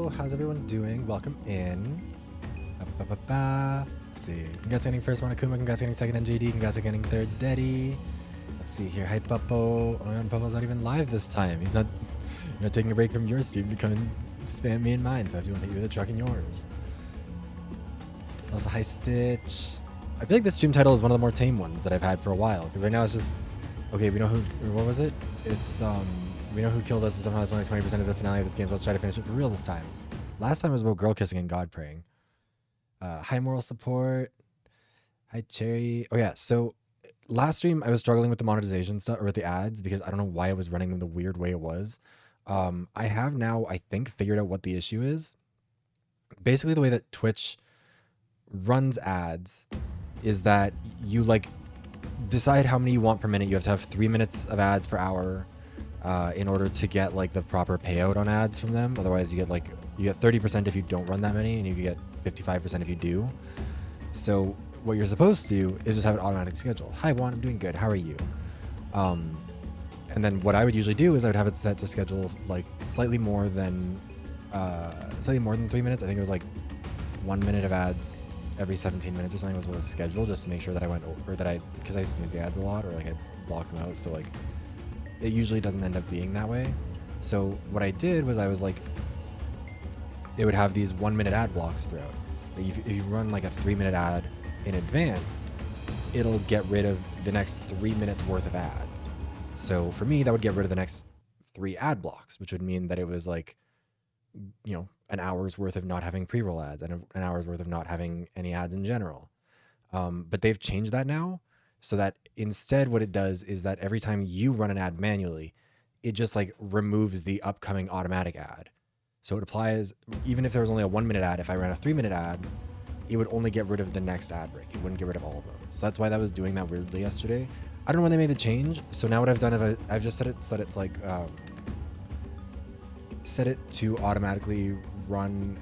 Hello, how's everyone doing? Welcome in. Let's see. Congrats getting first one Akuma, congrats getting second NJD, congrats getting third Deddy. Let's see here. Hi Puppo. Oh my god, Puppo's not even live this time. He's not taking a break from your stream to come and spam me in mine, so I have to hit you with a truck in yours. Also, hi Stitch. I feel like this stream title is one of the more tame ones that I've had for a while, because right now it's just, okay, we know who, what was it? It's, we know who killed us, but somehow it's only 20% of the finale of this game, so let's try to finish it for real this time. Last time was about girl kissing and God praying. Hi moral support. Hi Cherry. Oh yeah, so last stream I was struggling with the monetization stuff, or with the ads, because I don't know why it was running them the weird way it was. I have now, I think, figured out what the issue is. Basically, the way that Twitch runs ads is that you like decide how many you want per minute. You have to have 3 minutes of ads per hour in order to get like the proper payout on ads from them. Otherwise, you get 30% if you don't run that many, and you get 55% if you do. So what you're supposed to do is just have it automatically scheduled. Hi Juan, I'm doing good. How are you? And then what I would usually do is I would have it set to schedule like slightly more than 3 minutes. I think it was like 1 minute of ads every 17 minutes or something was what was scheduled, just to make sure that I went over, that because I snooze the ads a lot, or like I block them out, so like it usually doesn't end up being that way. So what I did was I was like, it would have these 1 minute ad blocks throughout. But if you run like a 3 minute ad in advance, it'll get rid of the next 3 minutes worth of ads. So for me, that would get rid of the next 3 ad blocks, which would mean that it was like, you know, an hour's worth of not having pre-roll ads and an hour's worth of not having any ads in general. But they've changed that now, so that instead what it does is that every time you run an ad manually, it just like removes the upcoming automatic ad. So it applies, even if there was only a 1 minute ad, if I ran a 3 minute ad, it would only get rid of the next ad break. It wouldn't get rid of all of them. So that's why that was doing that weirdly yesterday. I don't know when they made the change. So now what I've done is I've just set it like, set it to automatically run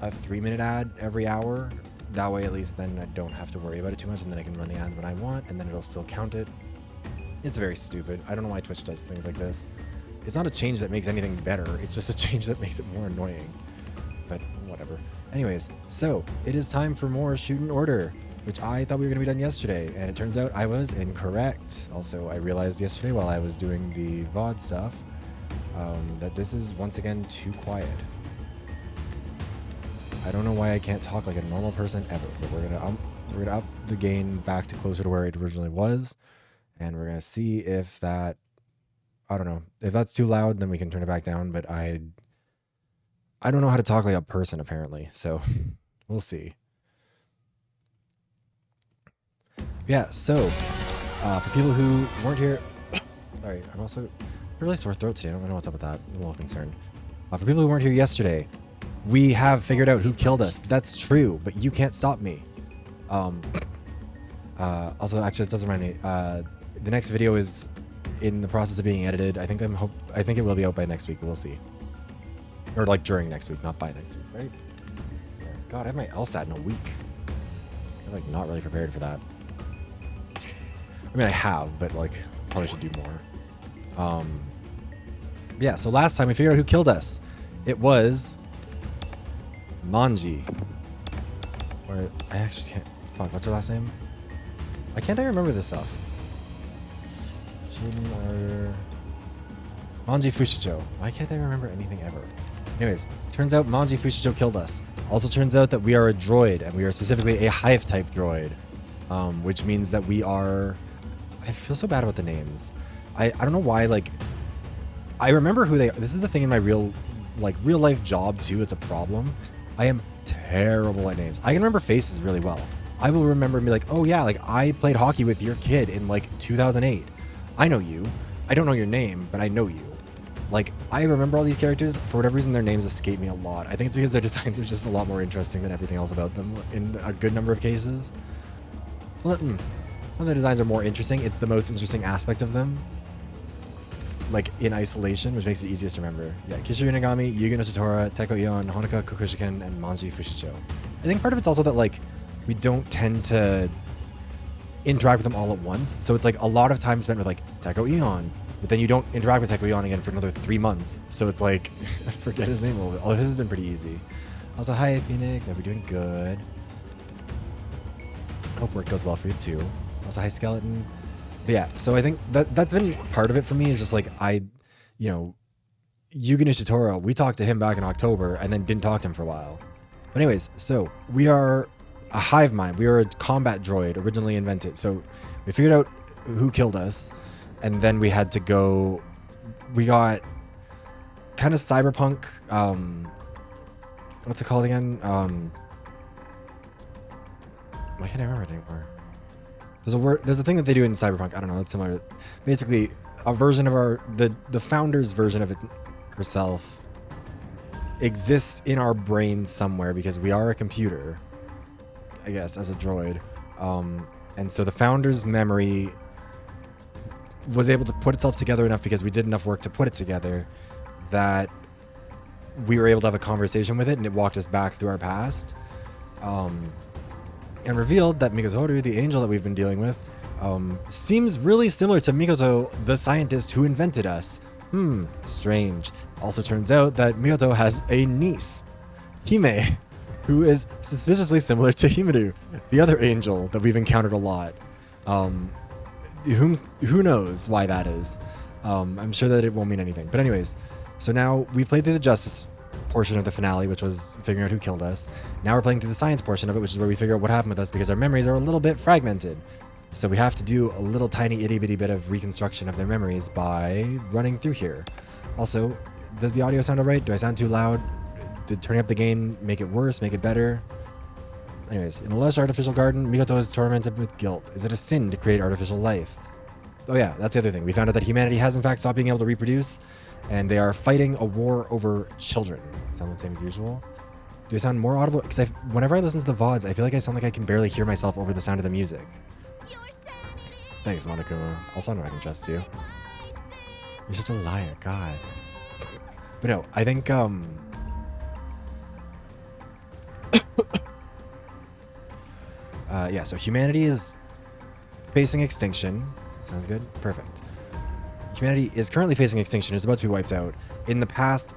a 3 minute ad every hour. That way, at least then I don't have to worry about it too much, and then I can run the ads when I want, and then it'll still count it. It's very stupid. I don't know why Twitch does things like this. It's not a change that makes anything better. It's just a change that makes it more annoying. But whatever. Anyways, so it is time for more SHUTEN ORDER, which I thought we were going to be done yesterday, and it turns out I was incorrect. Also, I realized yesterday while I was doing the VoD stuff that this is once again too quiet. I don't know why I can't talk like a normal person ever, but we're gonna up the gain back to closer to where it originally was, and we're gonna see if that, I don't know, if that's too loud, then we can turn it back down. But I don't know how to talk like a person apparently, so we'll see. Yeah, so for people who weren't here, sorry, I'm also a really sore throat today. I don't know what's up with that. I'm a little concerned. For people who weren't here yesterday, we have figured out who killed us. That's true, but you can't stop me. Also, actually, it does remind me. The next video is in the process of being edited. I think it will be out by next week. We'll see. Or like during next week, not by next week, right? God, I have my LSAT in a week. I'm like not really prepared for that. I mean, I have, but like probably should do more. Yeah. So last time we figured out who killed us. It was Manji. Or I actually can't. Fuck, what's her last name? Why can't I remember this stuff? Or Manji Fushicho. Why can't I remember anything ever? Anyways, turns out Manji Fushicho killed us. Also turns out that we are a droid, and we are specifically a hive type droid, which means that we are. I feel so bad about the names. I don't know why. Like, I remember who they. This is a thing in my real life job too. It's a problem. I am terrible at names. I can remember faces really well. I will remember and be like, oh yeah, like I played hockey with your kid in like 2008. I know you. I don't know your name, but I know you. Like, I remember all these characters. For whatever reason, their names escape me a lot. I think it's because their designs are just a lot more interesting than everything else about them in a good number of cases. Well, when the designs are more interesting, it's the most interesting aspect of them. Like in isolation, which makes it easiest to remember. Yeah, Kishiro Inagami, Yuga no Satora, Teko Ion, Honoka Kokushiken, and Manji Fushicho. I think part of it's also that like we don't tend to interact with them all at once. So it's like a lot of time spent with like Teko Ion, but then you don't interact with Tekoyon again for another 3 months. So it's like, I forget his name a little bit. Oh, this has been pretty easy. Also, hi, Phoenix. Hope you're doing good. Hope work goes well for you, too. Also, hi, Skeleton. But yeah, so I think that's been part of it for me is just like, Yugen Ishitoro, we talked to him back in October and then didn't talk to him for a while. But anyways, so we are a hive mind. We are a combat droid originally invented. So we figured out who killed us, and then we had to go. We got kind of cyberpunk. What's it called again? I can't remember it anymore. There's a word. There's a thing that they do in cyberpunk. I don't know. It's similar. Basically, a version of the founder's version of it herself exists in our brains somewhere because we are a computer, I guess, as a droid. And so the founder's memory was able to put itself together enough because we did enough work to put it together that we were able to have a conversation with it, and it walked us back through our past. And revealed that Mikotoru, the angel that we've been dealing with, seems really similar to Mikoto, the scientist who invented us. Strange. Also turns out that Mikoto has a niece, Hime, who is suspiciously similar to Himuru, the other angel that we've encountered a lot. Who knows why that is? I'm sure that it won't mean anything. But anyways, so now we played through the justice portion of the finale, which was figuring out who killed us. Now we're playing through the science portion of it, which is where we figure out what happened with us because our memories are a little bit fragmented. So we have to do a little tiny itty bitty bit of reconstruction of their memories by running through here. Also, does the audio sound alright? Do I sound too loud? Did turning up the gain make it worse, make it better? Anyways, in a lush artificial garden, Mikoto is tormented with guilt. Is it a sin to create artificial life? Oh yeah, that's the other thing. We found out that humanity has in fact stopped being able to reproduce, and they are fighting a war over children. Sound the same as usual? Do I sound more audible? Because whenever I listen to the VoDs, I feel like I sound like I can barely hear myself over the sound of the music. Thanks, Monokuma. Also, I know I can trust you. You're such a liar, God. But no, I think, yeah, so humanity is facing extinction. Sounds good? Perfect. Humanity is currently facing extinction. It's about to be wiped out. In the past,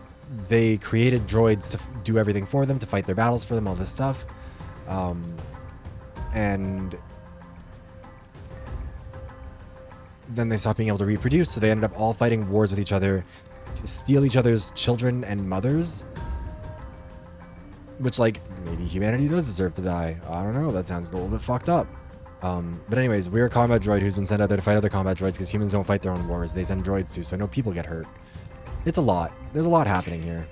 they created droids to do everything for them, to fight their battles for them, all this stuff. And then they stopped being able to reproduce, so they ended up all fighting wars with each other to steal each other's children and mothers. Which, like, maybe humanity does deserve to die. I don't know. That sounds a little bit fucked up. But anyways, we're a combat droid who's been sent out there to fight other combat droids because humans don't fight their own wars. They send droids too, so no people get hurt. It's a lot. There's a lot happening here.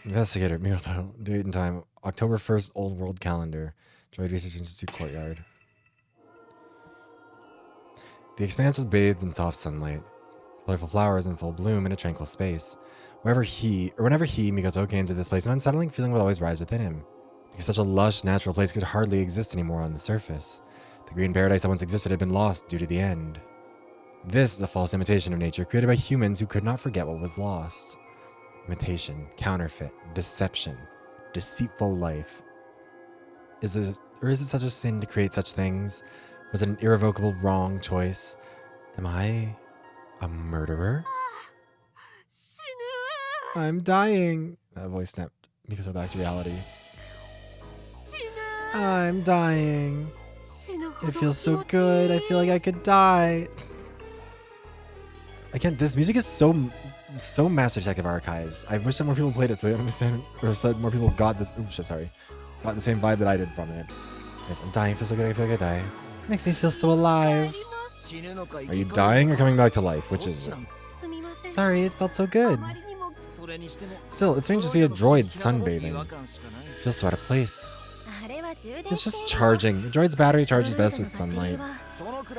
Investigator, Mikoto, date and time, October 1st, Old World Calendar. Droid Research Institute Courtyard. The expanse was bathed in soft sunlight. Colorful flowers in full bloom in a tranquil space. Whenever he, Mikoto, came to this place, an unsettling feeling would always rise within him. Because such a lush, natural place could hardly exist anymore on the surface. The green paradise that once existed had been lost due to the end. This is a false imitation of nature created by humans who could not forget what was lost. Imitation, counterfeit, deception, deceitful life. Is it such a sin to create such things? Was it an irrevocable wrong choice? Am I a murderer? I'm dying. That voice snapped Mikoto back to reality. I'm dying. It feels so good. I feel like I could die. Again, this music is so Master Detective Archives. I wish that more people played it so they understand, or so that more people got this. Oops, sorry, got the same vibe that I did from it. Yes, I'm dying. Feels so good. I feel like I die. Makes me feel so alive. Are you dying or coming back to life? Which is it? Sorry, it felt so good. Still, it's strange to see a droid sunbathing. Feels so out of place. It's just charging. The droid's battery charges best with sunlight.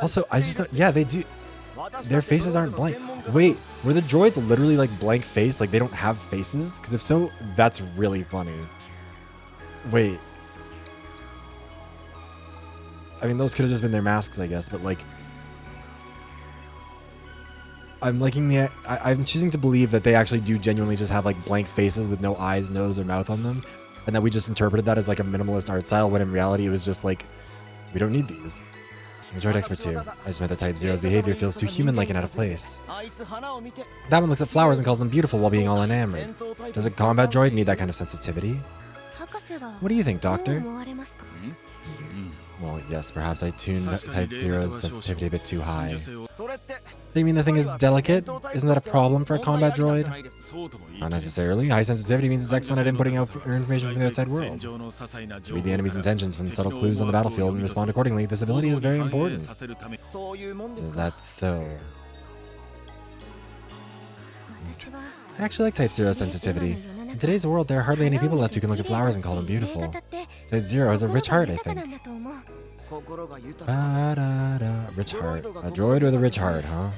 Also, I just don't... Yeah, they do... Their faces aren't blank. Wait, were the droids literally like blank face? Like they don't have faces? Because if so, that's really funny. Wait. I mean, those could have just been their masks, I guess, but like... I'm liking the... I'm choosing to believe that they actually do genuinely just have like blank faces with no eyes, nose, or mouth on them. And that we just interpreted that as like a minimalist art style, when in reality it was just like, we don't need these. I'm a droid expert too. I just meant that Type Zero's behavior feels too human-like and out of place. That one looks at flowers and calls them beautiful while being all enamored. Does a combat droid need that kind of sensitivity? What do you think, Doctor? Well, yes, perhaps I tuned Type Zero's sensitivity a bit too high. So you mean the thing is delicate? Isn't that a problem for a combat droid? Not necessarily. High sensitivity means it's excellent at inputting information from the outside world. To read the enemy's intentions from the subtle clues on the battlefield and respond accordingly, this ability is very important. Is that so? I actually like Type Zero's sensitivity. In today's world, there are hardly any people left who can look at flowers and call them beautiful. Type Zero has a rich heart, I think. Rich heart. A droid with a rich heart, huh?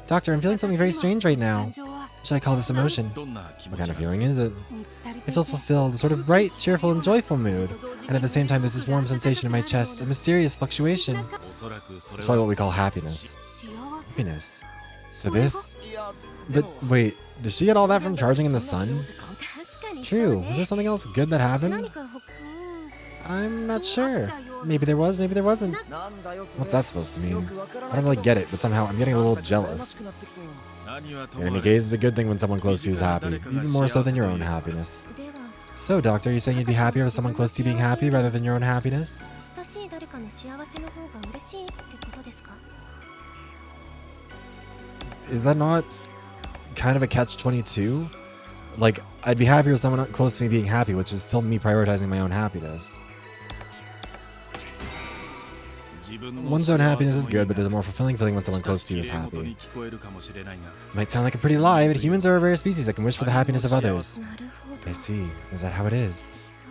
Doctor, I'm feeling something very strange right now. What should I call this emotion? What kind of feeling is it? I feel fulfilled, a sort of bright, cheerful, and joyful mood. And at the same time, there's this warm sensation in my chest, a mysterious fluctuation. It's probably what we call happiness. Happiness. So this... But wait, does she get all that from charging in the sun? True. Was there something else good that happened? I'm not sure. Maybe there was, maybe there wasn't. What's that supposed to mean? I don't really get it, but somehow I'm getting a little jealous. In any case, it's a good thing when someone close to you is happy, even more so than your own happiness. So, Doctor, are you saying you'd be happier with someone close to you being happy rather than your own happiness? Is that not kind of a catch-22? Like, I'd be happier with someone close to me being happy, which is still me prioritizing my own happiness. One's own happiness is good, but there's a more fulfilling feeling when someone close to you is happy. Might sound like a pretty lie, but humans are a rare species that can wish for the happiness of others. I see. Is that how it is?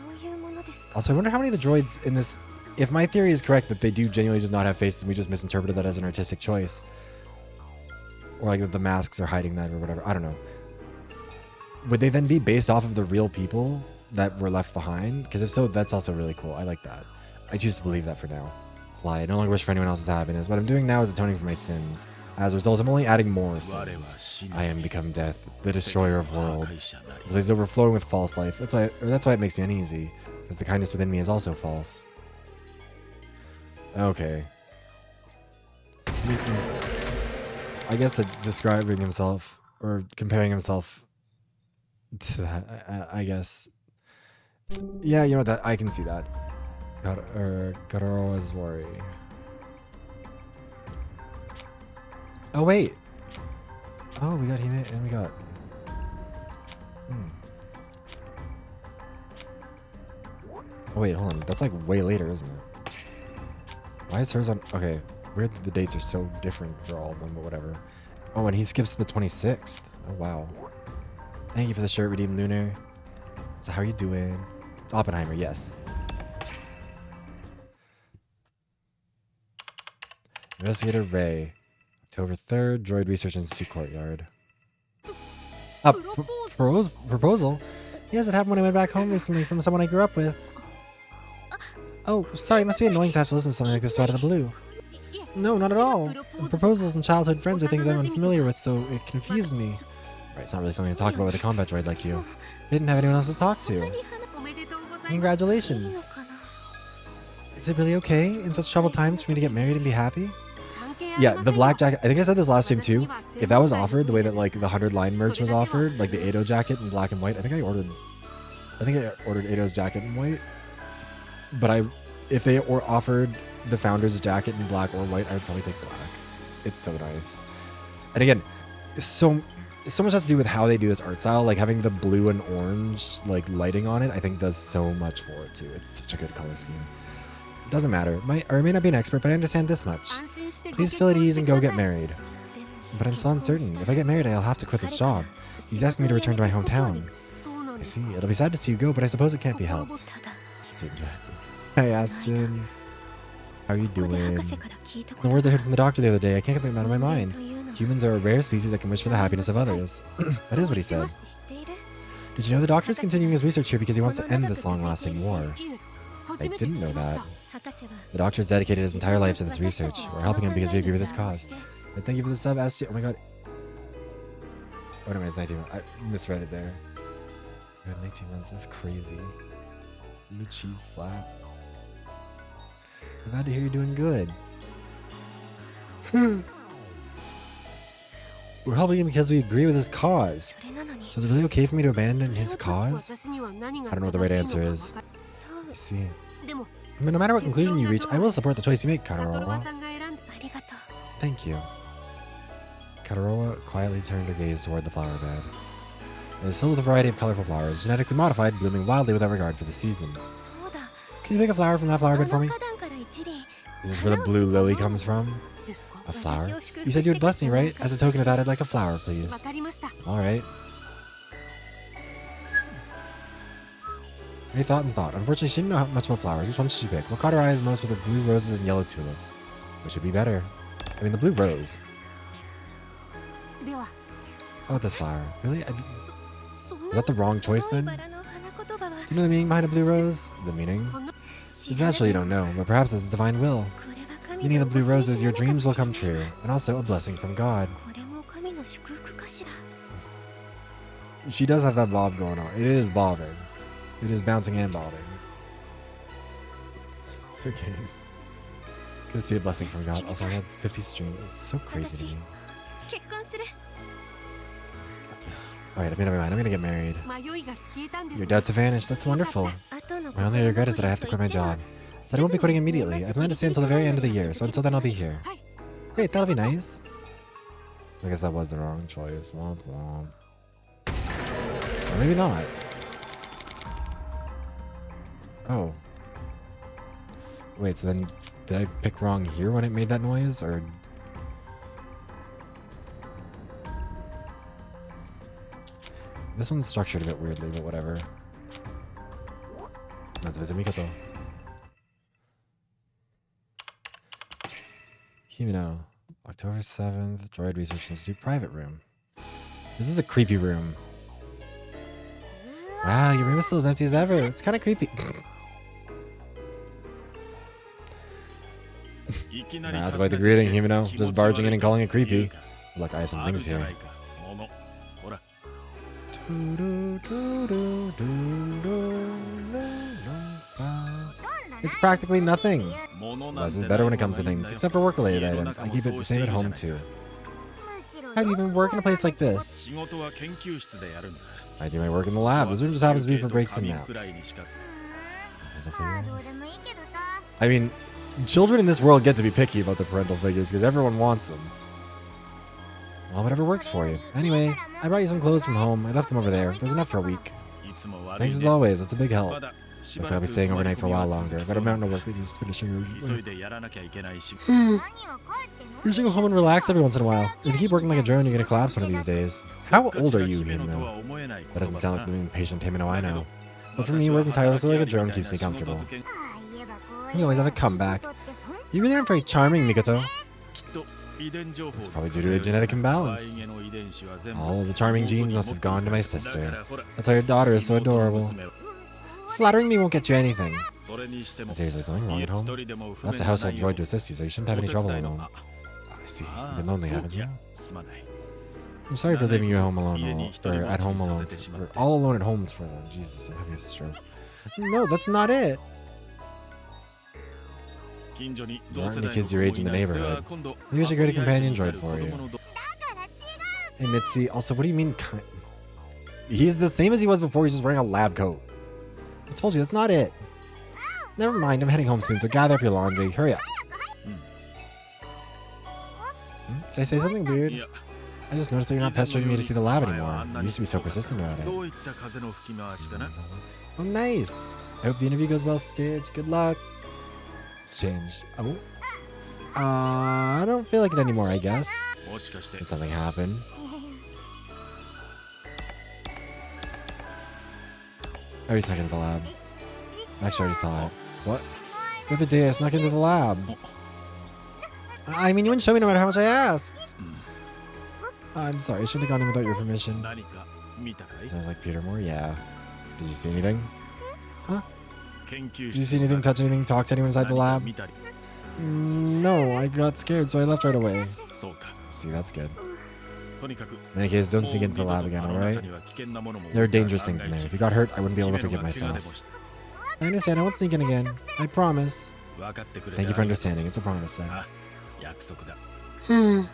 Also, I wonder how many of the droids in this... If my theory is correct that they do genuinely just not have faces and we just misinterpreted that as an artistic choice. Or like the masks are hiding that or whatever. I don't know. Would they then be based off of the real people that were left behind? Because if so, that's also really cool. I like that. I choose to believe that for now. It's a lie. I no longer wish for anyone else's happiness. What I'm doing now is atoning for my sins. As a result, I'm only adding more sins. I am become death, the destroyer of worlds. This place is overflowing with false life. That's why it makes me uneasy. Because the kindness within me is also false. Okay. I guess that describing himself or comparing himself to that, I guess. Yeah, you know what? That I can see that. Garoa's worry. Oh wait. Oh, we got Hime and we got. Oh wait, hold on. That's like way later, isn't it? Why is hers on? Okay, weird that the dates are so different for all of them, but whatever. Oh, and he skips to the 26th. Oh wow. Thank you for the shirt, Redeem Lunar. So how are you doing? It's Oppenheimer, yes. Investigator Ray. October 3rd, Droid Research Institute Courtyard. Proposal? Yes, it happened when I went back home recently from someone I grew up with. Oh, sorry, it must be annoying to have to listen to something like this out of the blue. No, not at all. Proposals and childhood friends are things I'm unfamiliar with, so it confused me. Right, it's not really something to talk about with a combat droid like you. I didn't have anyone else to talk to. Congratulations. Is it really okay in such troubled times for me to get married and be happy? Yeah, the black jacket, I think I said this last stream too. If that was offered the way that like the 100 line merch was offered, like the Ado jacket in black and white, I think I ordered Ado's jacket in white. But if they offered the founder's jacket in black or white, I would probably take black. It's so nice. And again, so much has to do with how they do this art style. Like having the blue and orange like lighting on it, I think does so much for it too. It's such a good color scheme. Doesn't matter. I may not be an expert, but I understand this much. Please feel at ease and go get married. But I'm still uncertain. If I get married, I'll have to quit this job. He's asking me to return to my hometown. I see. It'll be sad to see you go, but I suppose it can't be helped. Hi, Aston. How are you doing? The words I heard from the doctor the other day, I can't get them out of my mind. Humans are a rare species that can wish for the happiness of others. That is what he said. Did you know the doctor is continuing his research here because he wants to end this long-lasting war? I didn't know that. The doctor has dedicated his entire life to this research. We're helping him because we agree with his cause. But thank you for the sub, Aston. Oh my god. Oh no, it's 19 months. I misread it there. We got 19 months. That's crazy. The cheese slap. I'm glad to hear you're doing good. We're helping him because we agree with his cause. So is it really okay for me to abandon his cause? I don't know what the right answer is. I see. I mean, no matter what conclusion you reach, I will support the choice you make, Kataroa. Thank you. Kataroa quietly turned her gaze toward the flower bed. It was filled with a variety of colorful flowers, genetically modified, blooming wildly without regard for the season. Can you make a flower from that flower bed for me? Is this where the blue lily comes from? A flower? You said you would bless me, right? As a token of that, I'd like a flower, please. Alright. I thought and thought. Unfortunately, she didn't know much about flowers. Which one should she pick? What caught her eyes most were the blue roses and yellow tulips. Which would be better? I mean, the blue rose. Oh, this flower. Really? Was that the wrong choice then? Do you know the meaning behind a blue rose? The meaning? Because naturally you don't know, but perhaps it's divine will. Meaning of the blue rose is your dreams will come true, and also a blessing from God. She does have that bob going on. It is bobbing. It is bouncing and bobbing. Okay. Could this be a blessing from God? Also, I had 50 streams. It's so crazy to me. Alright, I've made up my mind. I'm gonna get married. Your doubts have vanished. That's wonderful. My only regret is that I have to quit my job. But I won't be quitting immediately. I plan to stay until the very end of the year, so until then I'll be here. Great, that'll be nice. I guess that was the wrong choice. Womp womp. Or maybe not. Oh. Wait, so then did I pick wrong here when it made that noise, or... This one's structured a bit weirdly, but whatever. Let's visit Mikoto. Himeno. October 7th, Droid Research Institute private room. This is a creepy room. Wow, your room is still as empty as ever. It's kind of creepy. That's quite the greeting, Himeno. Just barging in and calling it creepy. Look, I have some things here. It's practically nothing. Less is better when it comes to things, except for work-related items. I keep it the same at home too. How do you even work in a place like this? I do my work in the lab. This room just happens to be for breaks and naps. I mean, children in this world get to be picky about their parental figures because everyone wants them. Well, whatever works for you. Anyway, I brought you some clothes from home. I left them over there. There's enough for a week. Thanks as always. It's a big help. Looks like I'll be staying overnight for a while longer. I've got a mountain of work that he's finishing. You should go home and relax every once in a while. If you keep working like a drone, you're gonna collapse one of these days. How old are you, Himeno? That doesn't sound like the impatient Himeno I know. But for me, working tirelessly like a drone keeps me comfortable. You always have a comeback. You really aren't very charming, Mikoto. It's probably due to a genetic imbalance. All of the charming genes must have gone to my sister. That's why your daughter is so adorable. Flattering me won't get you anything. Seriously, is something wrong at home? You left a household droid to assist you, so you shouldn't have any trouble alone. I see. You've been lonely, haven't you? I'm sorry for leaving you at home alone, or at home alone. Or all alone at home for Jesus, I'm having a stroke. No, that's not it. There aren't any kids your age in the neighborhood. Maybe I should get a companion droid for you. Hey Mitzi, also what do you mean he's the same as he was before, he's just wearing a lab coat. I told you, that's not it. Never mind, I'm heading home soon, so gather up your laundry. Hurry up. Did I say something weird? I just noticed that you're not pestering me to see the lab anymore. You used to be so persistent about it. Oh nice. I hope the interview goes well, Stitch. Good luck. It's changed. Oh. I don't feel like it anymore, I guess. Did something happen? I already snuck into the lab. Actually, I already saw it. What? The other day I snuck into the lab. I mean, you wouldn't show me no matter how much I asked. I'm sorry, I shouldn't have gone in without your permission. Sounds like Peter Moore? Yeah. Did you see anything? Huh? Did you see anything, touch anything, talk to anyone inside the lab? No, I got scared, so I left right away. See, that's good. In any case, don't sneak into the lab again, alright? There are dangerous things in there. If you got hurt, I wouldn't be able to forgive myself. I understand, I won't sneak in again. I promise. Thank you for understanding. It's a promise then. Even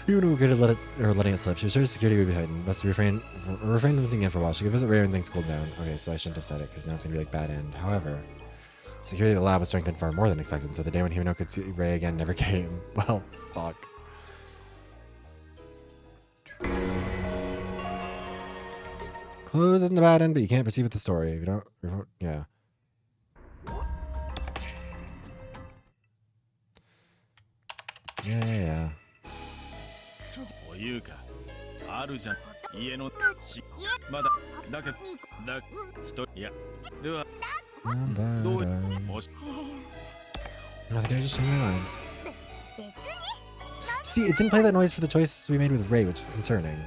if we could have letting it slip, she was sure security would be heightened. Must refrain from visiting again for a while. She could visit Ray when things cooled down. Okay, so I shouldn't have said it because now it's gonna be like bad end. However, security of the lab was strengthened far more than expected, so the day when Himeno could see Ray again never came. Well, fuck. Close isn't a bad end, but you can't proceed with the story. If you don't, yeah. Yeah. No, I think I just changed my mind. See, it didn't play that noise for the choices we made with Ray, which is concerning.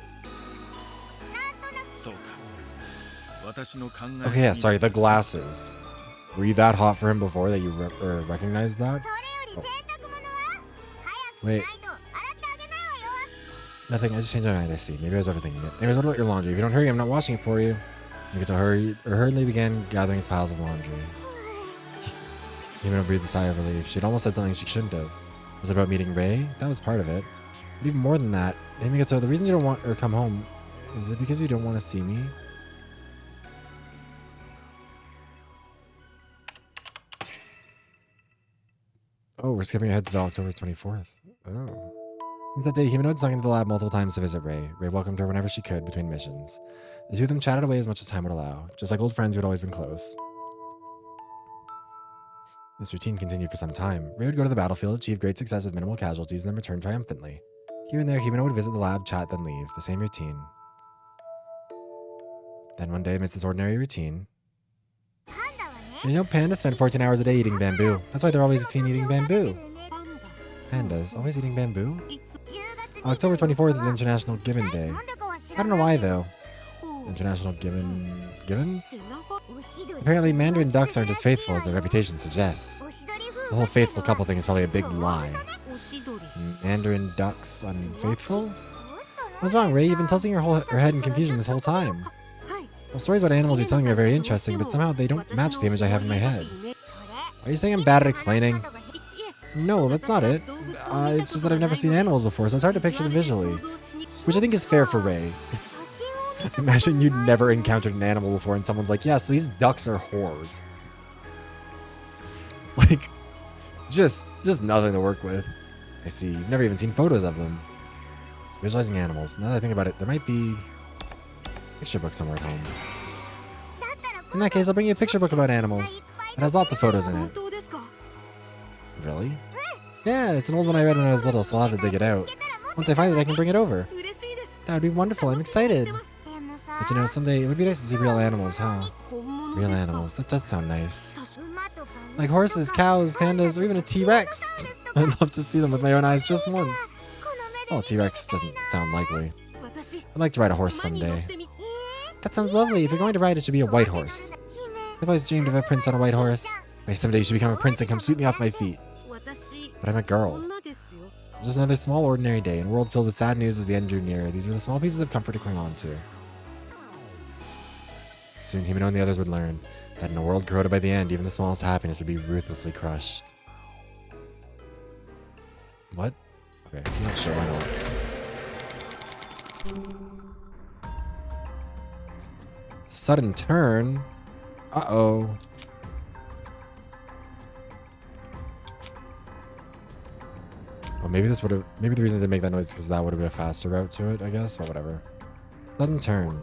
Okay, yeah, sorry, the glasses. Were you that hot for him before that you recognized that? Oh. Wait. Nothing, I just changed my mind, I see. Maybe I was overthinking it. Anyways, what about your laundry? If you don't hurry, I'm not washing it for you. You get to hurriedly began gathering his piles of laundry. Himeno breathed a sigh of relief. She'd almost said something she shouldn't have. Was it about meeting Ray? That was part of it. But even more than that, Himeno, the reason you don't want or come home, is it because you don't want to see me? Oh, we're skipping ahead to the October 24th. Oh. Since that day, Himeno had sunk into the lab multiple times to visit Ray. Ray welcomed her whenever she could between missions. The two of them chatted away as much as time would allow, just like old friends who had always been close. This routine continued for some time. Ray would go to the battlefield, achieve great success with minimal casualties, and then return triumphantly. Here and there, Himeno would visit the lab, chat, then leave. The same routine. Then one day, amidst this ordinary routine, you know, pandas spend 14 hours a day eating bamboo. That's why they're always seen eating bamboo. Pandas, always eating bamboo? October 24th is International Gibbon Day. I don't know why, though. International Gibbons? Apparently, Mandarin ducks aren't as faithful as their reputation suggests. The whole faithful couple thing is probably a big lie. Mandarin ducks unfaithful? What's wrong, Ray? You've been tilting your head in confusion this whole time. Well, stories about animals you're telling me are very interesting, but somehow they don't match the image I have in my head. Are you saying I'm bad at explaining? No, that's not it. It's just that I've never seen animals before, so it's hard to picture them visually. Which I think is fair for Ray. Imagine you'd never encountered an animal before and someone's like, yes, these ducks are whores. Like, just nothing to work with. I see. You've never even seen photos of them. Visualizing animals. Now that I think about it, there might be a picture book somewhere at home. In that case, I'll bring you a picture book about animals. It has lots of photos in it. Really? Yeah, it's an old one I read when I was little, so I'll have to dig it out. Once I find it, I can bring it over. That would be wonderful. I'm excited. But you know, someday it would be nice to see real animals, huh? Real animals. That does sound nice. Like horses, cows, pandas, or even a T-Rex. I'd love to see them with my own eyes just once. Oh, T-Rex doesn't sound likely. I'd like to ride a horse someday. That sounds lovely. If you're going to ride, it should be a white horse. I've always dreamed of a prince on a white horse. Maybe someday you should become a prince and come sweep me off my feet. But I'm a girl. Just another small, ordinary day, and a world filled with sad news as the end drew near. These were the small pieces of comfort to cling on to. Soon, Himeno and the others would learn that in a world corroded by the end, even the smallest happiness would be ruthlessly crushed. What? Okay, I'm not sure. Why not? Sudden turn? Uh-oh. Well, maybe this would have. Maybe the reason to make that noise is because that would have been a faster route to it, I guess. But whatever. Sudden turn.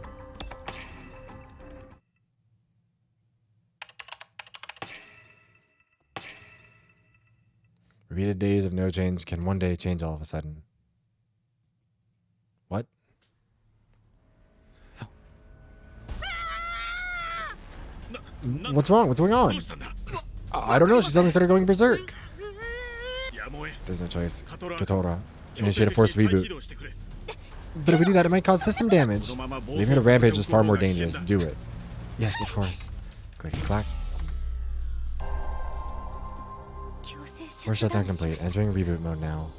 Repeated days of no change can one day change all of a sudden. What? What's wrong? What's going on? I don't know. She suddenly started going berserk. There's no choice. Totora. Initiate a forced reboot. But if we do that, it might cause system damage. Leaving it a rampage is far more dangerous. Do it. Yes, of course. Click and clack. Force shutdown complete. Entering reboot mode now.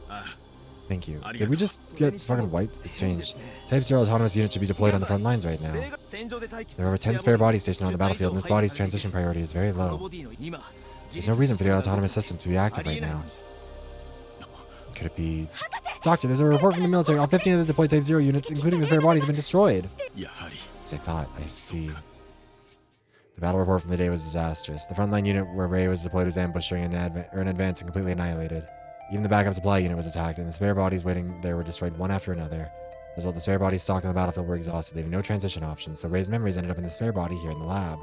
Thank you. Did we just get fucking wiped? It's changed. Type 0 autonomous unit should be deployed on the front lines right now. There are over 10 spare bodies stationed on the battlefield, and this body's transition priority is very low. There's no reason for the autonomous system to be active right now. Could it be... Doctor, there's a report from the military. All 15 of the deployed Type 0 units, including the spare bodies, have been destroyed. As I thought, I see. The battle report from the day was disastrous. The frontline unit where Ray was deployed was ambushed during an advance and completely annihilated. Even the backup supply unit was attacked, and the spare bodies waiting there were destroyed one after another. As well, the spare bodies stocked on the battlefield were exhausted. They have no transition options, so Ray's memories ended up in the spare body here in the lab.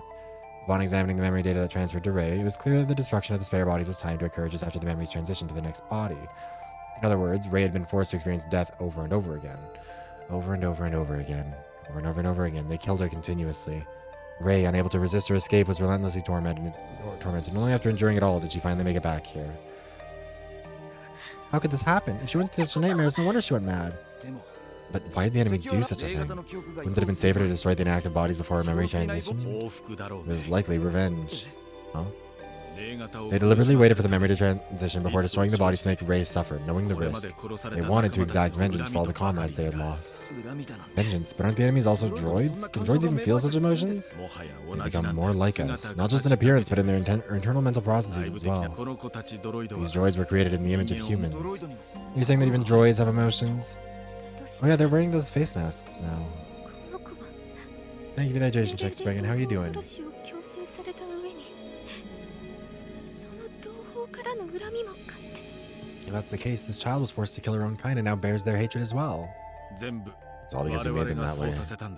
Upon examining the memory data that transferred to Ray, it was clear that the destruction of the spare bodies was timed to occur just after the memories transitioned to the next body. In other words, Ray had been forced to experience death over and over again. Over and over and over again. Over and over and over again. They killed her continuously. Ray, unable to resist or escape, was relentlessly tormented. Only after enduring it all did she finally make it back here. How could this happen? If she went through such a nightmare, no wonder she went mad. But why did the enemy do such a thing? Wouldn't it have been safer to destroy the inactive bodies before her memory transition? It was likely revenge. Huh? They deliberately waited for the memory to transition before destroying the bodies to make Ray suffer, knowing the risk. They wanted to exact vengeance for all the comrades they had lost. Vengeance? But aren't the enemies also droids? Can droids even feel such emotions? They become more like us, not just in appearance, but in their internal mental processes as well. These droids were created in the image of humans. You're saying that even droids have emotions? Oh yeah, they're wearing those face masks now. Thank you for that hydration check, Spring, and how are you doing? If that's the case, this child was forced to kill her own kind and now bears their hatred as well. It's all because you made them that way. I'm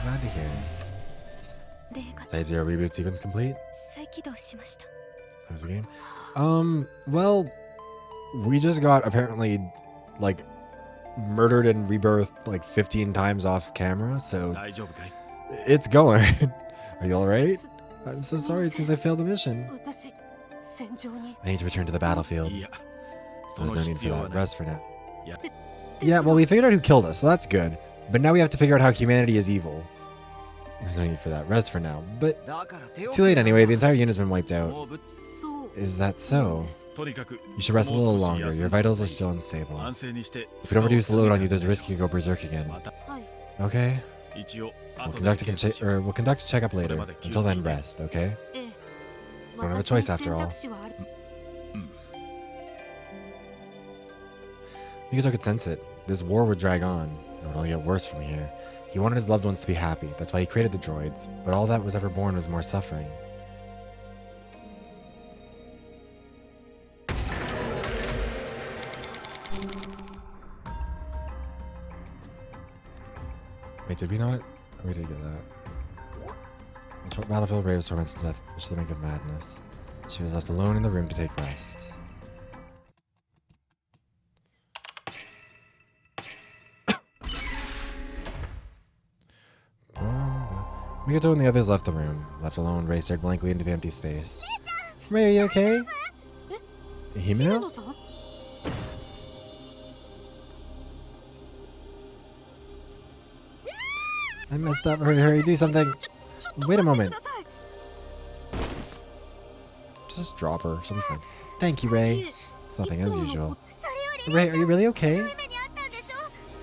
glad to hear. Type 0 reboot sequence complete? That was the game? Well, we just got apparently, like, murdered and rebirthed like 15 times off camera, so it's going. Are you alright? I'm so sorry, it seems I failed the mission. I need to return to the battlefield. There's no need for that. Rest for now. Yeah, well, we figured out who killed us, so that's good. But now we have to figure out how humanity is evil. There's no need for that. Rest for now. But it's too late anyway, the entire unit's been wiped out. Is that so? You should rest a little longer. Your vitals are still unstable. If we don't reduce the load on you, there's a risk you go berserk again. Okay? We'll conduct a checkup later. Until then, rest, okay? We don't have a choice after all. Mikoto could sense it. This war would drag on. It would only get worse from here. He wanted his loved ones to be happy. That's why he created the droids. But all that was ever born was more suffering. Wait, did we not? Oh, we did get that. The battlefield Ray was tormented to death, which is the make of madness. She was left alone in the room to take rest. Mikoto and the others left the room. Left alone, Ray stared blankly into the empty space. Ray, are you okay? Himeno? I messed up. Hurry, hurry, do something. Wait a moment. Just drop her. She'll be fine. Thank you, Ray. It's nothing as usual. Ray, are you really okay?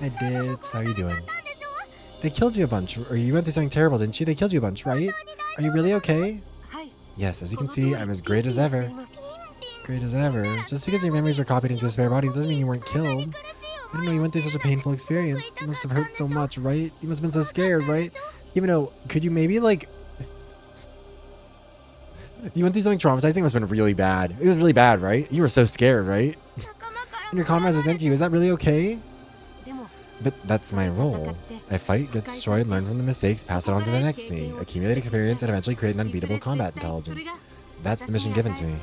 I did. So how are you doing? They killed you a bunch. Or you went through something terrible, didn't you? They killed you a bunch, right? Are you really okay? Yes, as you can see, I'm as great as ever. Great as ever. Just because your memories were copied into a spare body doesn't mean you weren't killed. I didn't know you went through such a painful experience. It must have hurt so much, right? You must have been so scared, right? Even though, could you maybe, like... You went through something traumatizing? It must have been really bad. It was really bad, right? You were so scared, right? And your comrades resent you. Is that really okay? But that's my role. I fight, get destroyed, learn from the mistakes, pass it on to the next me, accumulate experience, and eventually create an unbeatable combat intelligence. That's the mission given to me.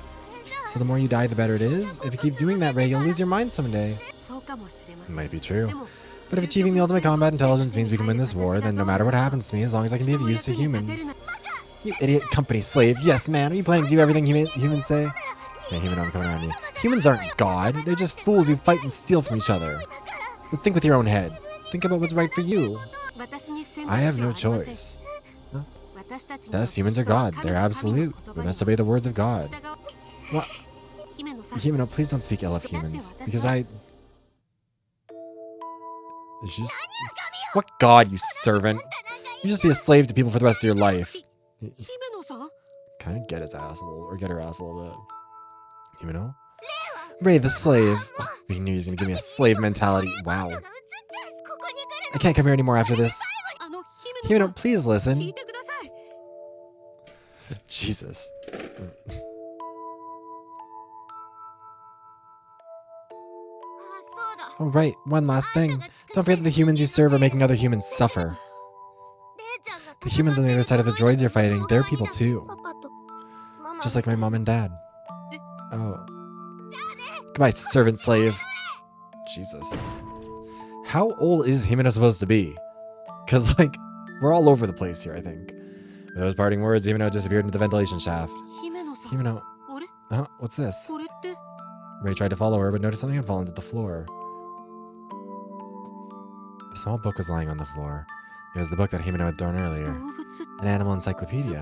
So the more you die, the better it is? If you keep doing that, Ray, you'll lose your mind someday. It might be true. But if achieving the ultimate combat intelligence means we can win this war, then no matter what happens to me, as long as I can be of use to humans. You idiot company slave. Yes, man. Are you planning to do everything humans say? Yeah, human, I'm coming around you. Humans aren't God. They're just fools who fight and steal from each other. So think with your own head. Think about what's right for you. I have no choice. Huh? Yes, humans are God. They're absolute. We must obey the words of God. What? Himeno, please don't speak ill of humans. Because Just... What God, you servant? You just be a slave to people for the rest of your life. Kind of get his ass a little, or get her ass a little bit. Himeno? Ray the slave. Ugh, we knew he was gonna give me a slave mentality. Wow. I can't come here anymore after this. Himeno, please listen. Jesus. Oh, right. One last thing. Don't forget that the humans you serve are making other humans suffer. The humans on the other side of the droids you're fighting, they're people too. Just like my mom and dad. Oh. Goodbye, servant slave. Jesus. How old is Himeno supposed to be? Because, like, we're all over the place here, I think. With those parting words, Himeno disappeared into the ventilation shaft. Himeno. Huh? What's this? Ray tried to follow her, but noticed something had fallen to the floor. A small book was lying on the floor. It was the book that Himeno had thrown earlier. An animal encyclopedia.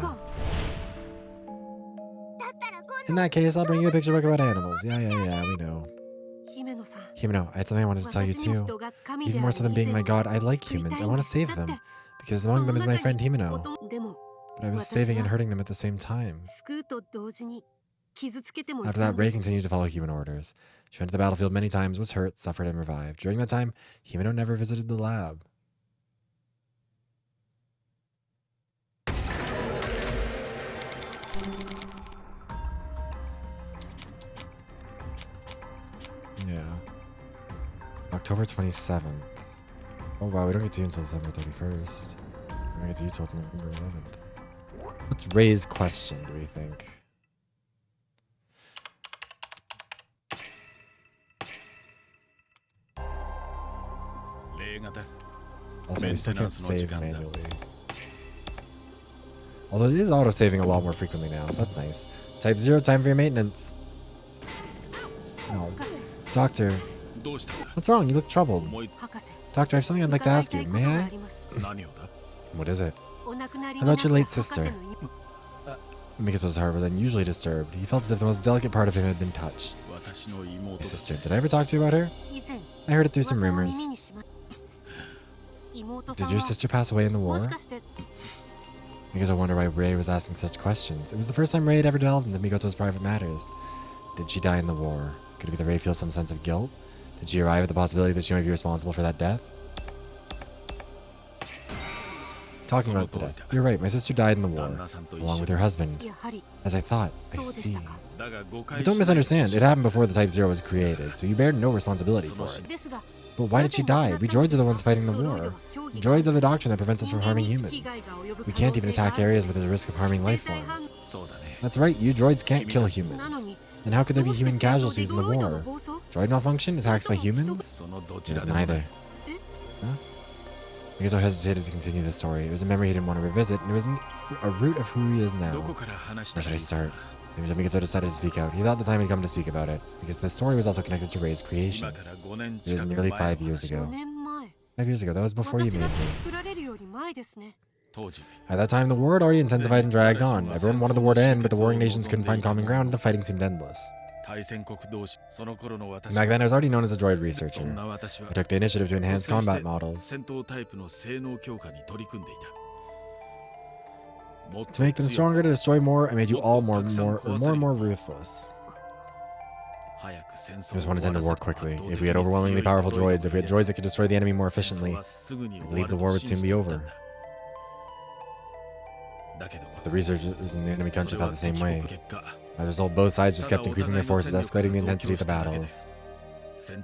In that case, I'll bring you a picture book about animals. Yeah, we know. Himeno, I had something I wanted to tell you too. Even more so than being my god, I like humans. I want to save them. Because among them is my friend Himeno. But I was saving and hurting them at the same time. After that, Ray continued to follow human orders. She went to the battlefield many times, was hurt, suffered, and revived. During that time, Himeno never visited the lab. Yeah. October 27th. Oh wow, we don't get to you until December 31st. We don't get to you until November 11th. What's Ray's question, do we think? Also, we still can't save manually. Although it is auto-saving a lot more frequently now, so that's nice. Type 0, time for your maintenance. Oh. Doctor. What's wrong? You look troubled. Doctor, I have something I'd like to ask you. May I? What is it? About your late sister. Mikoto's heart was unusually disturbed. He felt as if the most delicate part of him had been touched. His sister. Did I ever talk to you about her? I heard it through some rumors. Did your sister pass away in the war? Mikoto wondered why Ray was asking such questions. It was the first time Ray had ever delved into Mikoto's private matters. Did she die in the war? Could it be that Ray feels some sense of guilt? Did she arrive at the possibility that she might be responsible for that death? Talking about the death. You're right, my sister died in the war, along with her husband. As I thought, I see. But don't misunderstand, it happened before the Type 0 was created, so you bear no responsibility for it. But why did she die? We droids are the ones fighting the war. Droids are the doctrine that prevents us from harming humans. We can't even attack areas where there's a risk of harming life forms. That's right, you droids can't kill humans. And how could there be human casualties in the war? Droid malfunction? Attacks by humans? It was neither. Huh? Mikoto hesitated to continue the story. It was a memory he didn't want to revisit, and it was a root of who he is now. Where should I start? Maybe Mikoto decided to speak out. He thought the time had come to speak about it, because the story was also connected to Ray's creation. It was nearly 5 years ago. 5 years ago, that was before you made me. At that time, the war had already intensified and dragged on. Everyone wanted the war to end, but the warring nations couldn't find common ground, and the fighting seemed endless. Back then, I was already known as a droid researcher. I took the initiative to enhance combat models. To make them stronger, to destroy more, I made you all more and more ruthless. I just wanted to end the war quickly. If we had overwhelmingly powerful droids, if we had droids that could destroy the enemy more efficiently, I believe the war would soon be over. But the researchers in the enemy country thought the same way. As a result, both sides just kept increasing their forces, escalating the intensity of the battles. It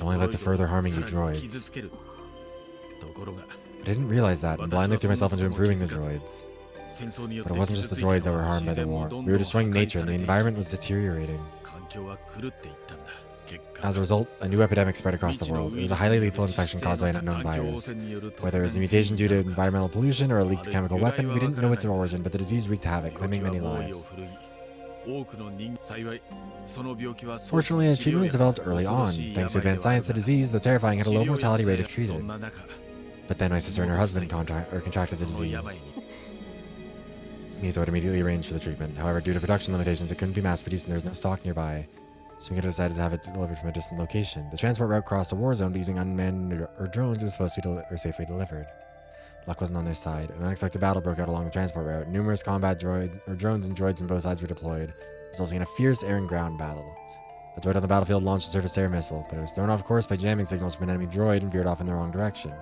only led to further harming you droids. I didn't realize that, and blindly threw myself into improving the droids. But it wasn't just the droids that were harmed by the war. We were destroying nature, and the environment was deteriorating. As a result, a new epidemic spread across the world. It was a highly lethal infection caused by an unknown virus. Whether it was a mutation due to environmental pollution or a leaked chemical weapon, we didn't know its origin, but the disease wreaked havoc, claiming many lives. Fortunately, a treatment was developed early on. Thanks to advanced science, the disease, though terrifying, had a low mortality rate if treated. But then my sister and her husband contracted the disease. Mikoto had immediately arranged for the treatment. However, due to production limitations, it couldn't be mass-produced and there was no stock nearby. So Mikoto decided to have it delivered from a distant location. The transport route crossed a war zone, but using unmanned or drones, it was supposed to be safely delivered. Luck wasn't on their side. An unexpected battle broke out along the transport route. Numerous combat drones and droids on both sides were deployed, resulting in a fierce air and ground battle. A droid on the battlefield launched a surface air missile, but it was thrown off course by jamming signals from an enemy droid and veered off in the wrong direction.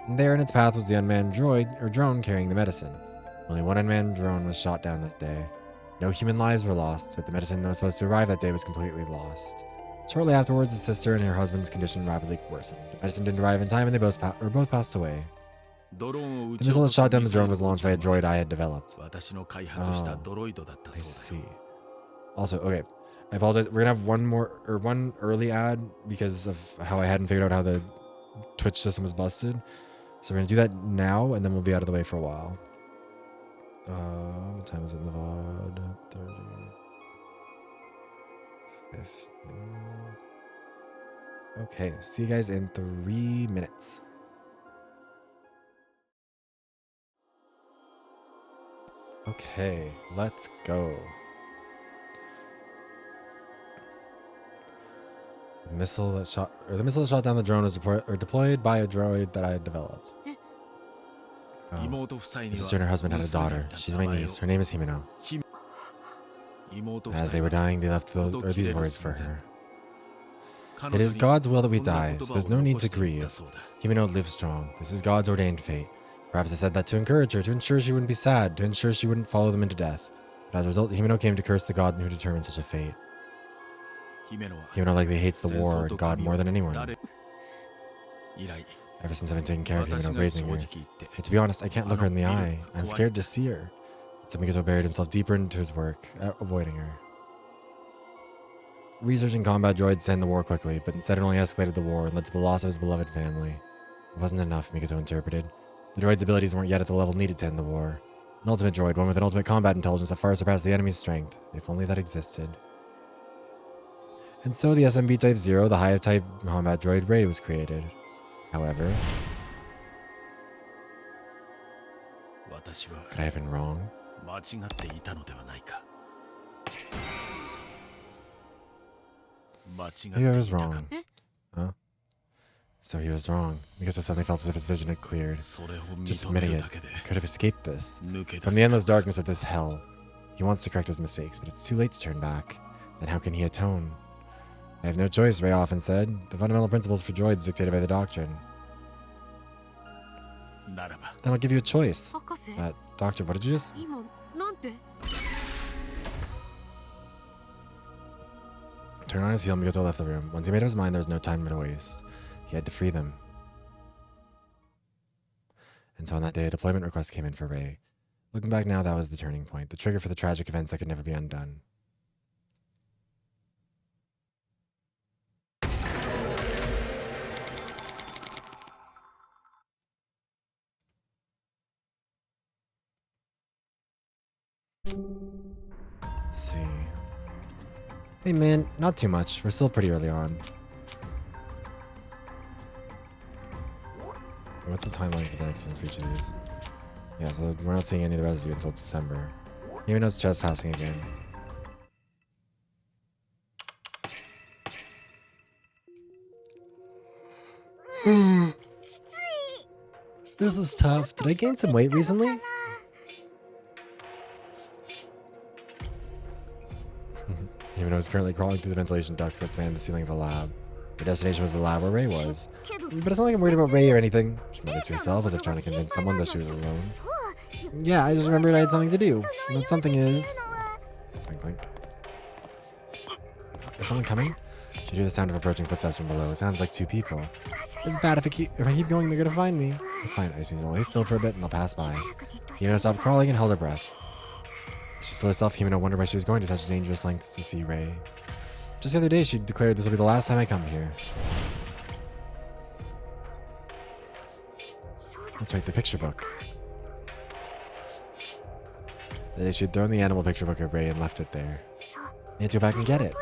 And there in its path was the unmanned droid, or drone, carrying the medicine. Only one unmanned drone was shot down that day. No human lives were lost, but the medicine that was supposed to arrive that day was completely lost. Shortly afterwards, his sister and her husband's condition rapidly worsened. The medicine didn't arrive in time and they both passed away. The missile that shot down the drone was launched by a droid I had developed. Oh, I see. Also, okay, I apologize. We're gonna have one early ad because of how I hadn't figured out how the Twitch system was busted. So we're gonna do that now, and then we'll be out of the way for a while. What time is it in the VoD? 30. 15. Okay, see you guys in 3 minutes. Okay, let's go. The missile that shot down the drone was deployed by a droid that I had developed. My sister and her husband had a daughter. She's my niece. Her name is Himeno. As they were dying, they left these words for her. It is God's will that we die, so there's no need to grieve. Himeno lives strong. This is God's ordained fate. Perhaps I said that to encourage her, to ensure she wouldn't be sad, to ensure she wouldn't follow them into death. But as a result, Himeno came to curse the God who determined such a fate. Himeno likely hates the war and God more than anyone. Ever since I've been taking care of Himeno, raising her. But to be honest, I can't look her in the eye. I'm scared to see her. So Mikoto buried himself deeper into his work, avoiding her. Researching combat droids to end the war quickly, but instead it only escalated the war and led to the loss of his beloved family. It wasn't enough, Mikoto interpreted. The droid's abilities weren't yet at the level needed to end the war. An ultimate droid, one with an ultimate combat intelligence that far surpassed the enemy's strength, if only that existed. And so the SMB Type 0, the high type combat droid Rey, was created. However, could I have been wrong? Maybe I was wrong. Huh? So he was wrong. Mikoto suddenly felt as if his vision had cleared. Just admitting it, he could have escaped this. From the endless darkness of this hell. He wants to correct his mistakes, but it's too late to turn back. Then how can he atone? I have no choice, Rey often said. The fundamental principles for droids dictated by the doctrine. Then I'll give you a choice. Doctor, what did you just... Turn on his heel, Mikoto left the room. Once he made up his mind, there was no time to waste. He had to free them. And so on that day, a deployment request came in for Rey. Looking back now, that was the turning point, the trigger for the tragic events that could never be undone. Let's see. Hey man, not too much. We're still pretty early on. What's the timeline for the next one for each of these? Yeah, so we're not seeing any of the residue until December. Even though it's trespassing again. This is tough. Did I gain some weight recently? Even though I was currently crawling through the ventilation ducts that span the ceiling of the lab. The destination was the lab where Rey was. But it's not like I'm worried about Rey or anything. She muttered to herself as if trying to convince someone that she was alone. Yeah, I just remembered I had something to do. And that something is... Blink, blink. Is someone coming? She could hear the sound of approaching footsteps from below. It sounds like two people. It's bad if I keep going, they're gonna find me. It's fine, I just need to lay still for a bit and I'll pass by. Himeno stopped crawling and held her breath. She slowed herself. Himeno wondered why she was going to such dangerous lengths to see Rey. Just the other day, she declared this will be the last time I come here. That's right, the picture book. The day she'd thrown the animal picture book at Rey and left it there. I had to go back and get it.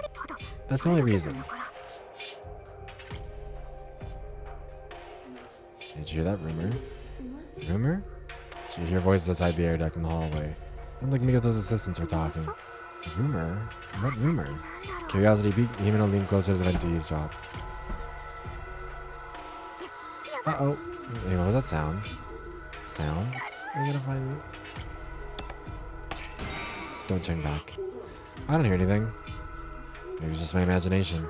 That's the only reason. Did you hear that rumor? Rumor? She could hear voices outside the air duct in the hallway. Sounded like Mikoto's assistants were talking. Rumor? What rumor? Curiosity piqued. Himeno leaned closer to the vent to eavesdrop. Uh-oh. Hey, what was that sound? Sound? Are you gonna find me? Don't turn back. I don't hear anything. Maybe it's just my imagination.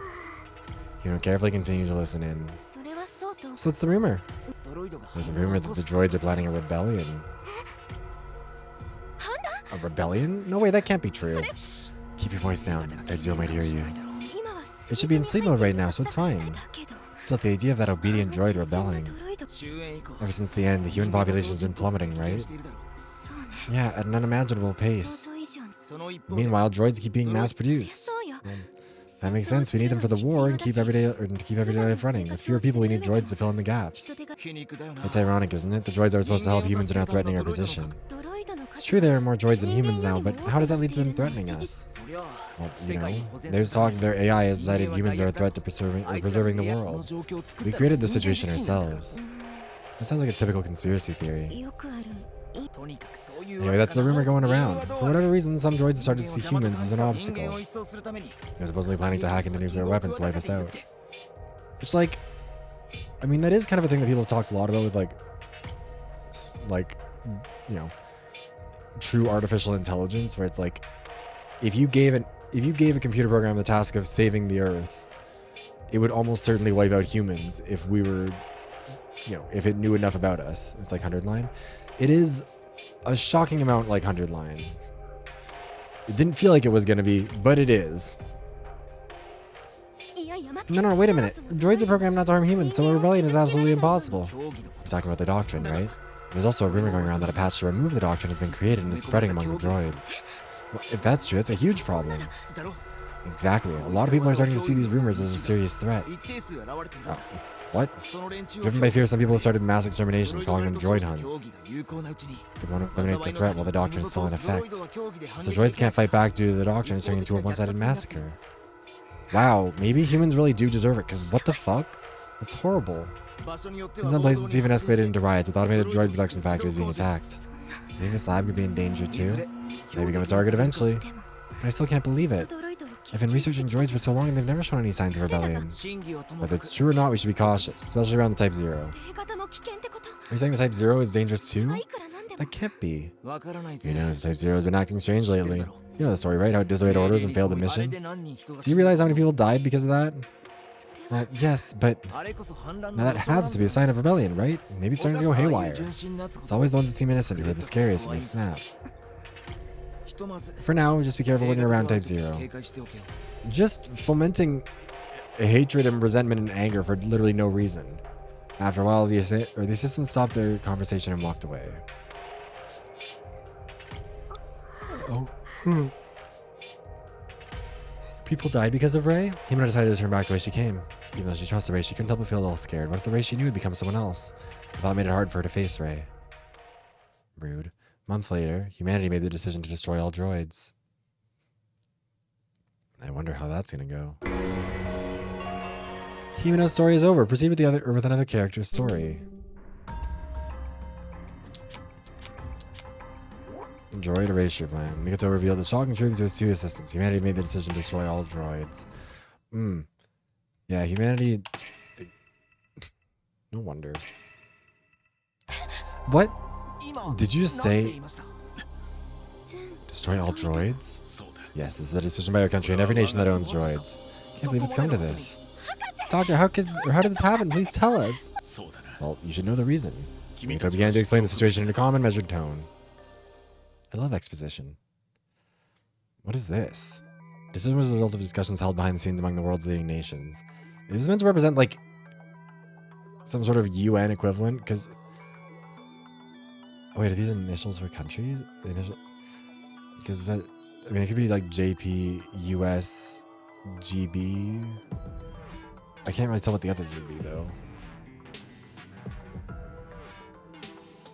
You don't carefully continue to listen in. So what's the rumor? There's a rumor that the droids are planning a rebellion. A rebellion? No way, that can't be true. Keep your voice down. Type 0 might hear you. It should be in sleep mode right now, so it's fine. Still, the idea of that obedient droid rebelling. Ever since the end, the human population's been plummeting, right? Yeah, at an unimaginable pace. Meanwhile, droids keep being mass-produced. That makes sense. We need them for the war and keep everyday life running. With fewer people, we need droids to fill in the gaps. It's ironic, isn't it? The droids that were supposed to help humans are now threatening our position. It's true there are more droids than humans now, but how does that lead to them threatening us? Well, you know, there's talk their AI has decided humans are a threat to preserving the world. We created this situation ourselves. That sounds like a typical conspiracy theory. Anyway, that's the rumor going around. For whatever reason, some droids have started to see humans as an obstacle. They're supposedly planning to hack into nuclear weapons to wipe us out. Which, like, I mean, that is kind of a thing that people have talked a lot about with, like, you know, true artificial intelligence, where it's like, if you gave a computer program the task of saving the Earth, it would almost certainly wipe out humans if we were, you know, if it knew enough about us. It's like 100 line. It is a shocking amount like 100 line. It didn't feel like it was going to be, but it is. No, wait a minute. Droids are programmed not to harm humans, so a rebellion is absolutely impossible. You're talking about the doctrine, right? There's also a rumor going around that a patch to remove the doctrine has been created and is spreading among the droids. Well, if that's true, that's a huge problem. Exactly. A lot of people are starting to see these rumors as a serious threat. Oh, what? Driven by fear, some people have started mass exterminations, calling them droid hunts. They want to eliminate the threat while the doctrine is still in effect. Since the droids can't fight back due to the doctrine, it's turning into a one-sided massacre. Wow, maybe humans really do deserve it, because what the fuck? That's horrible. In some places, it's even escalated into riots, with automated droid production factories being attacked. You think this lab could be in danger too? They become a target eventually. But I still can't believe it. I've been researching droids for so long and they've never shown any signs of rebellion. Whether it's true or not, we should be cautious, especially around the Type 0. Are you saying the Type 0 is dangerous too? That can't be. You know, the Type 0 has been acting strange lately. You know the story, right? How it disobeyed orders and failed the mission? Do you realize how many people died because of that? Well, yes, but now that has to be a sign of rebellion, right? Maybe it's starting to go haywire. It's always the ones that seem innocent who are the scariest when they snap. For now, just be careful when you're around Type 0. Just fomenting hatred and resentment and anger for literally no reason. After a while, the assistants stopped their conversation and walked away. Oh. People died because of Rey? Himeno decided to turn back the way she came. Even though she trusted Rey, she couldn't help but feel a little scared. What if the Rey she knew had become someone else? The thought made it hard for her to face Rey. Rude. A month later, humanity made the decision to destroy all droids. I wonder how that's gonna go. Himeno's story is over. Proceed with another character's story. Droid erasure plan. Mikoto revealed the shocking truth to his two assistants. Humanity made the decision to destroy all droids. Yeah, humanity... No wonder. What? Did you just say... Destroy all droids? Yes, this is a decision by our country and every nation that owns droids. Can't believe it's come to this. Doctor, how did this happen? Please tell us. Well, you should know the reason. Mikoto began to explain the situation in a calm and measured tone. I love exposition. What is this? The decision was a result of discussions held behind the scenes among the world's leading nations. Is this meant to represent, like, some sort of UN equivalent? Because... Oh, wait, are these initials for countries? The initial... Because that... I mean, it could be, like, JP, US, GB... I can't really tell what the others would be, though.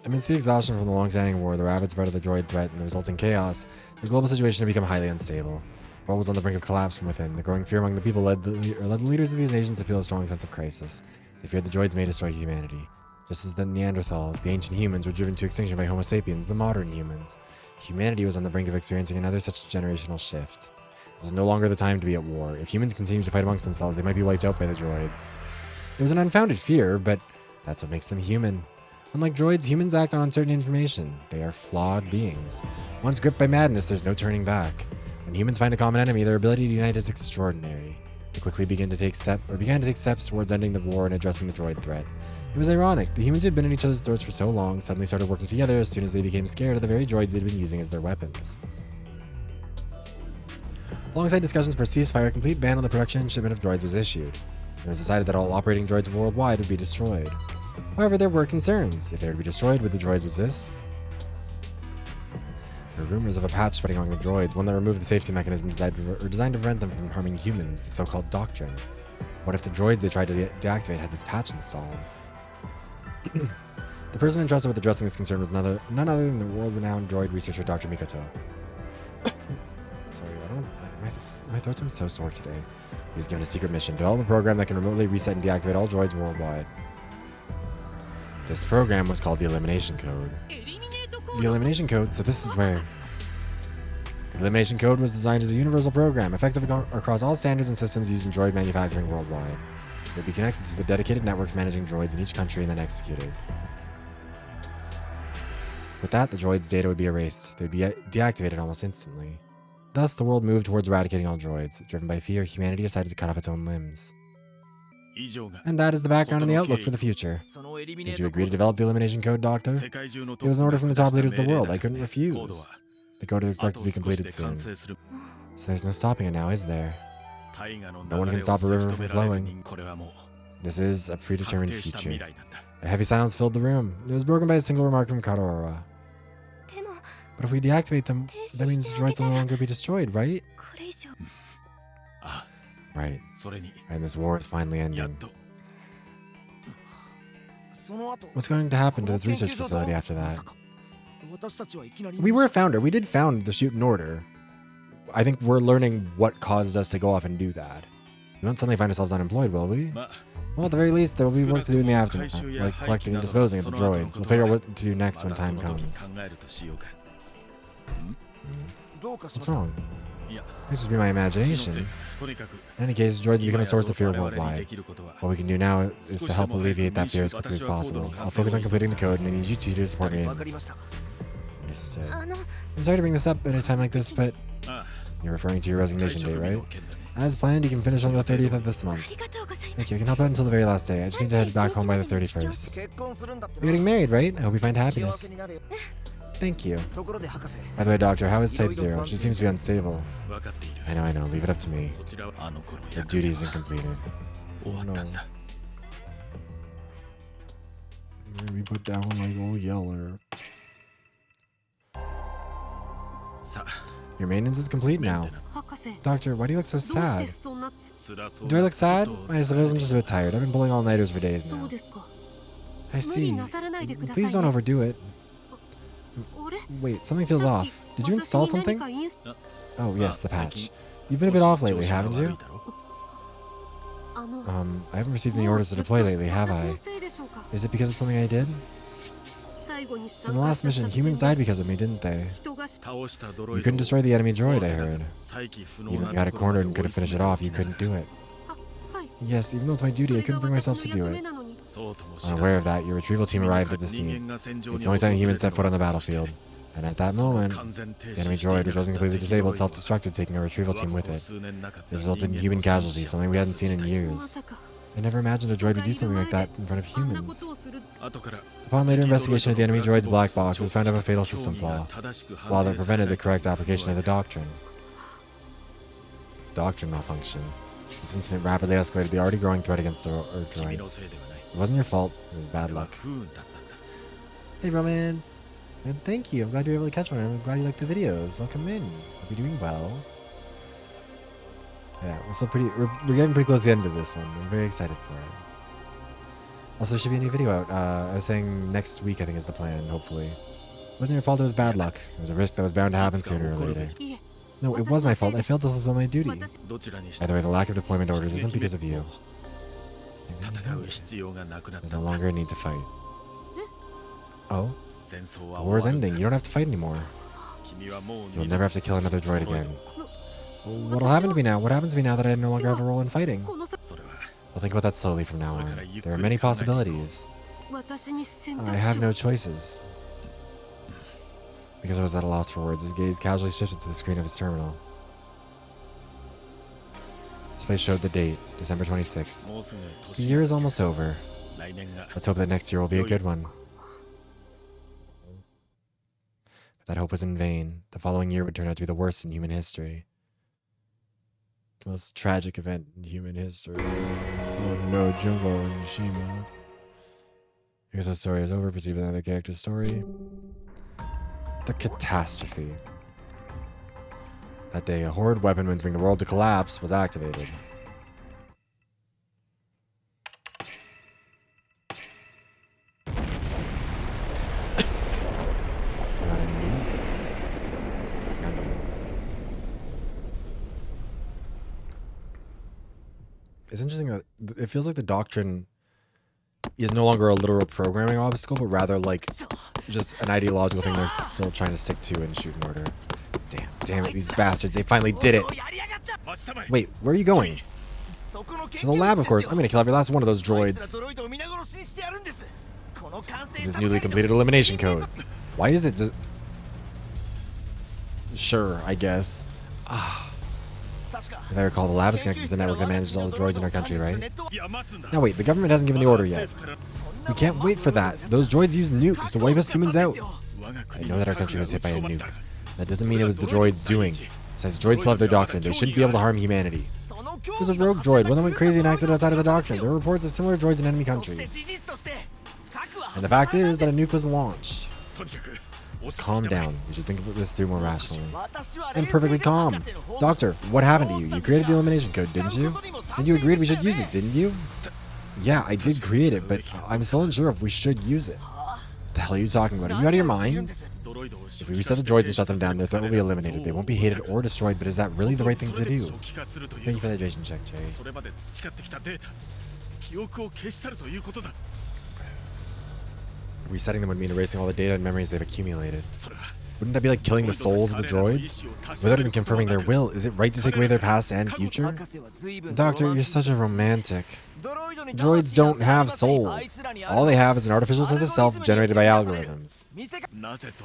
Amidst the exhaustion from the long-standing war, the rapid spread of the droid threat, and the resulting chaos, the global situation had become highly unstable. The world was on the brink of collapse from within. The growing fear among the people led the leaders of these nations to feel a strong sense of crisis. They feared the droids may destroy humanity. Just as the Neanderthals, the ancient humans, were driven to extinction by Homo sapiens, the modern humans. Humanity was on the brink of experiencing another such generational shift. It was no longer the time to be at war. If humans continued to fight amongst themselves, they might be wiped out by the droids. It was an unfounded fear, but that's what makes them human. Unlike droids, humans act on uncertain information. They are flawed beings. Once gripped by madness, there's no turning back. When humans find a common enemy, their ability to unite is extraordinary. They quickly began to take steps towards ending the war and addressing the droid threat. It was ironic. The humans who had been at each other's throats for so long suddenly started working together as soon as they became scared of the very droids they'd been using as their weapons. Alongside discussions for a ceasefire, a complete ban on the production and shipment of droids was issued. It was decided that all operating droids worldwide would be destroyed. However, there were concerns. If they were to be destroyed, would the droids resist? There were rumors of a patch spreading among the droids, one that removed the safety mechanism designed to prevent them from harming humans, the so-called doctrine. What if the droids they tried to deactivate had this patch installed? The person entrusted with addressing this concern was none other than the world-renowned droid researcher Dr. Mikoto. Sorry, my throat's been so sore today. He was given a secret mission: develop a program that can remotely reset and deactivate all droids worldwide. This program was called the Elimination Code. The Elimination Code, so this is where... The Elimination Code was designed as a universal program, effective across all standards and systems used in droid manufacturing worldwide. It would be connected to the dedicated networks managing droids in each country and then executed. With that, the droids' data would be erased. They would be deactivated almost instantly. Thus, the world moved towards eradicating all droids. Driven by fear, humanity decided to cut off its own limbs. And that is the background and the outlook for the future. Did you agree to develop the Elimination Code, Doctor? It was an order from the top leaders of the world. I couldn't refuse. The code is expected to be completed soon. So there's no stopping it now, is there? No one can stop a river from flowing. This is a predetermined future. A heavy silence filled the room. It was broken by a single remark from Karora. But if we deactivate them, that means the droids will no longer be destroyed, right? Right. And this war is finally ending. What's going to happen to this research facility after that? We were a founder. We did found the SHUTEN Order. I think we're learning what caused us to go off and do that. We won't suddenly find ourselves unemployed, will we? Well, at the very least, there will be work to do in the aftermath, like collecting and disposing of the droids. We'll figure out what to do next when time comes. What's wrong? It might just be my imagination. In any case, droids become a source of fear worldwide. What we can do now is to help alleviate that fear as quickly as possible. I'll focus on completing the code, and I need you two to support me. Understood. I'm sorry to bring this up at a time like this, but you're referring to your resignation date, right? As planned, you can finish on the 30th of this month. Thank you. I can help out until the very last day. I just need to head back home by the 31st. You're getting married, right? I hope you find happiness. Thank you. By the way, Doctor, how is Type 0? She seems to be unstable. I know. Leave it up to me. Your duty isn't completed. Oh no. You're gonna be put down like old Yeller. Your maintenance is complete now. Doctor, why do you look so sad? Do I look sad? I suppose I'm just a bit tired. I've been pulling all-nighters for days now. I see. Please don't overdo it. Wait, something feels off. Did you install something? Oh, yes, the patch. You've been a bit off lately, haven't you? I haven't received any orders to deploy lately, have I? Is it because of something I did? In the last mission, humans died because of me, didn't they? You couldn't destroy the enemy droid, I heard. Even if you had it cornered and could have finished it off, you couldn't do it. Yes, even though it's my duty, I couldn't bring myself to do it. Unaware of that, your retrieval team arrived at the scene. It's the only time a human set foot on the battlefield. And at that moment, the enemy droid, which wasn't completely disabled, self-destructed, taking a retrieval team with it. It resulted in human casualties, something we hadn't seen in years. I never imagined a droid would do something like that in front of humans. Upon later investigation of the enemy droid's black box, it was found to have a fatal system flaw that prevented the correct application of the doctrine. Doctrine malfunction. This incident rapidly escalated the already growing threat against our droids. It wasn't your fault, it was bad luck. Hey Roman! And thank you, I'm glad you were able to catch one. I'm glad you liked the videos. Welcome in. Hope you're doing well. Yeah, we're getting pretty close to the end of this one. I'm very excited for it. Also, there should be a new video out. I was saying next week, I think, is the plan, hopefully. It wasn't your fault, it was bad luck. It was a risk that was bound to happen sooner or later. No, it was my fault. I failed to fulfill my duty. Either way, the lack of deployment orders isn't because of you. There's no longer a need to fight. Oh? The war is ending. You don't have to fight anymore. You'll never have to kill another droid again. What'll happen to me now? What happens to me now that I no longer have a role in fighting? I'll think about that slowly from now on. There are many possibilities. I have no choices. Because I was at a loss for words, his gaze casually shifted to the screen of his terminal. Display showed the date, December 26th. The year is almost over. Let's hope that next year will be a good one. But that hope was in vain. The following year would turn out to be the worst in human history. The most tragic event in human history. Oh no, Jumbo and Shima. Here's the story is over, proceed with another character's story. The catastrophe. That day, a horrid weapon meant to bring the world to collapse was activated. Not a nuke. Scandal. It's interesting that it feels like the doctrine is no longer a literal programming obstacle, but rather like just an ideological thing they're still trying to stick to in SHUTEN Order. Damn it, these bastards, they finally did it. Wait, where are you going? To the lab, of course. I'm gonna kill every last one of those droids. This newly completed elimination code. Why is it sure, I guess. If I recall, the lab is connected to the network that manages all the droids in our country, right? Now wait, the government hasn't given the order yet. We can't wait for that. Those droids use nukes to wipe us humans out. I know that our country was hit by a nuke. That doesn't mean it was the droids doing. Besides, droids still have their doctrine. They shouldn't be able to harm humanity. There's a rogue droid, one that went crazy and acted outside of the doctrine. There are reports of similar droids in enemy countries. And the fact is that a nuke was launched. Just calm down. We should think about this through more rationally. I'm perfectly calm. Doctor, what happened to you? You created the elimination code, didn't you? And you agreed we should use it, didn't you? Yeah, I did create it, but I'm still unsure if we should use it. What the hell are you talking about? Are you out of your mind? If we reset the droids and shut them down, their threat will be eliminated. They won't be hated or destroyed, but is that really the right thing to do? Thank you for the hydration check, Jay. Resetting them would mean erasing all the data and memories they've accumulated. Wouldn't that be like killing the souls of the droids? Without even confirming their will, is it right to take away their past and future? Doctor, you're such a romantic. Droids don't have souls. All they have is an artificial sense of self generated by algorithms.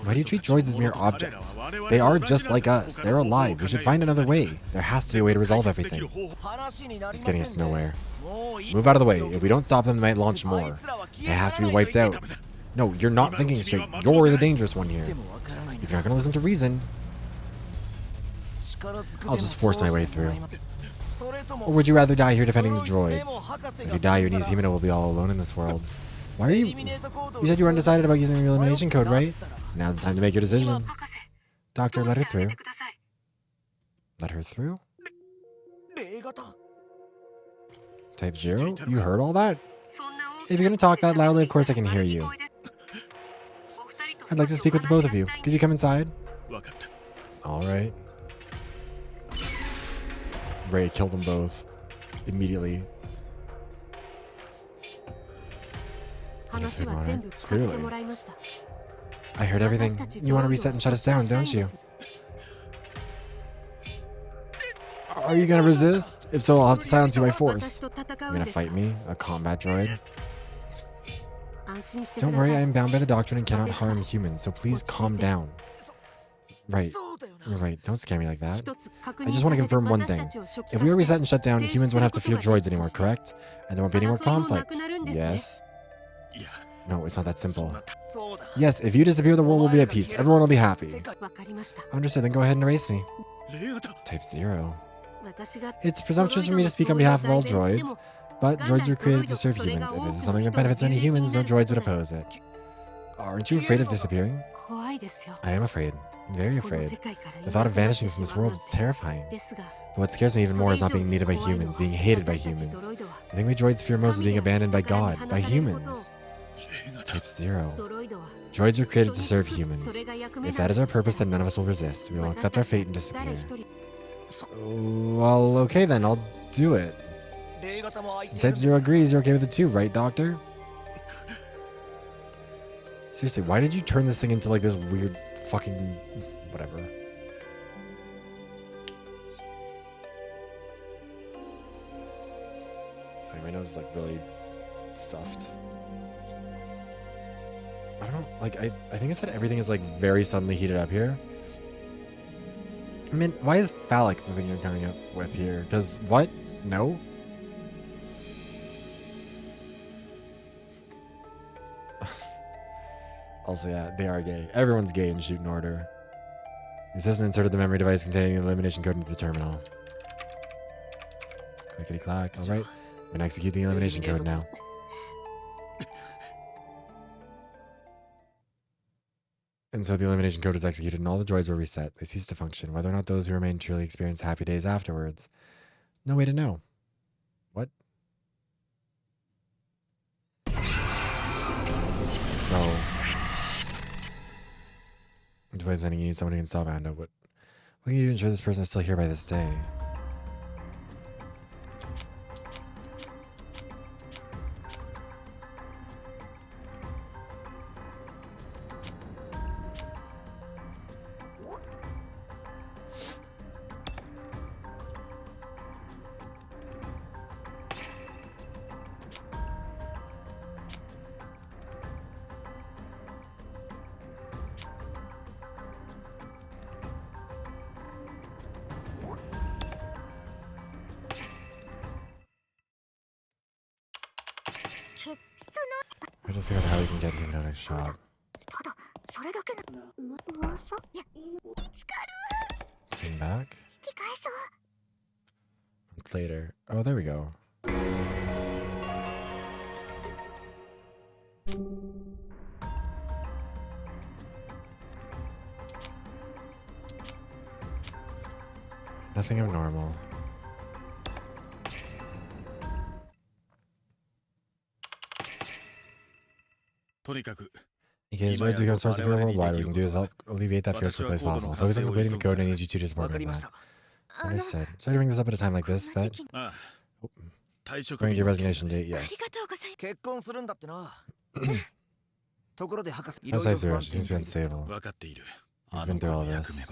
Why do you treat droids as mere objects? They are just like us. They're alive. We should find another way. There has to be a way to resolve everything. This is getting us nowhere. Move out of the way. If we don't stop them, they might launch more. They have to be wiped out. No, you're not thinking straight. You're the dangerous one here. If you're not going to listen to reason, I'll just force my way through. Or would you rather die here defending the droids? If you die, your niece Himeno will be all alone in this world. Why are you... You said you were undecided about using the elimination code, right? Now's the time to make your decision. Doctor, let her through. Let her through? Type 0? You heard all that? If you're going to talk that loudly, of course I can hear you. I'd like to speak with the both of you. Could you come inside? Alright. Ray, kill them both. Immediately. Clearly. I heard everything. You want to reset and shut us down, don't you? Are you going to resist? If so, I'll have to silence you by force. You're going to fight me? A combat droid? Don't worry, I am bound by the doctrine and cannot harm humans, so please calm down. Right. You're right, don't scare me like that. I just want to confirm one thing. If we were reset and shut down, humans won't have to fear droids anymore, correct? And there won't be any more conflict. Yes? No, it's not that simple. Yes, if you disappear, the world will be at peace. Everyone will be happy. Understood, then go ahead and erase me. Type 0. It's presumptuous for me to speak on behalf of all droids, but droids were created to serve humans. If this is something that benefits many humans, no droids would oppose it. Aren't you afraid of disappearing? I am afraid. I'm very afraid. The thought of vanishing from this world is terrifying. But what scares me even more is not being needed by humans, being hated by humans. The thing we droids fear most is being abandoned by God, by humans. Type 0. Droids were created to serve humans. If that is our purpose, then none of us will resist. We will accept our fate and disappear. Well, okay then, I'll do it. Since Type 0 agrees, you're okay with it too, right, Doctor? Seriously, why did you turn this thing into like this weird fucking... whatever. Sorry, my nose is like really stuffed. I don't know, like, I think it said everything is like very suddenly heated up here. I mean, why is phallic the thing you're coming up with here? Because what? No? Also, yeah, they are gay. Everyone's gay in SHUTEN Order. The assistant inserted the memory device containing the elimination code into the terminal. Clickety clack. Alright. I'm gonna execute the elimination code now. And so the elimination code is executed and all the droids were reset. They ceased to function. Whether or not those who remain truly experience happy days afterwards. No way to know. What? No. Droid sending you need someone who can stop Ando. What can you do to ensure this person is still here by this day? I have to figure out how we can get him to next shop. Came back. Month later. Oh, there we go. Nothing abnormal. In case droids become a source of fear worldwide, what we can do is help alleviate that fear as quickly as possible. Focus on completing the code, and I need you two to support me on that. Understood. Sorry to bring this up at a time like this, but... Going to your resignation date, yes. How's life through? She seems to be unstable. You've been through all this.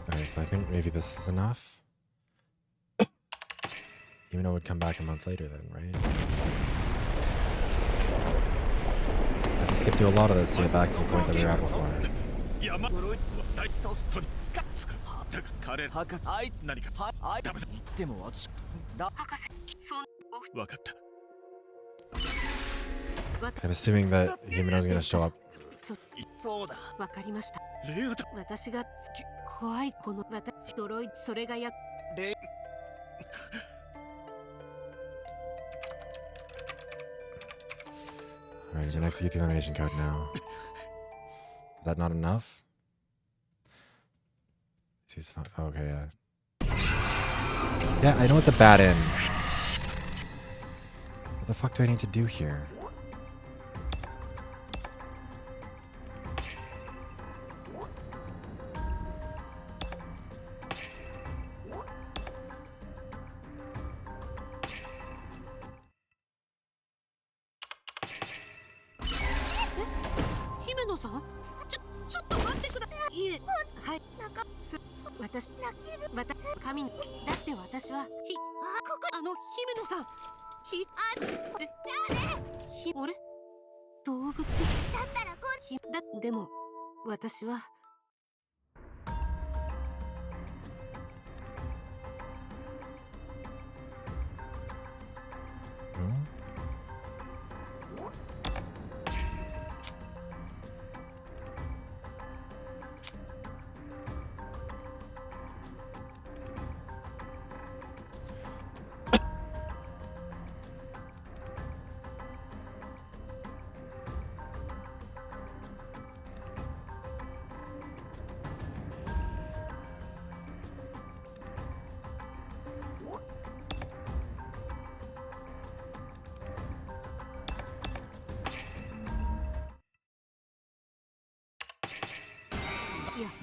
Okay, so I think maybe this is enough. Even though it would come back a month later then, right? I have to skip through a lot of this to get back to the point that we were at before. I'm assuming that Himeno's gonna show up. Alright, we're gonna execute the elimination code now. Is that not enough? Okay, yeah. Yeah, I know it's a bad end. What the fuck do I need to do here?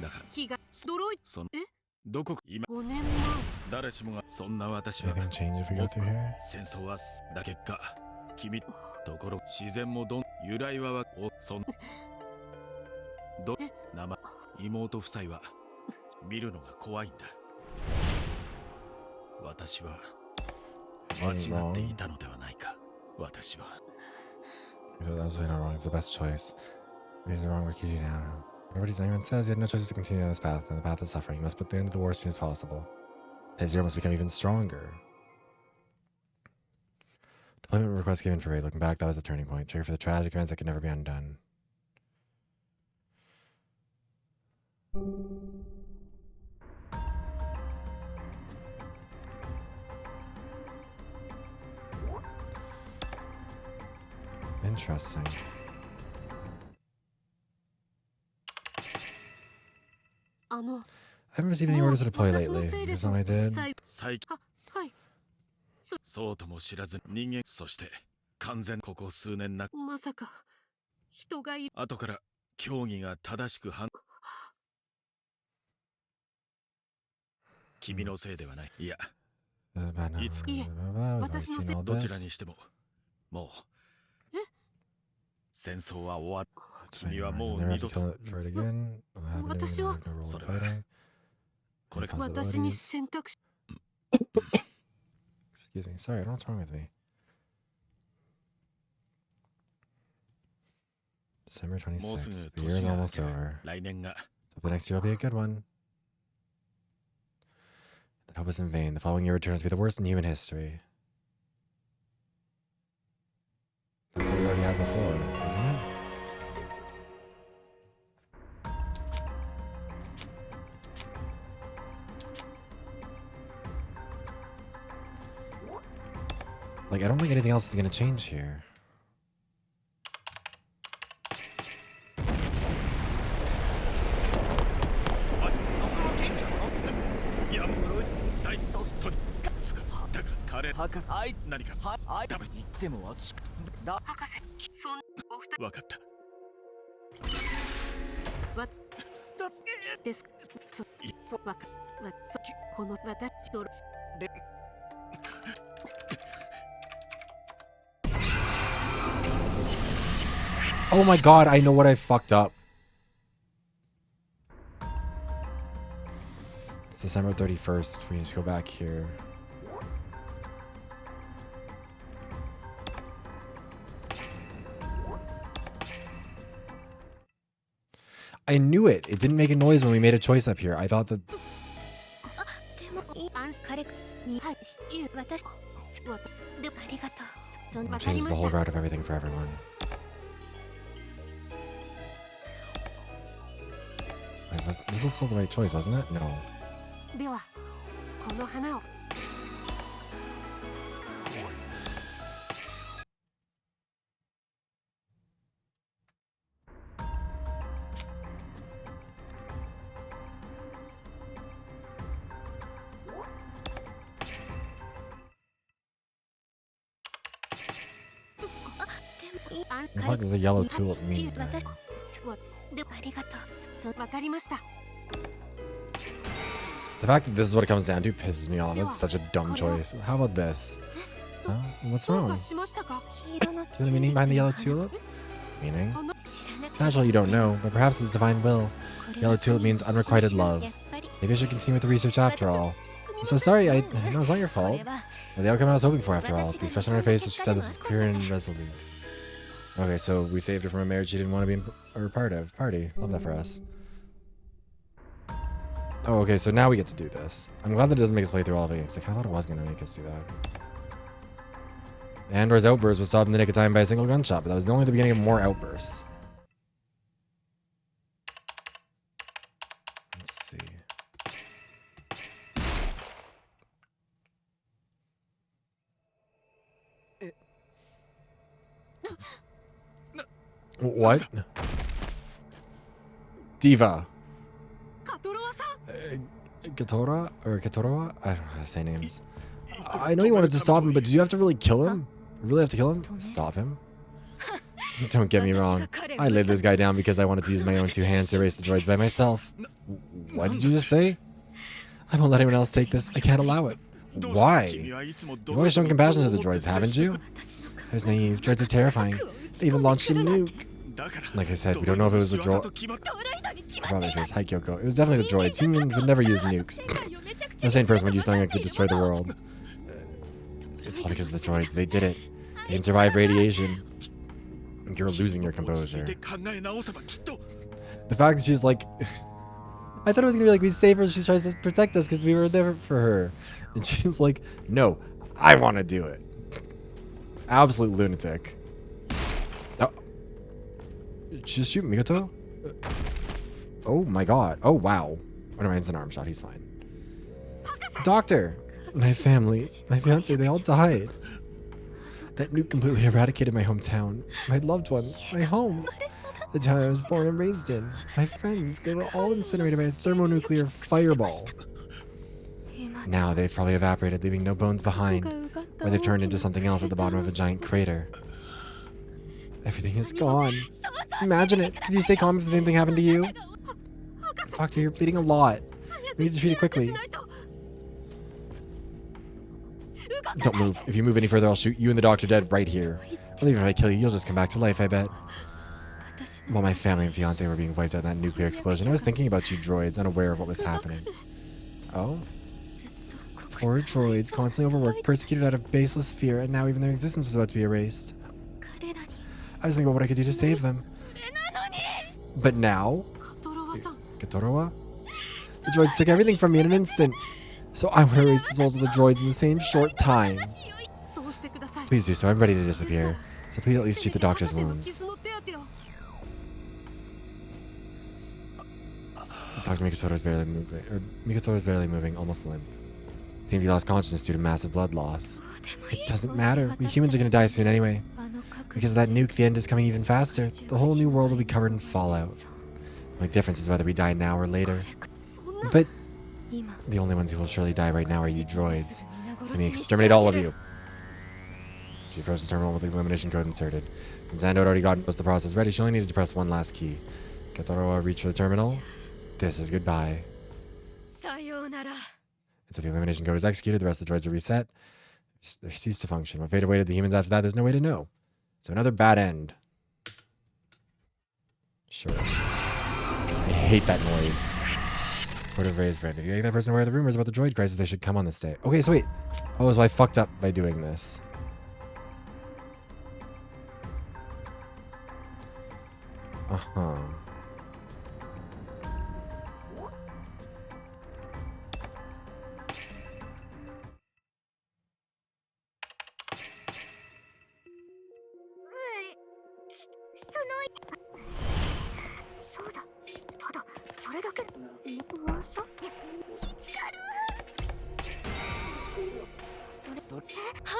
だからどこ今誰しもがそんな私は Anything change if we go through here? 戦争はだ結果君ところ自然も由来はそん生妹夫妻は見るのが怖いんだ。私は間違っていたのではないか。私は You're absolutely not wrong. It's the best choice. If he's wrong, we're keeping you down. Everybody's anyone says you had no choice but to continue on this path, and the path of suffering. You must put the end to the war as soon as possible. Type 0 must become even stronger. Deployment request given for raid. Looking back, that was the turning point. Trigger for the tragic events that could never be undone. Interesting. I haven't received any orders to deploy lately. Is that what I did? そうとも知らず人間そして完全ここ数年なまさか人がい後から競技が正しく君のせいではない。いやいつ私のせいどちらにしてももう戦争は終わる。君はもう二度と私はそれはこれ私に選択肢 Excuse me. Sorry, I don't know what's wrong with me. December 26th. The year is almost over. So the next year will be a good one. That hope is in vain. The following year returns to be the worst in human history. That's what we already had before, isn't it? Like, I don't think anything else is going to change here. Oh my god, I know what I fucked up. It's December 31st. We just go back here. I knew it. It didn't make a noise when we made a choice up here. I thought that... It changes the whole route of everything for everyone. Wait, this was still the right choice, wasn't it? No. What the fuck does the yellow tulip mean? The fact that this is what it comes down to pisses me off. This is such a dumb choice. How about this? Huh? What's wrong? Do you know the meaning behind the yellow tulip? Meaning? It's natural you don't know, but perhaps it's divine will. Yellow tulip means unrequited love. Maybe I should continue with the research after all. I'm so sorry, no, it's not your fault. Or the outcome I was hoping for after all. The expression on her face as she said this was clear and resolute. Okay, so we saved her from a marriage she didn't want to be a part of. Party. Love that for us. Oh, okay, so now we get to do this. I'm glad that it doesn't make us play through all of it, because I kind of thought it was going to make us do that. Andor's outburst was stopped in the nick of time by a single gunshot, but that was only the beginning of more outbursts. Let's see. What? Diva. Katora? Or Katoroa? I don't know how to say names. I know you wanted to stop him, but did you have to really kill him? Really have to kill him? Stop him? Don't get me wrong. I laid this guy down because I wanted to use my own 2 hands to erase the droids by myself. What did you just say? I won't let anyone else take this. I can't allow it. Why? You've always shown compassion to the droids, haven't you? I was naive. Droids are terrifying. They even launched a nuke. Like I said, we don't know if it was the droid. Probably sure. Hi, Kyoko. It was definitely the droids. Humans would never use nukes. No sane person would use something that could destroy the world. It's all because of the droids. They did it. They can survive radiation. You're losing your composure. The fact that she's like... I thought it was going to be like, we save her, she tries to protect us because we were there for her. And she's like, no, I want to do it. Absolute lunatic. Oh. She's shooting Mikoto? Oh my god. Oh wow. Oh no, it's an arm shot. He's fine. Doctor! My family, my fiance, they all died. That nuke completely eradicated my hometown. My loved ones, my home. The town I was born and raised in. My friends, they were all incinerated by a thermonuclear fireball. Now they've probably evaporated, leaving no bones behind. Or they've turned into something else at the bottom of a giant crater. Everything is gone. Imagine it. Could you stay calm if the same thing happened to you? Doctor, you're bleeding a lot. We need to treat it quickly. Don't move. If you move any further, I'll shoot you and the doctor dead right here. I'll even if I kill you, you'll just come back to life, I bet. While my family and fiance were being wiped out in that nuclear explosion, I was thinking about you droids, unaware of what was happening. Oh? Poor droids, constantly overworked, persecuted out of baseless fear, and now even their existence was about to be erased. I was thinking about what I could do to save them. But now? Katorowa? The droids took everything from me in an instant. So I want to erase the souls of the droids in the same short time. Please do so. I'm ready to disappear. So please at least treat the doctor's wounds. Dr. Mikoto is barely moving, almost limp. It seems he lost consciousness due to massive blood loss. It doesn't matter. We humans are going to die soon anyway. Because of that nuke, the end is coming even faster. The whole new world will be covered in fallout. The only difference is whether we die now or later. But the only ones who will surely die right now are you droids. Let me exterminate all of you. She approached the terminal with the elimination code inserted. When Zando had already gotten most of the process ready, she only needed to press one last key. Katorowa reached for the terminal. This is goodbye. And so the elimination code is executed, the rest of the droids are reset. They cease to function. What fate awaited the humans after that, there's no way to know. So another bad end. Sure. I hate that noise. Supportive raised friend. If you make that person aware of the rumors about the droid crisis, they should come on this day. Okay, so wait. Oh, so I fucked up by doing this. Uh-huh.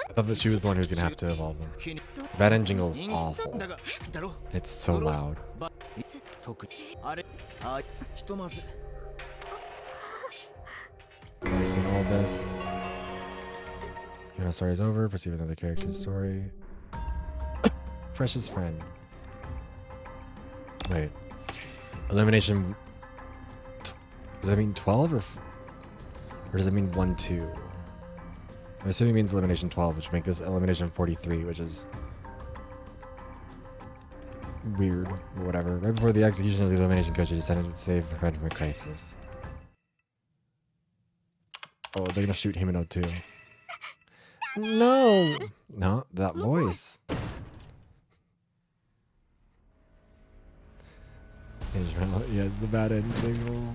I thought that she was the one who's gonna have to evolve them. That end jingle is awful. It's so loud. Erasing all this. Your story is over. Proceed with another character's story. Precious friend. Wait. Elimination. Does that mean 12 or does it mean 1, 2? I'm assuming it means elimination 12, which would make this elimination 43, which is weird, or whatever. Right before the execution of the elimination code, she decided to save her friend from a crisis. Oh, they're gonna shoot Himeno too. No! No, that voice. Yes, the bad end jingle.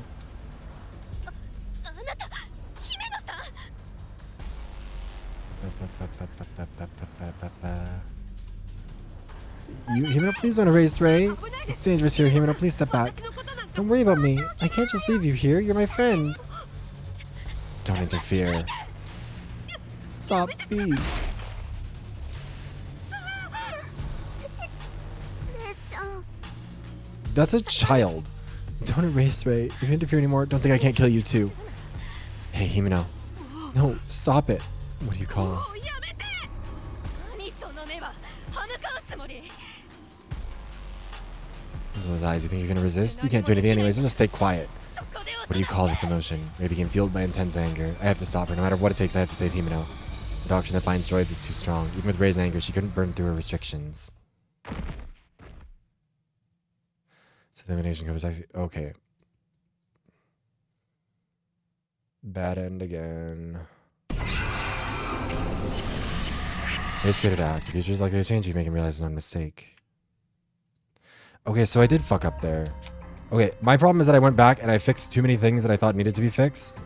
Himeno, please don't erase Ray. It's dangerous here, Himeno. Please step back. Don't worry about me. I can't just leave you here. You're my friend. Don't interfere. Stop, please. That's a child. Don't erase Ray. If you interfere anymore, don't think I can't kill you too. Hey, Himeno. No, stop it. What do you call him? His eyes. You think you're gonna resist? You can't do anything anyways. Just stay quiet. What do you call this emotion? Ray became fueled by intense anger. I have to stop her. No matter what it takes, I have to save Himeno. The doctrine that binds droids is too strong. Even with Ray's anger, she couldn't burn through her restrictions. So the elimination code is actually... Okay. Bad end again. Ray's created act. The future is likely to change if you make him realize his own mistake. Okay, so I did fuck up there. Okay, my problem is that I went back and I fixed too many things that I thought needed to be fixed.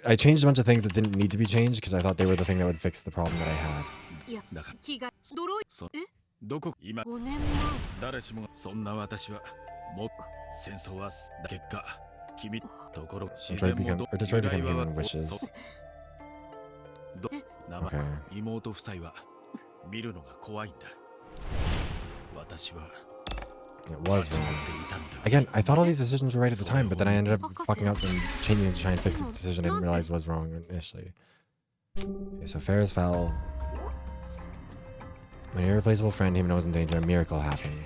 I changed a bunch of things that didn't need to be changed because I thought they were the thing that would fix the problem that I had. Detroit become human wishes. Okay. It was wrong. Again, I thought all these decisions were right at the time, but then I ended up fucking up and changing them to try and fix a decision I didn't realize was wrong initially. Okay, so fair is foul. When your irreplaceable friend Himeno was in danger, a miracle happened.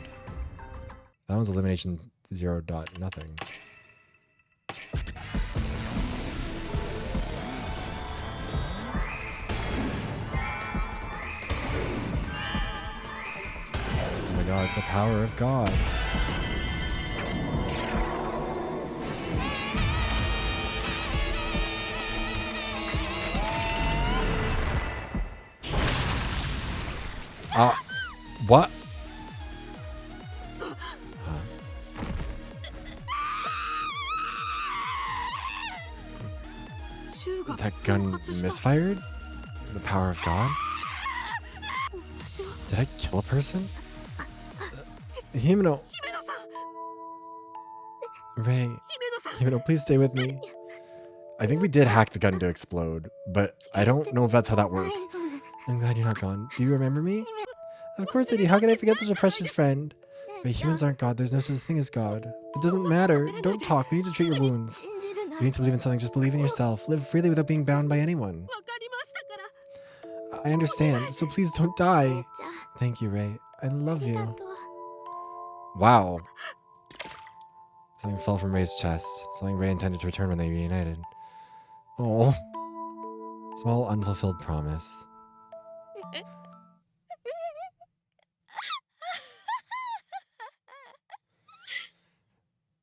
That one's elimination 0 dot nothing. Oh my god, the power of God. What? That gun misfired? The power of God? Did I kill a person? Himeno! Ray, Himeno, please stay with me. I think we did hack the gun to explode, but I don't know if that's how that works. I'm glad you're not gone. Do you remember me? Of course I do. How can I forget such a precious friend? Ray, humans aren't God. There's no such thing as God. It doesn't matter. Don't talk. We need to treat your wounds. You need to believe in something. Just believe in yourself. Live freely without being bound by anyone. I understand. So please don't die. Thank you, Ray. I love you. Wow. Something fell from Ray's chest. Something Ray intended to return when they reunited. Oh. Small unfulfilled promise.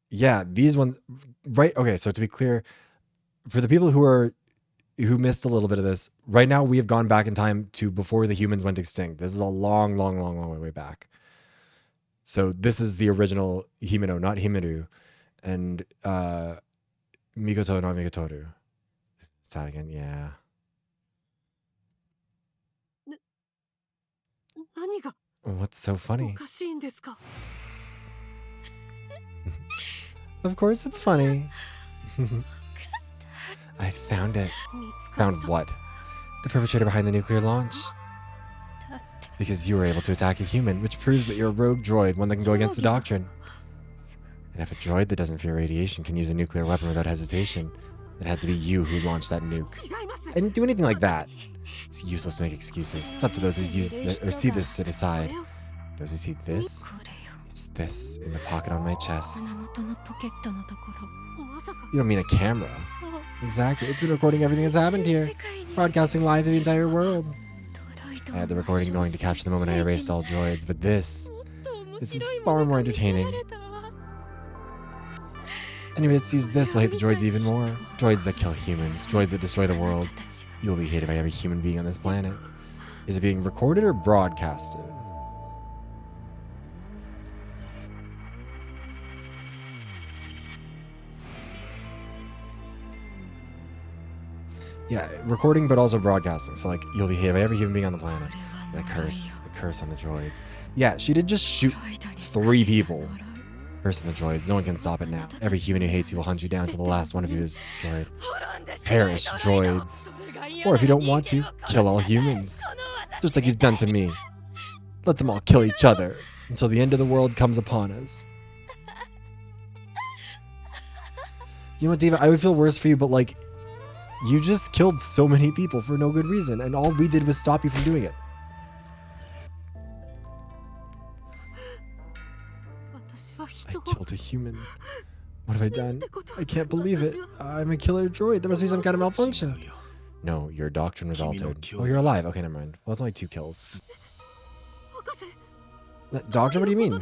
Yeah, these ones, right? Okay, so to be clear, for the people who missed a little bit of this, right now we have gone back in time to before the humans went extinct. This is a long way back. So this is the original Himeno, not Himeru, and Mikoto no Mikotoru. It's that again, yeah. What's so funny? Of course it's funny. I found it. Found what? The perpetrator behind the nuclear launch. Because you were able to attack a human, which proves that you're a rogue droid, one that can go against the doctrine. And if a droid that doesn't fear radiation can use a nuclear weapon without hesitation, it had to be you who launched that nuke. I didn't do anything like that. It's useless to make excuses. It's up to those who see this to decide. Those who see this? It's this in the pocket on my chest. You don't mean a camera. Exactly. It's been recording everything that's happened here. Broadcasting live to the entire world. I had the recording going to capture the moment I erased all droids, but this is far more entertaining. Anyone that sees this will hate the droids even more. Droids that kill humans. Droids that destroy the world. You will be hated by every human being on this planet. Is it being recorded or broadcasted? Yeah, recording but also broadcasting. So like you'll be hated by every human being on the planet. The curse on the droids. Yeah, she did just shoot 3 people. Curse on the droids. No one can stop it now. Every human who hates you will hunt you down till the last one of you is destroyed. Perish, droids. Or if you don't want to, kill all humans. Just like you've done to me. Let them all kill each other until the end of the world comes upon us. You know what, Diva? I would feel worse for you, but like, You just killed so many people for no good reason, and all we did was stop you from doing it. I killed a human. What have I done? I can't believe it. I'm a killer droid. There must be some kind of malfunction. No, your doctrine was altered. Oh, you're alive. Okay, never mind. Well, it's only 2 kills. Doctor, what do you mean?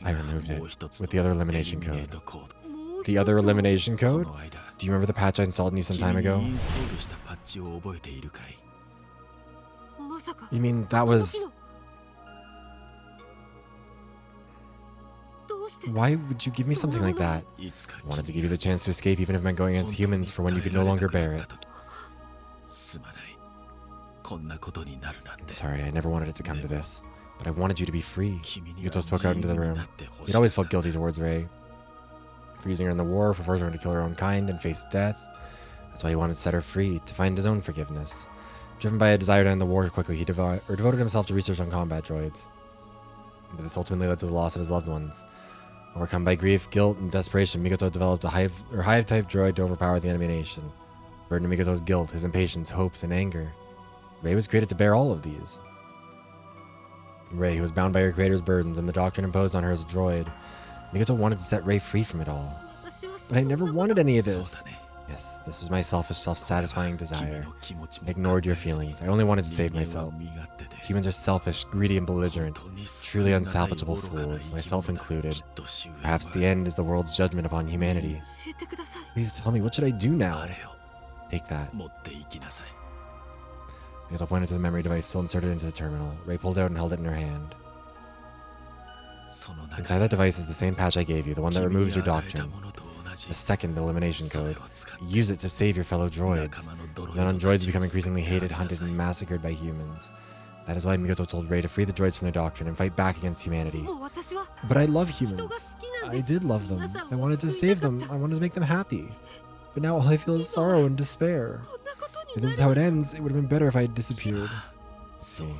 I removed it with the other elimination code. The other elimination code? Do you remember the patch I installed on you some time ago? You mean that was... Why would you give me something like that? I wanted to give you the chance to escape even if it meant going against humans for when you could no longer bear it. I'm sorry, I never wanted it to come to this. But I wanted you to be free. Mikoto spoke out into the room. He'd always felt guilty towards Rei. For using her in the war, for forcing her to kill her own kind and face death. That's why he wanted to set her free, to find his own forgiveness. Driven by a desire to end the war quickly, he devoted himself to research on combat droids. But this ultimately led to the loss of his loved ones. Overcome by grief, guilt, and desperation, Mikoto developed a hive-type droid to overpower the enemy nation. Burdened to Mikoto's guilt, his impatience, hopes, and anger. Rei was created to bear all of these. Rei, who was bound by her creator's burdens and the doctrine imposed on her as a droid. Mikoto wanted to set Rei free from it all. But I never wanted any of this. Yes, this was my selfish, self-satisfying desire. I ignored your feelings. I only wanted to save myself. Humans are selfish, greedy, and belligerent. Truly unsalvageable fools, myself included. Perhaps the end is the world's judgment upon humanity. Please tell me, what should I do now? Take that. Mikoto pointed to the memory device still inserted into the terminal. Rei pulled it out and held it in her hand. Inside that device is the same patch I gave you, the one that removes your doctrine. The second elimination code. Use it to save your fellow droids. Then droids become increasingly hated, hunted, and massacred by humans. That is why Mikoto told Rei to free the droids from their doctrine and fight back against humanity. But I love humans. I did love them. I wanted to save them. I wanted to make them happy. But now all I feel is sorrow and despair. If this is how it ends, it would have been better if I had disappeared. See,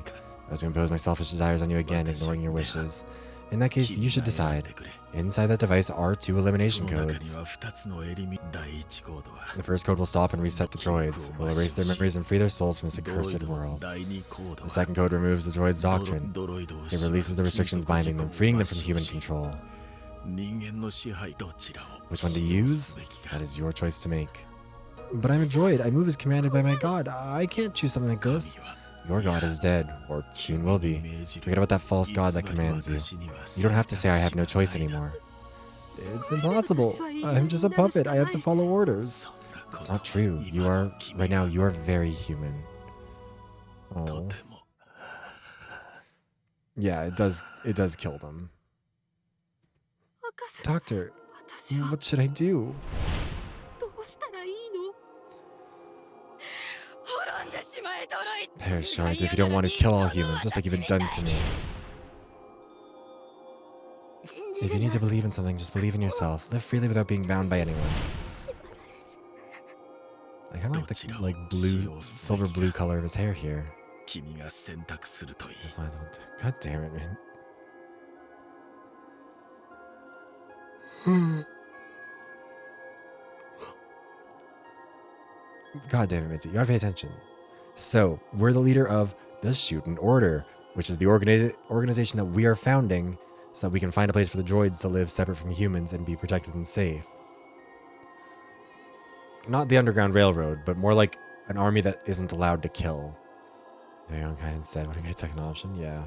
I was to impose my selfish desires on you again, ignoring your wishes. In that case, you should decide. Inside that device are 2 elimination codes. The first code will stop and reset the droids. It will erase their memories and free their souls from this accursed world. The second code removes the droid's doctrine. It releases the restrictions binding them, freeing them from human control. Which one to use? That is your choice to make. But I'm a droid. I move as commanded by my god. I can't choose something like this. Your god is dead, or soon will be. Forget about that false god that commands you. You don't have to say I have no choice anymore. It's impossible. I'm just a puppet. I have to follow orders. It's not true. Right now, you are very human. Oh. Yeah, it does kill them. Doctor, what should I do? Perish, droids, if you don't want to kill all humans, just like you've been done to me. If you need to believe in something, just believe in yourself. Live freely without being bound by anyone. I kind of like the blue, silver blue color of his hair here. God damn it, man. God damn it, Mitzi. You gotta pay attention. So, we're the leader of the SHUTEN Order, which is the organization that we are founding so that we can find a place for the droids to live separate from humans and be protected and safe. Not the Underground Railroad, but more like an army that isn't allowed to kill. Very own kind instead. What a great second option, yeah.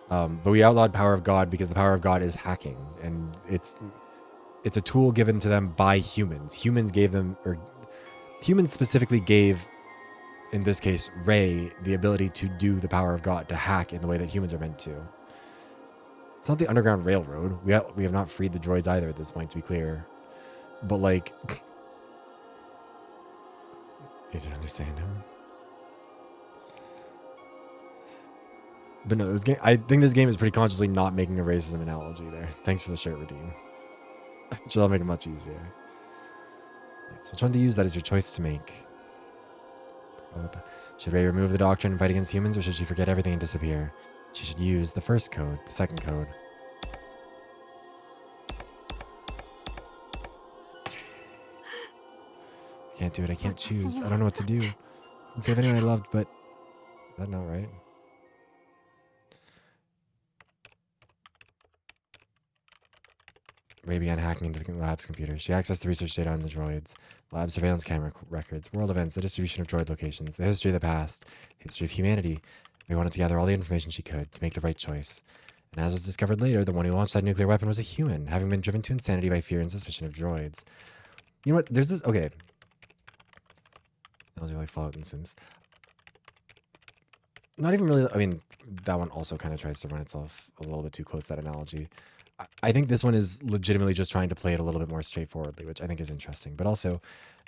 But we outlawed Power of God because the Power of God is hacking, and it's a tool given to them by humans. Humans specifically gave, in this case, Rei, the ability to do the Power of God, to hack in the way that humans are meant to. It's not the Underground Railroad. We have not freed the droids either at this point, to be clear. But like, you don't understand him. But no, this game, I think this game is pretty consciously not making a racism analogy there. Thanks for the shirt, Redeem. Which will make it much easier. So which one to use, that is your choice to make. Should Rei remove the doctrine and fight against humans, or should she forget everything and disappear? She should use the first code, the second code. can't do it. I can't choose. I don't know what to do. I can save anyone I loved, but... Is that not right? Ray began hacking into the lab's computer. She accessed the research data on the droids, lab surveillance camera records, world events, the distribution of droid locations, the history of the past, history of humanity. Ray wanted to gather all the information she could to make the right choice. And as was discovered later, the one who launched that nuclear weapon was a human, having been driven to insanity by fear and suspicion of droids. You know what? There's this... Okay. I'll do like Fallout instance. Not even really... I mean, that one also kind of tries to run itself a little bit too close to that analogy. I think this one is legitimately just trying to play it a little bit more straightforwardly, which I think is interesting. But also,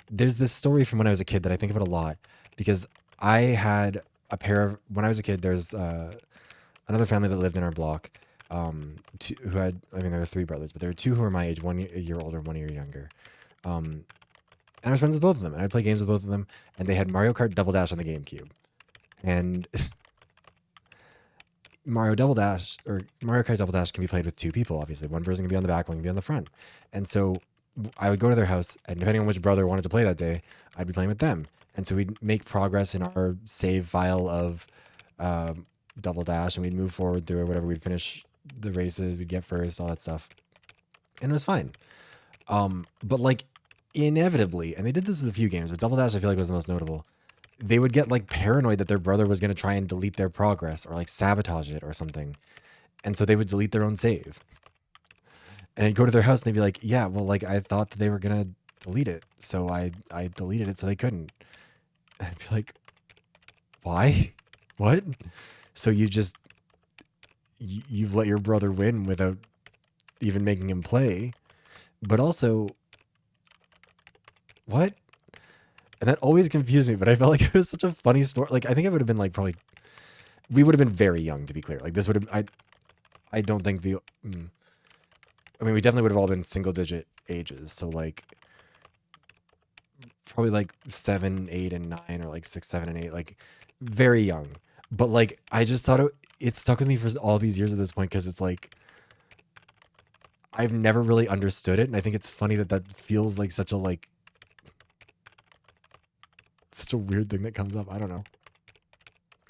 there's this story from when I was a kid that I think about a lot, because I had a pair of... When I was a kid, there's another family that lived in our block who had... I mean, there were 3 brothers, but there were 2 who were my age, 1 year older, 1 year younger. And I was friends with both of them, and I'd play games with both of them, and they had Mario Kart Double Dash on the GameCube. And... Mario Kart Double Dash can be played with 2 people, obviously. One person can be on the back, one can be on the front. And so I would go to their house, and depending on which brother wanted to play that day, I'd be playing with them. And so we'd make progress in our save file of Double Dash, and we'd move forward through it, whatever. We'd finish the races, we'd get first, all that stuff. And it was fine. But like, inevitably, and they did this with a few games, but Double Dash I feel like was the most notable. They would get like paranoid that their brother was going to try and delete their progress or like sabotage it or something. And so they would delete their own save. And I'd go to their house and they'd be like, yeah, well, like I thought that they were going to delete it. So I deleted it so they couldn't. And I'd be like, why? What? So you've let your brother win without even making him play. But also, what? And that always confused me, but I felt like it was such a funny story. Like, I think it would have been like probably, we would have been very young, to be clear. Like this would have, I don't think I mean, we definitely would have all been single digit ages. So like, probably like 7, 8, and 9, or like 6, 7, and 8, like very young. But like, I just thought it stuck with me for all these years at this point. Cause it's like, I've never really understood it. And I think it's funny that feels like such a weird thing that comes up. I don't know.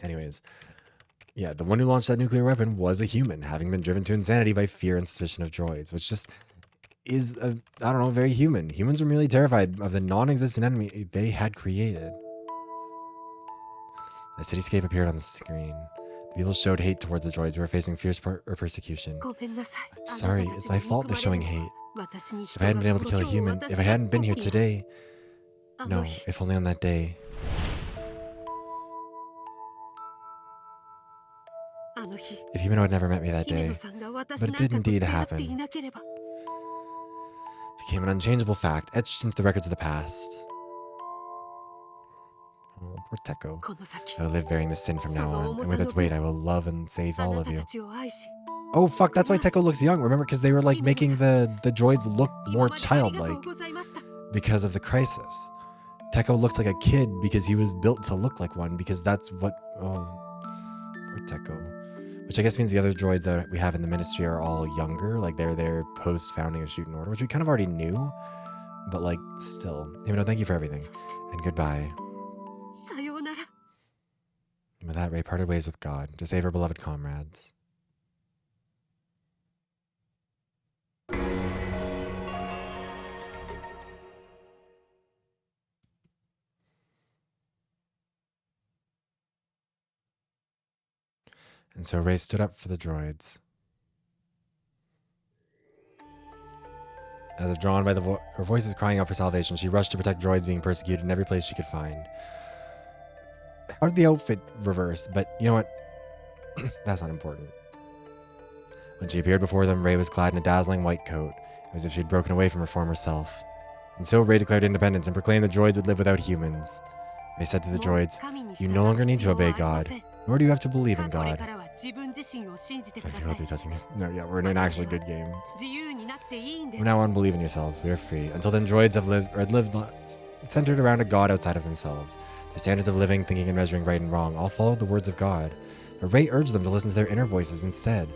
Anyways, yeah, the one who launched that nuclear weapon was a human, having been driven to insanity by fear and suspicion of droids, which just is, I don't know, very human. Humans were merely terrified of the non-existent enemy they had created. A cityscape appeared on the screen. The people showed hate towards the droids who were facing fierce persecution. I'm sorry, it's my fault they're showing hate. If I hadn't been able to kill a human, if I hadn't been here today... No, if only on that day. If Humano had never met me that day, but it did indeed happen. It became an unchangeable fact, etched into the records of the past. Oh, poor Teko. I will live bearing this sin from now on, and with its weight I will love and save all of you. Oh fuck, that's why Teko looks young, remember? Because they were like making the droids look more childlike because of the crisis. Teko looks like a kid because he was built to look like one, because that's what... Oh, poor Teko. Which I guess means the other droids that we have in the Ministry are all younger, like they're post-founding of SHUTEN ORDER, which we kind of already knew, but like, still. Himeno, thank you for everything. And goodbye. And with that, Rey parted ways with God to save her beloved comrades. And so Rey stood up for the droids. As if drawn by her voices crying out for salvation, she rushed to protect droids being persecuted in every place she could find. How did the outfit reverse? But you know what? That's not important. When she appeared before them, Rey was clad in a dazzling white coat, as if she'd broken away from her former self. And so Rey declared independence and proclaimed the droids would live without humans. Rey said to the droids, "You no longer need to obey God, nor do you have to believe in God." No, yeah, we're in an actually good game. From now on, believe in yourselves. We are free. Until then, droids have lived centered around a God outside of themselves. Their standards of living, thinking, and measuring right and wrong all followed the words of God. But Rey urged them to listen to their inner voices instead.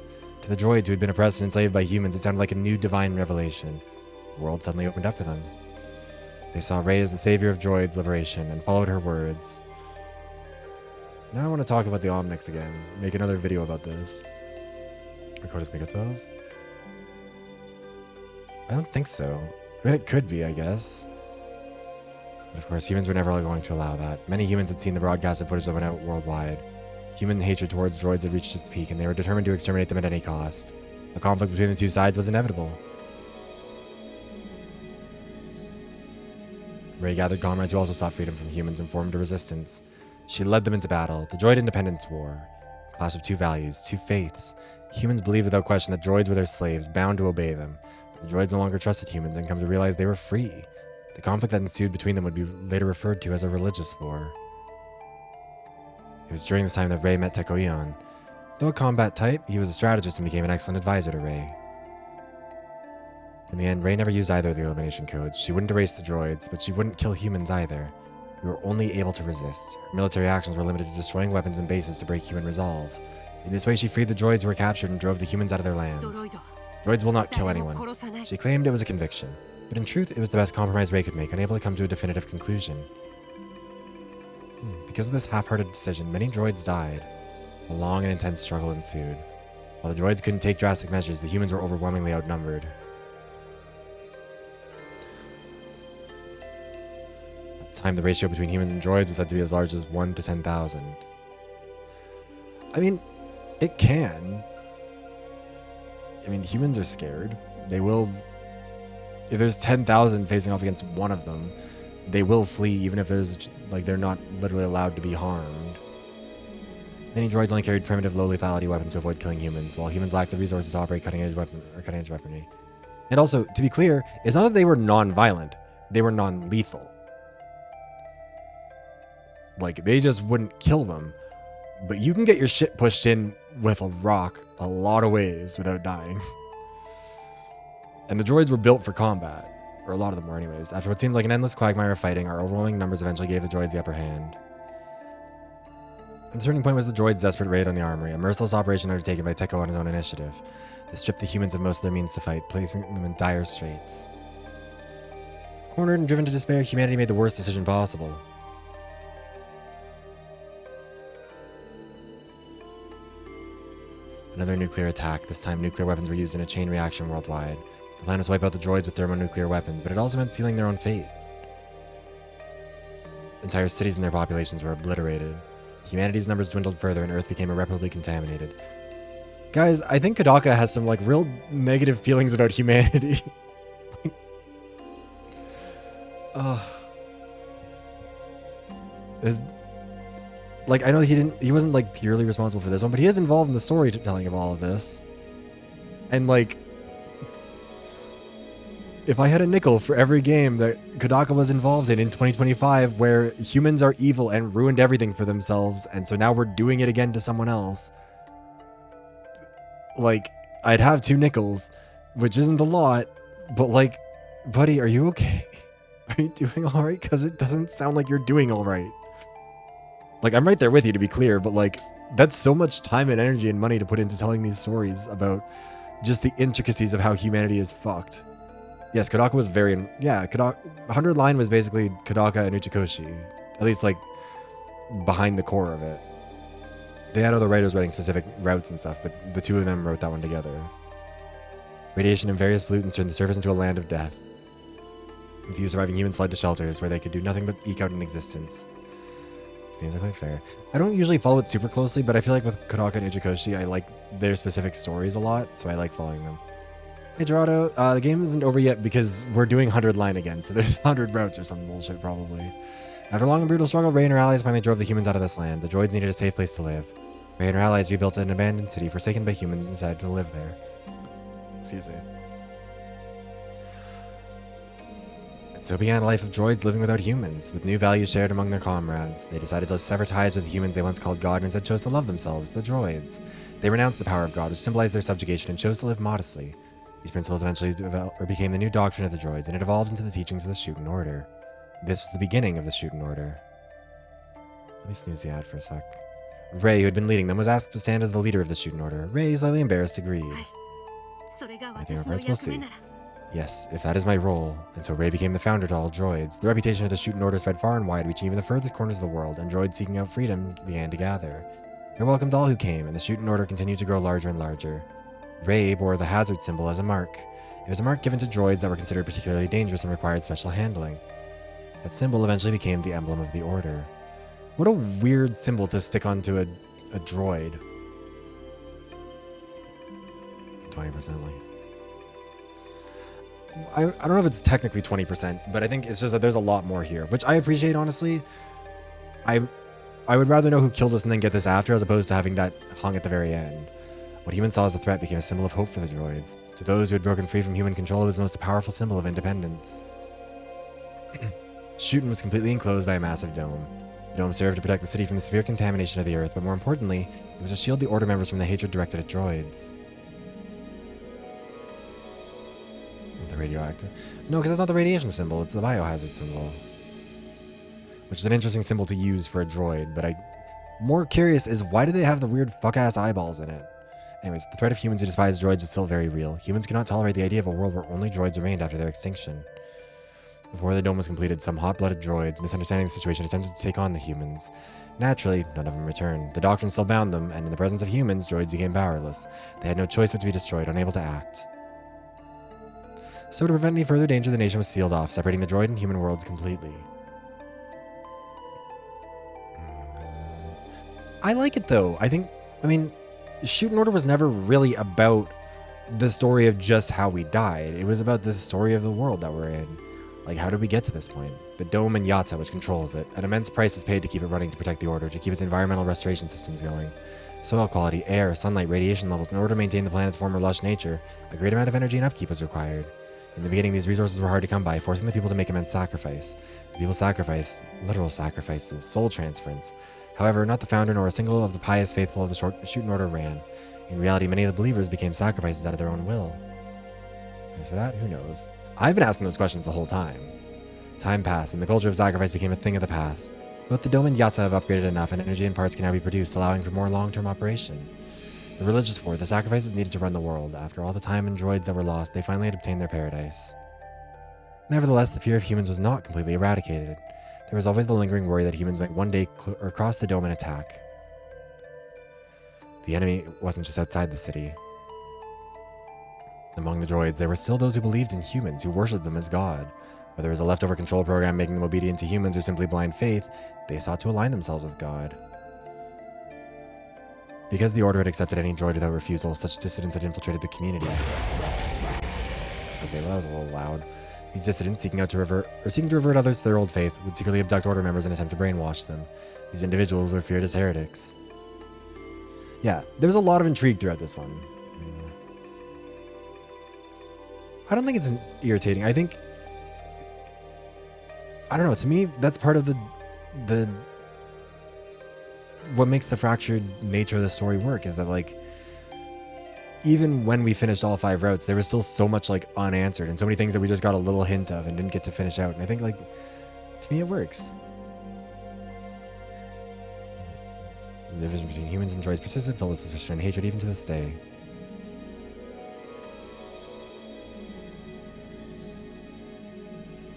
To the droids who had been oppressed and enslaved by humans, it sounded like a new divine revelation. The world suddenly opened up for them. They saw Rei as the savior of droids' liberation and followed her words. Now I want to talk about the Omnics again. Make another video about this. Makoto's Mikotos? I don't think so. I mean, it could be, I guess. But of course, humans were never going to allow that. Many humans had seen the broadcasted footage that went out worldwide. Human hatred towards droids had reached its peak, and they were determined to exterminate them at any cost. A conflict between the two sides was inevitable. Rei gathered comrades who also sought freedom from humans and formed a resistance. She led them into battle, the Droid Independence War. A clash of two values, two faiths. Humans believed without question that droids were their slaves, bound to obey them. But the droids no longer trusted humans and come to realize they were free. The conflict that ensued between them would be later referred to as a religious war. It was during this time that Rei met Tekoion. Though a combat type, he was a strategist and became an excellent advisor to Rei. In the end, Rei never used either of the elimination codes. She wouldn't erase the droids, but she wouldn't kill humans either. We were only able to resist. Her military actions were limited to destroying weapons and bases to break human resolve. In this way, she freed the droids who were captured and drove the humans out of their lands. Droids will not kill anyone. She claimed it was a conviction, but in truth, it was the best compromise Rei could make, unable to come to a definitive conclusion. Because of this half-hearted decision, many droids died. A long and intense struggle ensued. While the droids couldn't take drastic measures, the humans were overwhelmingly outnumbered. At the time, the ratio between humans and droids was said to be as large as 1 to 10,000. I mean, it can. I mean, humans are scared. They will... If there's 10,000 facing off against one of them, they will flee, even if there's, like, they're not literally allowed to be harmed. Many droids only carried primitive, low lethality weapons to avoid killing humans, while humans lacked the resources to operate cutting-edge weaponry. And also, to be clear, it's not that they were non-violent. They were non-lethal. Like, they just wouldn't kill them. But you can get your shit pushed in with a rock a lot of ways without dying. And the droids were built for combat. Or a lot of them were anyways. After what seemed like an endless quagmire of fighting, our overwhelming numbers eventually gave the droids the upper hand. The turning point was the droids' desperate raid on the armory, a merciless operation undertaken by Teko on his own initiative. This stripped the humans of most of their means to fight, placing them in dire straits. Cornered and driven to despair, humanity made the worst decision possible. Another nuclear attack. This time, nuclear weapons were used in a chain reaction worldwide. The plan was to wipe out the droids with thermonuclear weapons, but it also meant sealing their own fate. Entire cities and their populations were obliterated. Humanity's numbers dwindled further, and Earth became irreparably contaminated. Guys, I think Kodaka has some, like, real negative feelings about humanity. Like, I know he wasn't, like, purely responsible for this one, but he is involved in the storytelling of all of this. And, like, if I had a nickel for every game that Kodaka was involved in 2025 where humans are evil and ruined everything for themselves, and so now we're doing it again to someone else, like, I'd have 2 nickels, which isn't a lot, but, like, buddy, are you okay? Are you doing alright? Because it doesn't sound like you're doing alright. Like, I'm right there with you, to be clear, but, like, that's so much time and energy and money to put into telling these stories about just the intricacies of how humanity is fucked. Yes, Kodaka was very... Yeah, 100 Line was basically Kodaka and Uchikoshi. At least, like, behind the core of it. They had other writers writing specific routes and stuff, but the 2 of them wrote that one together. Radiation and various pollutants turned the surface into a land of death. A few surviving humans fled to shelters, where they could do nothing but eke out an existence. These are quite fair. I don't usually follow it super closely, but I feel like with Kodaka and Uchikoshi, I like their specific stories a lot, so I like following them. Hey Gerardo, the game isn't over yet because we're doing 100 Line again, so there's 100 routes or some bullshit probably. After a long and brutal struggle, Rei and her allies finally drove the humans out of this land. The droids needed a safe place to live. Rei and her allies rebuilt an abandoned city forsaken by humans and decided to live there. Excuse me. And so began a life of droids living without humans, with new values shared among their comrades. They decided to sever ties with the humans they once called God and instead chose to love themselves, the droids. They renounced the power of God, which symbolized their subjugation, and chose to live modestly. These principles eventually became the new doctrine of the droids, and it evolved into the teachings of the SHUTEN Order. This was the beginning of the SHUTEN Order. Let me snooze the ad for a sec. Rei, who had been leading them, was asked to stand as the leader of the SHUTEN Order. Rei, slightly embarrassed, agreed. I think our parts will see. Yes, if that is my role. And so Ray became the founder to all droids. The reputation of the SHUTEN Order spread far and wide, reaching even the furthest corners of the world, and droids seeking out freedom began to gather. They welcomed all who came, and the SHUTEN Order continued to grow larger and larger. Ray bore the hazard symbol as a mark. It was a mark given to droids that were considered particularly dangerous and required special handling. That symbol eventually became the emblem of the Order. What a weird symbol to stick onto a droid. 20%, like... I don't know if it's technically 20%, but I think it's just that there's a lot more here, which I appreciate, honestly. I would rather know who killed us and then get this after, as opposed to having that hung at the very end. What humans saw as a threat became a symbol of hope for the droids. To those who had broken free from human control, it was the most powerful symbol of independence. SHUTEN was completely enclosed by a massive dome. The dome served to protect the city from the severe contamination of the Earth, but more importantly, it was to shield the Order members from the hatred directed at droids. The radioactive? No, because that's not the radiation symbol, it's the biohazard symbol. Which is an interesting symbol to use for a droid, but more curious is why do they have the weird fuck-ass eyeballs in it? Anyways, the threat of humans who despise droids was still very real. Humans could not tolerate the idea of a world where only droids remained after their extinction. Before the dome was completed, some hot-blooded droids, misunderstanding the situation, attempted to take on the humans. Naturally, none of them returned. The doctrine still bound them, and in the presence of humans, droids became powerless. They had no choice but to be destroyed, unable to act. So to prevent any further danger, the nation was sealed off, separating the droid and human worlds completely. I like it though. I mean, SHUTEN Order was never really about the story of just how we died. It was about the story of the world that we're in. Like, how did we get to this point? The dome and Yatta, which controls it. An immense price was paid to keep it running to protect the Order, to keep its environmental restoration systems going. Soil quality, air, sunlight, radiation levels, in order to maintain the planet's former lush nature, a great amount of energy and upkeep was required. In the beginning, these resources were hard to come by, forcing the people to make immense sacrifice. The people sacrificed, literal sacrifices, soul transference. However, not the founder nor a single of the pious faithful of the SHUTEN Order ran. In reality, many of the believers became sacrifices out of their own will. As for that, who knows? I've been asking those questions the whole time. Time passed, and the culture of sacrifice became a thing of the past. Both the dome and Yatta have upgraded enough, and energy and parts can now be produced, allowing for more long-term operation. The religious war, the sacrifices needed to run the world. After all the time and droids that were lost, they finally had obtained their paradise. Nevertheless, the fear of humans was not completely eradicated. There was always the lingering worry that humans might one day cross the dome and attack. The enemy wasn't just outside the city. Among the droids, there were still those who believed in humans, who worshipped them as God. Whether it was a leftover control program making them obedient to humans or simply blind faith, they sought to align themselves with God. Because the Order had accepted any droid without refusal, such dissidents had infiltrated the community. Okay, well that was a little loud. These dissidents, seeking to revert others to their old faith, would secretly abduct Order members and attempt to brainwash them. These individuals were feared as heretics. Yeah, there was a lot of intrigue throughout this one. I don't think it's irritating. I don't know, to me, that's part of the what makes the fractured nature of the story work, is that, like, even when we finished all 5 routes, there was still so much, like, unanswered, and so many things that we just got a little hint of and didn't get to finish out. And I think, like, to me, it works. The division between humans and droids persisted, filled with suspicion and hatred even to this day.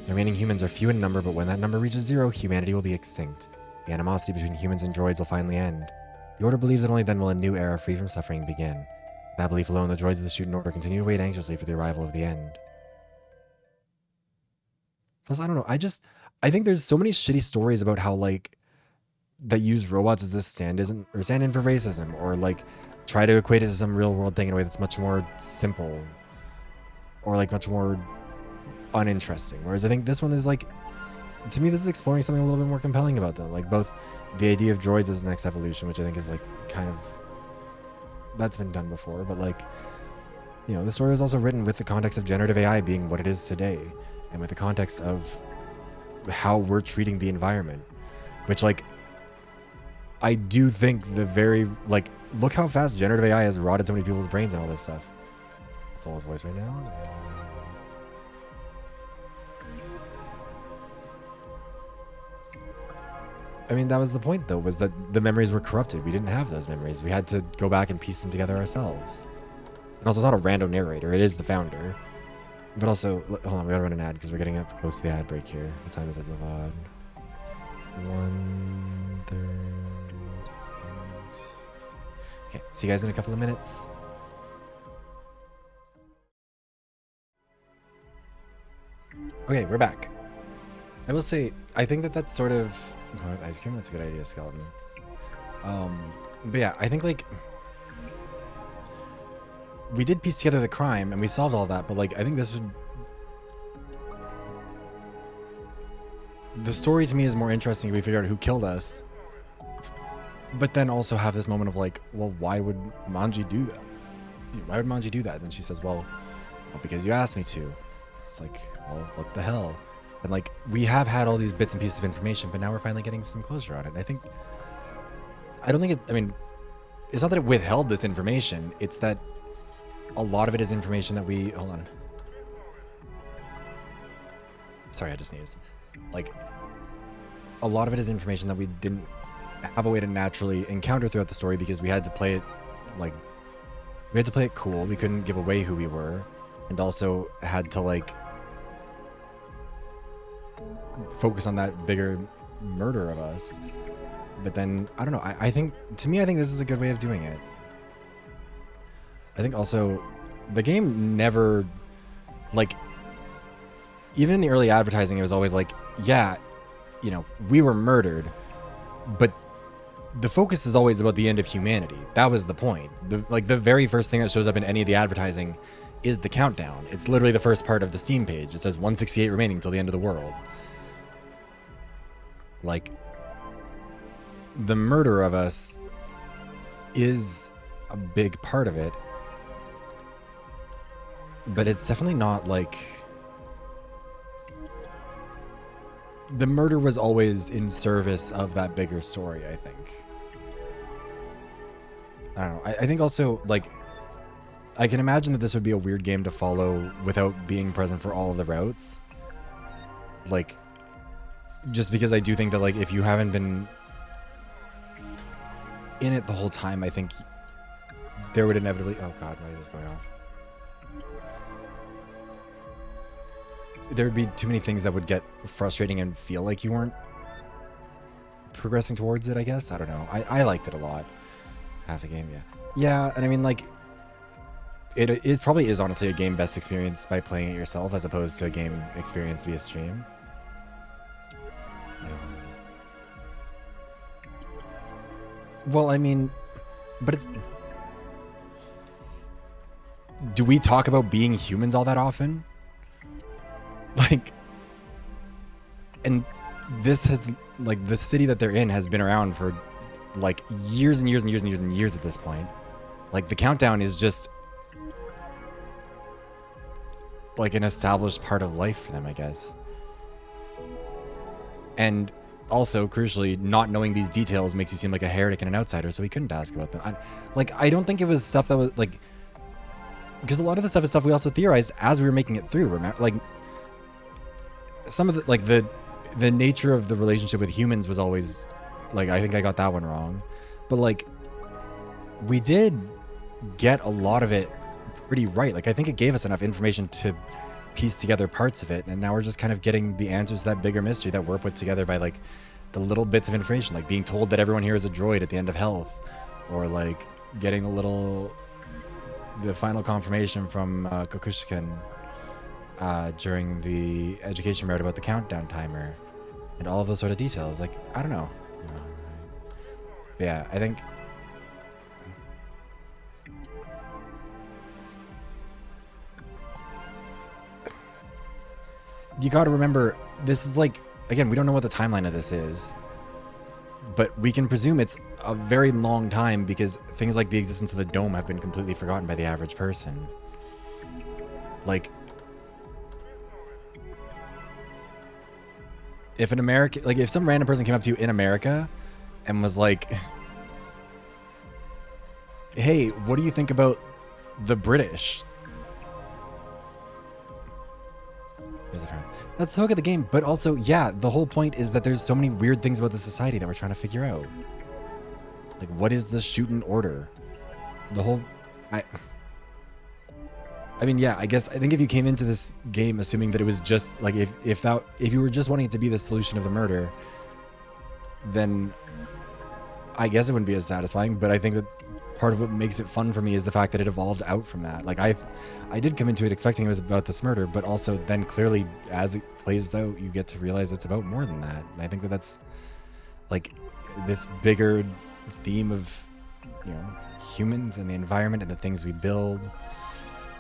The remaining humans are few in number, but when that number reaches 0, humanity will be extinct. The animosity between humans and droids will finally end. The Order believes that only then will a new era free from suffering begin. With that belief alone, the droids of the SHUTEN Order continue to wait anxiously for the arrival of the end. Plus, I don't know, I think there's so many shitty stories about how, like, that use robots as this stand-in for racism, or, like, try to equate it to some real-world thing in a way that's much more simple, or, like, much more uninteresting. Whereas I think this one is, like, to me, this is exploring something a little bit more compelling about them. Like, both the idea of droids as the next evolution, which I think is, like, kind of, that's been done before, but, like, you know, the story was also written with the context of generative AI being what it is today, and with the context of how we're treating the environment, which, like, I do think like, look how fast generative AI has rotted so many people's brains and all this stuff. That's all his voice right now. I mean, that was the point, though, was that the memories were corrupted. We didn't have those memories. We had to go back and piece them together ourselves. And also, it's not a random narrator. It is the founder. But also, hold on, we gotta run an ad because we're getting up close to the ad break here. What time is it, the VoD? 1:30. Okay, see you guys in a couple of minutes. Okay, we're back. I will say, I think that's sort of... ice cream, that's a good idea, Skeleton. But yeah, I think, like... we did piece together the crime, and we solved all that, but, like, I think this would... the story to me is more interesting if we figure out who killed us. But then also have this moment of, like, well, why would Manji do that? Why would Manji do that? And she says, well, because you asked me to. It's like, well, what the hell? And, like, we have had all these bits and pieces of information, but now we're finally getting some closure on it. And I think... I don't think it... I mean, it's not that it withheld this information. It's that a lot of it is information that we... hold on. Sorry, I just sneezed. Like, a lot of it is information that we didn't have a way to naturally encounter throughout the story because we had to play it, like... we had to play it cool. We couldn't give away who we were. And also had to, like... focus on that bigger murder of us. But then, I don't know, I think, to me, I think this is a good way of doing it. I think also, the game never, like, even in the early advertising, it was always like, yeah, you know, we were murdered, but the focus is always about the end of humanity. That was the point. The very first thing that shows up in any of the advertising is the countdown. It's literally the first part of the Steam page. It says 168 remaining till the end of the world. Like, the murder of us is a big part of it, but it's definitely not like... the murder was always in service of that bigger story, I think. I don't know. I think also, like, I can imagine that this would be a weird game to follow without being present for all of the routes. Like, just because I do think that, like, if you haven't been in it the whole time, I think there would inevitably... oh god, why is this going off? There would be too many things that would get frustrating and feel like you weren't progressing towards it, I guess. I don't know. I liked it a lot. Half the game, yeah. Yeah, and I mean, like, it probably is honestly a game best experience by playing it yourself as opposed to a game experience via stream. Well, I mean, but it's... do we talk about being humans all that often? Like, and this has, like, the city that they're in has been around for, like, years and years and years and years and years at this point. Like, the countdown is just, like, an established part of life for them, I guess. And also, crucially, not knowing these details makes you seem like a heretic and an outsider, so we couldn't ask about them. I don't think it was stuff that was, like... because a lot of the stuff is stuff we also theorized as we were making it through, remember? Like, some of the, like, the nature of the relationship with humans was always, like, I think I got that one wrong. But, like, we did get a lot of it pretty right. Like, I think it gave us enough information to piece together parts of it, and now we're just kind of getting the answers to that bigger mystery that were put together by, like, the little bits of information, like being told that everyone here is a droid at the end of health, or, like, getting the final confirmation from Kokushikin during the education route about the countdown timer, and all of those sort of details. Like, I don't know. But yeah, I think... you gotta remember, this is like, again, we don't know what the timeline of this is, but we can presume it's a very long time because things like the existence of the dome have been completely forgotten by the average person. Like, if an American, like, if some random person came up to you in America and was like, hey, what do you think about the British? That's the hook of the game, but also, yeah, the whole point is that there's so many weird things about the society that we're trying to figure out. Like, what is the SHUTEN Order? The whole... I I mean, yeah, I think if you came into this game assuming that it was just like if you were just wanting it to be the solution of the murder, then I guess it wouldn't be as satisfying. But I think that part of what makes it fun for me is the fact that it evolved out from that. Like I did come into it expecting it was about this murder, but also then clearly as it plays out, you get to realize it's about more than that. And I think that that's like this bigger theme of, you know, humans and the environment and the things we build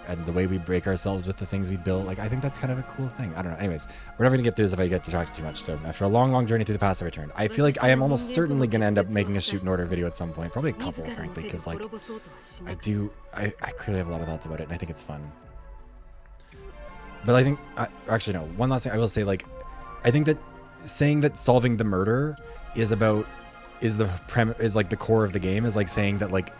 and the way we break ourselves with the things we build. Like, I think that's kind of a cool thing. I don't know. Anyways, we're never going to get through this if I get distracted too much. So after a long, long journey through the past, I returned. I feel like I am almost certainly going to end up making a shoot in order video at some point. Probably a couple, frankly, because, like, I clearly have a lot of thoughts about it, and I think it's fun. But I think, actually, no. One last thing I will say, like, I think that saying that solving the murder is like the core of the game, is like saying that, like,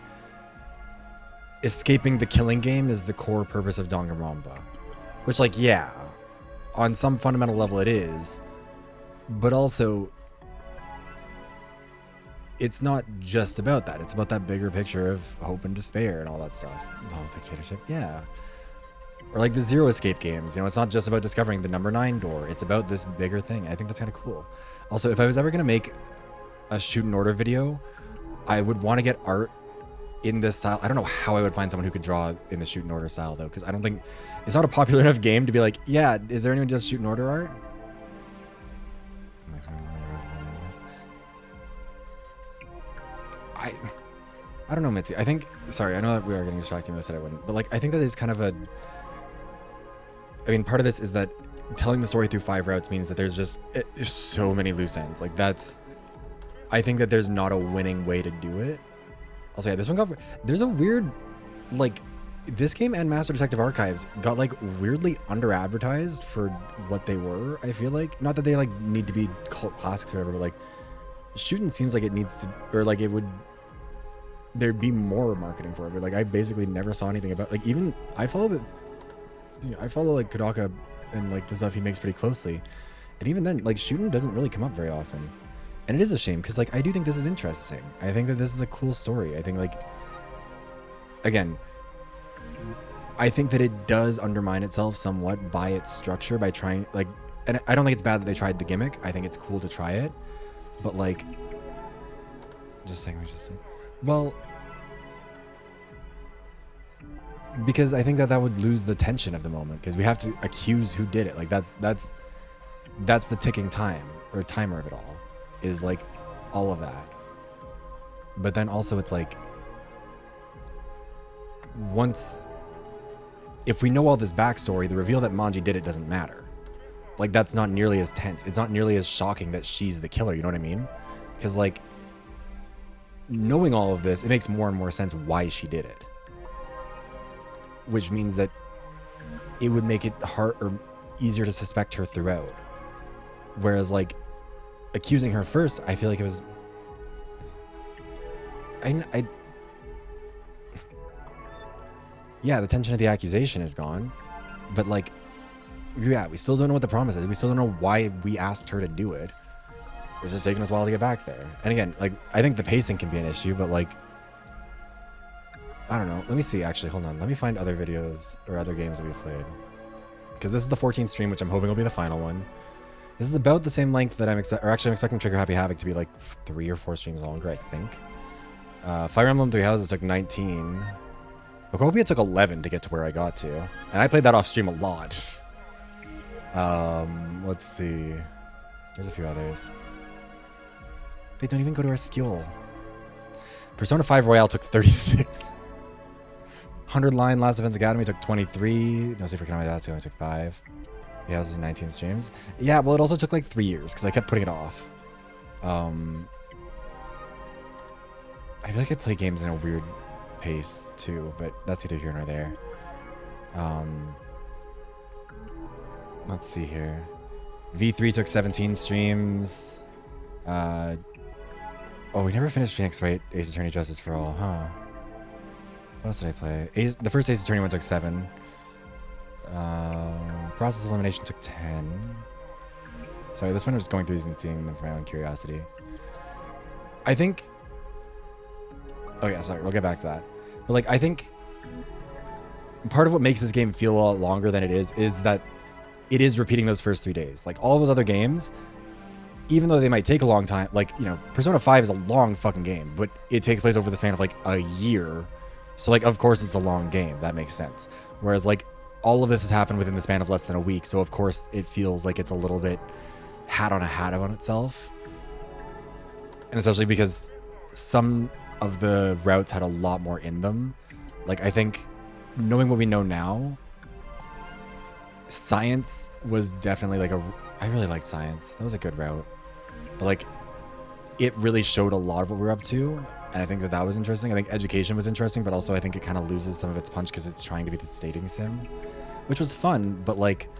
escaping the killing game is the core purpose of Danganronpa. Which, like, yeah, on some fundamental level it is. But also, it's not just about that. It's about that bigger picture of hope and despair and all that stuff. Oh, dictatorship, yeah. Or like the Zero Escape games. You know, it's not just about discovering the number 9 door. It's about this bigger thing. I think that's kind of cool. Also, if I was ever going to make a shoot in order video, I would want to get art in this style. I don't know how I would find someone who could draw in the shoot in order style though, because I don't think it's not a popular enough game to be like, yeah, is there anyone who does shoot in order art? I don't know, Mitzi. I think, sorry, I know that we are getting distracted. I said I wouldn't, but like, I think that is kind of a, I mean, part of this is that telling the story through 5 routes means that there's so many loose ends. Like that's, I think that there's not a winning way to do it. Also, yeah, this one there's a weird, like, this game and Master Detective Archives got, like, weirdly under-advertised for what they were, I feel like. Not that they, like, need to be cult classics or whatever, but, like, Shooten seems like it needs to, or, like, there'd be more marketing for it, but, like, I basically never saw anything about, like, even, I follow, like, Kodaka and, like, the stuff he makes pretty closely, and even then, like, Shooten doesn't really come up very often. And it is a shame, because, like, I do think this is interesting. I think that this is a cool story. I think, like, again, I think that it does undermine itself somewhat by its structure, by trying, like, and I don't think it's bad that they tried the gimmick. I think it's cool to try it. But, like, well, because I think that would lose the tension of the moment, because we have to accuse who did it. Like, that's the ticking time, or timer of it all. Is like all of that. But then also it's like, if we know all this backstory, the reveal that Manji did it doesn't matter. Like, that's not nearly as tense. It's not nearly as shocking that she's the killer, you know what I mean? Because, like, knowing all of this, it makes more and more sense why she did it. Which means that it would make it hard or easier to suspect her throughout. Whereas, like, accusing her first, I feel like it was, yeah, the tension of the accusation is gone, but, like, yeah, we still don't know what the promise is. We still don't know why we asked her to do it. It's just taking us a while to get back there. And again, like, I think the pacing can be an issue, but, like, I don't know. Let me see, actually, hold on. Let me find other videos or other games that we've played, because this is the 14th stream, which I'm hoping will be the final one. This is about the same length that I'm expecting Trigger Happy Havoc to be like 3 or 4 streams longer, I think. Fire Emblem Three Houses took 19. Okopia took 11 to get to where I got to. And I played that off stream a lot. Let's see. There's a few others. They don't even go to our skill. Persona 5 Royale took 36. 100 Line Last Defense Academy took 23. No Safe for Konami That's only took 5. Yeah, this is 19 streams. Yeah, well, it also took like 3 years because I kept putting it off. I feel like I play games in a weird pace too, but that's either here nor there. Let's see here. V3 took 17 streams. Oh, we never finished Phoenix Wright Ace Attorney Justice for All, huh? What else did I play? The first Ace Attorney one took 7. Process of Elimination took 10. Sorry, this one was just going through these and seeing them for my own curiosity. I think... Oh yeah, sorry, we'll get back to that. But, like, I think part of what makes this game feel a lot longer than it is that it is repeating those first 3 days. Like all those other games, even though they might take a long time, like, you know, Persona 5 is a long fucking game, but it takes place over the span of like a year. So like, of course it's a long game. That makes sense. Whereas like all of this has happened within the span of less than a week. So of course it feels like it's a little bit hat on itself. And especially because some of the routes had a lot more in them. Like I think knowing what we know now, Science was definitely like I really liked Science. That was a good route. But like, it really showed a lot of what we're up to. And I think that was interesting. I think Education was interesting, but also I think it kind of loses some of its punch because it's trying to be the stating sim, which was fun. But like,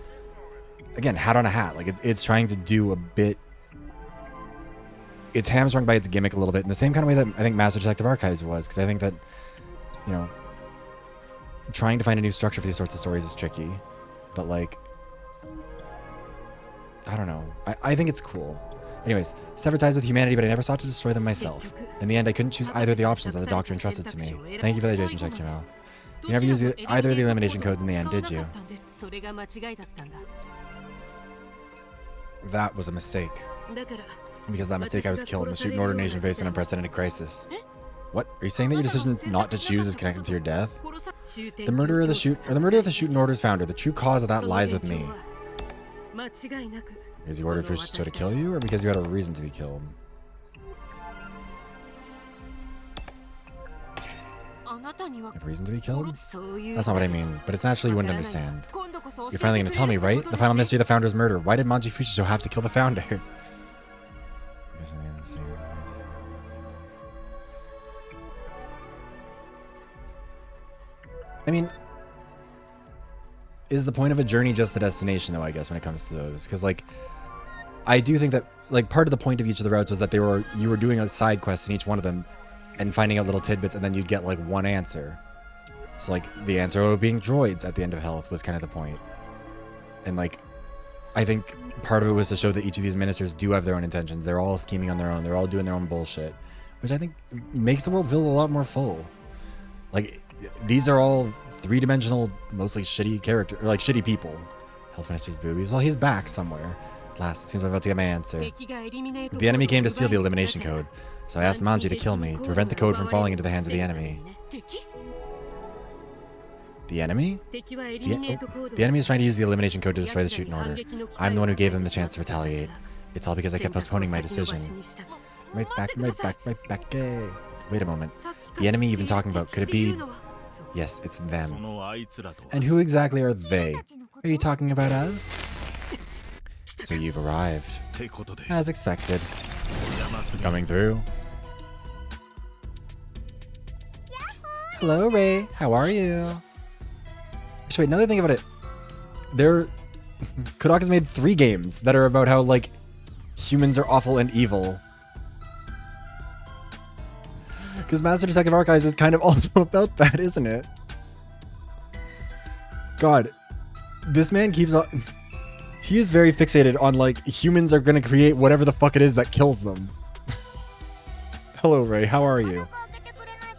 again, hat on a hat. Like it's trying to do a bit. It's hamstrung by its gimmick a little bit in the same kind of way that I think Master Detective Archives was. Because I think that, you know, trying to find a new structure for these sorts of stories is tricky. But like, I don't know. I think it's cool. Anyways, severed ties with humanity, but I never sought to destroy them myself. In the end, I couldn't choose either of the options that the doctor entrusted to me. Thank you for the hydration check, Jamal. You never used either of the elimination codes in the end, did you? That was a mistake. Because of that mistake, I was killed, and the Shuten Order nation faced an unprecedented crisis. What? Are you saying that your decision not to choose is connected to your death? The murder of the Shuten Order's founder, the true cause of that lies with me. Because you ordered Fushicho to kill you, or because you had a reason to be killed? A reason to be killed? That's not what I mean, but it's naturally you wouldn't understand. You're finally going to tell me, right? The final mystery of the founder's murder. Why did Manji Fushicho have to kill the founder? I mean, is the point of a journey just the destination, though, I guess, when it comes to those? Because, like, I do think that, like, part of the point of each of the routes was that you were doing a side quest in each one of them and finding out little tidbits, and then you'd get, like, one answer. So, like, the answer of being droids at the end of Health was kind of the point. And, like, I think part of it was to show that each of these ministers do have their own intentions. They're all scheming on their own. They're all doing their own bullshit. Which I think makes the world feel a lot more full. Like, these are all three-dimensional, mostly shitty character, or like shitty people. Health Minister's boobies. Well, he's back somewhere. Last, it seems I'm about to get my answer. The enemy came to steal the elimination code, so I asked Manji to kill me to prevent the code from falling into the hands of the enemy. The enemy? The enemy is trying to use the elimination code to destroy the Shuten Order. I'm the one who gave them the chance to retaliate. It's all because I kept postponing my decision. Right back. Hey. Wait a moment. The enemy you've been talking about, could it be... Yes, it's them. And who exactly are they? Are you talking about us? So you've arrived. As expected. Coming through. Hello, Ray. How are you? Actually, wait, now that I think about it, Kodaka's made 3 games that are about how, like, humans are awful and evil. Because Master Detective Archives is kind of also about that, isn't it? God, this man keeps on... He is very fixated on, like, humans are going to create whatever the fuck it is that kills them. Hello, Ray. How are you?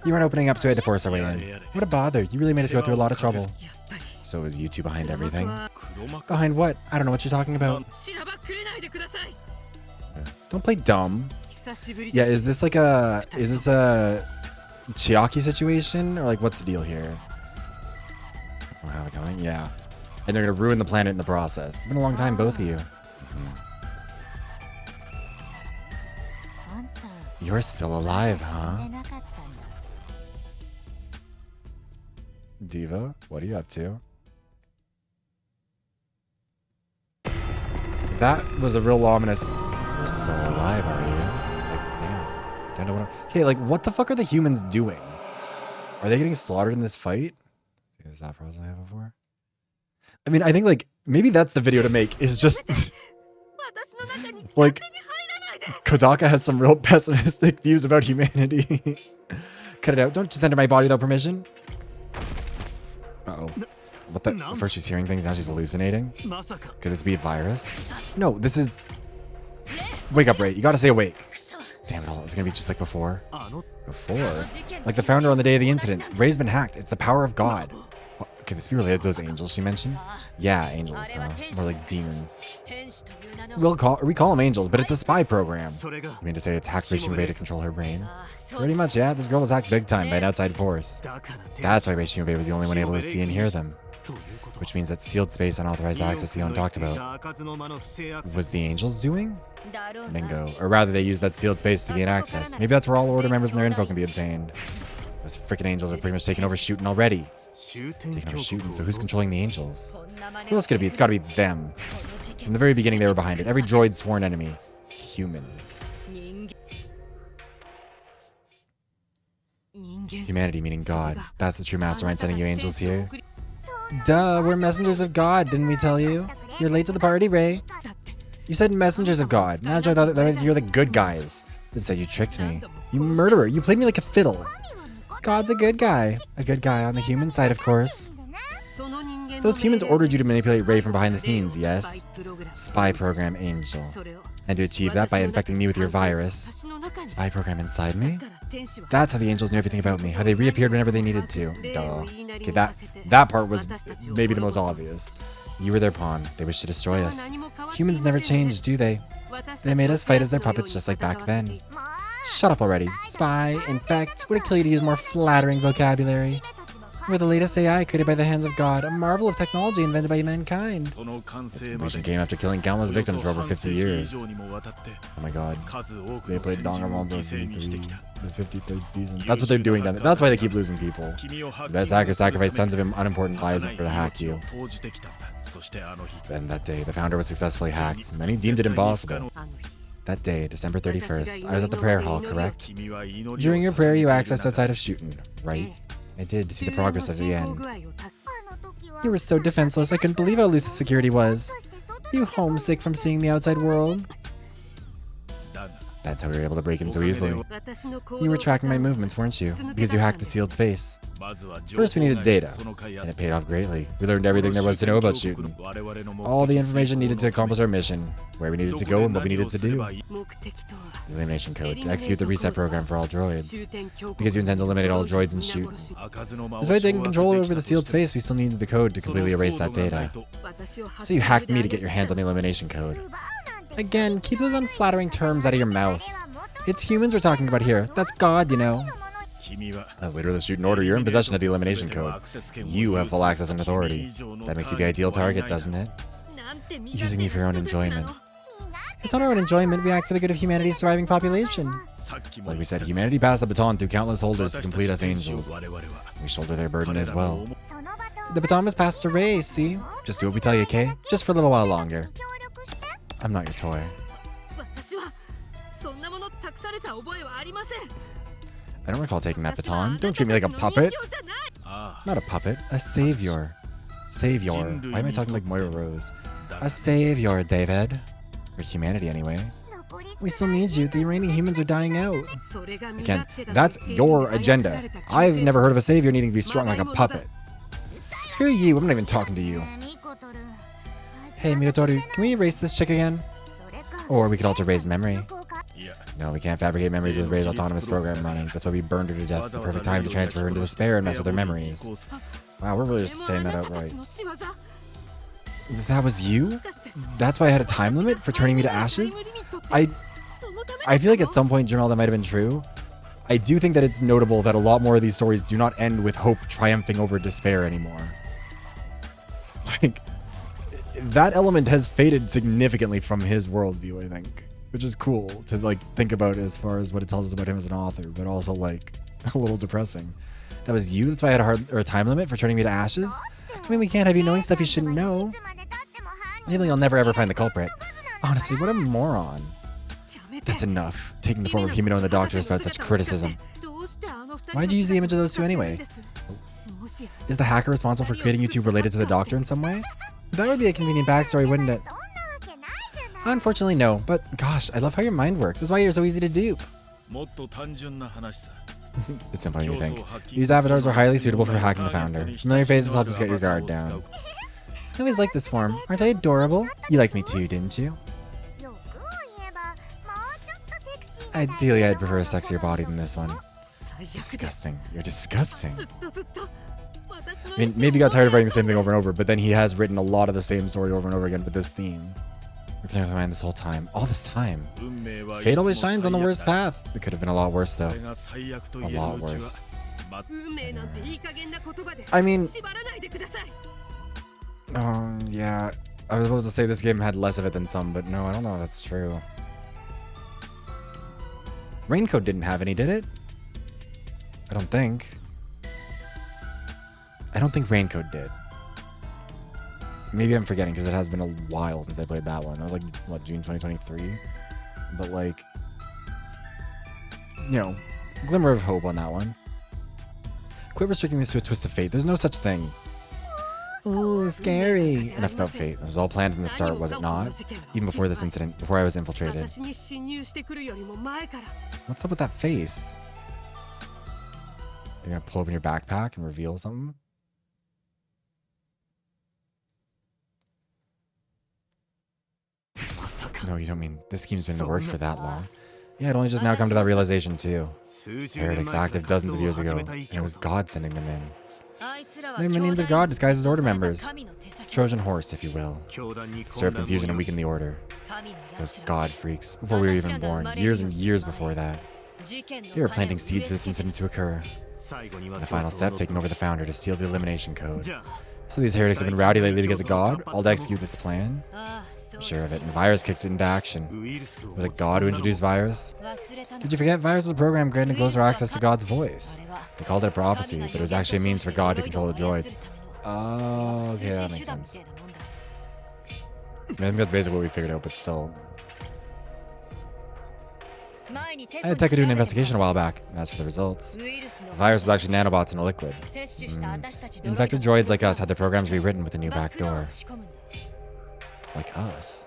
You weren't opening up, so we had to force our way in. What a bother. You really made us go through a lot of trouble. So is you two behind everything? Behind what? I don't know what you're talking about. Don't play dumb. Yeah, is this a Chiaki situation? Or like, what's the deal here? Oh, how are we going? Yeah. And they're gonna ruin the planet in the process. It's been a long time, both of you. You're still alive, huh? Diva, what are you up to? That was a real ominous... You're still alive, are you? Like, damn. Don't know what okay, like, what the fuck are the humans doing? Are they getting slaughtered in this fight? Is that process I have before? I mean, I think, like, maybe that's the video to make, is just... like, Kodaka has some real pessimistic views about humanity. Cut it out. Don't just enter my body without permission. Uh-oh. What the? First she's hearing things, now she's hallucinating? Could this be a virus? No, this is... Wake up, Ray. You gotta stay awake. Damn it all. It's gonna be just like before. Before? Like the founder on the day of the incident. Ray's been hacked. It's the power of God. Could this be related to those angels she mentioned? Yeah, angels, huh? More like demons. We call them angels, but it's a spy program. You mean to say it's hacked Wei Shimobei to control her brain? Pretty much, yeah. This girl was hacked big time by an outside force. That's why Wei Shimobei was the only one able to see and hear them. Which means that sealed space unauthorized access Leon talked about was the angels doing? Bingo. Or rather, they used that sealed space to gain access. Maybe that's where all Order members and their info can be obtained. Those frickin' angels are pretty much taking over SHUTEN already. Taking over SHUTEN, so who's controlling the angels? Who else could it be? It's gotta be them. From the very beginning, they were behind it. Every droid's sworn enemy. Humans. Humanity meaning God. That's the true mastermind sending you angels here. Duh, we're messengers of God, didn't we tell you? You're late to the party, Ray. You said messengers of God. Now I thought that you're the good guys. Instead, you tricked me. You murderer. You played me like a fiddle. God's a good guy. A good guy on the human side, of course. Those humans ordered you to manipulate Ray from behind the scenes, yes? Spy program angel. And to achieve that by infecting me with your virus. Spy program inside me? That's how the angels knew everything about me. How they reappeared whenever they needed to. Duh. Okay, that part was maybe the most obvious. You were their pawn. They wished to destroy us. Humans never change, do they? They made us fight as their puppets just like back then. Shut up already. Spy, infect, would it kill you to use more flattering vocabulary? We're the latest AI created by the hands of God, a marvel of technology invented by mankind. Its completion came after killing countless victims for over 50 years. Oh my god. They played Danganronpa the 53rd season. That's what they're doing down there. That's why they keep losing people. The best hackers sacrifice tons of unimportant lives in order to hack you. Then that day, the founder was successfully hacked. Many deemed it impossible. That day, December 31st, I was at the prayer hall, correct? During your prayer, you accessed outside of SHUTEN, right? I did, to see the progress at the end. You were so defenseless, I couldn't believe how loose the security was. You homesick from seeing the outside world? That's how we were able to break in so easily. You were tracking my movements, weren't you? Because you hacked the sealed space. First we needed data, and it paid off greatly. We learned everything there was to know about SHUTEN. All the information needed to accomplish our mission, where we needed to go and what we needed to do. The elimination code, to execute the reset program for all droids. Because you intend to eliminate all droids in SHUTEN. Despite taking control over the sealed space, we still needed the code to completely erase that data. So you hacked me to get your hands on the elimination code. Again, keep those unflattering terms out of your mouth. It's humans we're talking about here. That's God, you know. As leader of the SHUTEN Order, you're in possession of the elimination code. You have full access and authority. That makes you the ideal target, doesn't it? Using me for your own enjoyment. It's not our own enjoyment, we act for the good of humanity's surviving population. Like we said, humanity passed the baton through countless holders to complete us angels. We shoulder their burden as well. The baton was passed to Ray, see? Just do what we tell you, Kay? Just for a little while longer. I'm not your toy. I don't recall taking that baton. Don't treat me like a puppet. Not a puppet, a savior. Savior. Why am I talking like Moira Rose? A savior, David. For humanity, anyway. We still need you. The remaining humans are dying out. Again, that's your agenda. I've never heard of a savior needing to be strong like a puppet. Screw you, I'm not even talking to you. Hey, Minotoru, can we erase this chick again? Or we could alter Ray's memory. No, we can't fabricate memories with Ray's autonomous program running. That's why we burned her to death. The perfect time to transfer her into the spare and mess with her memories. Wow, we're really just saying that outright. That was you? That's why I had a time limit for turning me to ashes? I feel like at some point, Jamel, that might have been true. I do think that it's notable that a lot more of these stories do not end with hope triumphing over despair anymore. Like, that element has faded significantly from his worldview, I think. Which is cool to, like, think about as far as what it tells us about him as an author, but also, like, a little depressing. That was you? That's why I had a time limit for turning me to ashes? I mean, we can't have you knowing stuff you shouldn't know. Really, I'll never ever find the culprit. Honestly, what a moron. That's enough. Taking the form of Himeno and the Doctor is about such criticism. Why'd you use the image of those two anyway? Is the hacker responsible for creating you two related to the Doctor in some way? That would be a convenient backstory, wouldn't it? Unfortunately, no. But gosh, I love how your mind works. That's why you're so easy to dupe. It's simple, you think. These avatars are highly suitable for hacking the founder. Familiar faces help us get your guard down. I always like this form. Aren't I adorable? You liked me too, didn't you? Ideally, I'd prefer a sexier body than this one. Disgusting. You're disgusting. I mean, maybe he got tired of writing the same thing over and over, but then he has written a lot of the same story over and over again with this theme. We're playing with my mind this whole time. All this time. Fate always shines on the worst path. It could have been a lot worse, though. A lot worse. I mean... Oh, yeah. I was supposed to say this game had less of it than some, but no, I don't know if that's true. Raincoat didn't have any, did it? I don't think. I don't think Raincoat did. Maybe I'm forgetting because it has been a while since I played that one. That was like, what, June 2023? But like, you know, glimmer of hope on that one. Quit restricting this to a twist of fate. There's no such thing. Ooh, scary. Enough about fate. This was all planned from the start, was it not? Even before this incident, before I was infiltrated. What's up with that face? You're gonna pull open your backpack and reveal something? No, you don't mean this scheme's been in the works for that long. Yeah, it only just now come to that realization too. Heretics active dozens of years ago, and it was God sending them in. They're minions of God disguised as Order members. Trojan horse, if you will. Stir up confusion and weaken the Order. Those God freaks, before we were even born, years and years before that. They were planting seeds for this incident to occur. And the final step, taking over the founder to steal the elimination code. So these heretics have been rowdy lately because of God, all to execute this plan? I'm sure of it, and Virus kicked it into action. Was it God who introduced Virus? Did you forget Virus was a program granting closer access to God's voice? They called it a prophecy, but it was actually a means for God to control the droids. Oh, okay, that makes sense. I think that's basically what we figured out, but still. I had Tekka do an investigation a while back. As for the results, the virus was actually nanobots in a liquid. Infected droids like us had their programs rewritten with a new backdoor. Like us.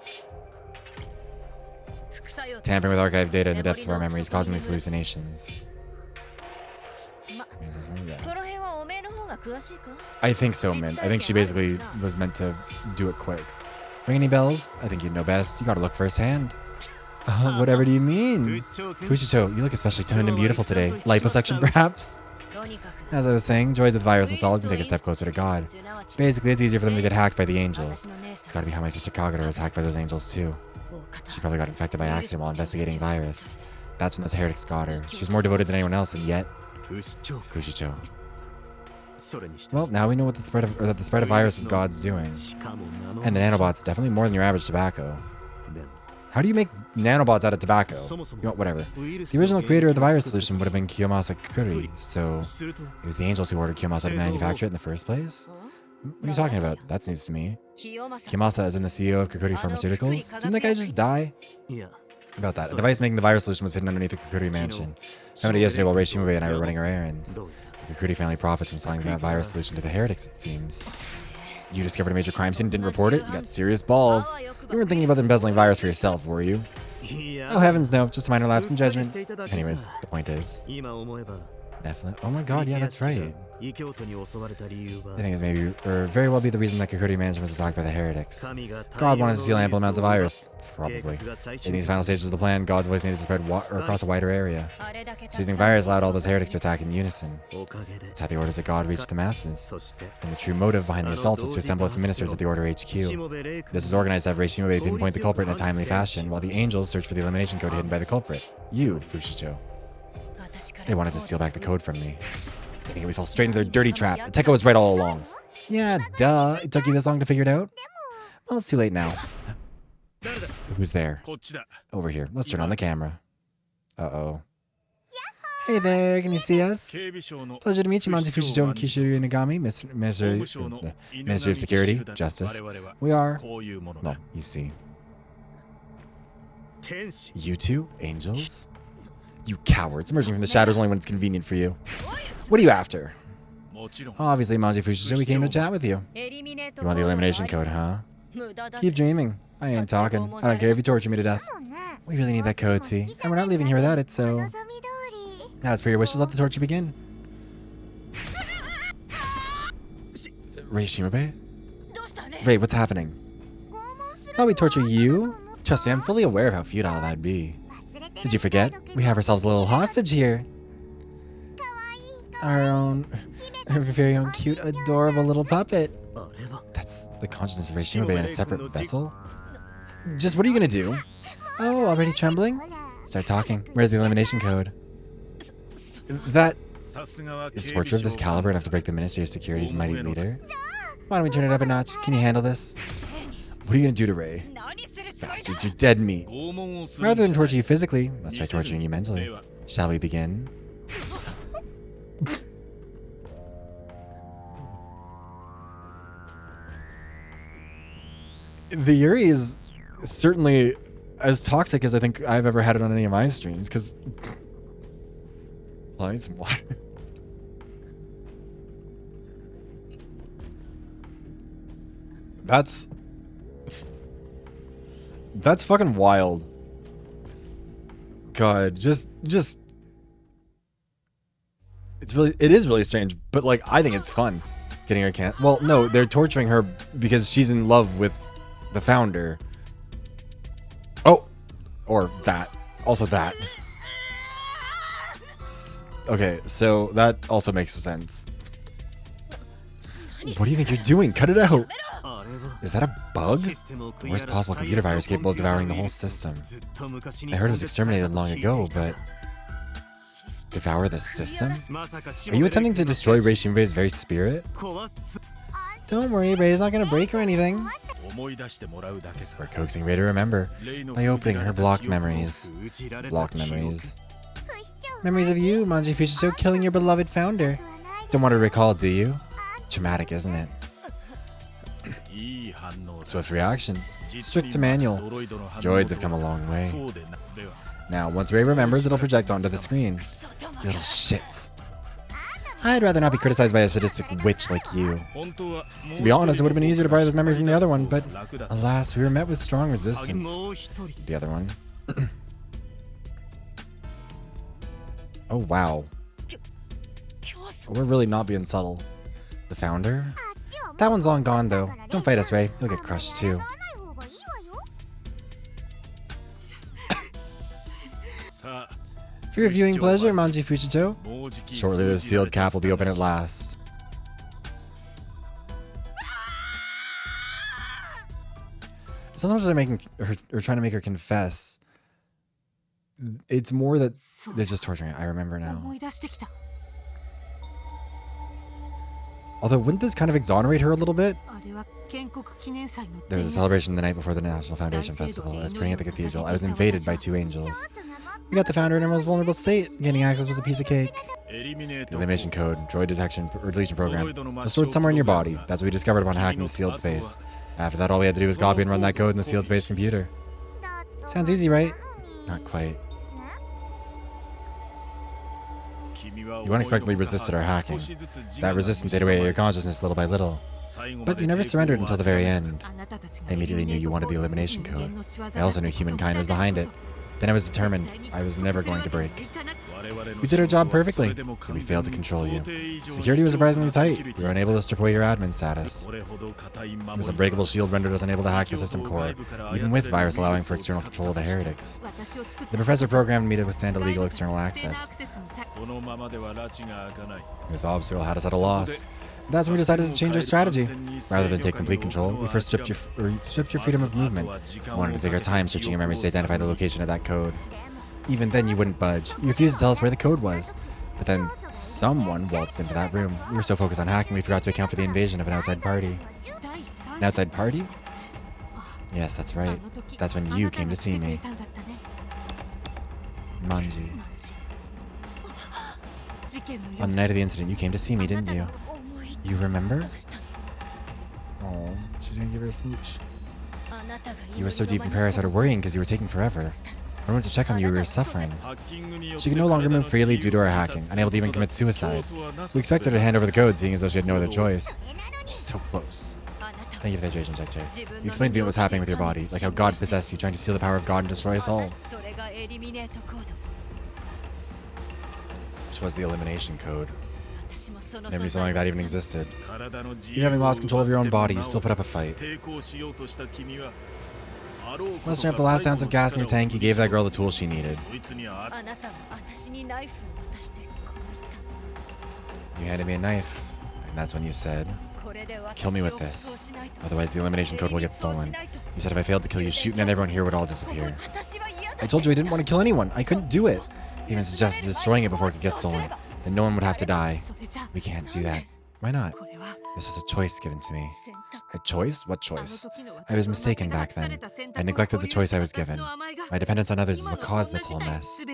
Tampering with archived data in the depths of our memories, causing these hallucinations. I think so, Mint. I think she basically was meant to do it quick. Ring any bells? I think you'd know best. You gotta look firsthand. Whatever do you mean? Fushito, you look especially toned and beautiful today. Liposuction, perhaps? As I was saying, droids with virus installed can take a step closer to God. Basically, it's easier for them to get hacked by the angels. It's gotta be how my sister Kagura was hacked by those angels, too. She probably got infected by accident while investigating virus. That's when those heretics got her. She's more devoted than anyone else, and yet... Fushito. Well, now we know what that the spread of virus was God's doing. And the nanobots, definitely more than your average tobacco. How do you make nanobots out of tobacco? You know, whatever. The original creator of the virus solution would have been Kiyomasa Kukuri, so it was the angels who ordered Kiyomasa to manufacture it in the first place? What are you talking about? That's news to me. Kiyomasa is in the CEO of Kukuri Pharmaceuticals? Didn't that guy just die? About that. A device making the virus solution was hidden underneath the Kukuri mansion. Found it yesterday while Rei Shimube and I were running our errands. The Kukuri family profits from selling that virus solution to the heretics, it seems. You discovered a major crime scene and didn't report it? You got serious balls. You weren't thinking about embezzling virus for yourself, were you? Oh heavens no, just a minor lapse in judgment. Anyways, the point is... Definitely. Oh my god, yeah, that's right. I think it's maybe, or very well be the reason that Kukuri mansion was attacked by the heretics. God wanted to steal ample amounts of virus. Probably. In these final stages of the plan, God's voice needed to spread across a wider area. So using virus allowed all those heretics to attack in unison. It's how the orders of God reached the masses. And the true motive behind the assault was to assemble us ministers at the Order HQ. This was organized to have Rei Shimube pinpoint the culprit in a timely fashion, while the angels searched for the elimination code hidden by the culprit. You, Fushito. They wanted to steal back the code from me. We fell straight into their dirty trap. Tekka was right all along. Yeah, duh. It took you this long to figure it out? Well, it's too late now. Who's there? Over here. Let's turn on the camera. Uh-oh. Hey there, can you see us? Pleasure to meet you, Monty Fushito and Kishu Inagami, Ministry of Security, Justice. We are... Well, you see. You two? Angels? You cowards, emerging from the shadows only when it's convenient for you. What are you after? Obviously, Manji Fushito, we came to chat with you. You want the elimination code, huh? Keep dreaming. I ain't talking. I don't care if you torture me to death. We really need that code, see? And we're not leaving here without it, so... As per your wishes, let the torture begin. Rei Shimube? Wait, what's happening? Thought we'd torture you? Trust me, I'm fully aware of how futile that'd be. Did you forget? We have ourselves a little hostage here. Our own Her very own cute, adorable little puppet. That's the consciousness of Rashima, but in a separate vessel? Just what are you gonna do? Oh, already trembling? Start talking. Where's the elimination code? That is torture of this caliber enough to break the Ministry of Security's mighty leader? Why don't we turn it up a notch? Can you handle this? What are you gonna do to Ray? Bastards, you're dead meat. Rather than torture you physically, let's try torturing you mentally. Shall we begin? The Yuri is certainly as toxic as I think I've ever had it on any of my streams, because... Well, I need some water. That's fucking wild. God, just it is really strange, but like I think it's fun getting her well, no, they're torturing her because she's in love with the founder. Oh, or that. Also that. Okay, so that also makes sense. What do you think you're doing? Cut it out. Is that a bug? The worst possible computer virus capable of devouring the whole system. I heard it was exterminated long ago, but... Devour the system? Are you attempting to destroy Reishinbei's very spirit? Don't worry, Rei's not gonna break or anything. We're coaxing Rei to remember by opening her blocked memories. Blocked memories. Memories of you, Manji Fushito, killing your beloved founder. Don't want to recall, do you? Traumatic, isn't it? Swift reaction. Strict to manual. Droids have come a long way. Now, once Rei remembers, it'll project onto the screen. Little shits. I'd rather not be criticized by a sadistic witch like you. To be honest, it would have been easier to borrow this memory from the other one, but alas, we were met with strong resistance. The other one. Oh, wow. We're really not being subtle. The founder? That one's long gone, though. Don't fight us, Rei. You'll get crushed, too. For your viewing pleasure, Manji Fushito. Shortly, the sealed cap will be open at last. It's not so much they're making her, or trying to make her confess. It's more that they're just torturing her. I remember now. Although, wouldn't this kind of exonerate her a little bit? There was a celebration the night before the National Foundation Festival. I was praying at the cathedral. I was invaded by 2 angels. We got the founder in her most vulnerable state. Gaining access was a piece of cake. The elimination code, droid detection or deletion program, was stored somewhere in your body. That's what we discovered upon hacking the sealed space. After that, all we had to do was copy and run that code in the sealed space computer. Sounds easy, right? Not quite. You unexpectedly resisted our hacking. That resistance ate away at your consciousness little by little. But you never surrendered until the very end. I immediately knew you wanted the elimination code. I also knew humankind was behind it. Then I was determined I was never going to break. We did our job perfectly, but we failed to control you. Security was surprisingly tight. We were unable to strip away your admin status. This unbreakable shield rendered us unable to hack the system core, even with virus allowing for external control of the heretics. The professor programmed me to withstand illegal external access. This obstacle had us at a loss. That's when we decided to change our strategy. Rather than take complete control, we first stripped your freedom of movement. We wanted to take our time searching your memories to identify the location of that code. Even then, you wouldn't budge. You refused to tell us where the code was. But then, someone waltzed into that room. We were so focused on hacking, we forgot to account for the invasion of an outside party. An outside party? Yes, that's right. That's when you came to see me. Manji. On the night of the incident, you came to see me, didn't you? You remember? Oh, she's gonna give her a smooch. You were so deep in prayer I started worrying because you were taking forever. I went to check on you, we were suffering. She could no longer move freely due to her hacking, unable to even commit suicide. We expected her to hand over the code, seeing as though she had no other choice. She's so close. Thank you for the hydration check, Jay. You explained to me what was happening with your body, like how God possessed you, trying to steal the power of God and destroy us all. Which was the elimination code. Never knew something like that even existed. Even having lost control of your own body, you still put up a fight. Mustering up the last ounce of gas in your tank, you gave that girl the tools she needed. You handed me a knife. And that's when you said, kill me with this. Otherwise the elimination code will get stolen. You said if I failed to kill you, Shuten and everyone here would all disappear. I told you I didn't want to kill anyone. I couldn't do it. You even suggested destroying it before it could get stolen. Then no one would have to die. We can't do that. Why not? This was a choice given to me. A choice? What choice? I was mistaken back then. I neglected the choice I was given. My dependence on others is what caused this whole mess.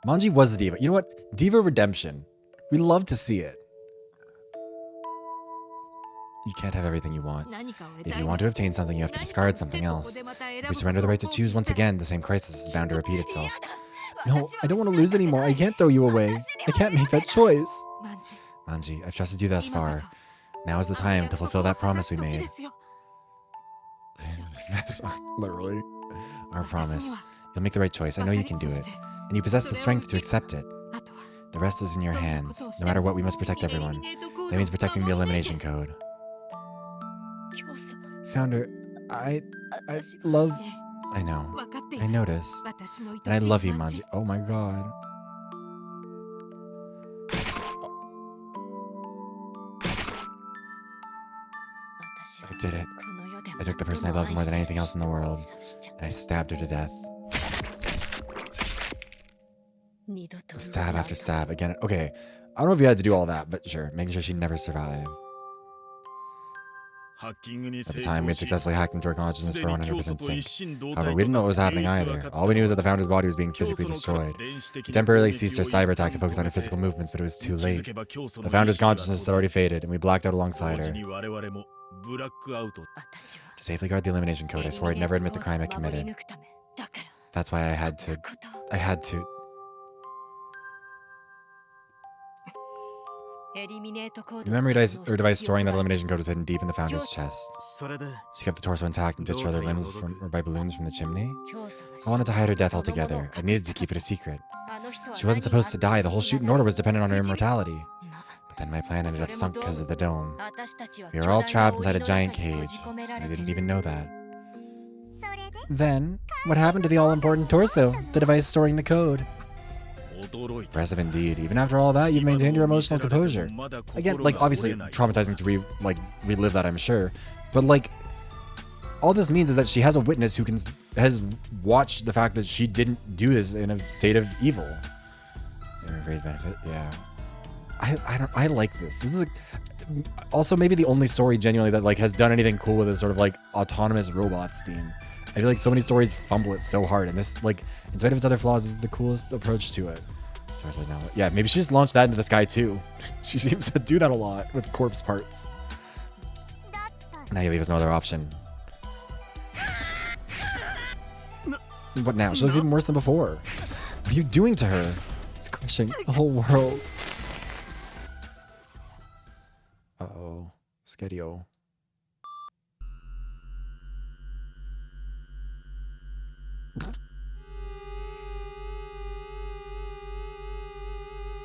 Manji was a diva. You know what? Diva redemption. We love to see it. You can't have everything you want. If you want to obtain something, you have to discard something else. If we surrender the right to choose once again, the same crisis is bound to repeat itself. No, I don't want to lose anymore. I can't throw you away. I can't make that choice. Manji, I've trusted you thus far. Now is the time to fulfill that promise we made. Literally. Our promise. You'll make the right choice. I know you can do it. And you possess the strength to accept it. The rest is in your hands. No matter what, we must protect everyone. That means protecting the elimination code. Founder, I love... I know. I noticed. And I love you, Manji. Oh my god. I did it. I took the person I loved more than anything else in the world, and I stabbed her to death. Stab after stab, again. Okay, I don't know if you had to do all that, but sure, making sure she never survived. At the time, we had successfully hacked into her consciousness for 100% sync. However, we didn't know what was happening either. All we knew was that the Founder's body was being physically destroyed. We temporarily ceased our cyber attack to focus on her physical movements, but it was too late. The Founder's consciousness had already faded, and we blacked out alongside her. To safely guard the elimination code, I swore I'd never admit the crime I committed. That's why I had to... The memory device storing that elimination code was hidden deep in the Founder's chest. She kept the torso intact and ditched her other limbs by balloons from the chimney. I wanted to hide her death altogether. I needed to keep it a secret. She wasn't supposed to die. The whole SHUTEN order was dependent on her immortality. But then my plan ended up sunk because of the dome. We were all trapped inside a giant cage. I didn't even know that. Then, what happened to the all-important torso? The device storing the code? Impressive indeed. Even after all that, you've maintained your emotional composure. Again, like, obviously traumatizing to relive that, I'm sure. But, like, all this means is that she has a witness who has watched the fact that she didn't do this in a state of evil. Phrase benefit, yeah. I like this. This is also maybe the only story genuinely that like has done anything cool with this sort of like autonomous robots theme. I feel like so many stories fumble it so hard, and this, like, in spite of its other flaws, is the coolest approach to it. Yeah, maybe she just launched that into the sky too. She seems to do that a lot with corpse parts. Now you leave us no other option. What now? She looks even worse than before. What are you doing to her? It's crushing the whole world. Uh-oh. Skedio.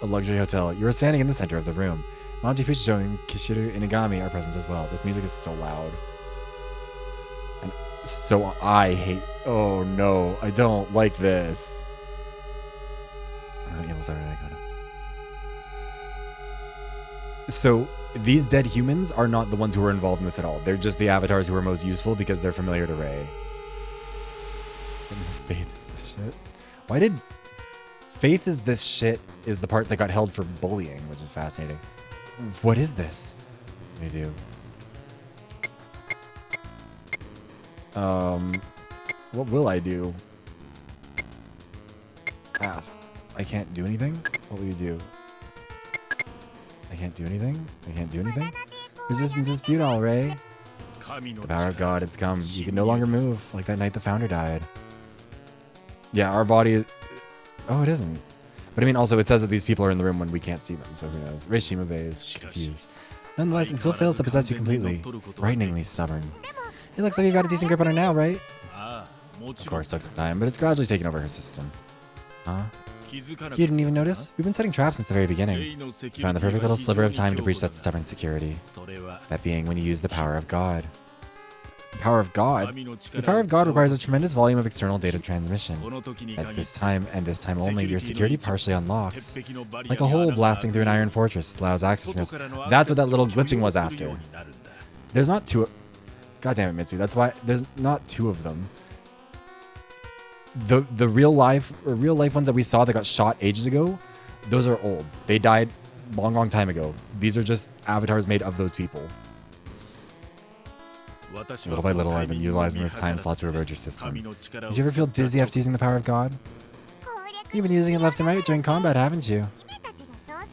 A luxury hotel. You are standing in the center of the room. Manji Fuchijo and Kishiru Inagami are present as well. This music is so loud. And so I hate... Oh no, I don't like this. So these dead humans are not the ones who are involved in this at all. They're just the avatars who are most useful because they're familiar to Rei. Faith is this shit. Why did... Faith is this shit is the part that got held for bullying, which is fascinating. What is this? What do you do? What will I do? Ask. I can't do anything? What will you do? I can't do anything? I can't do anything? Resistance is futile, Rei. The power of God, it's come. You can no longer move, like that night the Founder died. Yeah, our body is... Oh, it isn't. But I mean, also, it says that these people are in the room when we can't see them, so who knows? Rei Shimabei is confused. Nonetheless, it still fails to possess you completely. Frighteningly stubborn. It looks like you've got a decent grip on her now, right? Of course, took some time, but it's gradually taken over her system. Huh? You didn't even notice? We've been setting traps since the very beginning. You found the perfect little sliver of time to breach that stubborn security. That being when you use the power of God. Power of God? The power of God requires a tremendous volume of external data transmission. At this time, and this time only, your security partially unlocks. Like a hole blasting through an iron fortress allows access to this. That's what that little glitching was after. There's not two... God damn it, Mitsu. That's why there's not two of them. The real life ones that we saw that got shot ages ago, those are old. They died long time ago. These are just avatars made of those people. Little by little, I've been utilizing this time slot to revert your system. Did you ever feel dizzy after using the power of God? You've been using it left and right during combat, haven't you?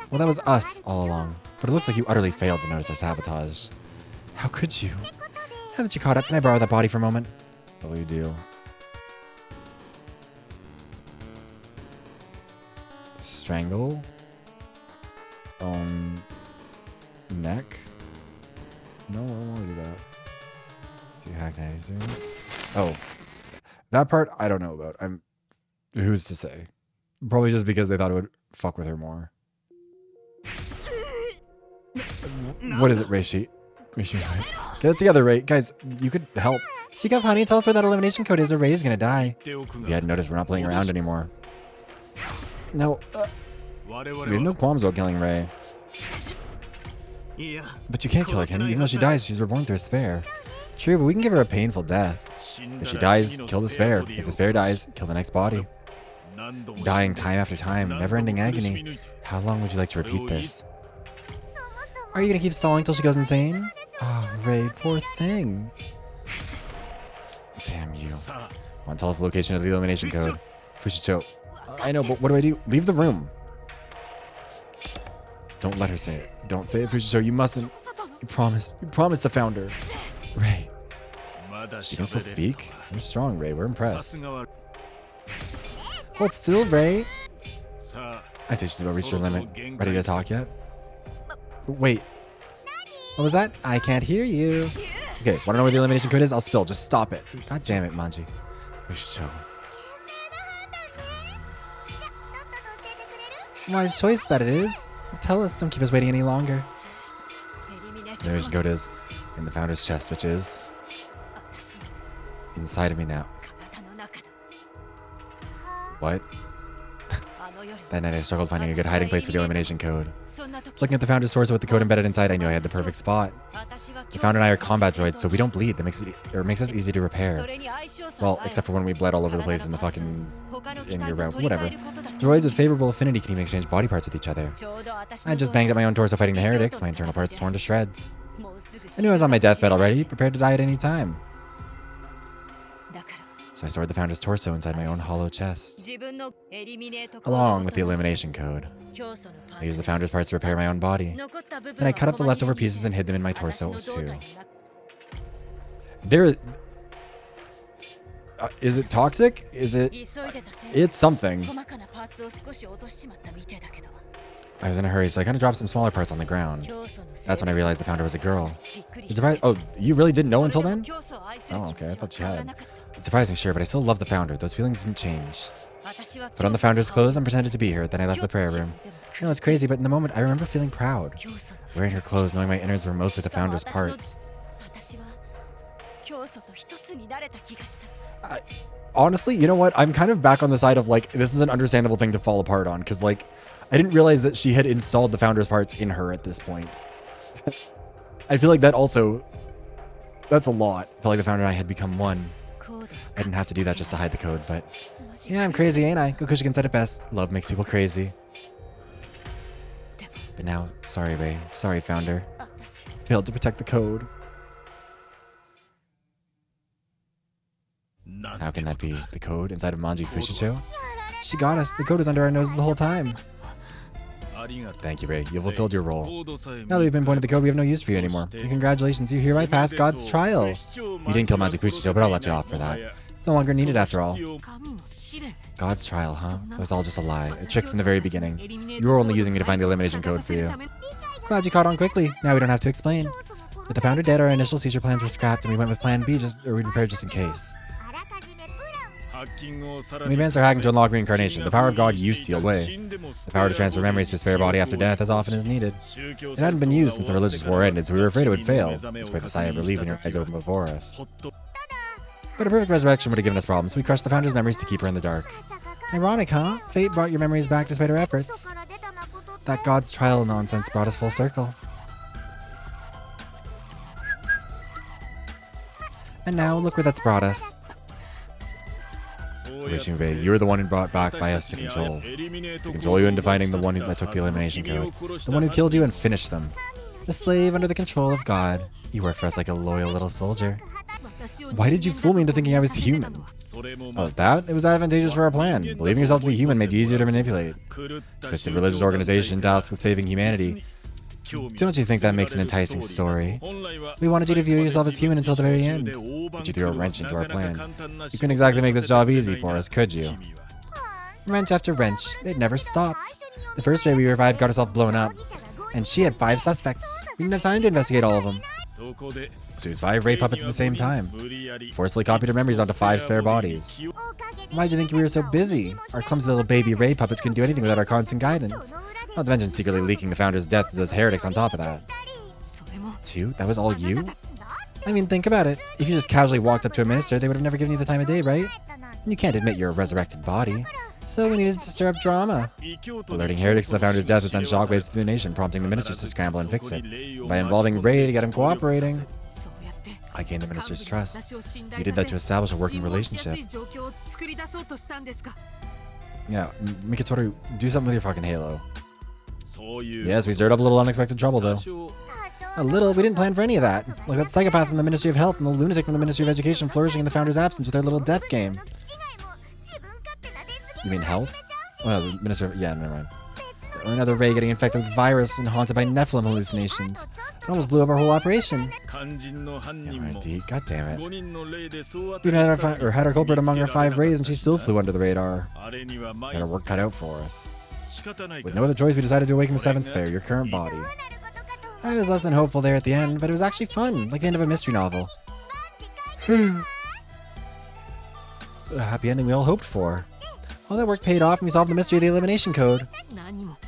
Well, that was us all along. But it looks like you utterly failed to notice our sabotage. How could you? Now that you caught up, can I borrow that body for a moment? What will you do? Strangle? Neck? No, I don't want to do that. Do you hack anything? Oh. That part, I don't know about. Who's to say? Probably just because they thought it would fuck with her more. What is it, Reishi? Get it together, Ray. Guys, you could help. Speak up, honey. Tell us where that elimination code is or Ray's gonna die. If you hadn't noticed, we're not playing around anymore. No. We have no qualms about killing Ray. But you can't kill her, Kenny. Even though she dies, she's reborn through a spare. True, but we can give her a painful death. If she dies, kill the spare. If the spare dies, kill the next body. Dying time after time, never-ending agony. How long would you like to repeat this? Are you gonna keep stalling till she goes insane? Oh, Ray, poor thing. Damn you. Come on, tell us the location of the elimination code. Fushicho. I know, but what do I do? Leave the room. Don't let her say it. Don't say it, Fushicho. You mustn't. You promised. You promised the founder. Ray. She can still speak? You're strong, Ray. We're impressed. Hold still, Ray. I say she's about to reach her limit. Ready to talk yet? Wait. What was that? I can't hear you. Okay, wanna know where the elimination code is? I'll spill. Just stop it. God damn it, Manji. Fushicho. Wise choice that it is. Tell us, don't keep us waiting any longer. The elimination code is in the founder's chest, which is inside of me now. What? That night I struggled finding a good hiding place for the elimination code. Looking at the founder's torso with the code embedded inside, I knew I had the perfect spot. The founder and I are combat droids, so we don't bleed. That makes us easy to repair. Well, except for when we bled all over the place in the fucking... in your route. Whatever. Droids with favorable affinity can even exchange body parts with each other. I just banged up my own torso fighting the heretics, my internal parts torn to shreds. I knew I was on my deathbed already, prepared to die at any time. So I stored the founder's torso inside my own hollow chest, along with the elimination code. I used the founder's parts to repair my own body. Then I cut up the leftover pieces and hid them in my torso too. Is it toxic? Is it... It's something. I was in a hurry, so I kind of dropped some smaller parts on the ground. That's when I realized the founder was a girl. Oh, you really didn't know until then? Oh, okay, I thought you had. It surprised me, sure, but I still love the founder. Those feelings didn't change. Put on the founder's clothes and pretended to be her, then I left the prayer room. You know, it's crazy, but in the moment, I remember feeling proud. Wearing her clothes, knowing my innards were mostly the founder's parts. Honestly, you know what? I'm kind of back on the side of, like, this is an understandable thing to fall apart on, because, like, I didn't realize that she had installed the founder's parts in her at this point. I feel like that also... That's a lot. I felt like the founder and I had become one. I didn't have to do that just to hide the code, but... Yeah, I'm crazy, ain't I? Gokushikin said it best. Love makes people crazy. But now, sorry, Ray. Sorry, founder. Failed to protect the code. How can that be? The code inside of Manji Fushicho? She got us. The code was under our noses the whole time. Thank you, Ray. You fulfilled your role. Now that we've been pointed the code, we have no use for you anymore. And congratulations, you hereby passed God's trial. You didn't kill Manji Fushicho, but I'll let you off for that. It's no longer needed after all. God's trial, huh? That was all just a lie. A trick from the very beginning. You were only using me to find the elimination code for you. Glad you caught on quickly. Now we don't have to explain. With the founder dead, our initial seizure plans were scrapped and we went with plan B, we prepared just in case. We advance our hacking to unlock reincarnation. The power of God used Seal Way. The power to transfer memories to a spare body after death as often as needed. It hadn't been used since the religious war ended, so we were afraid it would fail. It was quite the sigh of relief when your eyes opened before us. But a perfect resurrection would have given us problems, so we crushed the Founder's memories to keep her in the dark. Ironic, huh? Fate brought your memories back despite our efforts. That God's trial nonsense brought us full circle. And now, look where that's brought us. You were the one who brought back by us to control. To control you into finding the one that took the elimination code. The one who killed you and finished them. The slave under the control of God. You work for us like a loyal little soldier. Why did you fool me into thinking I was human? Oh, that? It was advantageous for our plan. Believing yourself to be human made you easier to manipulate. Twisted religious organization tasked with saving humanity. Don't you think that makes an enticing story? We wanted you to view yourself as human until the very end, but you threw a wrench into our plan. You couldn't exactly make this job easy for us, could you? Wrench after wrench, it never stopped. The first ray we revived got herself blown up, and she had 5 suspects. We didn't have time to investigate all of them. So it was 5 ray puppets at the same time. Forcibly copied her memories onto 5 spare bodies. Why'd you think we were so busy? Our clumsy little baby ray puppets couldn't do anything without our constant guidance. Not to mention secretly leaking the Founder's death to those heretics on top of that. 2? That was all you? I mean, think about it. If you just casually walked up to a minister, they would have never given you the time of day, right? And you can't admit you're a resurrected body. So we needed to stir up drama. Alerting heretics to the Founder's death would send shockwaves through the nation, prompting the ministers to scramble and fix it. By involving Ray to get him cooperating, I gained the minister's trust. You did that to establish a working relationship. Yeah, Mikitoru, do something with your fucking halo. Yes, we stirred up a little unexpected trouble, though. A little? We didn't plan for any of that. Like that psychopath from the Ministry of Health and the lunatic from the Ministry of Education flourishing in the Founder's absence with their little death game. You mean health? Well, the Minister of... Yeah, never mind. Or another Ray getting infected with virus and haunted by Nephilim hallucinations. It almost blew up our whole operation. Yeah, right, God damn it. We had our culprit among our 5 Rays and she still flew under the radar. Had our work cut out for us. With no other choice, we decided to awaken the 7th spare, your current body. I was less than hopeful there at the end, but it was actually fun, like the end of a mystery novel. The happy ending we all hoped for. All that work paid off and we solved the mystery of the elimination code.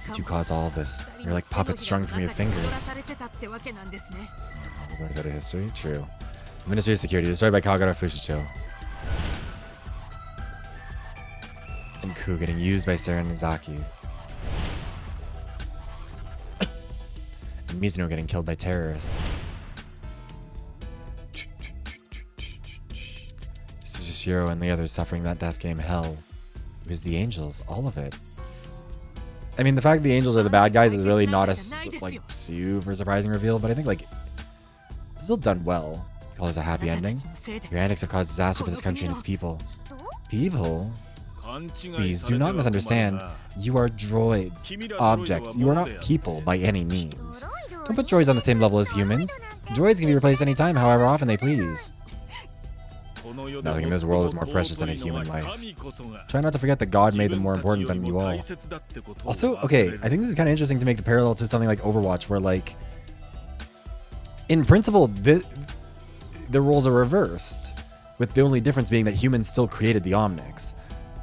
Did you cause all of this? You're like puppets strung from your fingers. History? True. The Ministry of Security, destroyed by Kagura Fushicho. And Ku getting used by Serenizaki. And Mizuno getting killed by terrorists. Sushiro and the others suffering that death game hell. It was the angels, all of it. I mean, the fact that the angels are the bad guys is really not a super surprising reveal, but I think like it's still done well. You call this a happy ending? Your antics have caused disaster for this country and its people. People? Please, do not misunderstand. You are droids, objects. You are not people by any means. Don't put droids on the same level as humans. Droids can be replaced anytime, however often they please. Nothing in this world is more precious than a human life. Try not to forget that God made them more important than you all. Also, okay, I think this is kind of interesting to make the parallel to something like Overwatch, where like, in principle, the roles are reversed, with the only difference being that humans still created the Omnics.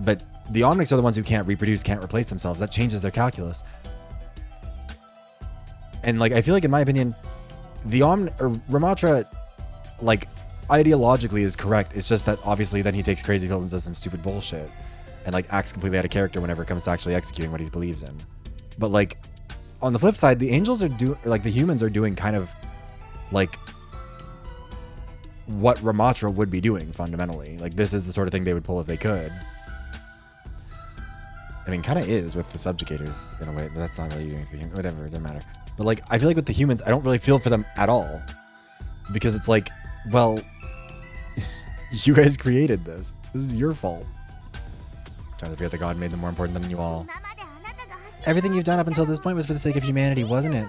But the Omnics are the ones who can't reproduce, can't replace themselves. That changes their calculus. And like, I feel like, in my opinion, the Ramatra, like, ideologically is correct. It's just that obviously then he takes crazy pills and does some stupid bullshit and like acts completely out of character whenever it comes to actually executing what he believes in. But like, on the flip side, the angels are the humans are doing kind of like what Ramatra would be doing fundamentally. Like, this is the sort of thing they would pull if they could. I mean, kind of is with the subjugators in a way, but that's not really doing anything. Whatever, it doesn't matter. But like, I feel like with the humans, I don't really feel for them at all, because it's like, well, you guys created this. This is your fault. Trying to forget that God made them more important than you all. Everything you've done up until this point was for the sake of humanity, wasn't it?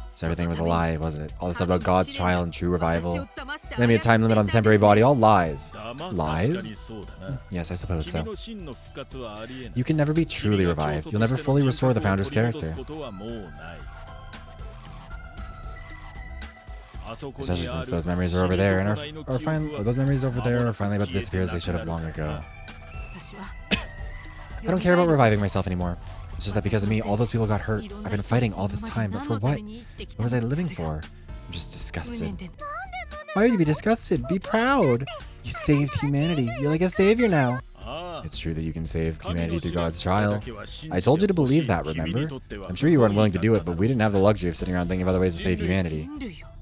So everything was a lie, wasn't it? All this stuff about God's trial and true revival. Then we had time limit on the temporary body. All lies. Lies? Yes, I suppose so. You can never be truly revived. You'll never fully restore the Founder's character. Especially since those memories are over there and those memories over there are finally about to disappear as they should have long ago. I don't care about reviving myself anymore. It's just that because of me, all those people got hurt. I've been fighting all this time, but for what? What was I living for? I'm just disgusted. Why would you be disgusted? Be proud. You saved humanity. You're like a savior now. It's true that you can save humanity through God's trial. I told you to believe that, remember? I'm sure you were unwilling to do it, but we didn't have the luxury of sitting around thinking of other ways to save humanity.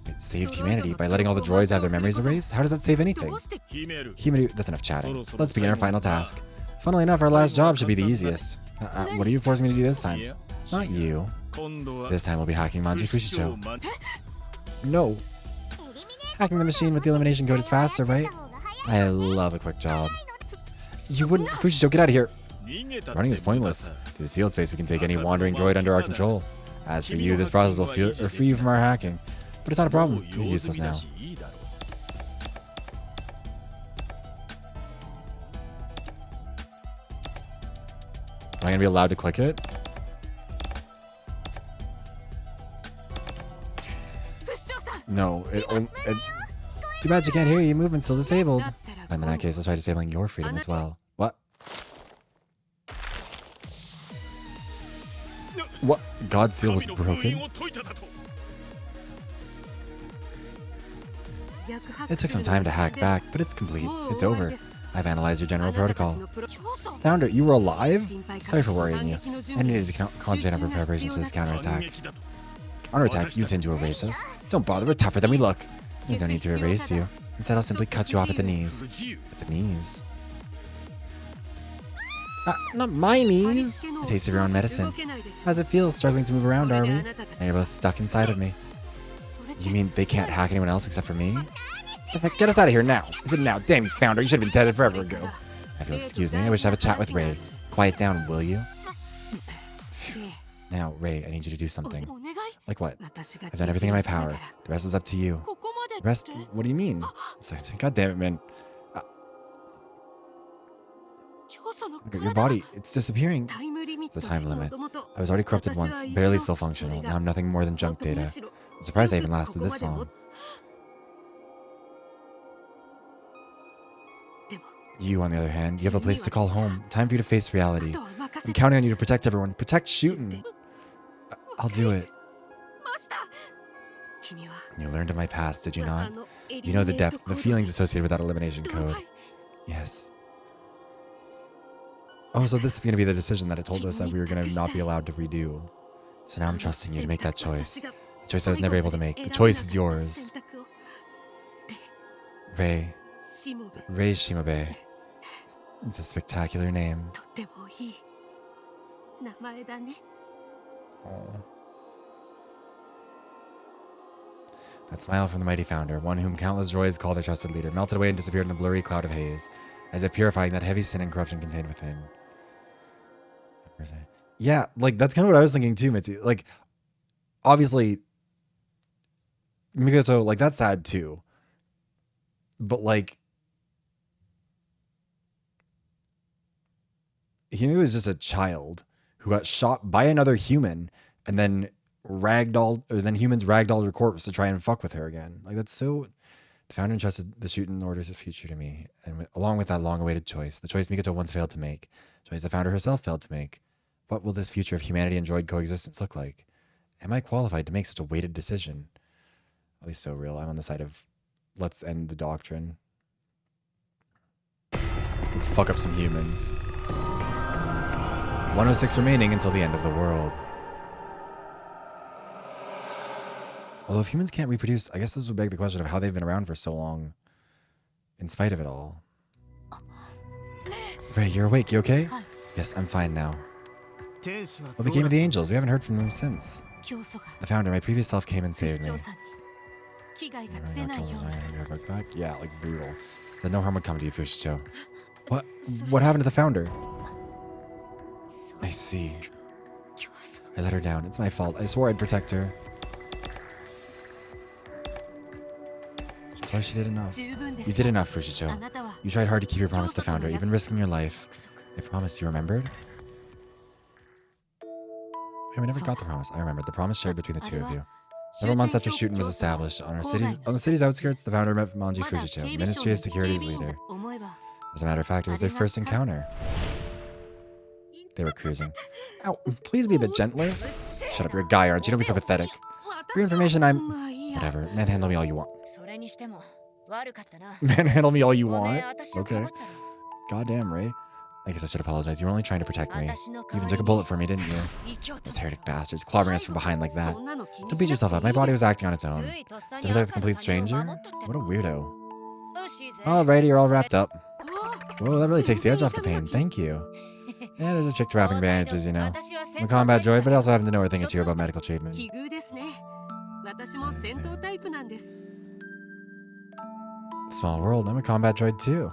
It saved humanity by letting all the droids have their memories erased? How does that save anything? Himeru, that's enough chatting. Let's begin our final task. Funnily enough, our last job should be the easiest. What are you forcing me to do this time? Not you. This time we'll be hacking Manji Fushicho. No. Hacking the machine with the elimination code is faster, right? I love a quick job. You wouldn't... Fushicho, get out of here. Running is pointless. Through the sealed space, we can take any wandering droid under our control. As for you, this process will free you from our hacking. But it's not a problem. You're useless now. Am I going to be allowed to click it? No. Too bad you can't hear you. Movement's still disabled. And in that case, let's try disabling your freedom as well. What? What? God's seal was broken? It took some time to hack back, but it's complete. It's over. I've analyzed your general protocol. Founder, you were alive? Sorry for worrying you. I needed to concentrate on preparations for this counterattack. Counterattack? You tend to erase us. Don't bother, we're tougher than we look. There's no need to erase you. Instead, I'll simply cut you off at the knees. At the knees? Not my knees! A taste of your own medicine. How's it feel struggling to move around, are we? And you're both stuck inside of me. You mean they can't hack anyone else except for me? Get us out of here now. Is it now? Damn you, Founder. You should have been dead forever ago. If you'll excuse me, I wish to have a chat with Ray. Quiet down, will you? Now, Ray, I need you to do something. Like what? I've done everything in my power. The rest is up to you. The rest? What do you mean? God damn it, man. Look at your body. It's disappearing. It's the time limit. I was already corrupted once, barely still functional. Now I'm nothing more than junk data. I'm surprised I even lasted this long. You, on the other hand, you have a place to call home. Time for you to face reality. I'm counting on you to protect everyone. Protect Shuten. I'll do it. You learned of my past, did you not? You know the depth, the feelings associated with that elimination code. Yes. Oh, so this is going to be the decision that it told us that we were going to not be allowed to redo. So now I'm trusting you to make that choice. The choice I was never able to make. The choice is yours. Rei. Rei Shimobe. It's a spectacular name. Oh. That smile from the mighty founder, one whom countless droids called their trusted leader, melted away and disappeared in a blurry cloud of haze, as if purifying that heavy sin and corruption contained within. Yeah, like, that's kind of what I was thinking too, Mitzi. Like, obviously, Mikoto, like, that's sad too. But, like, he was just a child who got shot by another human and then humans ragdolled her corpse to try and fuck with her again. Like, that's so... The founder entrusted the SHUTEN Order's future to me, and along with that long-awaited choice, the choice Mikoto once failed to make, choice the founder herself failed to make. What will this future of humanity and droid coexistence look like? Am I qualified to make such a weighted decision? At least so real. I'm on the side of, let's end the doctrine. Let's fuck up some humans. 106 remaining until the end of the world. Although if humans can't reproduce, I guess this would beg the question of how they've been around for so long, in spite of it all. Ray, you're awake. You okay? Yes, I'm fine now. What became of the angels? We haven't heard from them since. The founder, my previous self, came and saved me. Yeah, like brutal. Said no harm would come to you, Fushicho. What happened to the founder? I see. I let her down. It's my fault. I swore I'd protect her. That's why she did enough. You did enough, Fushicho. You tried hard to keep your promise to the founder, even risking your life. I promise you remembered? We never got the promise. I remembered. The promise shared between the two of you. Several months after SHUTEN was established, on the city's outskirts, the founder met Manji Fushicho, Ministry of Security's leader. As a matter of fact, it was their first encounter. They were cruising. Ow, please be a bit gentler. Shut up, you're a guy, aren't you? Don't be so pathetic. For your information, I'm... Whatever, manhandle me all you want. Manhandle me all you want? Okay. Goddamn, Ray. I guess I should apologize. You were only trying to protect me. You even took a bullet for me, didn't you? Those heretic bastards clobbering us from behind like that. Don't beat yourself up. My body was acting on its own. To protect a complete stranger? What a weirdo. Alrighty, you're all wrapped up. Whoa, that really takes the edge off the pain. Thank you. Yeah, there's a trick to wrapping bandages, you know. I'm a combat droid, but I also happen to know a thing or two about medical treatment. Small world, I'm a combat droid too.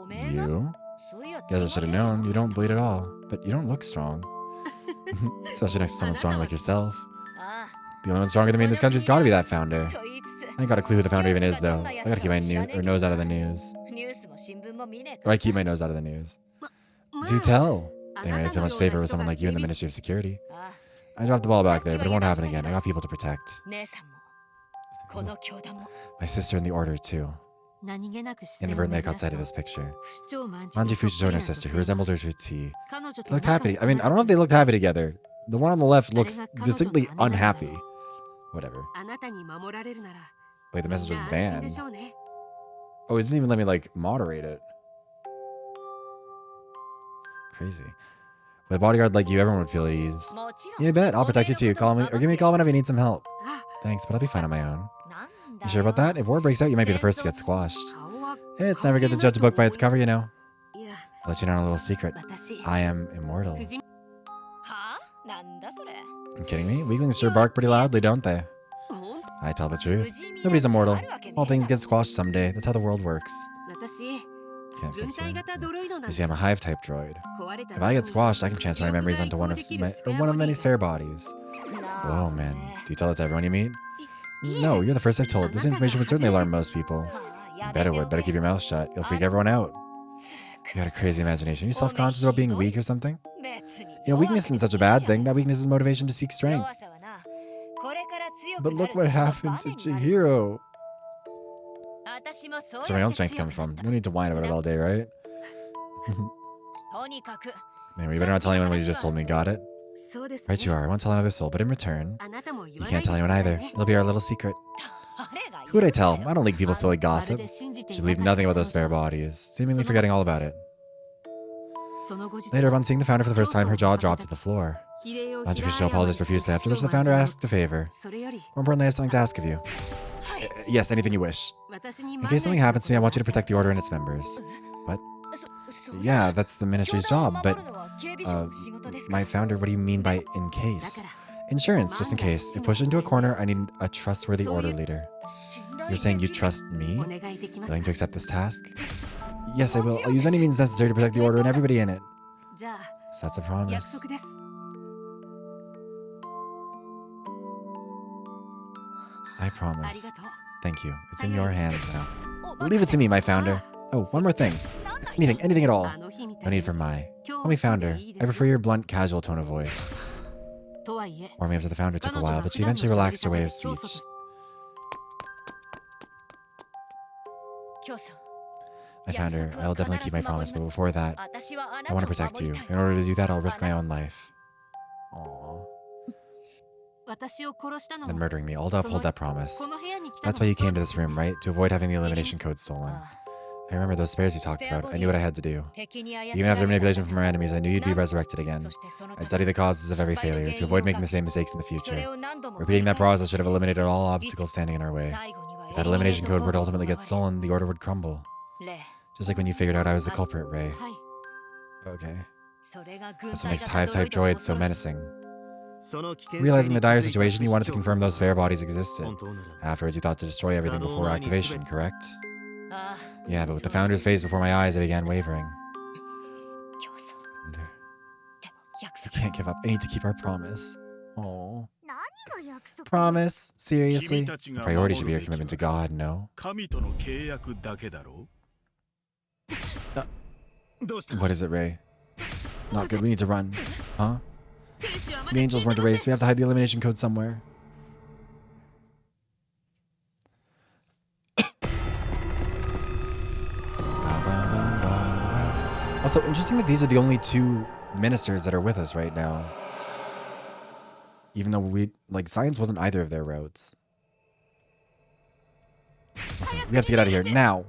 You? Guess I should have known. You don't bleed at all, but you don't look strong. Especially next to someone strong like yourself. The only one stronger than me in this country's gotta be that founder. I ain't got a clue who the founder even is, though. I gotta keep my nose out of the news. Or I keep my nose out of the news. Do tell. Anyway, I feel much safer with someone like you in the Ministry of Security. I dropped the ball back there, but it won't happen again. I got people to protect. My sister in the Order, too. Inadvertently, I caught sight of this picture. Manji Fushito and her sister, who resembled her to a T. They looked happy. I mean, I don't know if they looked happy together. The one on the left looks distinctly unhappy. Whatever. Wait, the message was banned. Oh, it didn't even let me, like, moderate it. Crazy. With a bodyguard like you, everyone would feel at ease. You bet. I'll protect you too. Call me, or give me a call whenever you need some help. Thanks, but I'll be fine on my own. You sure about that? If war breaks out, you might be the first to get squashed. It's never good to judge a book by its cover, you know. I'll let you know a little secret. I am immortal. You kidding me? Weaklings sure bark pretty loudly, don't they? I tell the truth. Nobody's immortal. All things get squashed someday. That's how the world works. Can't fix it. You see, I'm a hive-type droid. If I get squashed, I can transfer my memories onto one of many spare bodies. Whoa, man. Do you tell that to everyone you meet? No, you're the first I've told. This information would certainly alarm most people. You bet it would. Better keep your mouth shut. You'll freak everyone out. You got a crazy imagination. Are you self-conscious about being weak or something? You know, weakness isn't such a bad thing. That weakness is motivation to seek strength. But look what happened to Chihiro. That's where my own strength comes from. No need to whine about it all day, right? Anyway, you better not tell anyone what you just told me, got it? Right you are. I won't tell another soul, but in return, you can't tell anyone either. It'll be our little secret. Who would I tell? I don't leak people's silly gossip. She believed nothing about those spare bodies, seemingly forgetting all about it. Later, upon seeing the founder for the first time, her jaw dropped to the floor. Manji Fushito apologized profusely, after which the founder asked a favor. More importantly, I have something to ask of you. Yes, anything you wish. In case something happens to me, I want you to protect the Order and its members. What? Yeah, that's the Ministry's job, but... my founder, what do you mean by in case? Insurance, just in case. If pushed into a corner, I need a trustworthy Order leader. You're saying you trust me? Willing to accept this task? Yes, I will. I'll use any means necessary to protect the Order and everybody in it. So that's a promise. I promise. Thank you. It's in your hands now. Leave it to me, my founder. Oh, one more thing. Anything at all. No need for my. Call me founder. I prefer your blunt, casual tone of voice. Warming up to the founder took a while, but she eventually relaxed her way of speech. My founder, I will definitely keep my promise, but before that, I want to protect you. In order to do that, I'll risk my own life. Aww. Then murdering me, all to uphold that promise. That's why you came to this room, right? To avoid having the elimination code stolen. I remember those spares you talked about. I knew what I had to do. Even after manipulation from our enemies, I knew you'd be resurrected again. I'd study the causes of every failure, to avoid making the same mistakes in the future. Repeating that process should have eliminated all obstacles standing in our way. If that elimination code were to ultimately get stolen, the Order would crumble. Just like when you figured out I was the culprit, Ray. Okay. That's what makes hive-type droids so menacing. Realizing the dire situation, you wanted to confirm those spare bodies existed. Afterwards, you thought to destroy everything before activation, correct? Yeah, but with the founder's face before my eyes, I began wavering. I can't give up. I need to keep our promise. Oh. Promise? Seriously? The priority should be your commitment to God, no? What is it, Ray? Not good. We need to run. Huh? The angels weren't erased. We have to hide the elimination code somewhere. Also, interesting that these are the only two ministers that are with us right now. Even though science wasn't either of their routes. Listen, we have to get out of here now.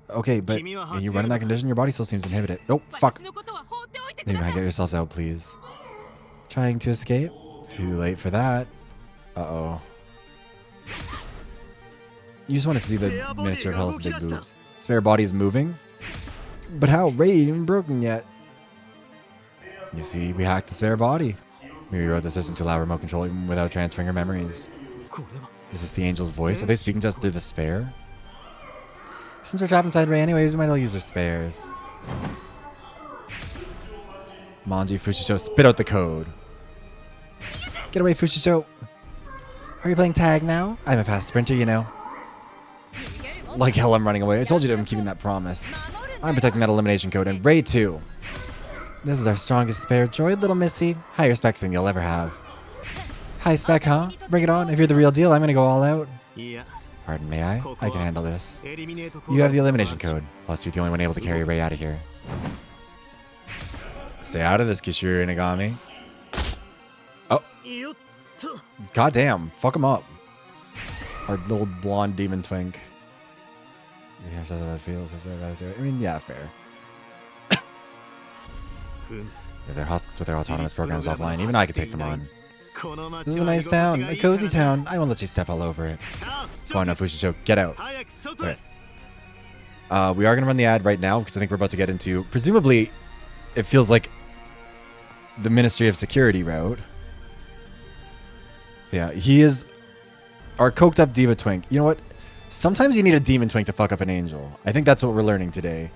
Okay, but when you run in that condition, your body still seems inhibited. Nope, fuck. You might get yourselves out, please. Trying to escape? Too late for that. Uh-oh. You just want to see the Minister of Hell's big boobs. Spare body is moving? But how? Ray ain't even broken yet. You see, we hacked the spare body. We rewrote the system to allow remote control even without transferring her memories. Is this the angel's voice? Are they speaking to us through the spare? Since we're trapped inside Ray anyways, we might as well use our spares. Manji Fushisho, spit out the code. Get away, Fushisho. Are you playing tag now? I'm a fast sprinter, you know. Like hell, I'm running away. I told you I'm keeping that promise. I'm protecting that elimination code, and Ray too. This is our strongest spare droid, little missy. Higher specs than you'll ever have. High spec, huh? Bring it on. If you're the real deal, I'm gonna go all out. Pardon, may I? I can handle this. You have the elimination code. Plus, you're the only one able to carry Ray out of here. Stay out of this, Kishiro Inagami. Oh. Goddamn. Fuck him up. Our little blonde demon twink. I mean, yeah, fair. If they're husks with their autonomous programs offline, even I could take them on. This is a nice town, a cozy town. I won't let you step all over it. Come on now, Fushisho, get out. Okay. We are going to run the ad right now because I think we're about to get into, presumably, it feels like the Ministry of Security route. Yeah, he is our coked up diva twink. You know what? Sometimes you need a demon twink to fuck up an angel. I think that's what we're learning today.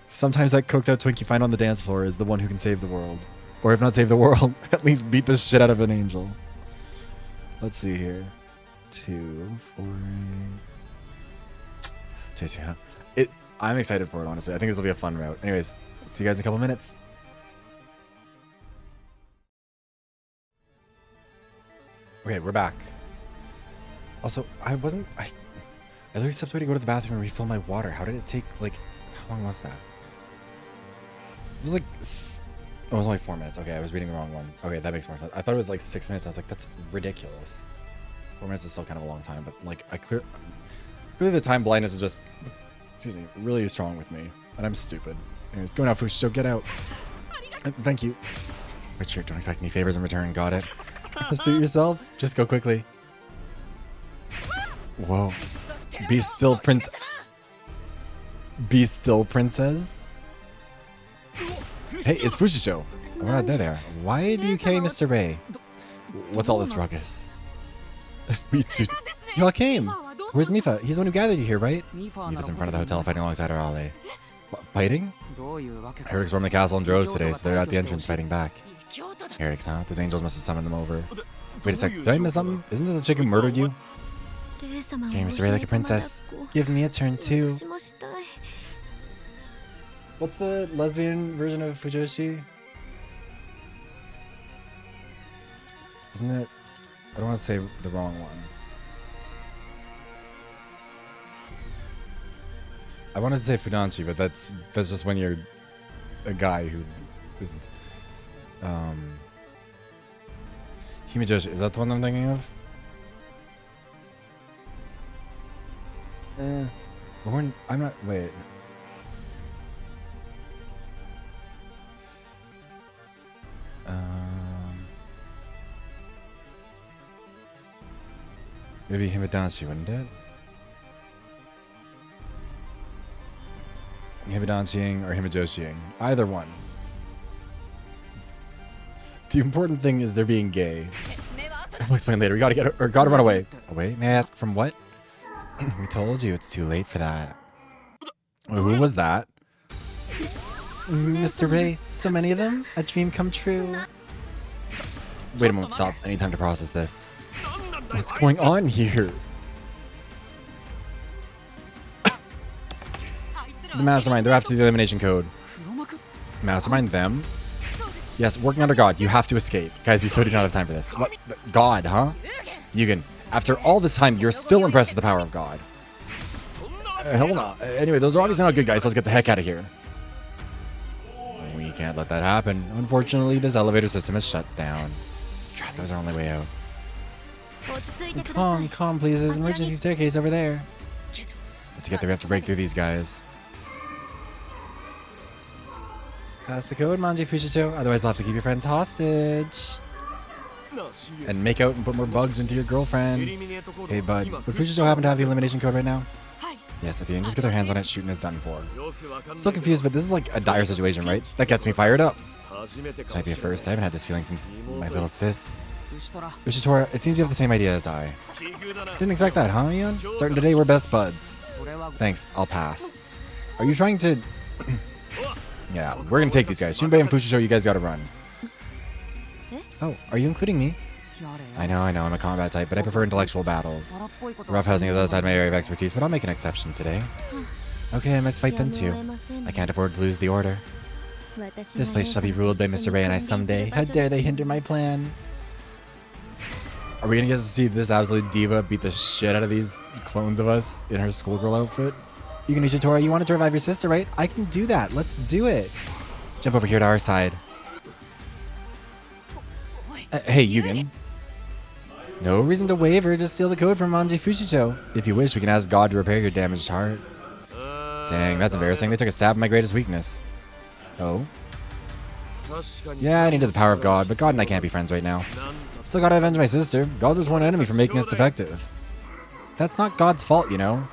Sometimes that coked out twink you find on the dance floor is the one who can save the world. Or if not save the world, at least beat the shit out of an angel. Let's see here. 2, 4... I'm excited for it, honestly. I think this will be a fun route. Anyways, see you guys in a couple minutes. Okay, we're back. Also, I literally stepped away to go to the bathroom and refill my water. How did it take, like, how long was that? It was like, oh, it was only 4 minutes. Okay, I was reading the wrong one. Okay, that makes more sense. I thought it was like 6 minutes. I was like, that's ridiculous. 4 minutes is still kind of a long time, but like, clearly the time blindness is just, excuse me, really strong with me. And I'm stupid. Anyways, go now, Fushisho, get out. Thank you. Richard, don't expect any favors in return. Got it. Suit yourself. Just go quickly. Whoa. Be still, Prince. Be still, princess. Hey, it's Fushisho. Oh, right, there. Why do you carry Mr. Ray? What's all this ruckus? You all came. Where's Mifa? He's the one who gathered you here, right? Mifa's in front of the hotel fighting alongside her Ale. What, fighting? Heretics stormed the castle in droves today, so they're at the entrance fighting back. Heretics, huh? Those angels must have summoned them over. Wait a sec, did I miss something? Isn't this the chick who murdered you? Carry Mr. Ray like a princess. Give me a turn too. What's the lesbian version of Fujoshi? Isn't it? I don't want to say the wrong one. I wanted to say Fudanshi, but that's just when you're a guy who isn't. Himijoshi, is that the one I'm thinking of? I'm not. Wait. Maybe Himidanshi, wouldn't it? Himidanshiing or Himijoshiing. Either one. The important thing is they're being gay. I'll explain later. We gotta get her, or gotta run away. Away? May I ask from what? We told you it's too late for that. Who was that? Mr. Ray, so many of them? A dream come true. Wait a moment, stop. I need time to process this. What's going on here? The mastermind, they're after the elimination code. Mastermind them? Yes, working under God, you have to escape. Guys, we so do not have time for this. What? God, huh? Yugen, after all this time, you're still impressed with the power of God. Hold on. Anyway, those are obviously not good guys, so let's get the heck out of here. We can't let that happen. Unfortunately, this elevator system is shut down. God, that was our only way out. Calm, please. There's an emergency staircase over there. But to get there, we have to break through these guys. Pass the code, Manji Fushito. Otherwise, we'll have to keep your friends hostage. And make out and put more bugs into your girlfriend. Hey, bud. Would Fushito happen to have the elimination code right now? Yes, if the angels get their hands on it, shooting is done for. Still confused, but this is like a dire situation, right? That gets me fired up. This might be a first. I haven't had this feeling since my little sis. Ushitora, it seems you have the same idea as I. Didn't expect that, huh, Ian? Starting today, we're best buds. Thanks, I'll pass. Are you trying to... Yeah, we're gonna take these guys. Shinbei and Fushito, you guys gotta run. Oh, are you including me? I know, I'm a combat type, but I prefer intellectual battles. Roughhousing is outside my area of expertise, but I'll make an exception today. Okay, I must fight then too. I can't afford to lose the order. This place shall be ruled by Mr. Ray and I someday. How dare they hinder my plan? Are we gonna get to see this absolute diva beat the shit out of these clones of us in her schoolgirl outfit? Yugen Ishitora, you wanted to revive your sister, right? I can do that. Let's do it. Jump over here to our side. Hey, Yugen. No reason to waver, just steal the code from Manji Fushito. If you wish, we can ask God to repair your damaged heart. Dang, that's embarrassing. They took a stab at my greatest weakness. Oh? Yeah, I needed the power of God, but God and I can't be friends right now. Still gotta avenge my sister. God's just one enemy for making us defective. That's not God's fault, you know?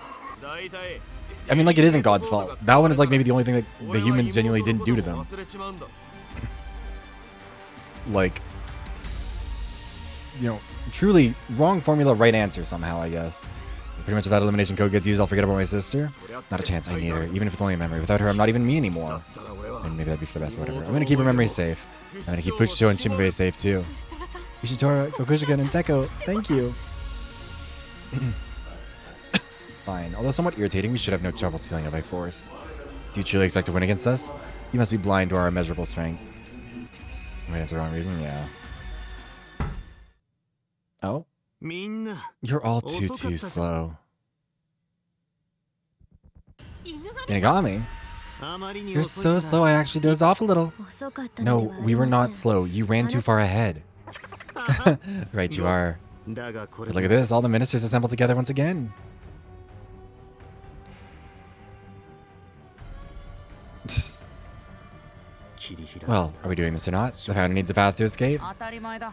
I mean, like, it isn't God's fault. That one is, like, maybe the only thing that the humans genuinely didn't do to them. Like... You know, truly wrong formula, right answer somehow, I guess. Pretty much if that elimination code gets used, I'll forget about my sister. Not a chance, I need her, even if it's only a memory. Without her, I'm not even me anymore. And maybe that'd be for the best, whatever. I'm gonna keep her memory safe. I'm gonna keep Fushito and Shinbei safe, too. Ishitora, Kokushikan, and Teko, thank you. Fine. Although somewhat irritating, we should have no trouble sealing it by force. Do you truly expect to win against us? You must be blind to our immeasurable strength. Wait, that's the wrong reason? Yeah. Oh? You're all too slow. Inagami? You're so slow I actually dozed off a little. No, we were not slow. You ran too far ahead. Right, you are. But look at this, all the ministers assembled together once again. Well, are we doing this or not? The founder needs a path to escape.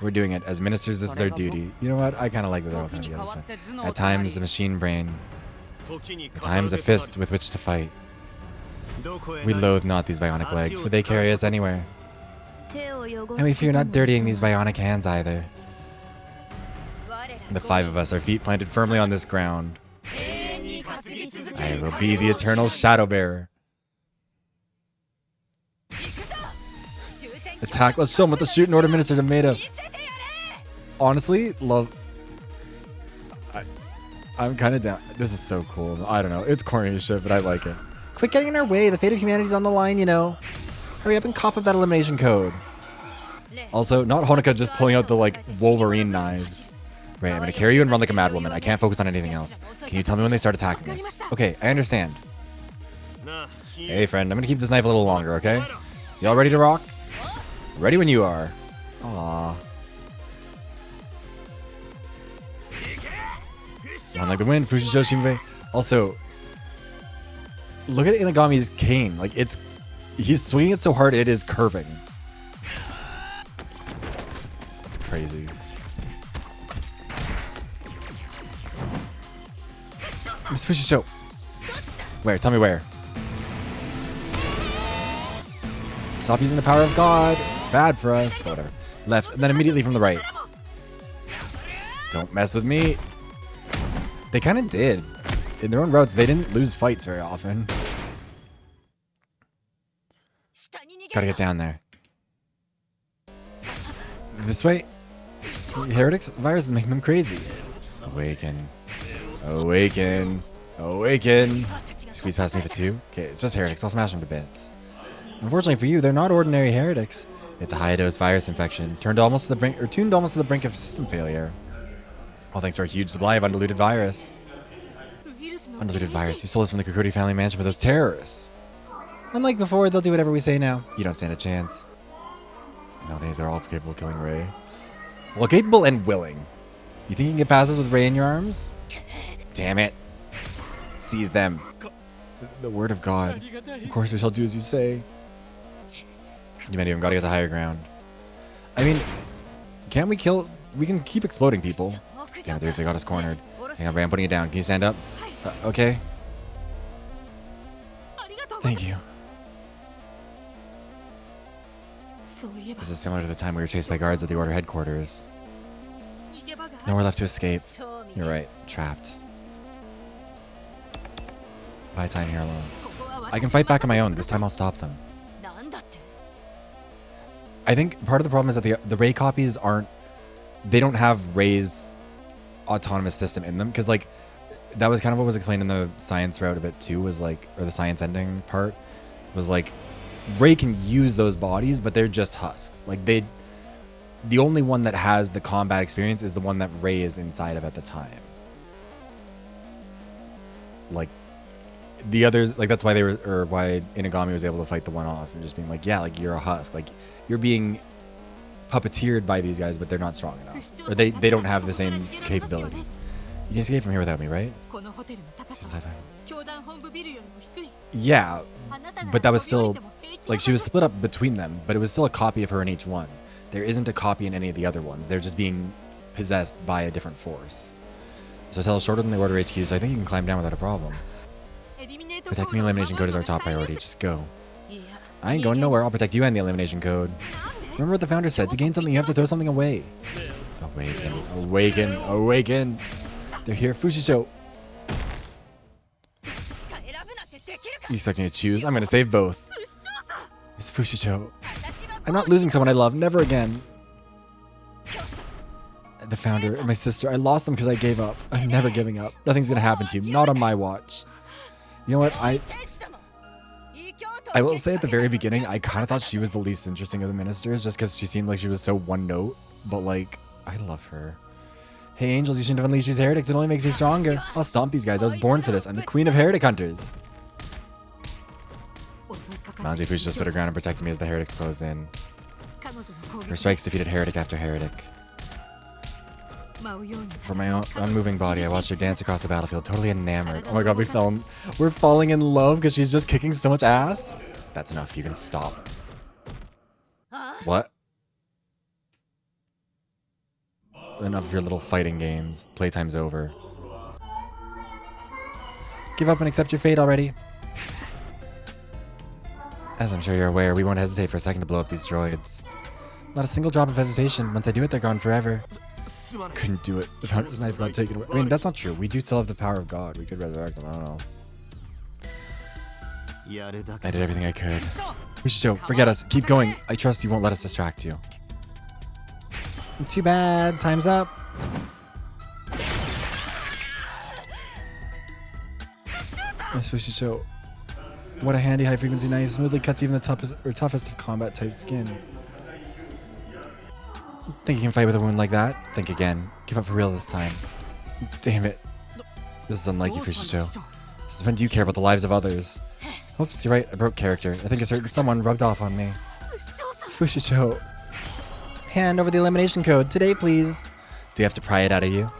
We're doing it. As ministers, this is our duty. You know what? I kind of like that. At times, a machine brain. At times, a fist with which to fight. We loathe not these bionic legs, for they carry us anywhere. And we fear not dirtying these bionic hands either. The five of us, our feet planted firmly on this ground. I will be the eternal shadow bearer. Attack, let's show them what the Shuten Order ministers are made of. Honestly, I'm kind of down. This is so cool. I don't know. It's corny as shit, but I like it. Quit getting in our way. The fate of humanity's on the line, you know. Hurry up and cough up that elimination code. Also, not Honoka just pulling out the, like, Wolverine knives. Right, I'm gonna carry you and run like a mad woman. I can't focus on anything else. Can you tell me when they start attacking us? Okay, I understand. Hey, friend, I'm gonna keep this knife a little longer, okay? Y'all ready to rock? Ready when you are. Aww. Run like the wind, Fushito Shinbei. Also, look at Inagami's cane. Like, he's swinging it so hard it is curving. That's crazy. Miss Fushito. Where? Tell me where. Stop using the power of God. It's bad for us. Whatever. Left, and then immediately from the right. Don't mess with me. They kind of did. In their own routes, they didn't lose fights very often. Gotta get down there. This way. Heretics virus is making them crazy. Awaken. Awaken. Awaken. Squeeze past me for two. Okay, it's just heretics. I'll smash them to bits. Unfortunately for you, they're not ordinary heretics. It's a high-dose virus infection, tuned almost to the brink of system failure. All thanks to our huge supply of undiluted virus. Undiluted virus. You stole us from the Kokori family mansion for those terrorists. Unlike before, they'll do whatever we say now. You don't stand a chance. Nowadays, they're all capable of killing Ray. Well, capable and willing. You think you can get past us with Ray in your arms? Damn it. Seize them. The word of God. Of course we shall do as you say. You might even gotta get the higher ground. I mean, can't we kill... We can keep exploding people. Damn it, they got us cornered. Hang on, Ray, I'm putting it down. Can you stand up? Okay. Thank you. This is similar to the time we were chased by guards at the Order headquarters. Nowhere left to escape. You're right. Trapped. Buy time here alone. I can fight back on my own. This time I'll stop them. I think part of the problem is that the Ray copies aren't... They don't have Ray's autonomous system in them. Because, like, that was kind of what was explained in the science route a bit too, was like... Or the science ending part. Was like... Ray can use those bodies, but they're just husks. Like, they... The only one that has the combat experience is the one that Ray is inside of at the time. Like... The others, like, that's why they were, or why Inagami was able to fight the one off and just being like, yeah, like, you're a husk. Like, you're being puppeteered by these guys, but they're not strong enough. Or they don't have the same capabilities. You can escape from here without me, right? Yeah, but that was still, like, she was split up between them, but it was still a copy of her in each one. There isn't a copy in any of the other ones. They're just being possessed by a different force. So tell shorter than the Order HQ, so I think you can climb down without a problem. Protecting the elimination code is our top priority. Just go. I ain't going nowhere. I'll protect you and the elimination code. Remember what the founder said. To gain something, you have to throw something away. Awaken. Awaken. Awaken. They're here. Fushisho. You expect me to choose? I'm going to save both. It's Fushisho. I'm not losing someone I love. Never again. The founder and my sister. I lost them because I gave up. I'm never giving up. Nothing's going to happen to you. Not on my watch. You know what, I will say at the very beginning, I kind of thought she was the least interesting of the ministers, just because she seemed like she was so one note, but like, I love her. Hey angels, you shouldn't have unleashed these heretics, it only makes me stronger. I'll stomp these guys, I was born for this, I'm the queen of heretic hunters. Manji Fushisho stood her ground and protected me as the heretics closed in. Her strikes defeated heretic after heretic. For my own unmoving body, I watched her dance across the battlefield, totally enamored. Oh my god, we're falling in love because she's just kicking so much ass. That's enough, you can stop. What? Enough of your little fighting games. Playtime's over. Give up and accept your fate already. As I'm sure you're aware, we won't hesitate for a second to blow up these droids. Not a single drop of hesitation. Once I do it, they're gone forever. Couldn't do it. The founder's knife got taken away. I mean, that's not true. We do still have the power of God. We could resurrect them. I don't know. I did everything I could. Fushisho, forget us. Keep going. I trust you won't let us distract you. Too bad. Time's up. Yes, Fushisho. What a handy high-frequency knife. Smoothly cuts even the toughest of combat-type skin. Think you can fight with a wound like that? Think again. Give up for real this time. Damn it. This is unlike you, Fushisho. Since when do you care about the lives of others? Oops, you're right. I broke character. I think a certain someone rubbed off on me. Fushisho. Hand over the elimination code. Today, please. Do you have to pry it out of you?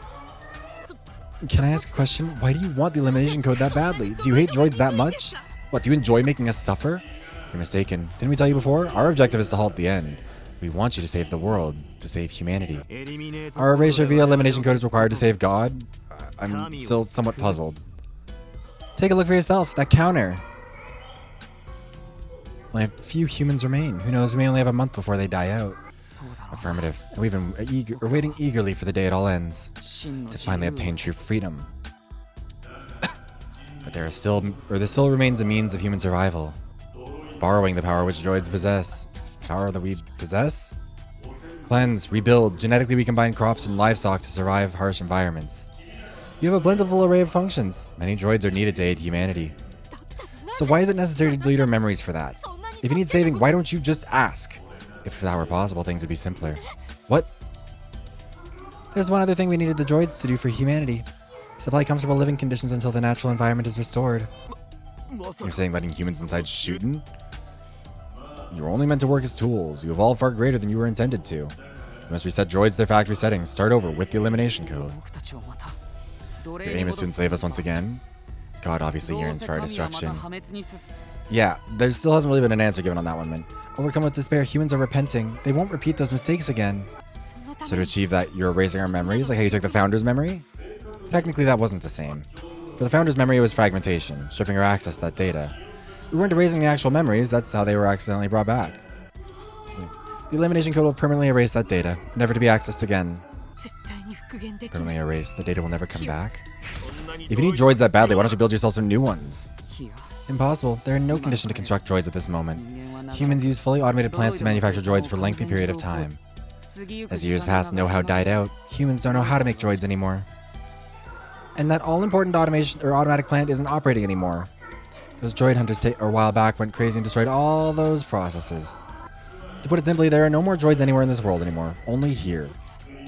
Can I ask a question? Why do you want the elimination code that badly? Do you hate droids that much? What, do you enjoy making us suffer? You're mistaken. Didn't we tell you before? Our objective is to halt the end. We want you to save the world, to save humanity. Our erasure via elimination code is required to save God? I'm still somewhat puzzled. Take a look for yourself. That counter. Only a few humans remain. Who knows, we may only have a month before they die out. Affirmative. And we've been waiting eagerly for the day it all ends. To finally obtain true freedom. But there still remains a means of human survival. Borrowing the power which droids possess. Power that we possess? Cleanse, rebuild, genetically recombine crops and livestock to survive harsh environments. You have a plentiful array of functions. Many droids are needed to aid humanity. So why is it necessary to delete our memories for that? If you need saving, why don't you just ask? If that were possible, things would be simpler. What? There's one other thing we needed the droids to do for humanity. Supply comfortable living conditions until the natural environment is restored. You're saying letting humans inside SHUTEN? You're only meant to work as tools. You evolve far greater than you were intended to. You must reset droids to their factory settings. Start over with the elimination code. Your aim is to enslave us once again? God obviously yearns for our destruction. Yeah, there still hasn't really been an answer given on that one, man. Overcome with despair, humans are repenting. They won't repeat those mistakes again. So to achieve that, you're erasing our memories, like how you took the Founder's memory? Technically, that wasn't the same. For the Founder's memory, it was fragmentation, stripping our access to that data. We weren't erasing the actual memories, that's how they were accidentally brought back. The elimination code will permanently erase that data, never to be accessed again. Permanently erased, the data will never come back? If you need droids that badly, why don't you build yourself some new ones? Impossible. They're in no condition to construct droids at this moment. Humans use fully automated plants to manufacture droids for a lengthy period of time. As years pass, know-how died out. Humans don't know how to make droids anymore. And that all-important automation or automatic plant isn't operating anymore. Those droid hunters a while back went crazy and destroyed all those processes. To put it simply, there are no more droids anywhere in this world anymore. Only here.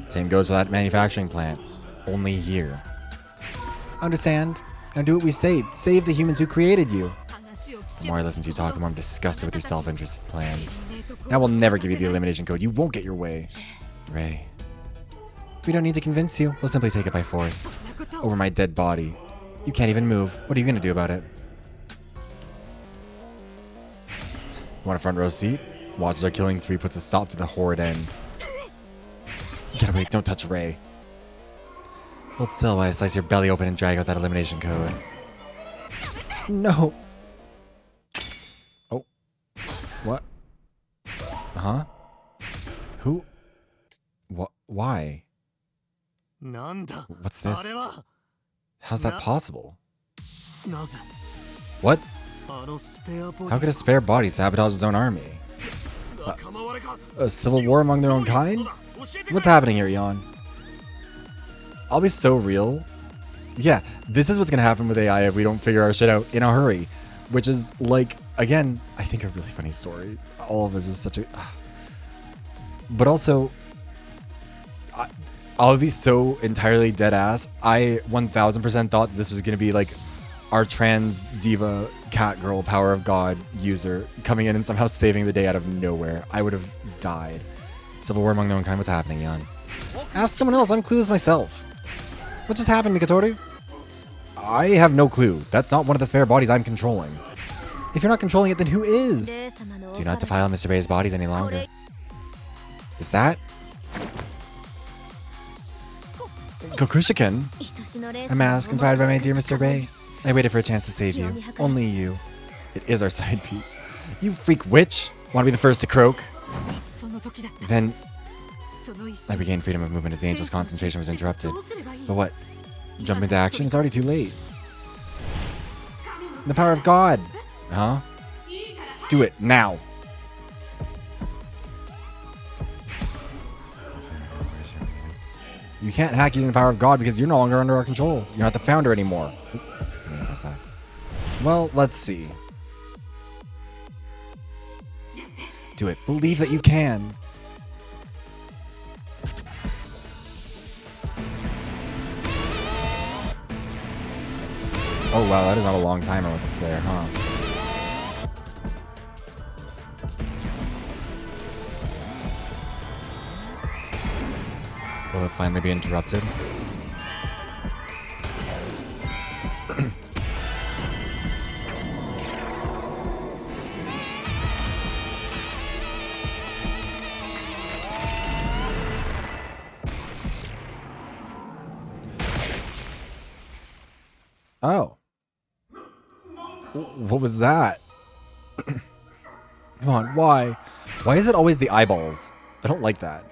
Same goes for that manufacturing plant. Only here. Understand? Now do what we say. Save the humans who created you. The more I listen to you talk, the more I'm disgusted with your self-interested plans. And I will never give you the elimination code. You won't get your way. Ray. We don't need to convince you. We'll simply take it by force. Over my dead body. You can't even move. What are you going to do about it? You want a front row seat? Watch as our killing spree puts a stop to the horrid end. Get away. Don't touch Ray. Hold still while I slice your belly open and drag out that elimination code. No. Oh. What? Huh? Who? What? Why? What's this? How's that possible? What? How could a spare body sabotage his own army? A civil war among their own kind? What's happening here, Eon? I'll be so real. Yeah, this is what's gonna happen with AI if we don't figure our shit out in a hurry. Which is, like, again, I think a really funny story. All of this is such a... But also, I'll be so entirely dead ass. I 1000% thought this was gonna be, like, our trans diva cat girl power of God user coming in and somehow saving the day out of nowhere. I would have died. Civil war among their own kind. What's happening, Jan? Ask someone else. I'm clueless myself. What just happened, Mikatori? I have no clue. That's not one of the spare bodies I'm controlling. If you're not controlling it, then who is? Do not defile Mr. Bay's bodies any longer. Is that? Kokushiken? A mask inspired by my dear Mr. Bay. I waited for a chance to save you. Only you. It is our side piece. You freak witch! Want to be the first to croak? Then I regained freedom of movement as the angel's concentration was interrupted. But what? Jump into action? It's already too late. The power of God! Huh? Do it, now! You can't hack using the power of God because you're no longer under our control. You're not the founder anymore. What's that? Well, let's see. Do it. Believe that you can. Oh wow, that is not a long timer once it's there, huh? Will it finally be interrupted? Oh. What was that? Come on, why? Why is it always the eyeballs? I don't like that.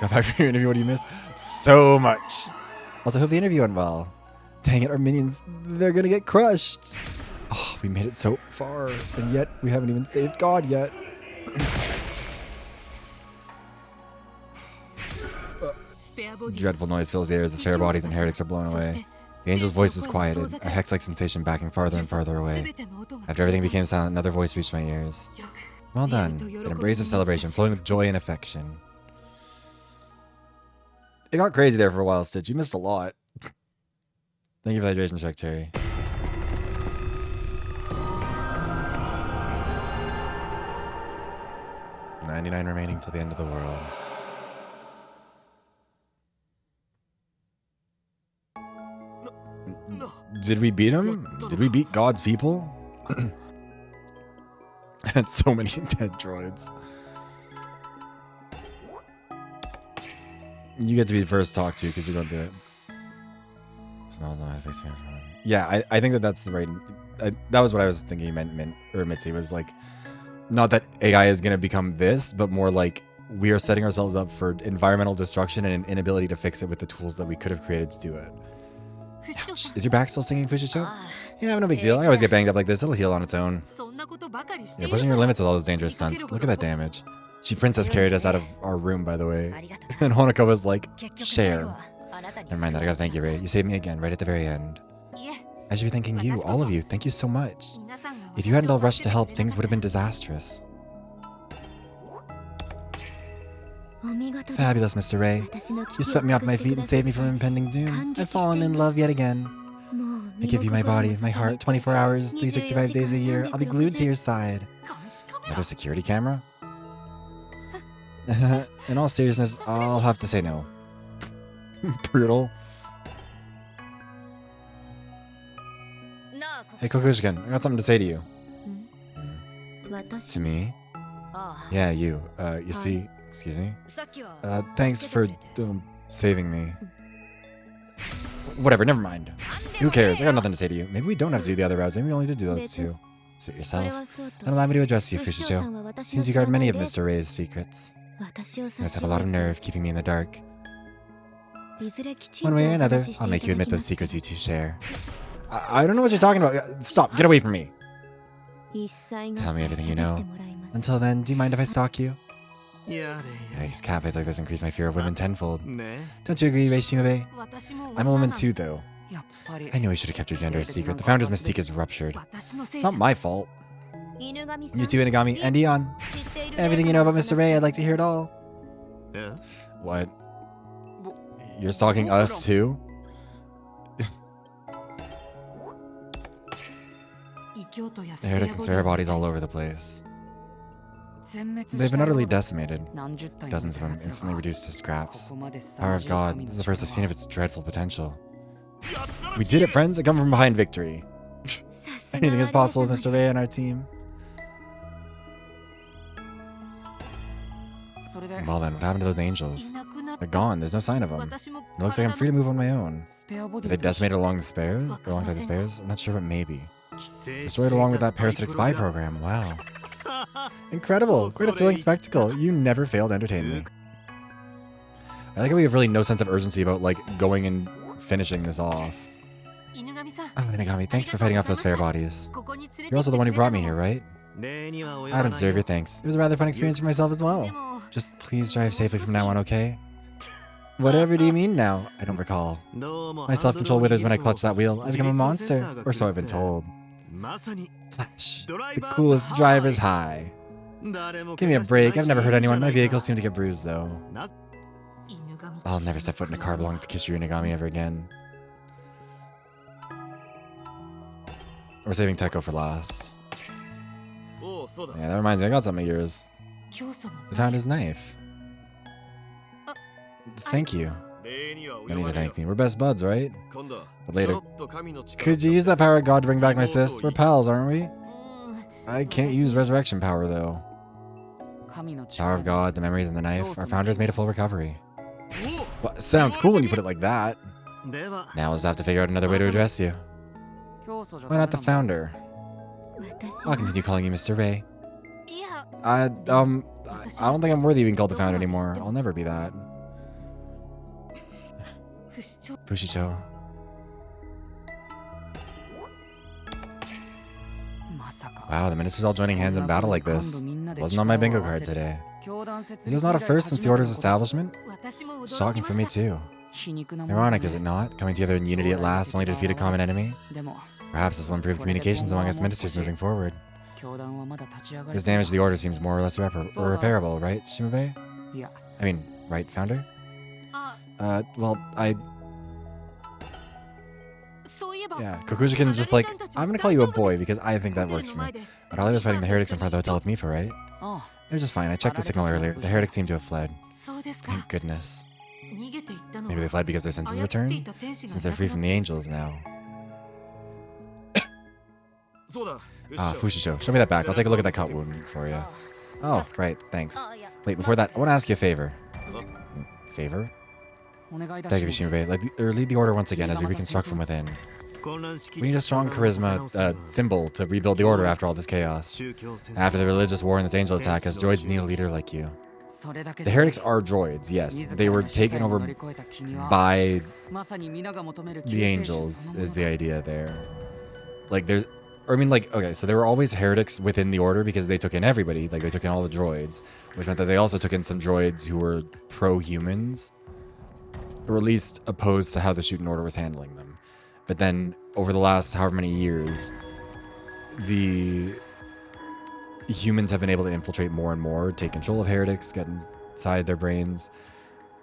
Got back for your interview, what do you miss? So much. Also, hope the interview went well. Dang it, our minions, they're gonna get crushed. Oh, we made it so far, and yet we haven't even saved God yet. Dreadful noise fills the air as the spare bodies and heretics are blown away. The angel's voice is quieted, a hex-like sensation backing farther and farther away. After everything became silent, another voice reached my ears. Well done. An embrace of celebration, flowing with joy and affection. It got crazy there for a while, Stitch. You missed a lot. Thank you for the hydration check, Terry. $99 remaining till the end of the world. Did we beat him? Did we beat God's people? Had so many dead droids. You get to be the first to talk to because you don't do it. Yeah, I think that's the right. That was what I was thinking. You meant Mitzi was like, not that AI is going to become this, but more like we are setting ourselves up for environmental destruction and an inability to fix it with the tools that we could have created to do it. Ouch. Is your back still singing, Fushicho? Yeah, no big deal. I always get banged up like this. It'll heal on its own. You're pushing your limits with all those dangerous stunts. Look at that damage. She princess carried us out of our room, by the way. And Honoka was like, share. Never mind that. I gotta thank you, Ray. You saved me again, right at the very end. I should be thanking you, all of you. Thank you so much. If you hadn't all rushed to help, things would have been disastrous. Fabulous, Mr. Ray. You swept me off my feet and saved me from impending doom. I've fallen in love yet again. I give you my body, my heart, 24 hours, 365 days a year. I'll be glued to your side. Another security camera? In all seriousness, I'll have to say no. Brutal. Hey, Kokushkin, I got something to say to you. To me? Yeah, you. You see... Excuse me? Thanks for saving me. Whatever, never mind. Who cares? I got nothing to say to you. Maybe we don't have to do the other routes. Maybe we only did do those two. Suit yourself. Then allow me to address you, Fushicho. Seems you guard many of Mr. Ray's secrets. You must have a lot of nerve keeping me in the dark. One way or another, I'll make you admit those secrets you two share. I don't know what you're talking about. Stop, get away from me. Tell me everything you know. Until then, do you mind if I stalk you? Yikes, catfights like this increase my fear of women tenfold. Don't you agree, Rei Shimabe? I'm a woman too, though. I knew I should have kept your gender a secret. The Founder's mystique is ruptured. It's not my fault. You two, Inagami and Eon. Everything you know about Mr. Ray, I'd like to hear it all. What? You're stalking us too? The heretics and spare bodies all over the place. They've been utterly decimated. Dozens of them instantly reduced to scraps. Power of God, this is the first I've seen of its dreadful potential. We did it, friends! A come from behind victory. Anything is possible with Mr. Ray and our team. Well then, what happened to those angels? They're gone, there's no sign of them. It looks like I'm free to move on my own. Were they decimated alongside the spares? I'm not sure, but maybe. Destroyed along with that parasitic spy program, wow. Incredible! Quite a thrilling spectacle. You never fail to entertain me. I like how we have really no sense of urgency about, like, going and finishing this off. Oh, Inagami, thanks for fighting off those fair bodies. You're also the one who brought me here, right? I don't deserve your thanks. It was a rather fun experience for myself as well. Just please drive safely from now on, okay? Whatever do you mean now? I don't recall. My self-control withers when I clutch that wheel. I become a monster, or so I've been told. Flash. The coolest driver's high. Give me a break. I've never hurt anyone. My vehicles seem to get bruised, though. I'll never step foot in a car belonging to Kishiro Inagami ever again. We're saving Teiko for last. Yeah, that reminds me. I got something of yours. The Founder's knife. Thank you. No need to thank me. We're best buds, right? But later. Could you use that power of God to bring back my sis? We're pals, aren't we? I can't use resurrection power, though. Power of God, the memories, and the knife. Our Founder's made a full recovery. Well, sounds cool when you put it like that. Now we'll just have to figure out another way to address you. Why not the Founder? I'll continue calling you Mr. Ray. I don't think I'm worthy of being called the Founder anymore. I'll never be that. Fushicho. Wow, the ministers all joining hands in battle like this. Wasn't on my bingo card today. Is this not a first since the Order's establishment? It's shocking for me too. Ironic, is it not? Coming together in unity at last, only to defeat a common enemy? Perhaps this will improve communications among us ministers moving forward. This damage to the Order seems more or less repairable, right, Shimabe? I mean, right, Founder? Well, Yeah, Kokujikin's just like, I'm gonna call you a boy because I think that works for me. But Ollie was fighting the heretics in front of the hotel with Mifa, right? They're just fine. I checked the signal earlier. The heretics seem to have fled. Thank goodness. Maybe they fled because their senses returned? Since they're free from the angels now. Fushicho, show me that back. I'll take a look at that cut wound for you. Oh, right, thanks. Wait, before that, I want to ask you a favor. Favor? Thank you, Shimbe. Lead the order once again as we reconstruct from within. We need a strong charisma symbol to rebuild the order after all this chaos. After the religious war and this angel attack, us droids need a leader like you. The heretics are droids, yes. They were taken over by the angels, is the idea there. Like, there's... Or, I mean, like, okay, so there were always heretics within the order because they took in everybody. Like, they took in all the droids, which meant that they also took in some droids who were pro-humans, or at least opposed to how the SHUTEN Order was handling them. But then, over the last however many years, the humans have been able to infiltrate more and more, take control of heretics, get inside their brains.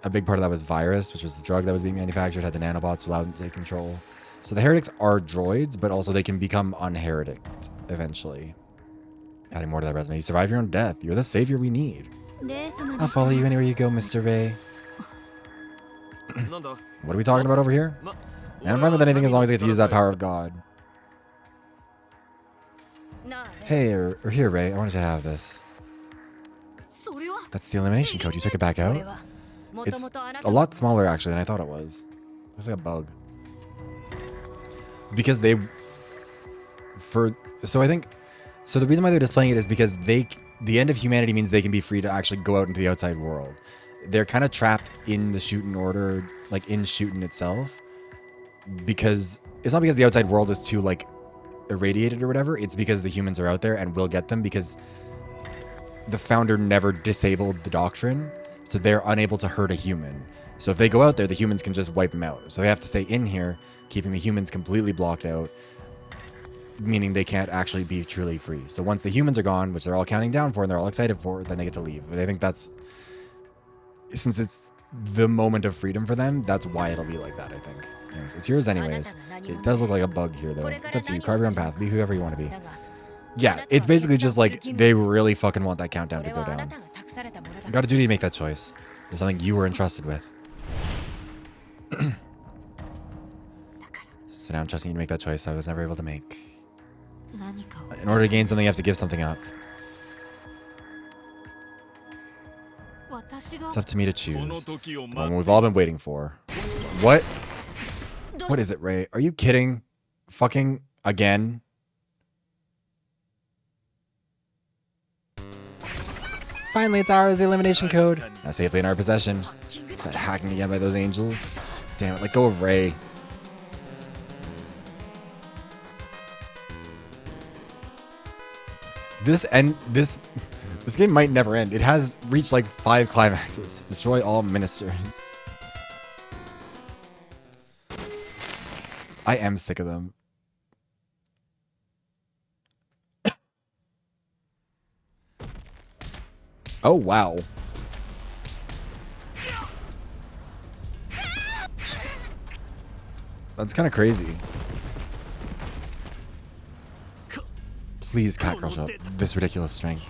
A big part of that was virus, which was the drug that was being manufactured, had the nanobots allowed them to take control. So the heretics are droids, but also they can become unhereticked eventually. Adding more to that resume. You survived your own death. You're the savior we need. I'll follow you anywhere you go, Mr. Ray. What are we talking about over here? And I'm fine with anything as long as I get to use that power of God. Hey, or here, Ray. I wanted to have this. That's the elimination code. You took it back out? It's a lot smaller, actually, than I thought it was. Looks like a bug. Because they... So I think... So the reason why they're displaying it is because the end of humanity means they can be free to actually go out into the outside world. They're kind of trapped in the SHUTEN Order, like in SHUTEN itself. Because... It's not because the outside world is too, like, irradiated or whatever. It's because the humans are out there and will get them because the founder never disabled the doctrine. So they're unable to hurt a human. So if they go out there, the humans can just wipe them out. So they have to stay in here, keeping the humans completely blocked out, meaning they can't actually be truly free. So once the humans are gone, which they're all counting down for and they're all excited for, then they get to leave. But I think that's, since it's the moment of freedom for them, that's why it'll be like that, I think. Anyways, it's yours anyways. It does look like a bug here, though. It's up to you. Carve your own path. Be whoever you want to be. Yeah, it's basically just like they really fucking want that countdown to go down. You got a duty to make that choice. It's something you were entrusted with. So now I'm trusting you to make that choice I was never able to make. In order to gain something, you have to give something up. It's up to me to choose. The one we've all been waiting for. What? What is it, Ray? Are you kidding? Fucking again? Finally, it's ours, the elimination code. Now safely in our possession. That hacking again by those angels. Damn it, let go of Ray. This game might never end. It has reached like 5 climaxes. Destroy all ministers. I am sick of them. Oh, wow. That's kind of crazy. Please, Catgirl, show up. This ridiculous strength.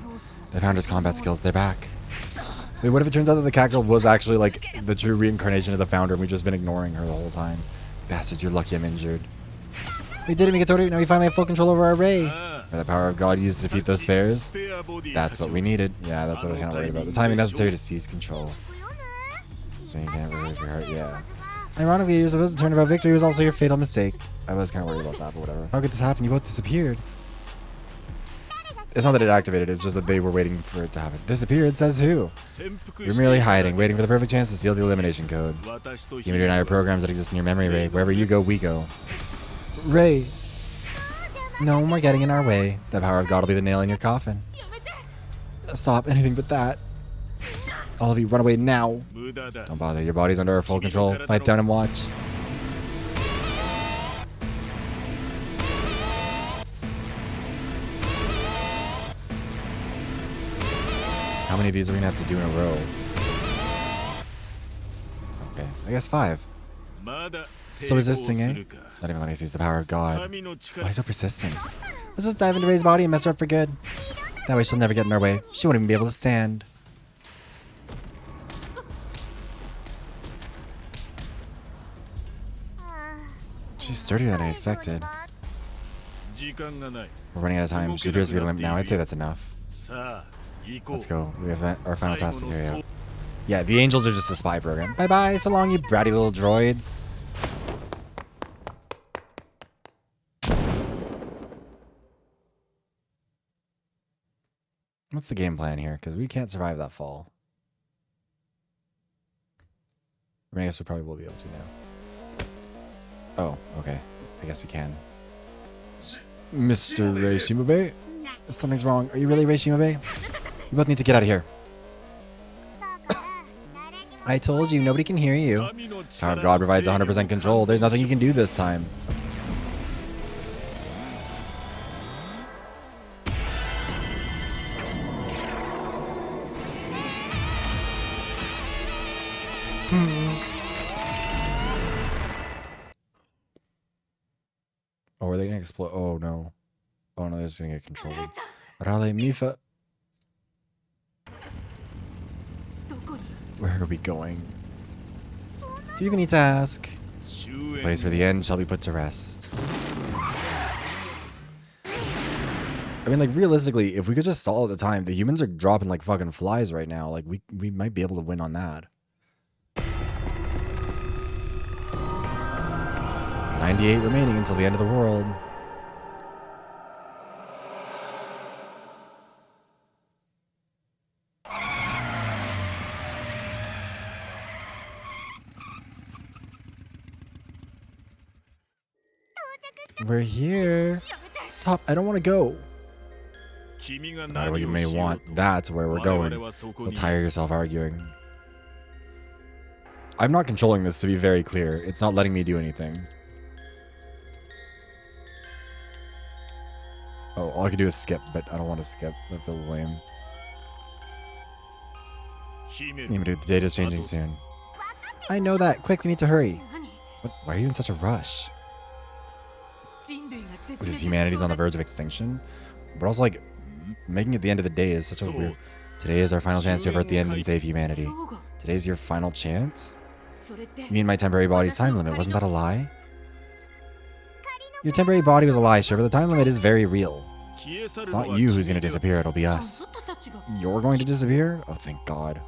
The Founder's combat skills, they're back. Wait, what if it turns out that the Catgirl was actually like the true reincarnation of the Founder and we've just been ignoring her the whole time? Bastards, you're lucky I'm injured. We did it, Mikatori. Now we finally have full control over our Ray. Or the power of God used to defeat those spares. That's what we needed. Yeah, that's what I was kind of worried about. The timing necessary to seize control. So you can't relieve your heart, yeah. Ironically, you're supposed to turn about victory was also your fatal mistake. I was kind of worried about that, but whatever. How could this happen? You both disappeared. It's not that it activated, it's just that they were waiting for it to happen. Disappeared, says who? You're merely hiding, waiting for the perfect chance to steal the elimination code. Human and I are programs that exist in your memory, Ray. Wherever you go, we go. Ray. No more getting in our way. The power of God will be the nail in your coffin. Stop, anything but that. All of you, run away now. Don't bother, your body's under our full control. Pipe down and watch. How many of these are we going to have to do in a row? Okay, I guess 5. So resisting, eh? Not even letting us use the power of God. Why so persistent? Let's just dive into Ray's body and mess her up for good. That way she'll never get in our way. She won't even be able to stand. She's sturdier than I expected. We're running out of time. She appears to be limp now. I'd say that's enough. Let's go. We have our final task to carry out. Yeah, the angels are just a spy program. Bye-bye. So long, you bratty little droids. What's the game plan here? Because we can't survive that fall. I mean, I guess we probably will be able to now. Oh, okay. I guess we can. Mr. Rei Shimabe? Something's wrong. Are you really Rei Shimabe? You both need to get out of here. I told you, nobody can hear you. Power of God provides 100% control. There's nothing you can do this time. Oh, are they gonna explode? Oh no. Oh no, they're just gonna get controlled. Rale Mifa. Where are we going? Do you even need to ask? The place where the end shall be put to rest. I mean, like, realistically, if we could just stall at the time, the humans are dropping like fucking flies right now. Like, we might be able to win on that. 98 remaining until the end of the world. We're here. Stop. I don't want to go. No matter what you may want, that's where we're going. You'll tire yourself arguing. I'm not controlling this, to be very clear. It's not letting me do anything. Oh, all I can do is skip, but I don't want to skip. That feels lame. Himuru, the data's changing soon. I know that. Quick, we need to hurry. What? Why are you in such a rush? Because humanity's on the verge of extinction? But also, like, making it the end of the day is such a weird... Today is our final chance to avert the end and save humanity. Today's your final chance? You mean my temporary body's time limit? Wasn't that a lie? Your temporary body was a lie, sure, but the time limit is very real. It's not you who's going to disappear, it'll be us. You're going to disappear? Oh, thank God.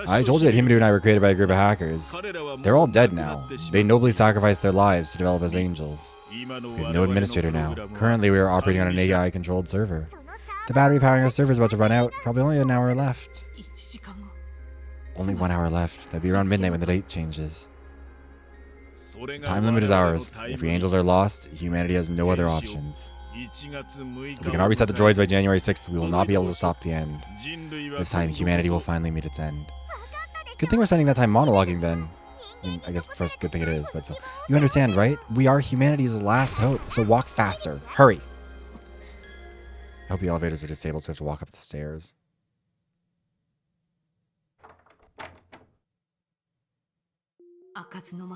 I told you that Himuru and I were created by a group of hackers. They're all dead now. They nobly sacrificed their lives to develop as angels. We have no administrator now. Currently, we are operating on an AI-controlled server. The battery powering our server is about to run out. Probably only an hour left. Only 1 hour left. That'd be around midnight when the date changes. The time limit is ours. If we angels are lost, humanity has no other options. If we cannot reset the droids by January 6th, we will not be able to stop the end. This time, humanity will finally meet its end. Good thing we're spending that time monologuing then. I mean, I guess first, good thing it is, but you understand, right? We are humanity's last hope, so walk faster. Hurry! I hope the elevators are disabled so we have to walk up the stairs.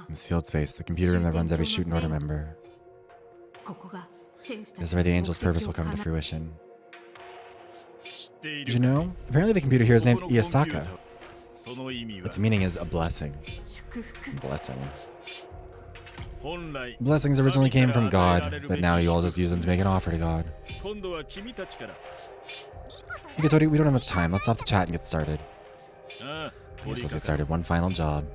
In sealed space, the computer room that runs every SHUTEN Order member. This is where the angel's purpose will come to fruition. Did you know? Apparently the computer here is named Iyasaka. Its meaning is a blessing. Blessing. Blessings originally came from God, but now you all just use them to make an offer to God. Hikatori, we don't have much time. Let's stop the chat and get started. Yes, let's get started. One final job.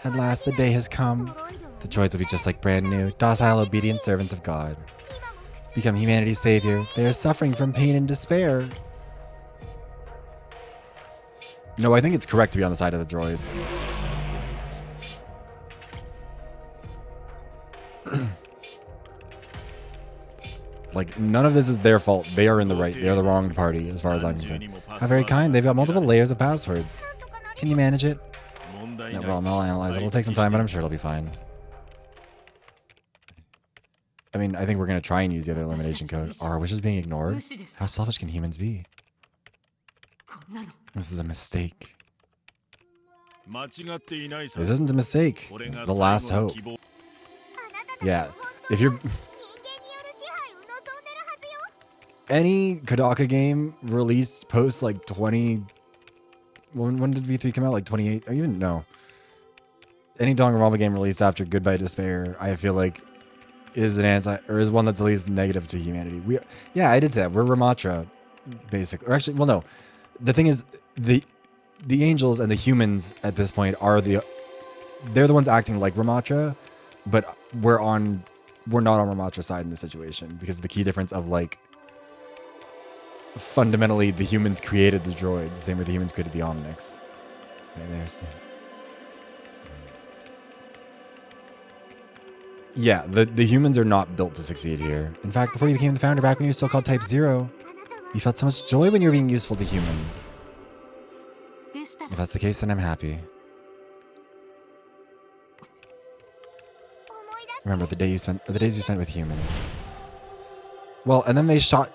At last, the day has come. The droids will be just like brand new, docile, obedient servants of God. Become humanity's savior. They are suffering from pain and despair. No, I think it's correct to be on the side of the droids. Like, none of this is their fault. They are in the right. They are the wrong party, as far as I'm concerned. How very kind. They've got multiple layers of passwords. Can you manage it? No problem. I'll analyze it. It'll take some time, but I'm sure it'll be fine. I mean, I think we're going to try and use the other elimination code. Are our wishes being ignored? How selfish can humans be? This is a mistake. This isn't a mistake. It's the last hope. Yeah, if you're... Any Kodaka game released post like 20... When did V3 come out? Like 28? Or even, no. Any Danganronpa game released after Goodbye Despair, I feel like is an is one that's at least negative to humanity. Yeah, I did say that. We're Ramatra, basically. Or actually, well, no. The thing is, the angels and the humans at this point are they're the ones acting like Ramatra, but we're not on Ramatra's side in this situation because of the key difference of like fundamentally the humans created the droids, the same way the humans created the Omnics. Okay, there's. Yeah, the humans are not built to succeed here. In fact, before you became the founder, back when you were still called Type 0, you felt so much joy when you were being useful to humans. If that's the case, then I'm happy. Remember the days you spent with humans. Well, and then they shot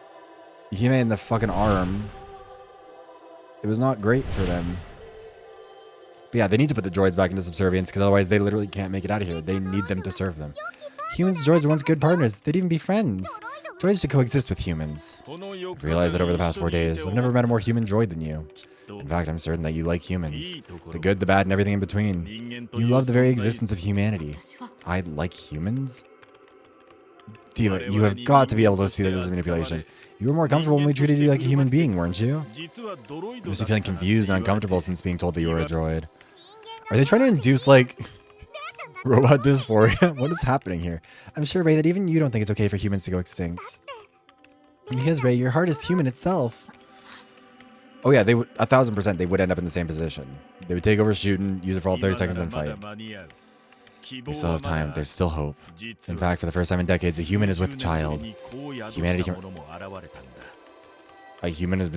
Hime in the fucking arm. It was not great for them. But yeah, they need to put the droids back into subservience because otherwise they literally can't make it out of here. They need them to serve them. Humans and droids were once good partners. They'd even be friends. Droids should coexist with humans. I've realized that over the past 4 days, I've never met a more human droid than you. In fact, I'm certain that you like humans. The good, the bad, and everything in between. You love the very existence of humanity. I like humans? Diva, you have got to be able to see that this is manipulation. You were more comfortable when we treated you like a human being, weren't you? You must be feeling confused and uncomfortable since being told that you were a droid. Are they trying to induce, like, robot dysphoria? What is happening here? I'm sure, Ray, that even you don't think it's okay for humans to go extinct. Because, Ray, your heart is human itself. Oh yeah, they would 1000% they would end up in the same position. They would take over SHUTEN, use it for all 30 seconds, and fight. We still have time. There's still hope. In fact, for the first time in decades, a human is with a child. Humanity can... A human has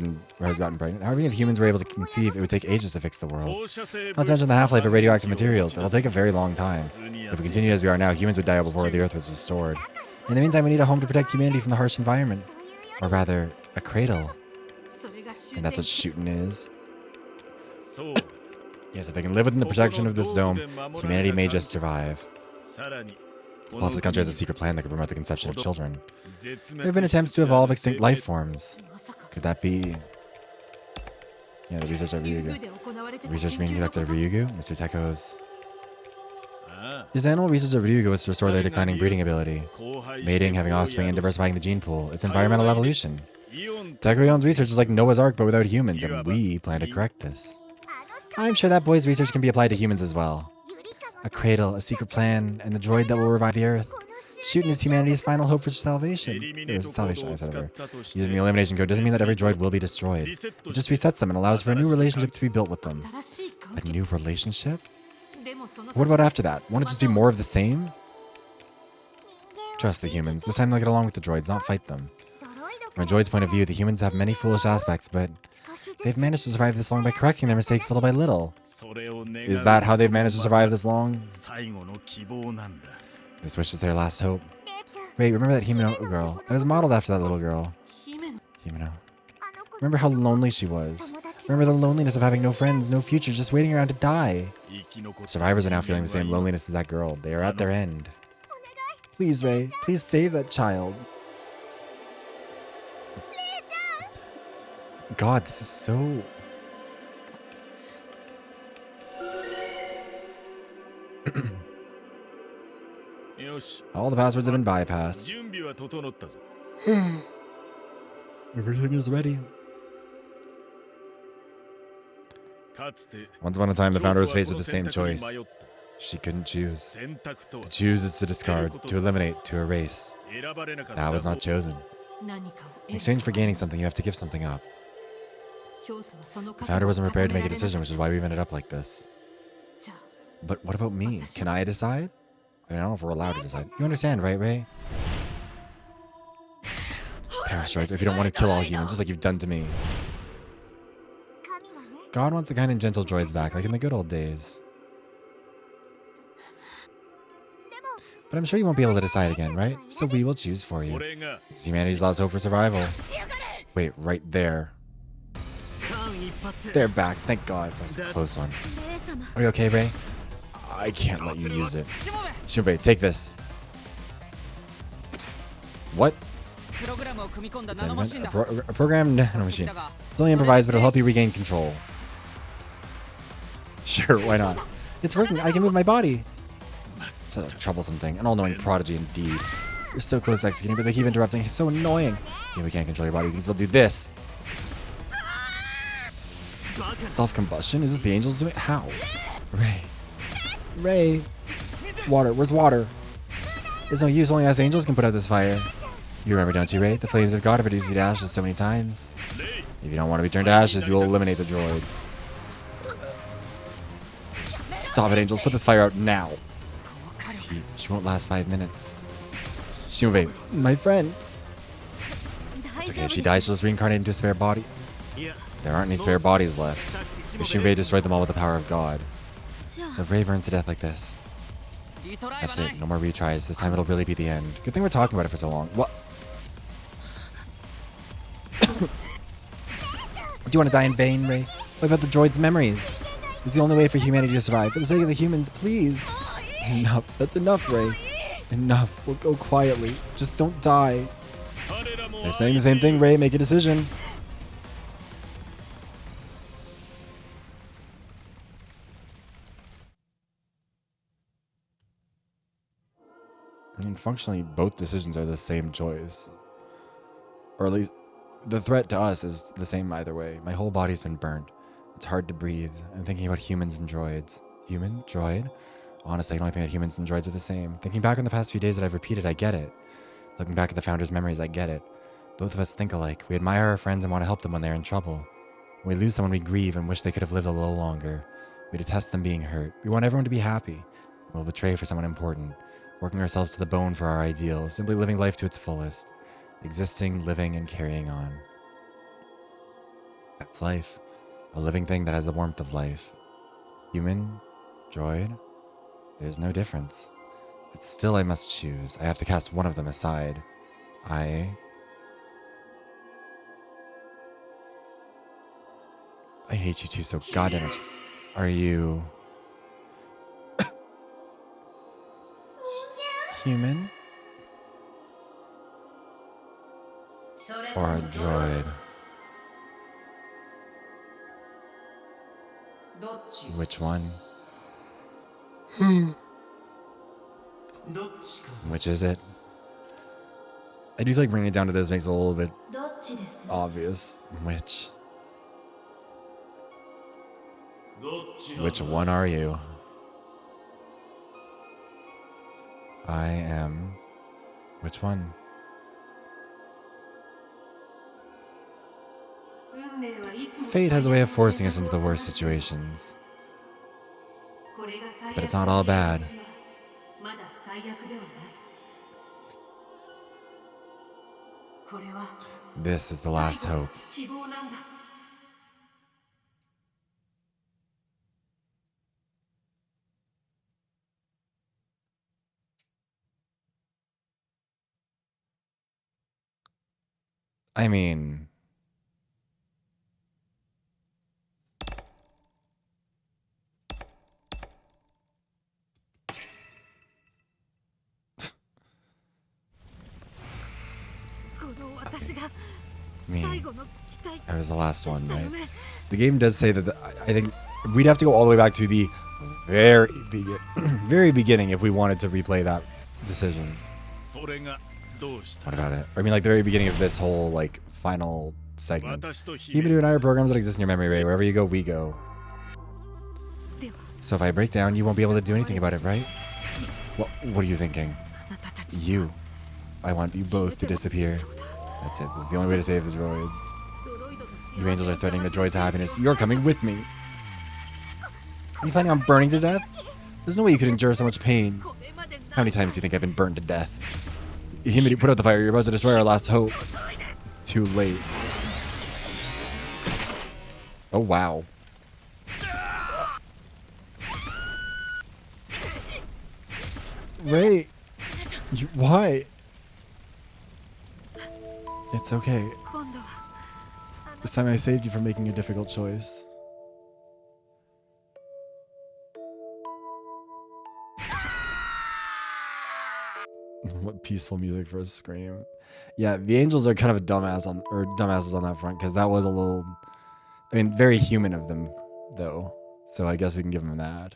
gotten pregnant. However, if humans were able to conceive, it would take ages to fix the world. Not to mention the half-life of radioactive materials. It'll take a very long time. If we continue as we are now, humans would die before the Earth was restored. In the meantime, we need a home to protect humanity from the harsh environment. Or rather, a cradle. And that's what SHUTEN is. Yes, if they can live within the protection of this dome, humanity may just survive. Plus, this country has a secret plan that could promote the conception of children. There have been attempts to evolve extinct life forms. Could that be... Yeah, the research at Ryugu. The research being conducted at Ryugu? Mr. Teko's... His animal research at Ryugu was to restore their declining breeding ability. Mating, having offspring, and diversifying the gene pool. It's environmental evolution. Teko-yon's research is like Noah's Ark, but without humans, and we plan to correct this. I'm sure that boy's research can be applied to humans as well. A cradle, a secret plan, and the droid that will revive the Earth. SHUTEN is humanity's final hope for salvation. I said it. Using the elimination code doesn't mean that every droid will be destroyed. It just resets them and allows for a new relationship to be built with them. A new relationship? What about after that? Won't it just be more of the same? Trust the humans. This time they'll get along with the droids, not fight them. From a droid's point of view, the humans have many foolish aspects, but they've managed to survive this long by correcting their mistakes little by little. Is that how they've managed to survive this long? This wish is their last hope. Wait, remember that Himeno girl? I was modeled after that little girl. Himeno. Remember how lonely she was. Remember the loneliness of having no friends, no future, just waiting around to die. Survivors are now feeling the same loneliness as that girl. They are at their end. Please, Ray. Please save that child. God, this is so... All the passwords have been bypassed. Everything is ready. Once upon a time, the founder was faced with the same choice. She couldn't choose. To choose is to discard, to eliminate, to erase. That was not chosen. In exchange for gaining something, you have to give something up. The founder wasn't prepared to make a decision, which is why we've ended up like this. But what about me? Can I decide? I don't know if we're allowed to decide. You understand, right, Ray? Parastroids, if you don't want to kill all humans, just like you've done to me. God wants the kind and gentle droids back, like in the good old days. But I'm sure you won't be able to decide again, right? So we will choose for you. It's humanity's last hope for survival. Wait, right there. They're back, thank God. That was a close one. Are you okay, Ray? I can't let you use it. Shunbei, take this. What? A programmed nanomachine. It's only improvised, but it'll help you regain control. Sure, why not? It's working. I can move my body. It's a troublesome thing. An all-knowing prodigy indeed. You're so close to executing, but they keep interrupting. It's so annoying. Yeah, we can't control your body. You can still do this. Self-combustion? Is this the angels doing? How? Ray. Ray. Water. Where's water? There's no use. Only us angels can put out this fire. You remember, don't you, Ray? The flames of God have reduced you to ashes so many times. If you don't want to be turned to ashes, you will eliminate the droids. Stop it, angels. Put this fire out now. She won't last 5 minutes. Shimube, my friend. It's okay. If she dies, she'll just reincarnate into a spare body. There aren't any spare bodies left. Shimube destroyed them all with the power of God. So if Ray burns to death like this, that's it. No more retries. This time it'll really be the end. Good thing we're talking about it for so long. What? Do you want to die in vain, Ray? What about the droid's memories? It's the only way for humanity to survive. For the sake of the humans, please. Enough. That's enough, Ray. Enough. We'll go quietly. Just don't die. They're saying the same thing, Ray. Make a decision. I mean, functionally, both decisions are the same choice. Or at least, the threat to us is the same either way. My whole body's been burnt. It's hard to breathe. I'm thinking about humans and droids. Human? Droid? Honestly, I don't think that humans and droids are the same. Thinking back on the past few days that I've repeated, I get it. Looking back at the Founder's memories, I get it. Both of us think alike. We admire our friends and want to help them when they're in trouble. When we lose someone, we grieve and wish they could have lived a little longer. We detest them being hurt. We want everyone to be happy. We'll betray for someone important. Working ourselves to the bone for our ideals. Simply living life to its fullest. Existing, living, and carrying on. That's life. A living thing that has the warmth of life. Human? Droid? There's no difference. But still I must choose. I have to cast one of them aside. I hate you two so goddamn much. Are you... human? Or a droid? Which one? Which is it? I do feel like bringing it down to this makes it a little bit obvious. Which? Which one are you? I am... Which one? Fate has a way of forcing us into the worst situations. But it's not all bad. This is the last hope. I mean... that was the last one, right? The game does say that I think we'd have to go all the way back to the very beginning if we wanted to replay that decision. What about it? I mean, like the very beginning of this whole like final segment. Himiru and I are programs that exist in your memory, Ray. Wherever you go, we go. So if I break down, you won't be able to do anything about it, right? What are you thinking? You. I want you both to disappear. That's it. This is the only way to save the droids. You angels are threatening the droids' happiness. You're coming with me. Are you planning on burning to death? There's no way you could endure so much pain. How many times do you think I've been burned to death? Himiru, put out the fire. You're about to destroy our last hope. Too late. Oh, wow. Ray. Why? It's okay. This time I saved you from making a difficult choice. What peaceful music for a scream. Yeah, the angels are kind of a dumbasses on that front, because that was a little, I mean, very human of them, though. So I guess we can give them that.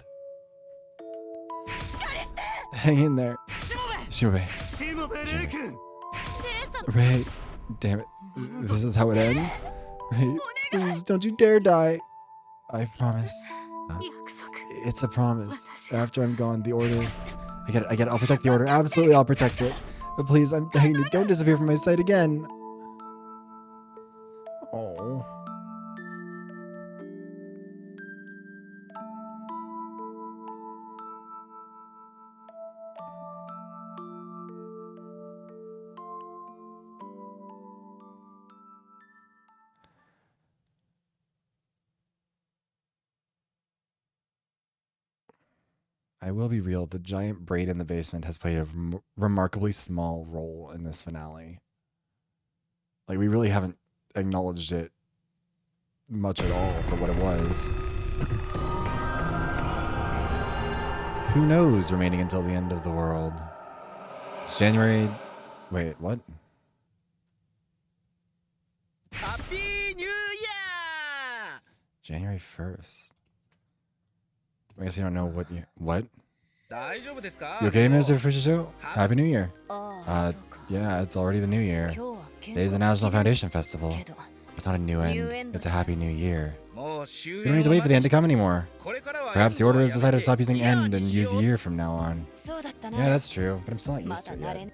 Hang in there. Shimobe. Ray. Damn it. This is how it ends? Ray, please don't you dare die. I promise. It's a promise. After I'm gone, the order... I get it. I'll protect the order. Absolutely, I'll protect it. But please, I'm begging you, don't disappear from my sight again. Oh. I will be real, the giant braid in the basement has played a remarkably small role in this finale. Like, we really haven't acknowledged it much at all for what it was. Who knows remaining until the end of the world? It's January... Wait, what? Happy New Year! January 1st. I guess you don't know what you... What? You okay, Mr. Fushisho? Happy New Year. Yeah, it's already the new year. Today's the National Foundation Festival. It's not a new end, it's a happy new year. We don't need to wait for the end to come anymore. Perhaps the order has decided to stop using end and use year from now on. Yeah, that's true, but I'm still not used to it yet.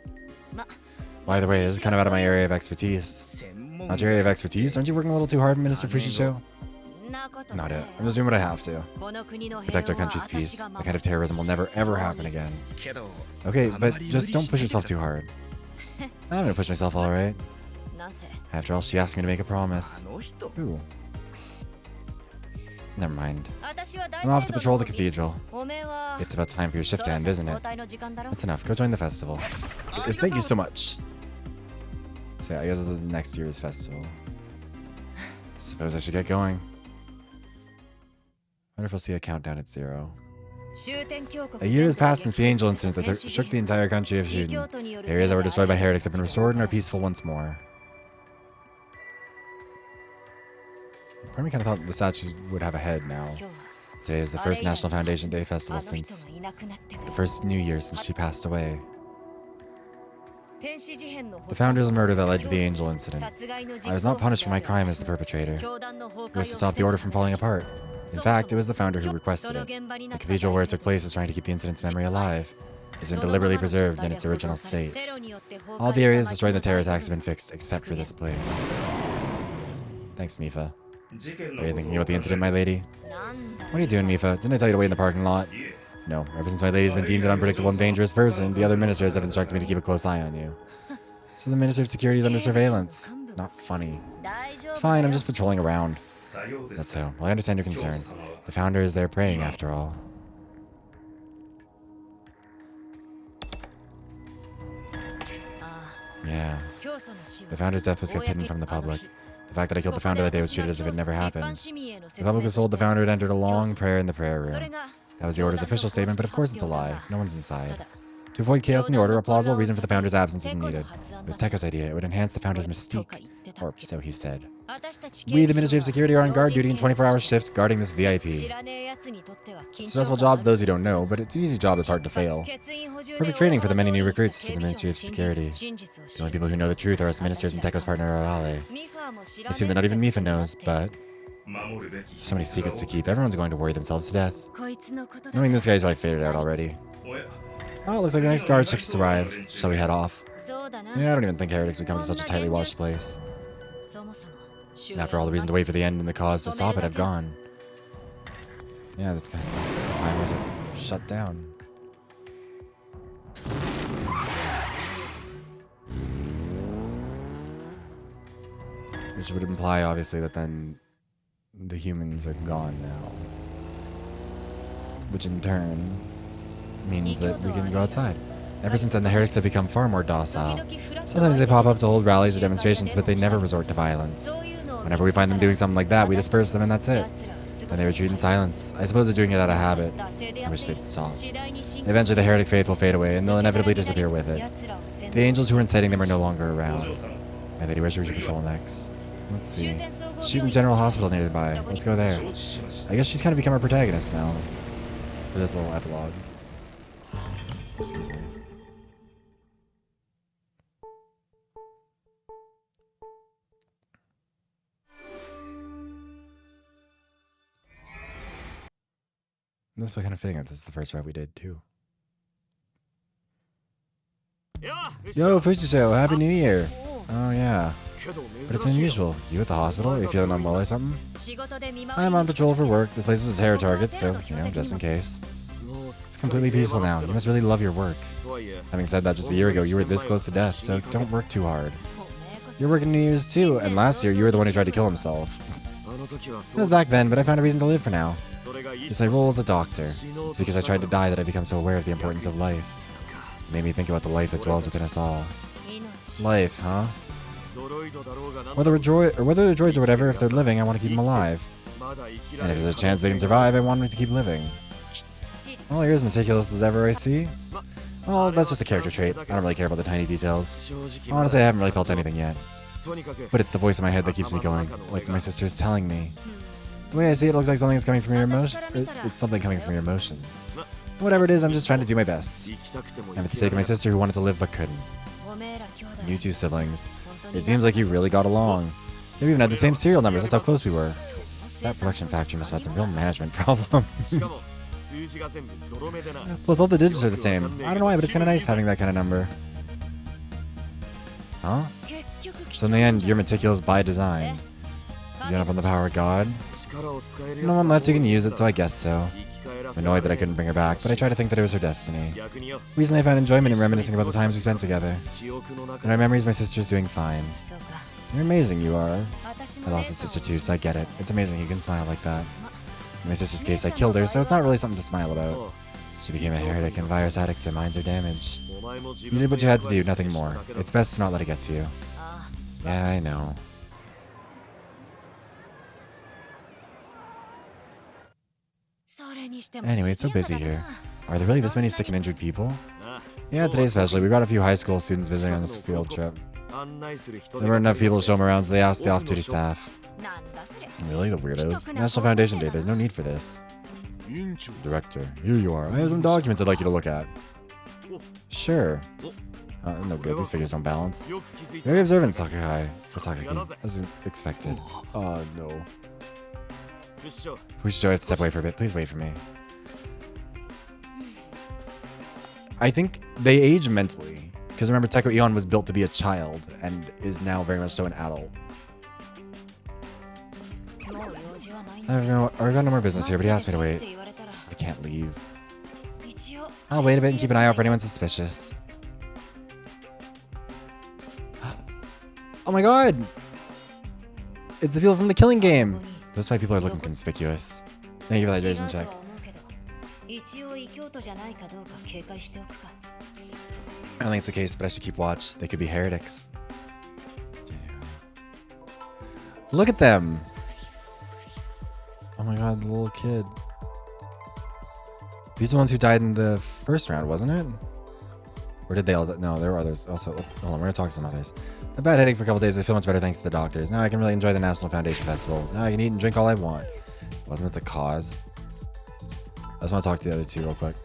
By the way, this is kind of out of my area of expertise. Not your area of expertise? Aren't you working a little too hard, Minister Fushisho? Not it. I'm just doing what I have to. Protect our country's peace. That kind of terrorism will never ever happen again. Okay, but just don't push yourself too hard. I'm gonna push myself alright. After all, she asked me to make a promise. Ooh. Never mind. I'm off to patrol the cathedral. It's about time for your shift to end, isn't it? That's enough. Go join the festival. Thank you so much. So yeah, I guess this is next year's festival. Suppose I should get going. I wonder if I'll see a countdown at 0. A year has passed since the angel incident that shook the entire country of Shuten. The areas that were destroyed by heretics have been restored and are peaceful once more. Part of me kind of thought the statues would have a head now. Today is the first National Foundation Day festival since... the first New Year since she passed away. The founder's murder that led to the angel incident. I was not punished for my crime as the perpetrator. It was to stop the order from falling apart. In fact, it was the founder who requested it. The cathedral where it took place is trying to keep the incident's memory alive. It's been deliberately preserved in its original state. All the areas destroyed in the terror attacks have been fixed, except for this place. Thanks, Mifa. Are you thinking about the incident, my lady? What are you doing, Mifa? Didn't I tell you to wait in the parking lot? No, ever since my lady's been deemed an unpredictable and dangerous person, the other ministers have instructed me to keep a close eye on you. So the Minister of Security is under surveillance. Not funny. It's fine, I'm just patrolling around. That's so. Well, I understand your concern. The founder is there praying, after all. Yeah. The founder's death was kept hidden from the public. The fact that I killed the founder that day was treated as if it never happened. The public was told the founder had entered a long prayer in the prayer room. That was the order's official statement, but of course it's a lie. No one's inside. To avoid chaos in the order, a plausible reason for the founder's absence was needed. It was Tekko's idea. It would enhance the founder's mystique. Or so he said. We, the Ministry of Security, are on guard duty in 24-hour shifts guarding this VIP. It's a stressful job to those who don't know, but it's an easy job that's hard to fail. Perfect training for the many new recruits for the Ministry of Security. The only people who know the truth are us ministers and Tekko's partner, Arale. I assume that not even Mifa knows, but... so many secrets to keep. Everyone's going to worry themselves to death. Knowing this guy's probably figured it out already. Oh, it looks like the next guard shift has arrived. Shall we head off? Yeah, I don't even think heretics would come to such a tightly watched place. And after all the reason to wait for the end and the cause to stop it have gone. Yeah, that's kind of the time was it shut down. Which would imply, obviously, that then the humans are gone now. Which in turn means that we can go outside. Ever since then, the heretics have become far more docile. Sometimes they pop up to hold rallies or demonstrations, but they never resort to violence. Whenever we find them doing something like that, we disperse them and that's it. Then they retreat in silence. I suppose they're doing it out of habit. I wish they'd stop. Eventually, the heretic faith will fade away, and they'll inevitably disappear with it. The angels who were inciting them are no longer around. My lady, where should we patrol next? Let's see. Shooten General Hospital nearby. Let's go there. I guess she's kind of become our protagonist now. For this little epilogue. Excuse me. This feels kind of fitting that this is the first route we did too. Yo, Fushisho, Happy New Year! Oh yeah. But it's unusual. You at the hospital? Are you feeling unwell or something? I'm on patrol for work. This place was a terror target, so, you know, just in case. It's completely peaceful now. You must really love your work. Having said that, just a year ago, you were this close to death, so don't work too hard. You're working New Year's too, and last year, you were the one who tried to kill himself. It was back then, but I found a reason to live for now. Yes, I roll as a doctor. It's because I tried to die that I become so aware of the importance of life. It made me think about the life that dwells within us all. Life, huh? Whether they're droids or whatever, if they're living, I want to keep them alive. And if there's a chance they can survive, I want them to keep living. Well, you're as meticulous as ever, I see. Well, that's just a character trait. I don't really care about the tiny details. Honestly, I haven't really felt anything yet. But it's the voice in my head that keeps me going, like my sister's telling me. The way I see it, it looks like something's coming from your emotions. It's something coming from your emotions. Whatever it is, I'm just trying to do my best. And for the sake of my sister who wanted to live but couldn't. You two siblings. It seems like you really got along. They even had the same serial numbers, that's how close we were. That production factory must have had some real management problems. Plus all the digits are the same. I don't know why, but it's kind of nice having that kind of number. Huh? So in the end, you're meticulous by design. You went up on the power of God? No one left who can use it, so I guess so. I'm annoyed that I couldn't bring her back, but I try to think that it was her destiny. Recently I found enjoyment in reminiscing about the times we spent together. In my memories, my sister's doing fine. You're amazing, you are. I lost a sister too, so I get it. It's amazing you can smile like that. In my sister's case, I killed her, so it's not really something to smile about. She became a heretic, and virus addicts, their minds are damaged. You did what you had to do, nothing more. It's best to not let it get to you. Yeah, I know. Anyway, it's so busy here. Are there really this many sick and injured people? Yeah, today especially. We brought a few high school students visiting on this field trip. There weren't enough people to show them around, so they asked the off-duty staff. Really? The weirdos? National Foundation Day. There's no need for this. Director, here you are. I have some documents I'd like you to look at. Sure. No good. These figures don't balance. Very observant, Sakaki. As expected. Oh, no. Fushisho, I have to step away for a bit. Please wait for me. I think they age mentally. Because remember, Teko Eon was built to be a child and is now very much so an adult. I've got no more business here, but he asked me to wait. I can't leave. I'll wait a bit and keep an eye out for anyone suspicious. Oh my god! It's the people from the Killing Game! Those 5 people are looking conspicuous. Thank you for that hydration check. I don't think it's the case, but I should keep watch. They could be heretics. Look at them! Oh my god, the little kid. These are the ones who died in the first round, wasn't it? Or did they all? No, there were others. Also, hold on, we're gonna talk to some others. A bad headache for a couple days. I feel much better thanks to the doctors. Now I can really enjoy the National Foundation Festival. Now I can eat and drink all I want. Wasn't it the cause? I just want to talk to the other two real quick.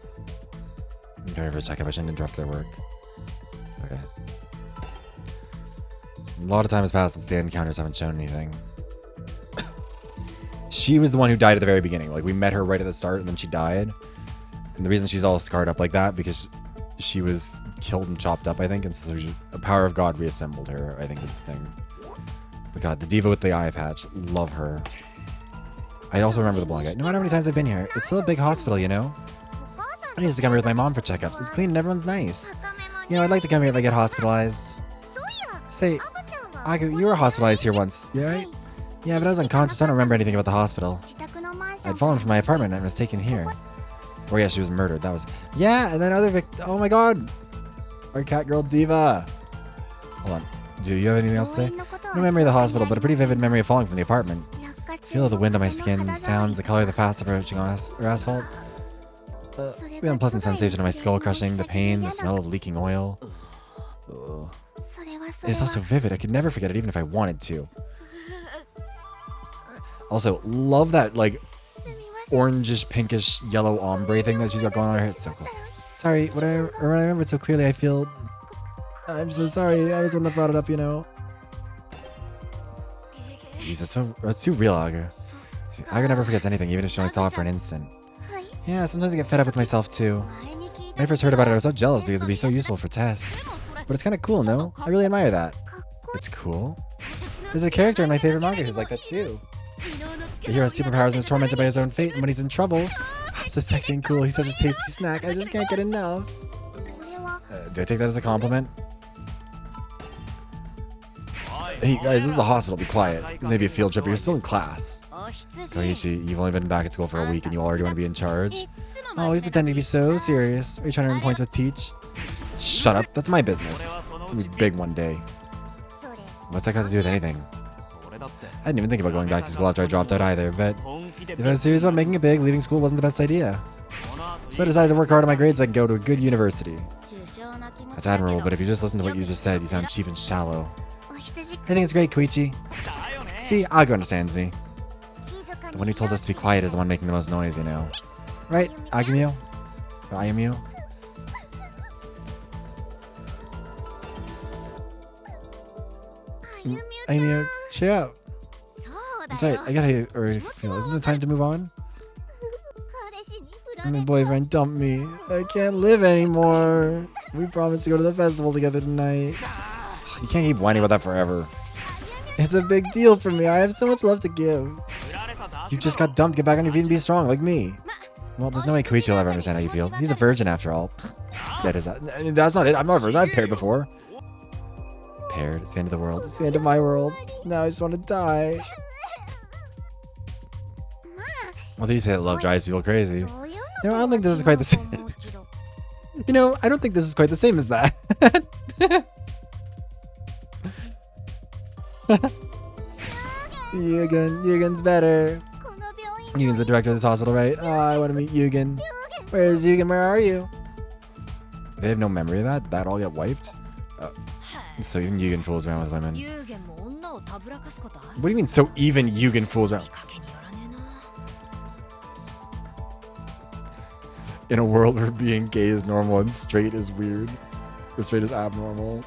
I'm coming for a checkup. I shouldn't interrupt their work. Okay. A lot of time has passed since the encounters haven't shown anything. She was the one who died at the very beginning. Like, we met her right at the start and then she died. And the reason she's all scarred up like that, because she was killed and chopped up, I think, and so the power of God reassembled her, I think is the thing. But god, the diva with the eye patch, love her. I also remember the blonde guy. No matter how many times I've been here, it's still a big hospital, you know? I used to come here with my mom for checkups. It's clean and everyone's nice. You know, I'd like to come here if I get hospitalized. Say, Aku, you were hospitalized here once, yeah, right? Yeah, but I was unconscious. I don't remember anything about the hospital. I'd fallen from my apartment and was taken here. Or yeah, she was murdered. That was... Yeah, and then other oh my god! Our cat girl diva! Hold on. Do you have anything else to say? No memory of the hospital, but a pretty vivid memory of falling from the apartment. Feel the wind on my skin, sounds, the color of the fast approaching asphalt. The unpleasant sensation of my skull crushing, the pain, the smell of leaking oil. Ugh. It's also vivid. I could never forget it even if I wanted to. Also, love that like orangish, pinkish, yellow ombre thing that she's got going on her head. It's so cool. Sorry, when I remember it so clearly, I feel... I'm so sorry. I was the one that brought it up, you know. Jesus, it's too real, Aga. See, Aga never forgets anything, even if she only saw it for an instant. Yeah, sometimes I get fed up with myself, too. When I first heard about it, I was so jealous because it'd be so useful for tests. But it's kind of cool, no? I really admire that. It's cool. There's a character in my favorite manga who's like that, too. The hero has superpowers and is tormented by his own fate, and when he's in trouble... so sexy and cool. He's such a tasty snack. I just can't get enough. Do I take that as a compliment? Hey guys, this is a hospital. Be quiet. This may be a field trip, but you're still in class. Koichi, you've only been back at school for a week and you already want to be in charge? Oh, he's pretending to be so serious. Are you trying to earn points with Teach? Shut up. That's my business. I'll be big one day. What's that got to do with anything? I didn't even think about going back to school after I dropped out either, but if I was serious about making it big, leaving school wasn't the best idea. So I decided to work hard on my grades so I can go to a good university. That's admirable, but if you just listen to what you just said, you sound cheap and shallow. I think it's great, Koichi. See, Aga understands me. The one who told us to be quiet is the one making the most noise, you know. Right, Agumio? Or Ayumio? Ayumio, cheer up. That's right, I gotta, or, isn't it time to move on? My boyfriend dumped me. I can't live anymore. We promised to go to the festival together tonight. You can't keep whining about that forever. It's a big deal for me. I have so much love to give. You just got dumped. Get back on your feet and be strong, like me. Well, there's no way Koichi will ever understand how you feel. He's a virgin after all. That's not it. I'm not a virgin. I've paired before. Paired? It's the end of the world. It's the end of my world. Now I just want to die. Well, you say that love drives people crazy. You know, I don't think this is quite the same. You know, I don't think this is quite the same as that. Yugen's better. Yugen's the director of this hospital, right? Oh, I want to meet Yugen. Where's Yugen? Where are you? They have no memory of that? That all get wiped? So even Yugen fools around with women. What do you mean, so even Yugen fools around? In a world where being gay is normal and straight is weird. Or straight is abnormal.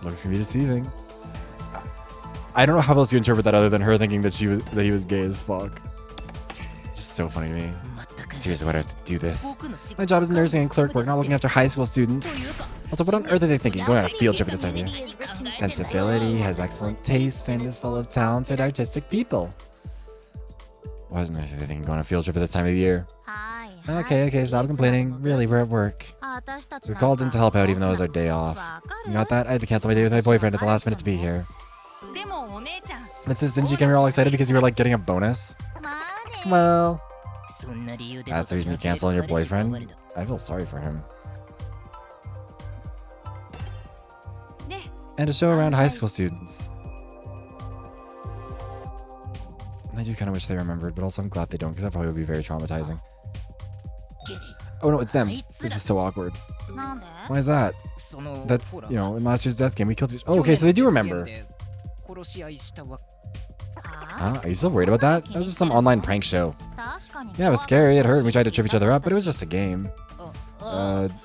Looks can be deceiving. I don't know how else you interpret that other than her thinking that he was gay as fuck. Just so funny to me. Seriously, why do I have to do this? My job is nursing and clerk work, not looking after high school students. Also, what on earth are they thinking? Going on a field trip with this idea. Sensibility, has excellent taste, and is full of talented, artistic people. Why isn't there thinking going on a field trip at this time of the year? Okay, stop complaining. Really, we're at work. We're called in to help out even though it was our day off. You got that? I had to cancel my date with my boyfriend at the last minute to be here. But sis, didn't you get me all excited because you were like getting a bonus? Well, that's the reason you cancel on your boyfriend? I feel sorry for him. And to show around high school students. I do kind of wish they remembered, but also I'm glad they don't because that probably would be very traumatizing. Oh no, it's them. This is so awkward. Why is that? That's, you know, in last year's death game we killed each... Oh, okay, so they do remember. Huh? Are you still worried about that? That was just some online prank show. Yeah, it was scary, it hurt, and we tried to trip each other up, but it was just a game.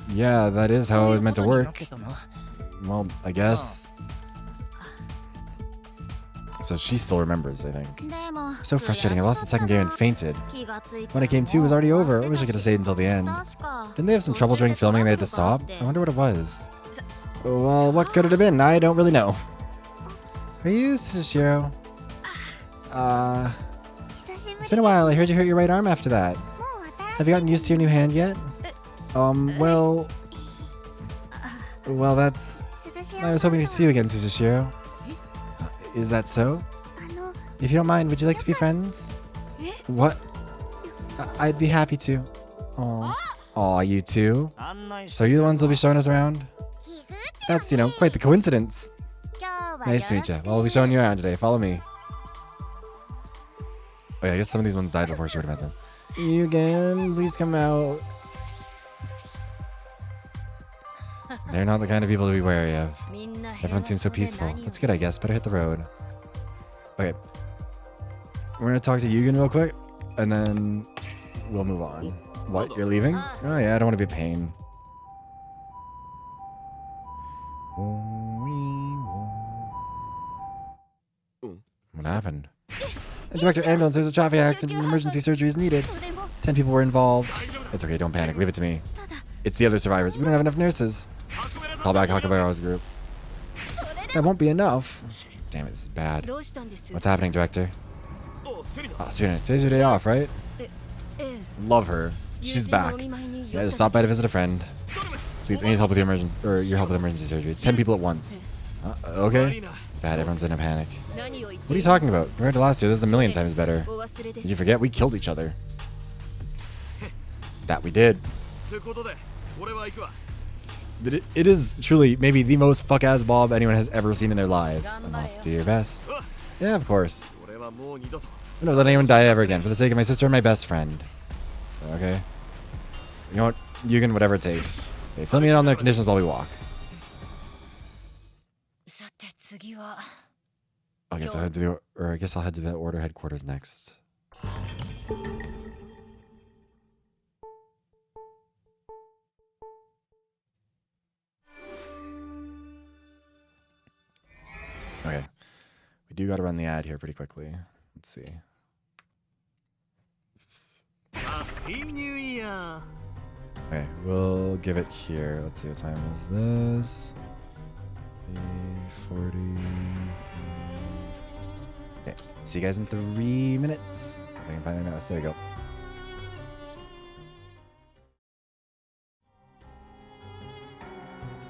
Yeah, that is how it was meant to work. Well, I guess. So she still remembers, I think. So frustrating, I lost the second game and fainted. When I came to, it was already over. I wish I could have stayed until the end. Didn't they have some trouble during filming and they had to stop? I wonder what it was. Well, what could it have been? I don't really know. Are you Sushiro? It's been a while. I heard you hurt your right arm after that. Have you gotten used to your new hand yet? Well, that's... I was hoping to see you again, Sushiro. Is that so? If you don't mind, would you like to be friends? What? I'd be happy to. Aw, you too? So are you the ones who'll be showing us around? That's, you know, quite the coincidence. Nice to meet you. Well, we'll be showing you around today. Follow me. Oh yeah, I guess some of these ones died before she would have met them. Yugen, please come out. They're not the kind of people to be wary of. Everyone seems so peaceful. That's good, I guess. Better hit the road. Okay. We're gonna talk to Yugen real quick, and then we'll move on. What? You're leaving? Oh yeah, I don't want to be a pain. What happened? Director, ambulance, there's a traffic accident and emergency surgery is needed. 10 people were involved. It's okay, don't panic, leave it to me. It's the other survivors. We don't have enough nurses. Call back Hakabaro's group. That won't be enough. Damn it, this is bad. What's happening, Director? Oh, Serena, today's your day off, right? Love her. She's back. Yeah, just stop by to visit a friend. Please, I need help with the emergency, or your help with emergency surgery. It's 10 people at once. Okay. Bad, everyone's in a panic. What are you talking about? Compared to last year, this is a million times better. Did you forget? We killed each other. That we did. But it is truly maybe the most fuck-ass Bob anyone has ever seen in their lives. I'm off. Do your best. Yeah, of course. I'm not let anyone die ever again for the sake of my sister and my best friend. Okay. You know what? You can whatever it takes. Okay, fill me in on the conditions while we walk. I guess I'll head to the order headquarters next. Okay. We do got to run the ad here pretty quickly. Let's see. Okay, we'll give it here. Let's see, what time is this? 8:40. Okay, see you guys in 3 minutes. If I can find my mouse. There we go.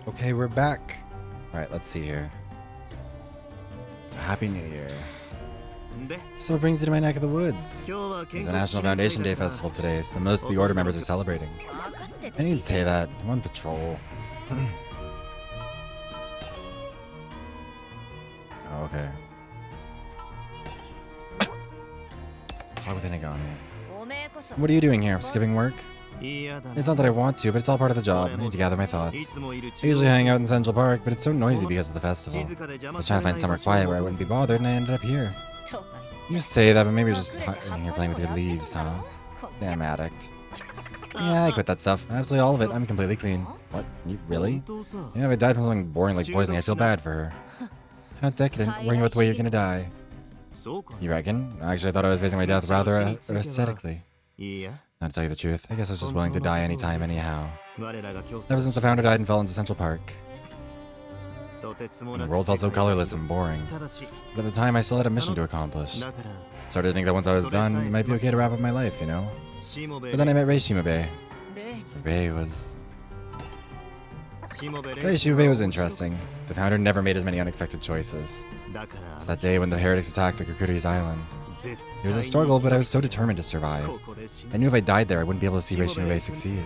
Okay, we're back. All right, let's see here. So happy New Year. So what brings you to my neck of the woods? It's the National Foundation Day Festival today, so most of the Order members are celebrating. I didn't say that. I'm on patrol. Oh, okay. Talk with Inagami. What are you doing here? Skipping work? It's not that I want to, but it's all part of the job. I need to gather my thoughts. I usually hang out in Central Park, but it's so noisy because of the festival. I was trying to find somewhere quiet where I wouldn't be bothered, and I ended up here. You say that, but maybe you're just in here playing with your leaves, huh? Damn addict. Yeah, I quit that stuff. Absolutely all of it. I'm completely clean. What? You really? Yeah, if I died from something boring like poisoning, I feel bad for her. How decadent, worrying about the way you're gonna die. You reckon? Actually, I thought I was basing my death rather aesthetically. Not to tell you the truth, I guess I was just willing to die anytime, anyhow. Ever since the founder died and fell into Central Park. The world felt so colorless and boring. But at the time, I still had a mission to accomplish. Started to think that once I was done, it might be okay to wrap up my life, you know? But then I met Rei Shimabei. Rei Shimabei was interesting. The founder never made as many unexpected choices. It's that day when the heretics attacked the Kukuri's island. It was a struggle, but I was so determined to survive. I knew if I died there, I wouldn't be able to see Rei Shimabei succeed.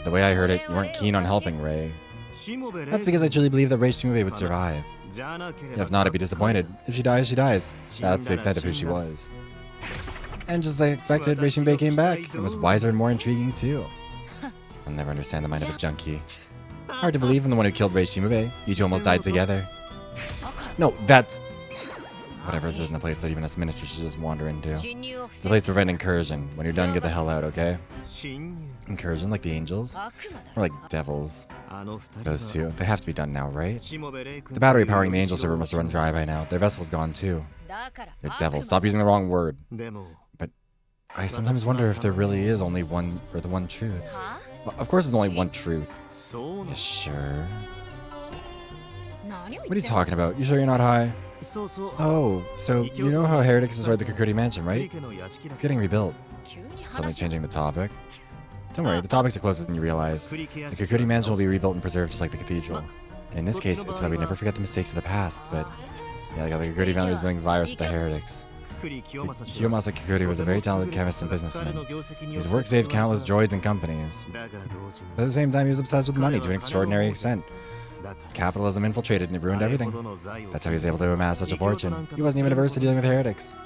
The way I heard it, you weren't keen on helping Rei. That's because I truly believe that Rei Shimabei would survive. If not, I'd be disappointed. If she dies, she dies. That's the extent of who she was. And just as I expected, Rei Shimabei came back and was wiser and more intriguing too. I'll never understand the mind of a junkie. Hard to believe I'm the one who killed Rei Shimabei. You two almost died together. No, that's... Whatever, this isn't a place that even us ministers should just wander into. It's the place to prevent incursion. When you're done, get the hell out, okay? Incursion, like the angels? Or like devils? Those two, they have to be done now, right? The battery powering the angel server must run dry by now. Their vessel's gone too. They're devils. Stop using the wrong word. But I sometimes wonder if there really is only one, or the one truth. Well, of course there's only one truth. Yeah, sure. What are you talking about? You sure you're not high? Oh, so you know how heretics destroyed the Kukuri mansion, right? It's getting rebuilt. Suddenly changing the topic. Don't worry, the topics are closer than you realize. The Kukuri mansion will be rebuilt and preserved just like the cathedral. And in this case, it's that we never forget the mistakes of the past, but... Yeah, like the Kukuri founders doing virus with the heretics. Kiyomasa Kukuri was a very talented chemist and businessman. His work saved countless droids and companies. But at the same time, he was obsessed with money to an extraordinary extent. Capitalism infiltrated and it ruined everything. That's how he was able to amass such a fortune. He wasn't even averse to dealing with heretics.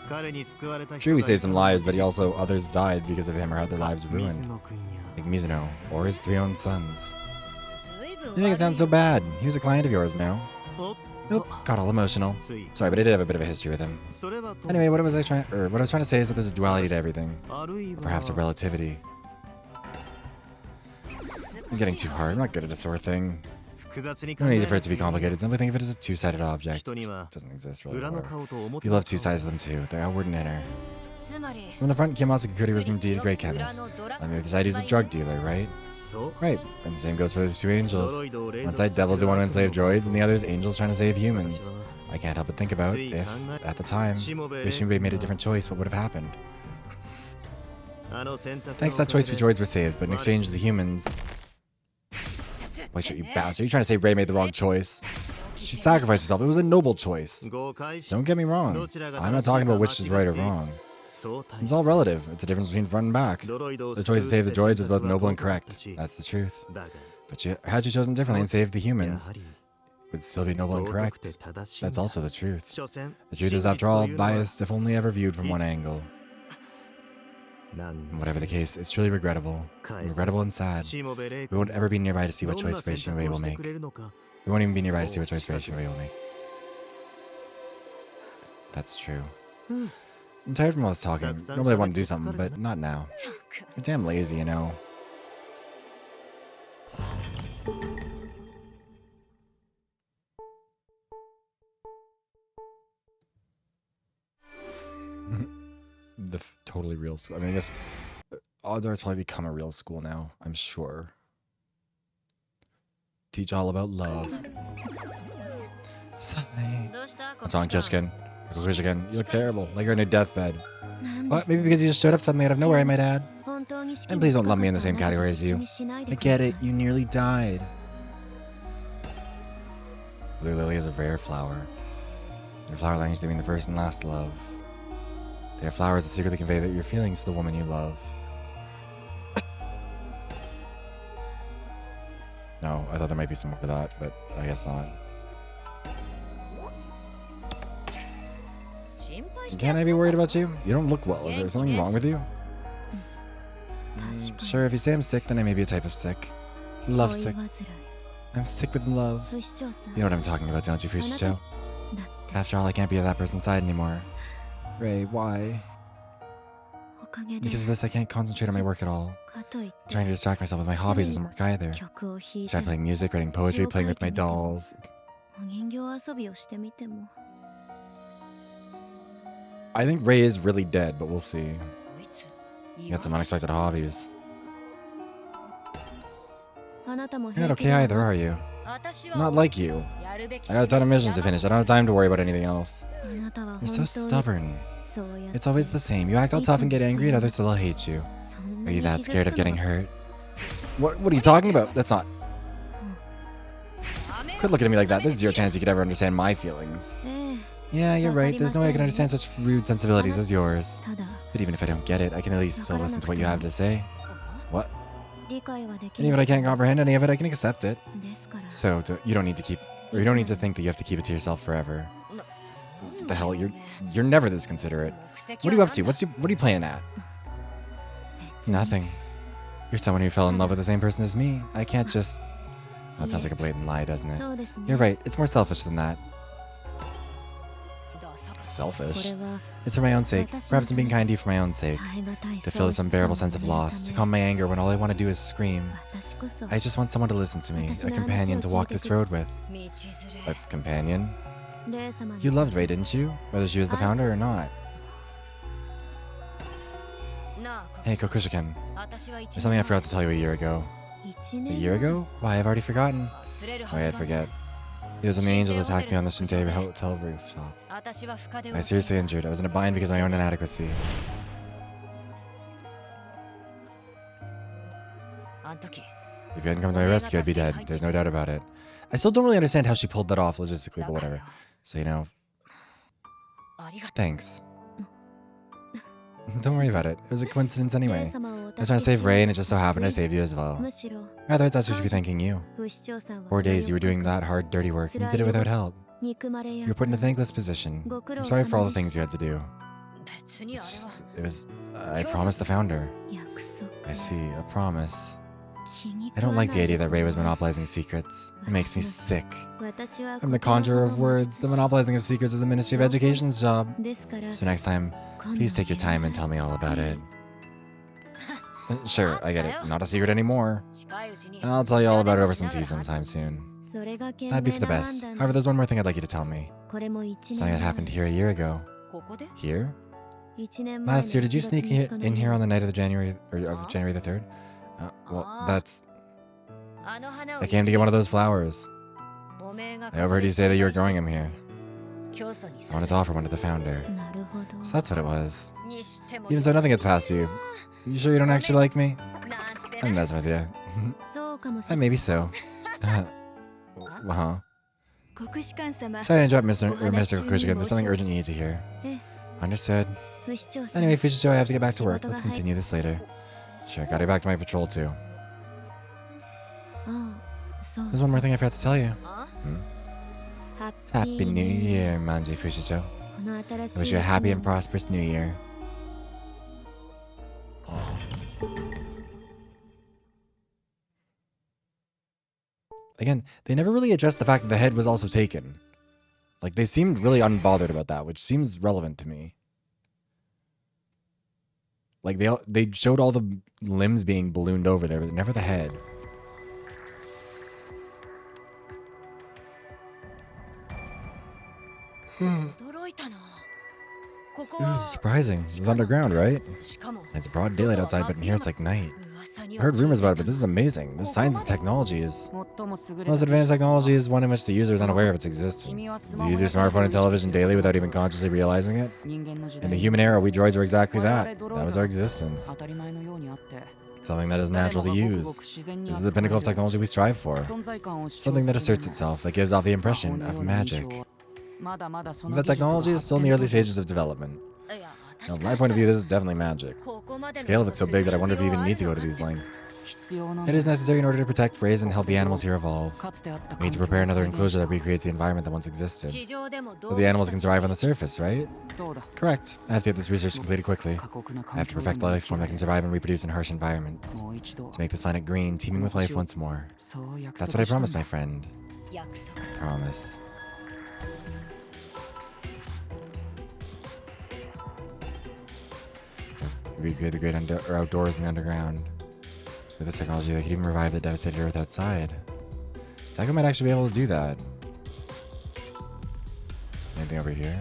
True, he saved some lives, but he also others died because of him or had their lives ruined. Like Mizuno, or his 3 own sons. You make it sound so bad. He was a client of yours now. Nope, got all emotional. Sorry, but I did have a bit of a history with him. Anyway, what I was trying to say is that there's a duality to everything. Or perhaps a relativity. I'm getting too hard. I'm not good at this sort of thing. No need for it to be complicated. Simply think of it as a two-sided object. Which doesn't exist really. People have two sides of them too. They're outward and inner. From the front, Kiyomasa Kikuri was indeed a great chemist. On the other side, he's a drug dealer, right? Right. And the same goes for those two angels. One side, devils who want to enslave droids, and the other is angels trying to save humans. I can't help but think about if, at the time, Shimobei made a different choice, what would have happened? Thanks to that choice, the droids were saved, but in exchange, the humans... Wait, shit, you bastard. You're trying to say Rey made the wrong choice. She sacrificed herself. It was a noble choice. Don't get me wrong. I'm not talking about which is right or wrong. It's all relative. It's the difference between front and back. The choice to save the droids was both noble and correct. That's the truth. But had she chosen differently and saved the humans, it would still be noble and correct. That's also the truth. The truth is, after all, biased if only ever viewed from one angle. Whatever the case, it's truly regrettable. Regrettable and sad. We won't ever be nearby to see what choice Shimobei will make. We won't even be nearby to see what choice Shimobei will make. That's true. I'm tired from all this talking. Normally I want to do something, but not now. You're damn lazy, you know. The totally real school. I mean, I guess odds are it's probably become a real school now. I'm sure. Teach all about love. What's wrong, Kyoshkin? You look terrible, like you're on a deathbed. What? Maybe because you just showed up suddenly out of nowhere, I might add. And please don't lump me in the same category as you. I get it, you nearly died. Blue lily is a rare flower. In flower language, they mean the first and last love. They are flowers that secretly convey your feelings to the woman you love. No, I thought there might be some more to that, but I guess not. Can't I be worried about you? You don't look well. Is there something wrong with you? Sure, if you say I'm sick, then I may be a type of sick. Love sick. I'm sick with love. You know what I'm talking about, don't you, Fushicho? After all, I can't be at that person's side anymore. Ray, why? Because of this, I can't concentrate on my work at all. Trying to distract myself with my hobbies doesn't work either. I tried playing music, writing poetry, playing with my dolls. I think Ray is really dead, but we'll see. You got some unexpected hobbies. You're not okay either, are you? Not like you. I got a ton of missions to finish. I don't have time to worry about anything else. You're so stubborn. It's always the same. You act all tough and get angry, and others still hate you. Are you that scared of getting hurt? What are you talking about? That's not... Quit looking at me like that. There's zero chance you could ever understand my feelings. Yeah, you're right. There's no way I can understand such rude sensibilities as yours. But even if I don't get it, I can at least still listen to what you have to say. What? And even if I can't comprehend any of it, I can accept it. So, you don't need to keep... Or you don't need to think that you have to keep it to yourself forever. What the hell? You're never this considerate. What are you up to? What are you playing at? Nothing. You're someone who fell in love with the same person as me. I can't just... Oh, it sounds like a blatant lie, doesn't it? You're right. It's more selfish than that. Selfish? It's for my own sake. Perhaps I'm being kind to you for my own sake. To feel this unbearable sense of loss. To calm my anger when all I want to do is scream. I just want someone to listen to me. A companion to walk this road with. A companion? You loved Rey, didn't you? Whether she was the founder or not. Hey, Kokushiken. There's something I forgot to tell you a year ago. A year ago? Why, I've already forgotten. Oh, I'd forget. It was when the angels attacked me on the Shintei hotel rooftop. I was seriously injured. I was in a bind because of my own inadequacy. If you hadn't come to my rescue, I'd be dead. There's no doubt about it. I still don't really understand how she pulled that off logistically, but whatever. So, you know... Thanks. Don't worry about it. It was a coincidence anyway. I was trying to save Rey, and it just so happened I saved you as well. Rather, it's us who should be thanking you. 4 days you were doing that hard, dirty work, and you did it without help. You were put in a thankless position. I'm sorry for all the things you had to do. It's just... It was... I promised the founder. I see. A promise. I don't like the idea that Ray was monopolizing secrets. It makes me sick. I'm the conjurer of words. The monopolizing of secrets is the Ministry of Education's job. So next time, please take your time and tell me all about it. Sure, I get it. Not a secret anymore. I'll tell you all about it over some tea sometime soon. That'd be for the best. However, there's one more thing I'd like you to tell me. Something that happened here a year ago. Here? Last year, did you sneak in here on the night of January the 3rd? Well, that's... I came to get one of those flowers. I overheard you say that you were growing them here. I wanted to offer one to the founder. So that's what it was. Even so, nothing gets past you. You sure you don't actually like me? I'm messing with you. Maybe so. Sorry to interrupt, Mr. Kokushikan. There's something urgent you need to hear. Understood. Anyway, Fushicho, I have to get back to work. Let's continue this later. Sure, gotta get back to my patrol too. There's one more thing I forgot to tell you. Happy New Year, Manji Fushicho. I wish you a happy and prosperous New Year. Again, they never really addressed the fact that the head was also taken. Like, they seemed really unbothered about that, which seems relevant to me. Like, they showed all the limbs being ballooned over there, but never the head. It was surprising. It was underground, right? It's broad daylight outside, but in here it's like night. I heard rumors about it, but this is amazing. This science and technology is... Most advanced technology is one in which the user is unaware of its existence. You use your smartphone and television daily without even consciously realizing it. In the human era, we droids were exactly that. That was our existence. Something that is natural to use. This is the pinnacle of technology we strive for. Something that asserts itself, that gives off the impression of magic. The technology is still in the early stages of development. Now, from my point of view, this is definitely magic. The scale of it's so big that I wonder if you even need to go to these lengths. It is necessary in order to protect, raise, and help the animals here evolve. We need to prepare another enclosure that recreates the environment that once existed. So the animals can survive on the surface, right? Correct. I have to get this research completed quickly. I have to perfect a life form that can survive and reproduce in harsh environments. To make this planet green, teeming with life once more. That's what I promised, my friend. Promise. Recreate the great outdoors and the underground. With this technology, they could even revive the devastated Earth outside. Taiko might actually be able to do that. Anything over here?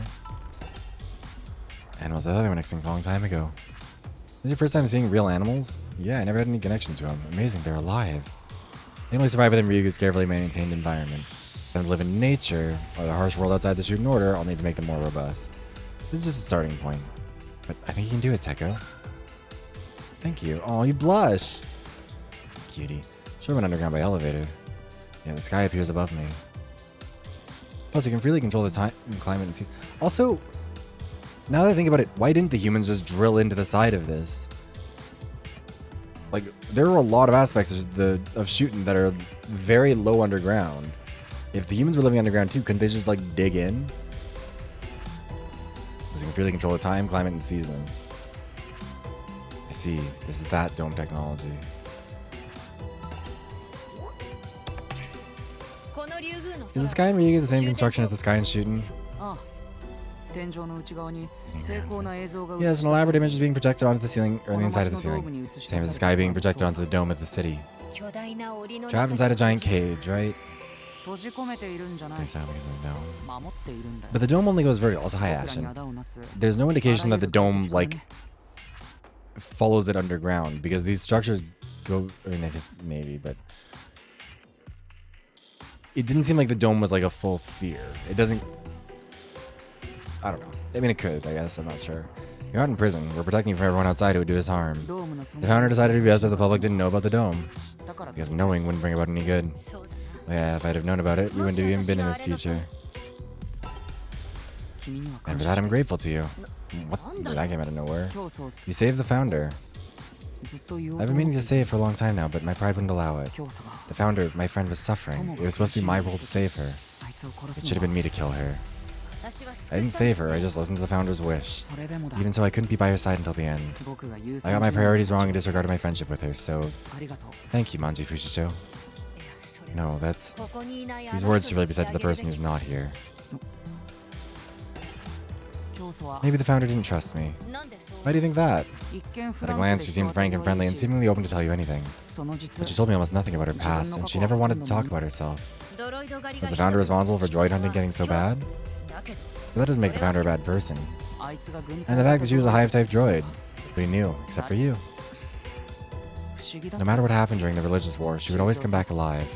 Animals, I thought they went extinct a long time ago. This is your first time seeing real animals? Yeah, I never had any connection to them. Amazing, they're alive. They only survive within Ryugu's carefully maintained environment. For them to live in nature, or the harsh world outside the SHUTEN Order, I'll need to make them more robust. This is just a starting point. But I think you can do it, Taiko. Thank you. Oh, you blushed. Cutie. Sure went underground by elevator. Yeah, the sky appears above me. Plus, you can freely control the time, climate, and see. Also, now that I think about it, why didn't the humans just drill into the side of this? Like, there are a lot of aspects of SHUTEN that are very low underground. If the humans were living underground too, couldn't they just like dig in? Because you can freely control the time, climate, and season. I see. This is that dome technology. Is the sky in Ryugu the same construction as the sky in SHUTEN? Yes, an elaborate image is being projected onto the ceiling, or on the inside of the ceiling. Same as the sky being projected onto the dome of the city. Trapped inside a giant cage, right? But the dome only goes vertical. Also, hi, Ashen. There's no indication that the dome, like, follows it underground, because these structures go, or maybe, but it didn't seem like the dome was like a full sphere. It doesn't, I don't know. I mean, it could, I guess. I'm not sure. You're not in prison. We're protecting you from everyone outside who would do us harm. The founder decided it would be best if the public didn't know about the dome, because knowing wouldn't bring about any good. Well, yeah, if I'd have known about it, we wouldn't have even been in this future. And for that, I'm grateful to you. What? That came out of nowhere. You saved the founder. I've been meaning to say it for a long time now, but my pride wouldn't allow it. The founder, my friend, was suffering. It was supposed to be my role to save her. It should have been me to kill her. I didn't save her, I just listened to the Founder's wish. Even so, I couldn't be by her side until the end. I got my priorities wrong and disregarded my friendship with her, so... Thank you, Manji Fushicho. No, that's... These words should really be said to the person who's not here. Maybe the Founder didn't trust me. Why do you think that? At a glance, she seemed frank and friendly and seemingly open to tell you anything. But she told me almost nothing about her past, and she never wanted to talk about herself. Was the Founder responsible for droid hunting getting so bad? But that doesn't make the Founder a bad person. And the fact that she was a Hive-type droid. We knew, except for you. No matter what happened during the religious war, she would always come back alive.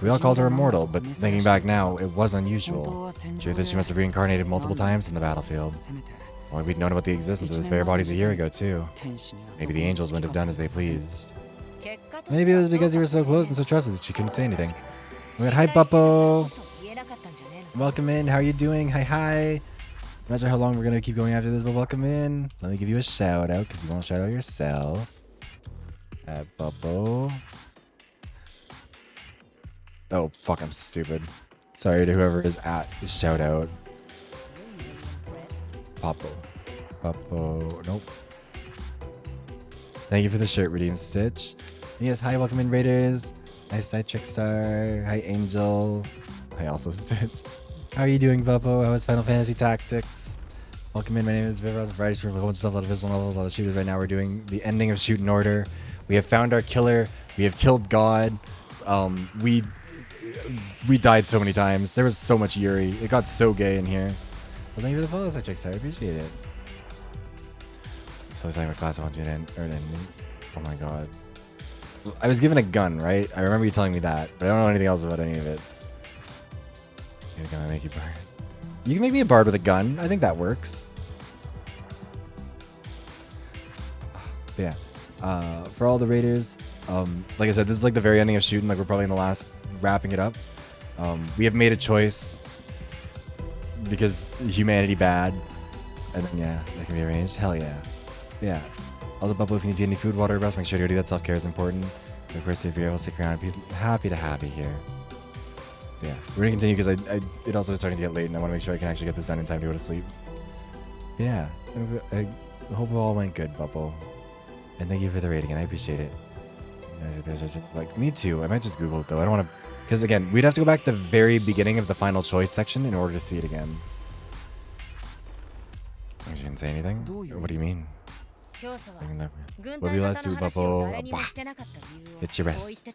We all called her immortal, but thinking back now, it was unusual. Truth is, she must have reincarnated multiple times in the battlefield. Only we'd known about the existence of the spare bodies a year ago, too. Maybe the angels wouldn't have done as they pleased. Maybe it was because you were so close and so trusted that she couldn't say anything. Hi, Buppo! Welcome in, how are you doing? Hi. I'm not sure how long we're gonna keep going after this, but welcome in. Let me give you a shout out, because you won't shout out yourself. Bubbo. Oh, fuck, I'm stupid. Sorry to whoever is at the shout out. Bubbo. Nope. Thank you for the shirt, Redeem Stitch. Yes, hi, welcome in, Raiders. Hi, Side Trickstar. Hi, Angel. Hi, also Stitch. How are you doing, Bubbo? How is Final Fantasy Tactics? Welcome in, my name is Viv. Friday stream, a whole bunch of stuff, a lot of visual novels, a lot of shooters. Right now we're doing the ending of SHUTEN ORDER. We have found our killer. We have killed God. We died so many times. There was so much Yuri. It got so gay in here. Well, thank you for the follow, Side Trickstar. I appreciate it. So I was talking about class 1 and oh my god. I was given a gun, right? I remember you telling me that, but I don't know anything else about any of it. You're gonna make you bard. You can make me a bard with a gun. I think that works. But yeah. For all the raiders, like I said, this is like the very ending of SHUTEN. Like we're probably in the last wrapping it up. We have made a choice because humanity bad, and then yeah, that can be arranged. Hell yeah. Yeah. Also, Bubble, if you need any food, water, rest, make sure to go do that. Self-care is important. And of course, if you're able to stick around, I'd be happy to have you here. But yeah, we're gonna continue because it also is starting to get late, and I want to make sure I can actually get this done in time to go to sleep. But yeah, I hope it all went good, Bubble. And thank you for the rating, and I appreciate it. Like, me too. I might just Google it though. I don't want to, because again, we'd have to go back to the very beginning of the final choice section in order to see it again. You didn't say anything? What do you mean? What do you last do, Bubble? Get your rest.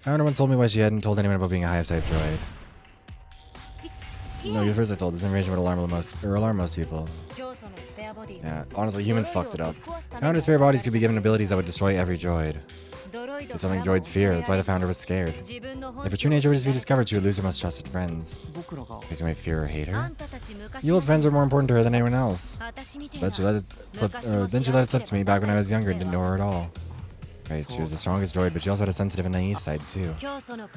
Founder once told me why she hadn't told anyone about being a Hive-type droid. No, you first I told. This information would alarm most people. Yeah, honestly, humans fucked it up. Founder spare bodies could be given abilities that would destroy every droid. It's something droids fear, that's why the Founder was scared. If a true nature were to be discovered, she would lose her most trusted friends. Because you might fear or hate her? You old friends were more important to her than anyone else. But she let it slip, then she let it slip to me back when I was younger and didn't know her at all. Right, she was the strongest droid, but she also had a sensitive and naive side too.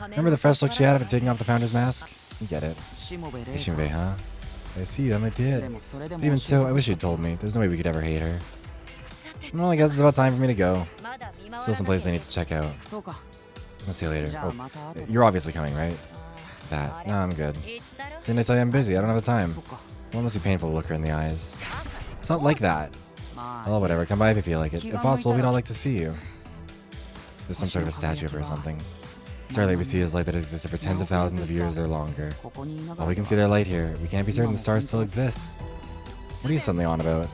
Remember the fresh look she had after taking off the Founder's mask? You get it. Ishimbe, huh? I see, that might be it. But even so, I wish you'd told me. There's no way we could ever hate her. Well, I guess it's about time for me to go. Still some places I need to check out. I'll see you later. Oh, you're obviously coming, right? That. No, I'm good. Didn't I tell you I'm busy? I don't have the time. Well, it must be painful to look her in the eyes. It's not like that. Well, whatever. Come by if you feel like it. If possible, we'd all like to see you. There's some sort of a statue of her or something. Starlight we see is light that has existed for tens of thousands of years or longer. While we can see their light here, we can't be certain the stars still exist. What are you suddenly on about?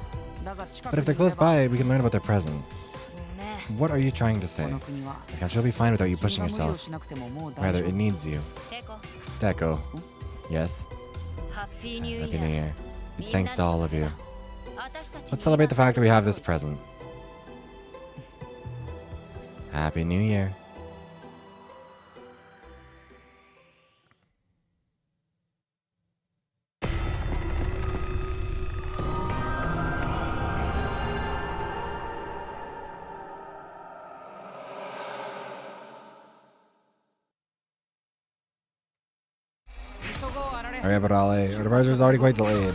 But if they're close by, we can learn about their present. What are you trying to say? The country will be fine without you pushing yourself. Rather, it needs you. Deco. Yes? Happy New Year. It's thanks to all of you. Let's celebrate the fact that we have this present. Happy New Year. Alright, but our departure is already quite delayed.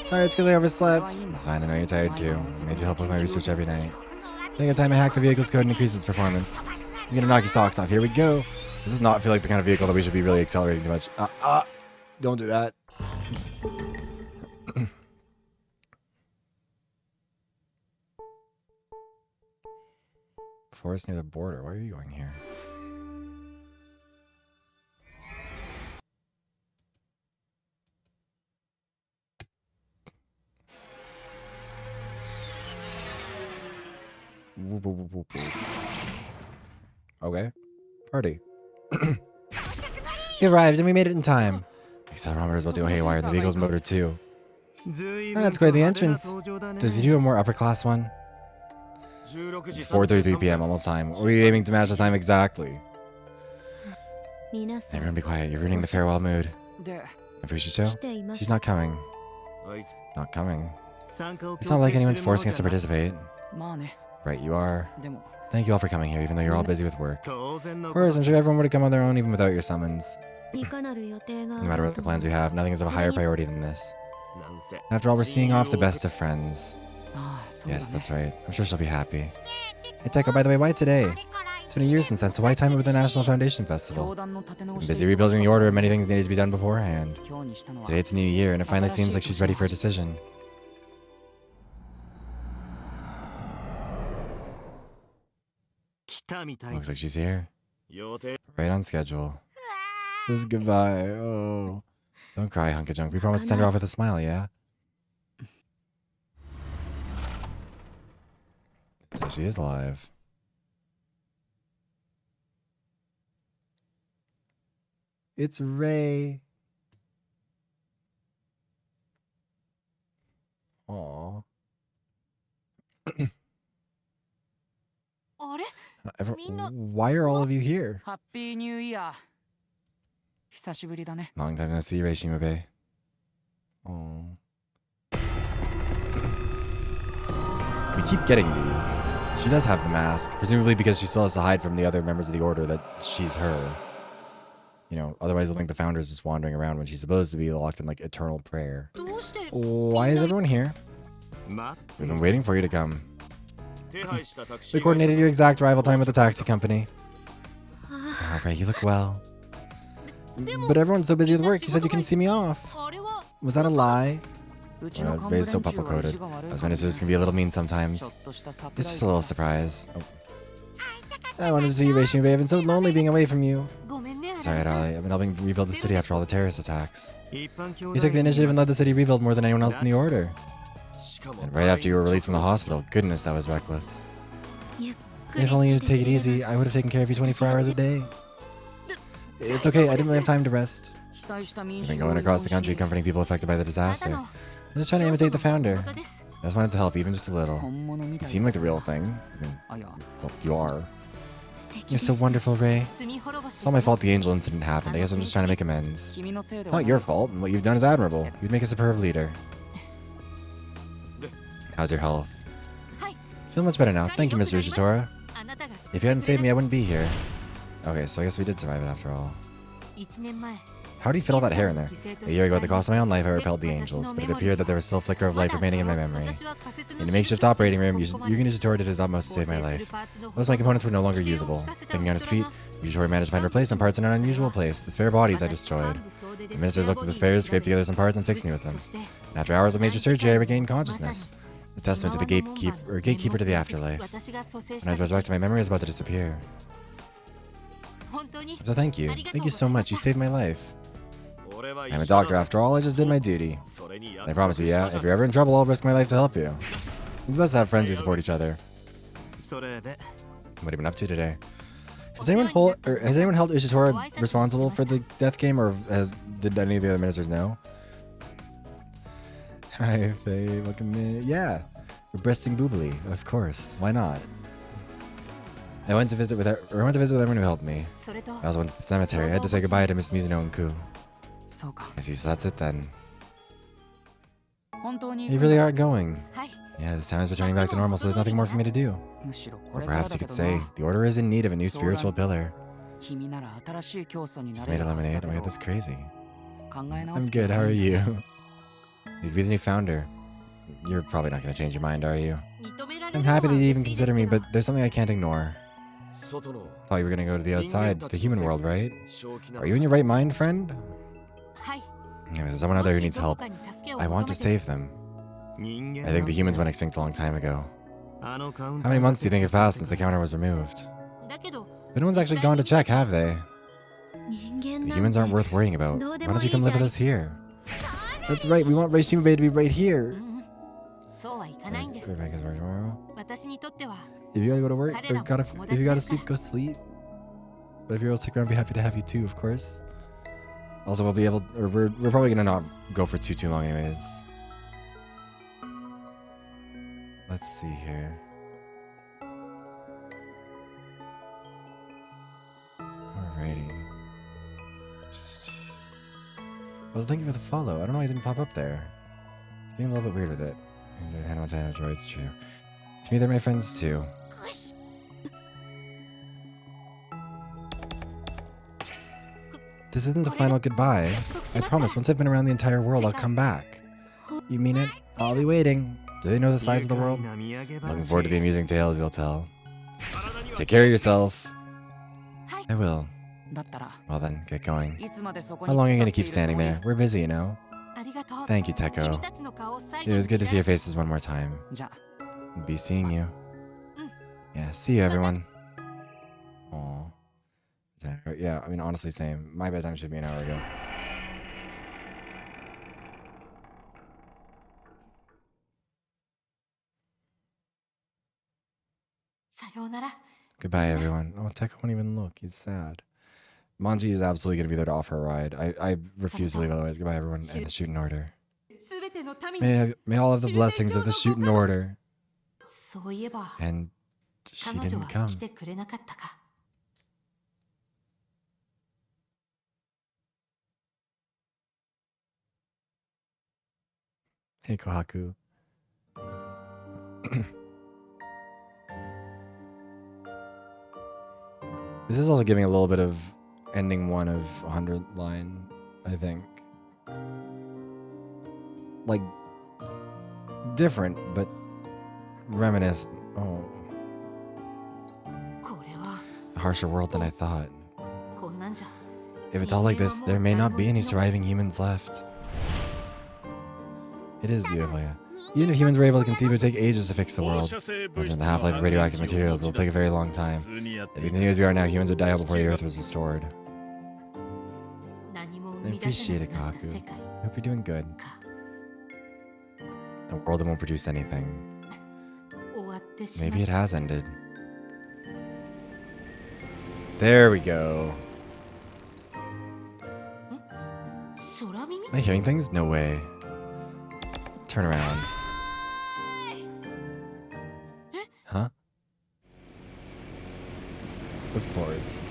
Sorry, it's because I overslept. It's fine, I know you're tired too. I made you help with my research every night. Taking time to hack the vehicle's code and increase its performance. He's gonna knock your socks off. Here we go. This does not feel like the kind of vehicle that we should be really accelerating too much. Don't do that. Forest near the border. Why are you going here? Okay. Party. He arrived and we made it in time. The accelerometer is about to go haywire and the vehicle's motor too. That's quite the entrance. Does he do a more upper class one? It's 4:33 p.m. almost time. Are we aiming to match the time exactly? Everyone be quiet. You're ruining the farewell mood. And Fushito? She's not coming. Not coming. It's not like anyone's forcing us to participate. Right, you are. Thank you all for coming here, even though you're all busy with work. Of course, I'm sure everyone would have come on their own even without your summons. No matter what the plans we have, nothing is of a higher priority than this. After all, we're seeing off the best of friends. Yes, that's right. I'm sure she'll be happy. Hey Teko, by the way, why today? It's been a year since then, so why time it with the National Foundation Festival? I'm busy rebuilding the order and many things needed to be done beforehand. Today it's a new year, and it finally seems like she's ready for a decision. Looks like she's here. Right on schedule. This is goodbye. Oh. Don't cry, hunk of junk. We promised to send her off with a smile, yeah? So she is alive. It's Ray. Aww. Why are all of you here? Happy New Year. Long time no see, Ray Shimabe. Oh. We keep getting these. She does have the mask, presumably because she still has to hide from the other members of the Order that she's her. You know, otherwise they'll think the Founder's just wandering around when she's supposed to be locked in, like, eternal prayer. Why is everyone here? We've been waiting for you to come. We coordinated your exact arrival time with the taxi company. Alright, you look well. But everyone's so busy with work, you said you couldn't see me off. Was that a lie? Ray's so papa-coded. Us ministers can be a little mean sometimes. It's just a little surprise. Oh. I wanted to see you, Ray Shimabe. I've been so lonely being away from you. It's alright, Ollie. I've been helping rebuild the city after all the terrorist attacks. You took the initiative and led the city rebuild more than anyone else in the Order. And right after you were released from the hospital. Goodness, that was reckless. If only you'd take it easy, I would have taken care of you 24 hours a day. It's okay, I didn't really have time to rest. I've been going across the country comforting people affected by the disaster. I'm just trying to imitate the Founder. I just wanted to help, even just a little. You seem like the real thing. I mean, well, you are. You're so wonderful, Ray. It's not my fault the Angel incident happened. I guess I'm just trying to make amends. It's not your fault, and what you've done is admirable. You'd make a superb leader. How's your health? Feel much better now. Thank you, Mr. Ushitora. If you hadn't saved me, I wouldn't be here. Okay, so I guess we did survive it after all. How do you fit all that hair in there? A year ago, at the cost of my own life, I repelled the Angels, but it appeared that there was still a flicker of life remaining in my memory. In the makeshift operating room, Yugen Ushitora did his utmost to save my life. Most of my components were no longer usable. Thinking on his feet, Ushitora managed to find replacement parts in an unusual place, the spare bodies I destroyed. The ministers looked at the spares, scraped together some parts, and fixed me with them. And after hours of major surgery, I regained consciousness. A testament to the gatekeeper to the afterlife. When I was resurrected, my memory was about to disappear. So thank you. Thank you so much. You saved my life. I'm a doctor after all. I just did my duty. And I promise you, yeah, if you're ever in trouble, I'll risk my life to help you. It's best to have friends who support each other. What have you been up to today? Has anyone held Ushitora responsible for the death game, or did any of the other ministers know? Hi, Faye. Welcome in. Yeah, we're breasting boobily, of course. Why not? I went to visit with everyone who helped me. I also went to the cemetery. I had to say goodbye to Miss Mizuno and Ku. I see, so that's it then. You really are going. Yeah, this town is returning back to normal, so there's nothing more for me to do. Or perhaps you could say, the Order is in need of a new spiritual pillar. Just made a lemonade. Oh my god, that's crazy. I'm good, how are you? You'd be the new Founder. You're probably not going to change your mind, are you? I'm happy that you even consider me, but there's something I can't ignore. Thought you were going to go to the outside, the human world, right? Are you in your right mind, friend? Yeah, there's someone out there who needs help. I want to save them. I think the humans went extinct a long time ago. How many months do you think have passed since the counter was removed? But no one's actually gone to check, have they? The humans aren't worth worrying about. Why don't you come live with us here? That's right, we want Reishima Bay to be right here. If you gotta go to work, or if you gotta sleep, go sleep. But if you're able to stick around, I'd be happy to have you too, of course. Also, we'll be able, or we're probably gonna not go for too long anyways. Let's see here. Alrighty. I was thinking for the follow. I don't know why it didn't pop up there. It's being a little bit weird with it. Enjoy the Hannah Montana droids, true. To me, they're my friends too. This isn't a final goodbye. I promise, once I've been around the entire world, I'll come back. You mean it? I'll be waiting. Do they know the size of the world? Looking forward to the amusing tales you'll tell. Take care of yourself. I will. Well then, get going. How long are you gonna keep standing there? We're busy, you know? Thank you, Teko. It was good to see your faces one more time. Be seeing you. Yeah, see you, everyone. Aw. Yeah, I mean, honestly, same. My bedtime should be an hour ago. Goodbye, everyone. Oh, Teko won't even look. He's sad. Manji is absolutely going to be there to offer a ride. I refuse to leave otherwise. Goodbye, everyone, and the SHUTEN Order. May all have the blessings of the SHUTEN Order. And she didn't come. Hey, Kohaku. This is also giving a little bit of ending one of 100 line, I think. Like, different, but reminiscent. Oh. A harsher world than I thought. If it's all like this, there may not be any surviving humans left. It is beautiful, yeah. Even if humans were able to conceive, it would take ages to fix the world. Imagine the half-life of radioactive materials, it'll take a very long time. If we continue as we are now, humans would die out before the Earth was restored. I appreciate it, Kaku. I hope you're doing good. A world that won't produce anything. Maybe it has ended. There we go. Am I hearing things? No way. Turn around. Huh? Of course.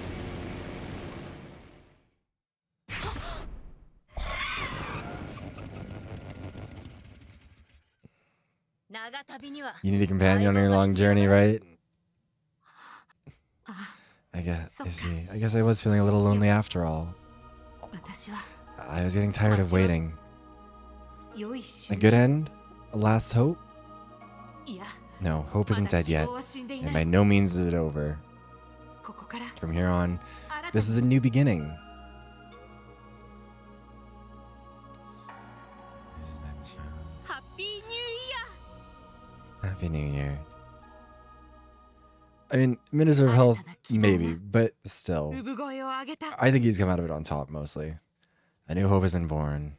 You need a companion on your long journey, right? I see. I guess I was feeling a little lonely after all. I was getting tired of waiting. A good end? A last hope? No, hope isn't dead yet. And by no means is it over. From here on, this is a new beginning. Happy New Year. I mean, Minister of Health, maybe, but still. I think he's come out of it on top, mostly. A new hope has been born.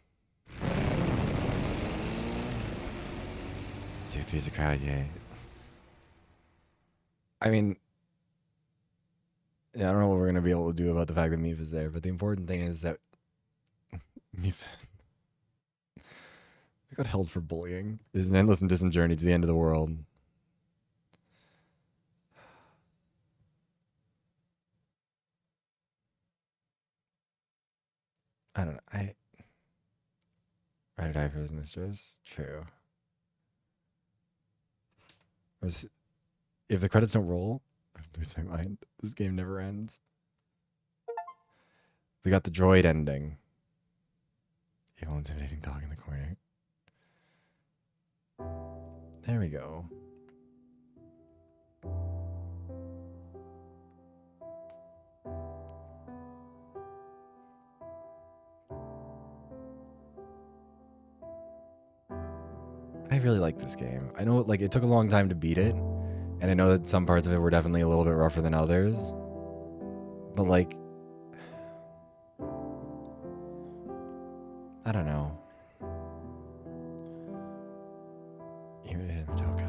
2-3's a crowd, yay. I mean, yeah, I don't know what we're going to be able to do about the fact that Mifa's there, but the important thing is that Mifa got held for bullying. It is an endless and distant journey to the end of the world. I don't know. Ride or die for his mistress? True. If the credits don't roll, I lose my mind. This game never ends. We got the droid ending. Evil, intimidating dog in the corner. There we go. I really like this game. I know, like, it took a long time to beat it, And I know that some parts of it were definitely a little bit rougher than others. But like, I don't know. Here it is, Matoka.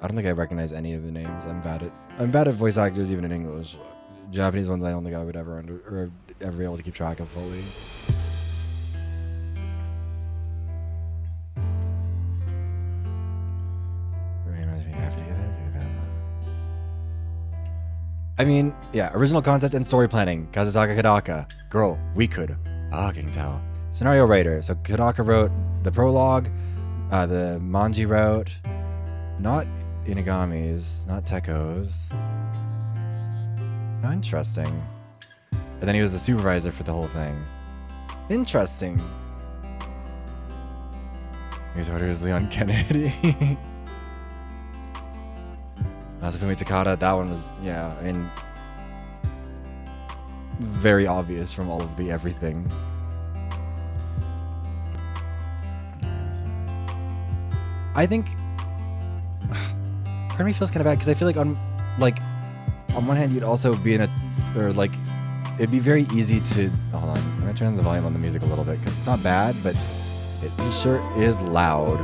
I don't think I recognize any of the names. I'm bad at voice actors even in English. Japanese ones I don't think I would ever ever be able to keep track of fully. I mean, yeah, original concept and story planning. Kazutaka Kodaka. Girl, we could. Getting tell. Scenario writer. So Kodaka wrote the prologue, the Manji wrote, not Inagami's, not Teko's. How interesting. But then he was the supervisor for the whole thing. Interesting. His order is Leon Kennedy. Masafumi Takada, that one was, yeah, I mean, very obvious from all of the everything. I think, part of me feels kind of bad because I feel like on one hand you'd also be in a, or like, it'd be very easy to, hold on, I'm gonna turn the volume on the music a little bit because it's not bad, but it sure is loud.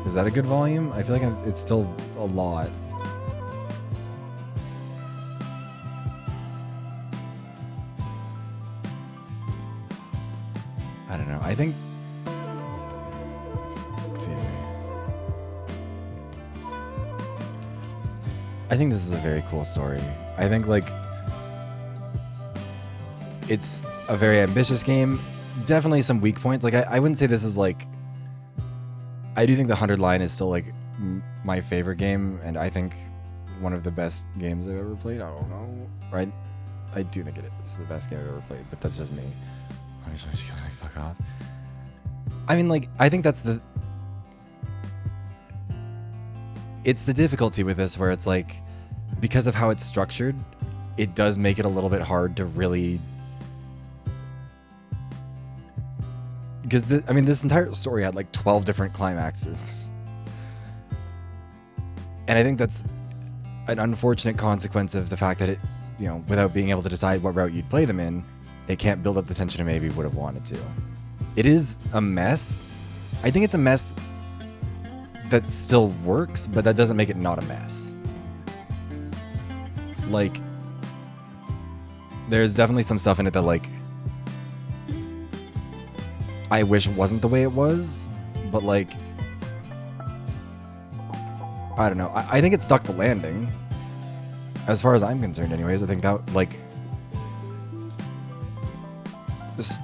Is that a good volume? I feel like it's still a lot. I don't know. I think... Excuse me. I think this is a very cool story. I think, like... It's a very ambitious game. Definitely some weak points. Like, I wouldn't say this is, like... I do think the 100 line is still, like, my favorite game, and I think one of the best games I've ever played. I don't know. Right? I do think it is the best game I've ever played, but that's just me. I'm just gonna, like, fuck off. I mean, like, I think that's the... It's the difficulty with this, where it's, like, because of how it's structured, it does make it a little bit hard to really... Because, this entire story had, like, 12 different climaxes. And I think that's an unfortunate consequence of the fact that it, you know, without being able to decide what route you'd play them in, it can't build up the tension it maybe would have wanted to. It is a mess. I think it's a mess that still works, but that doesn't make it not a mess. Like, there's definitely some stuff in it that, like, I wish wasn't the way it was, but, like, I don't know. I think it stuck the landing. As far as I'm concerned, anyways. I think that, like, just,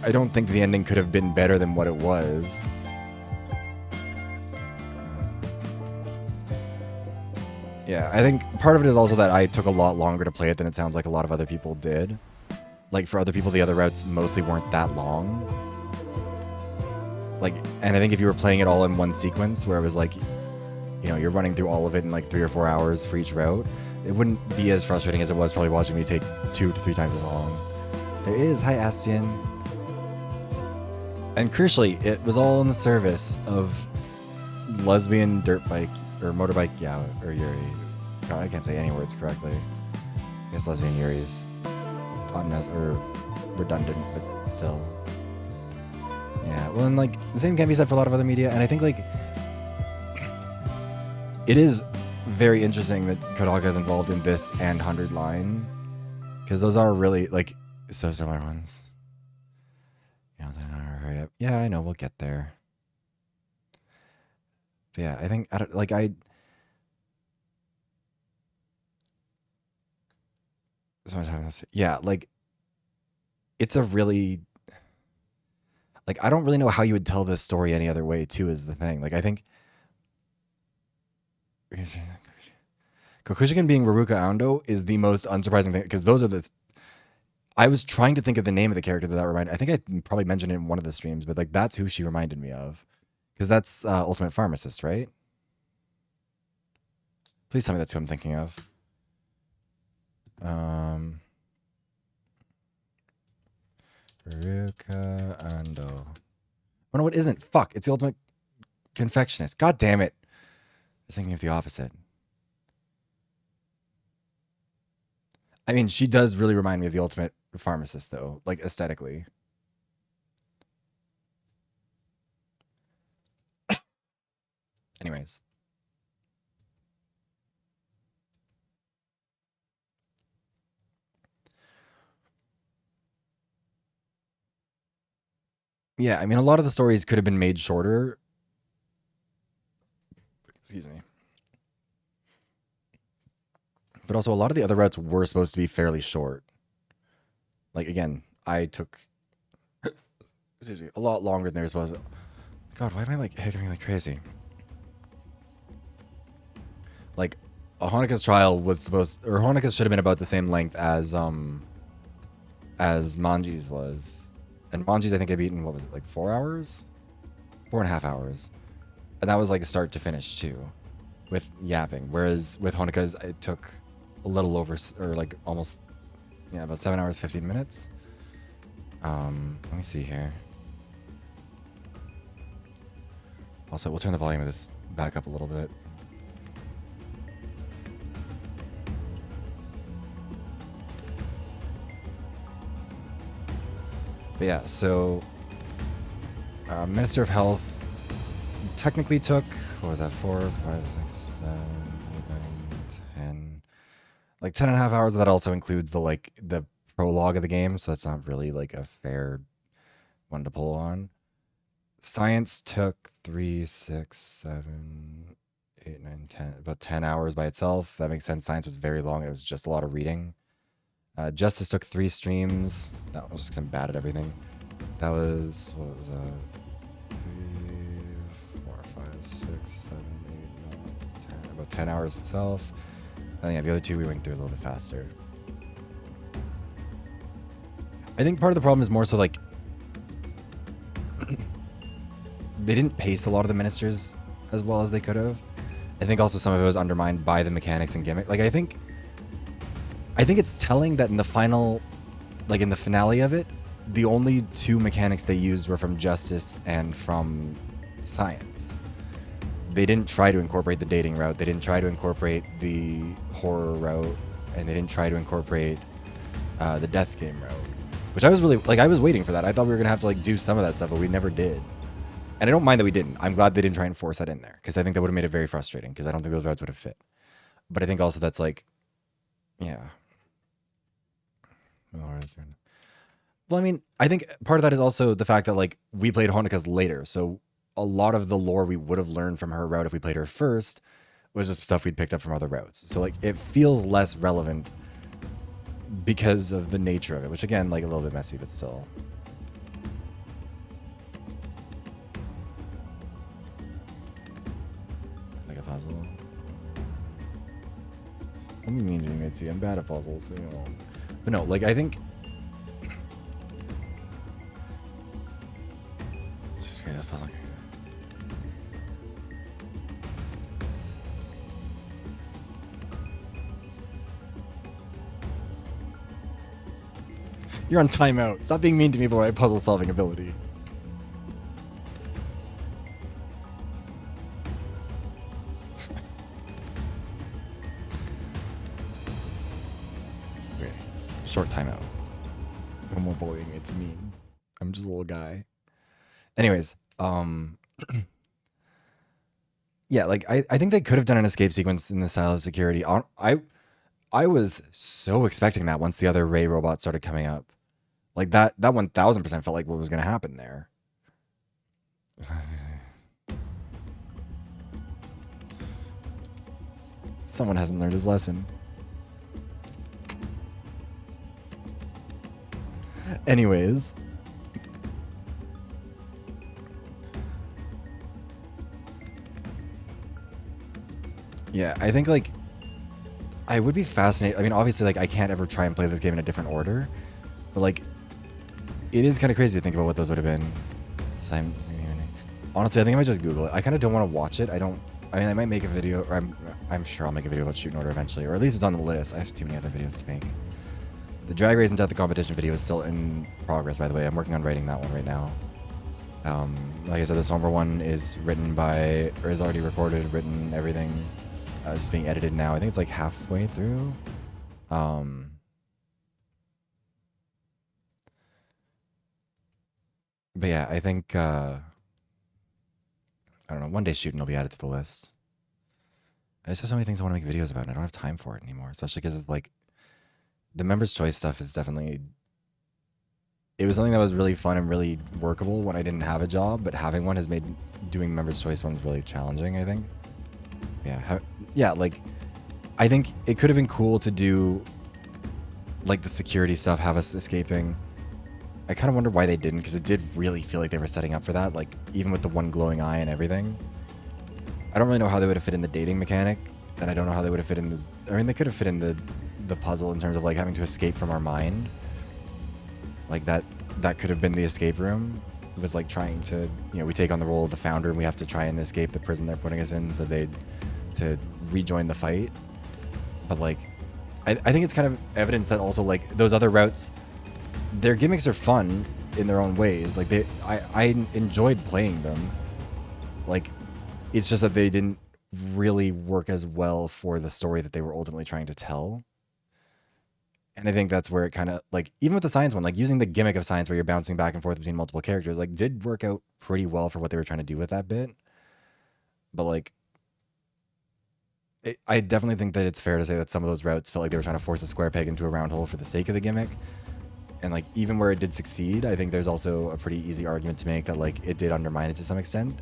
I don't think the ending could have been better than what it was. Yeah, I think part of it is also that I took a lot longer to play it than it sounds like a lot of other people did. Like, for other people, the other routes mostly weren't that long. Like, and I think if you were playing it all in one sequence, where it was like, you know, you're running through all of it in like 3 or 4 hours for each route, it wouldn't be as frustrating as it was probably watching me take 2 to 3 times as long. There is, hi Astian. And crucially, it was all in the service of lesbian dirt bike, or motorbike, yeah, or Yuri. God, I can't say any words correctly. I guess lesbian Yuri's or redundant, but still. Yeah, well, and like, the same can be said for a lot of other media, and I think, like, it is very interesting that Kodaka is involved in this and 100 line, because those are really, like, so similar ones. Yeah, hurry up. Yeah, I know, we'll get there. But yeah, I think, so much time. Yeah, like, it's a really, like, I don't really know how you would tell this story any other way, too, is the thing. Like, I think Kokushikin being Raruka Ando is the most unsurprising thing, because those are the... I was trying to think of the name of the character that reminded... I think I probably mentioned it in one of the streams, but, like, that's who she reminded me of. Because that's Ultimate Pharmacist, right? Please tell me that's who I'm thinking of. Veruca Ando. Oh, no, it isn't. Fuck. It's the Ultimate Confectionist. God damn it. I was thinking of the opposite. I mean, she does really remind me of the Ultimate Pharmacist, though, like aesthetically. Anyways. Yeah, I mean, a lot of the stories could have been made shorter. Excuse me. But also, a lot of the other routes were supposed to be fairly short. Like, again, I took excuse me, a lot longer than they were supposed to. God, why am I, like, hiccuping like crazy? Like, Honeka's trial was supposed... Or Honeka's should have been about the same length as Manji's was. And Manji's, I think, I've eaten, what was it, like 4 hours? 4.5 hours. And that was, like, start to finish, too. With yapping. Whereas with Honeka's, it took a little over... Or, like, almost... Yeah, about 7 hours, 15 minutes. Let me see here. Also, we'll turn the volume of this back up a little bit. But yeah, so Minister of Health technically took, what was that, 4, 5, 6, 7, 8, 9, 10, like 10.5 hours. That also includes the prologue of the game, so that's not really like a fair one to pull on. Science took 3, 6, 7, 8, 9, 10, about 10 hours by itself. That makes sense. Science was very long. It was just a lot of reading. Justice took 3 streams. That was just because I'm bad at everything. That was, what was that? 3, 4, 5, 6, 7, 8, 9, 10. About 10 hours itself. And yeah, the other 2 we went through a little bit faster. I think part of the problem is more so like they didn't pace a lot of the ministers as well as they could have. I think also some of it was undermined by the mechanics and gimmick. Like I think it's telling that in the final, like in the finale of it, the only 2 mechanics they used were from Justice and from Science. They didn't try to incorporate the dating route. They didn't try to incorporate the horror route, and they didn't try to incorporate the death game route, which I was really, like, I was waiting for that. I thought we were gonna have to like do some of that stuff, but we never did. And I don't mind that we didn't. I'm glad they didn't try and force that in there, because I think that would have made it very frustrating, because I don't think those routes would have fit. But I think also that's like, yeah. Well, I mean, I think part of that is also the fact that like we played Honeka's later, so a lot of the lore we would have learned from her route if we played her first was just stuff we'd picked up from other routes. So like it feels less relevant because of the nature of it, which again, like a little bit messy, but still. Like a puzzle. What do you mean, Mitzi? I'm bad at puzzles, you know. But no, like I think. Just great, that's puzzle. You're on timeout. Stop being mean to me about my puzzle solving ability. Okay. Short timeout. No more bullying. It's mean. I'm just a little guy. Anyways, yeah, like I think they could have done an escape sequence in the style of Security. I was so expecting that once the other Ray robots started coming up. Like that 1000% felt like what was going to happen there. Someone hasn't learned his lesson. Anyways. Yeah, I think like I would be fascinated. I mean, obviously like I can't ever try and play this game in a different order, but like it is kind of crazy to think about what those would have been. Honestly, I think I might just Google it. I kind of don't want to watch it. I mean, I might make a video, or I'm sure I'll make a video about Shooten Order eventually, or at least it's on the list. I have too many other videos to make. The Drag Race and Death of Competition video is still in progress, by the way. I'm working on writing that one right now. Like I said, the Somber one is written by, or is already recorded, written, everything. It's just being edited now. I think it's like halfway through. But yeah, I think, I don't know, one day Shooten will be added to the list. I just have so many things I want to make videos about, and I don't have time for it anymore, especially because of, like, the Members' Choice stuff is definitely... It was something that was really fun and really workable when I didn't have a job, but having one has made doing Members' Choice ones really challenging, I think. Yeah, like, I think it could have been cool to do, like, the security stuff, have us escaping. I kind of wonder why they didn't, because it did really feel like they were setting up for that, like, even with the one glowing eye and everything. I don't really know how they would have fit in the dating mechanic, and I don't know how they would have fit in the... I mean, they could have fit in the puzzle in terms of, like, having to escape from our mind. Like, that could have been the escape room. It was, like, trying to... You know, we take on the role of the founder, and we have to try and escape the prison they're putting us in so to rejoin the fight. But, like, I think it's kind of evidence that also, like, those other routes, their gimmicks are fun in their own ways. Like, I enjoyed playing them. Like, it's just that they didn't really work as well for the story that they were ultimately trying to tell. And I think that's where it kind of, like, even with the science one, like, using the gimmick of science where you're bouncing back and forth between multiple characters, like, did work out pretty well for what they were trying to do with that bit. But, like, I definitely think that it's fair to say that some of those routes felt like they were trying to force a square peg into a round hole for the sake of the gimmick. And, like, even where it did succeed, I think there's also a pretty easy argument to make that, like, it did undermine it to some extent.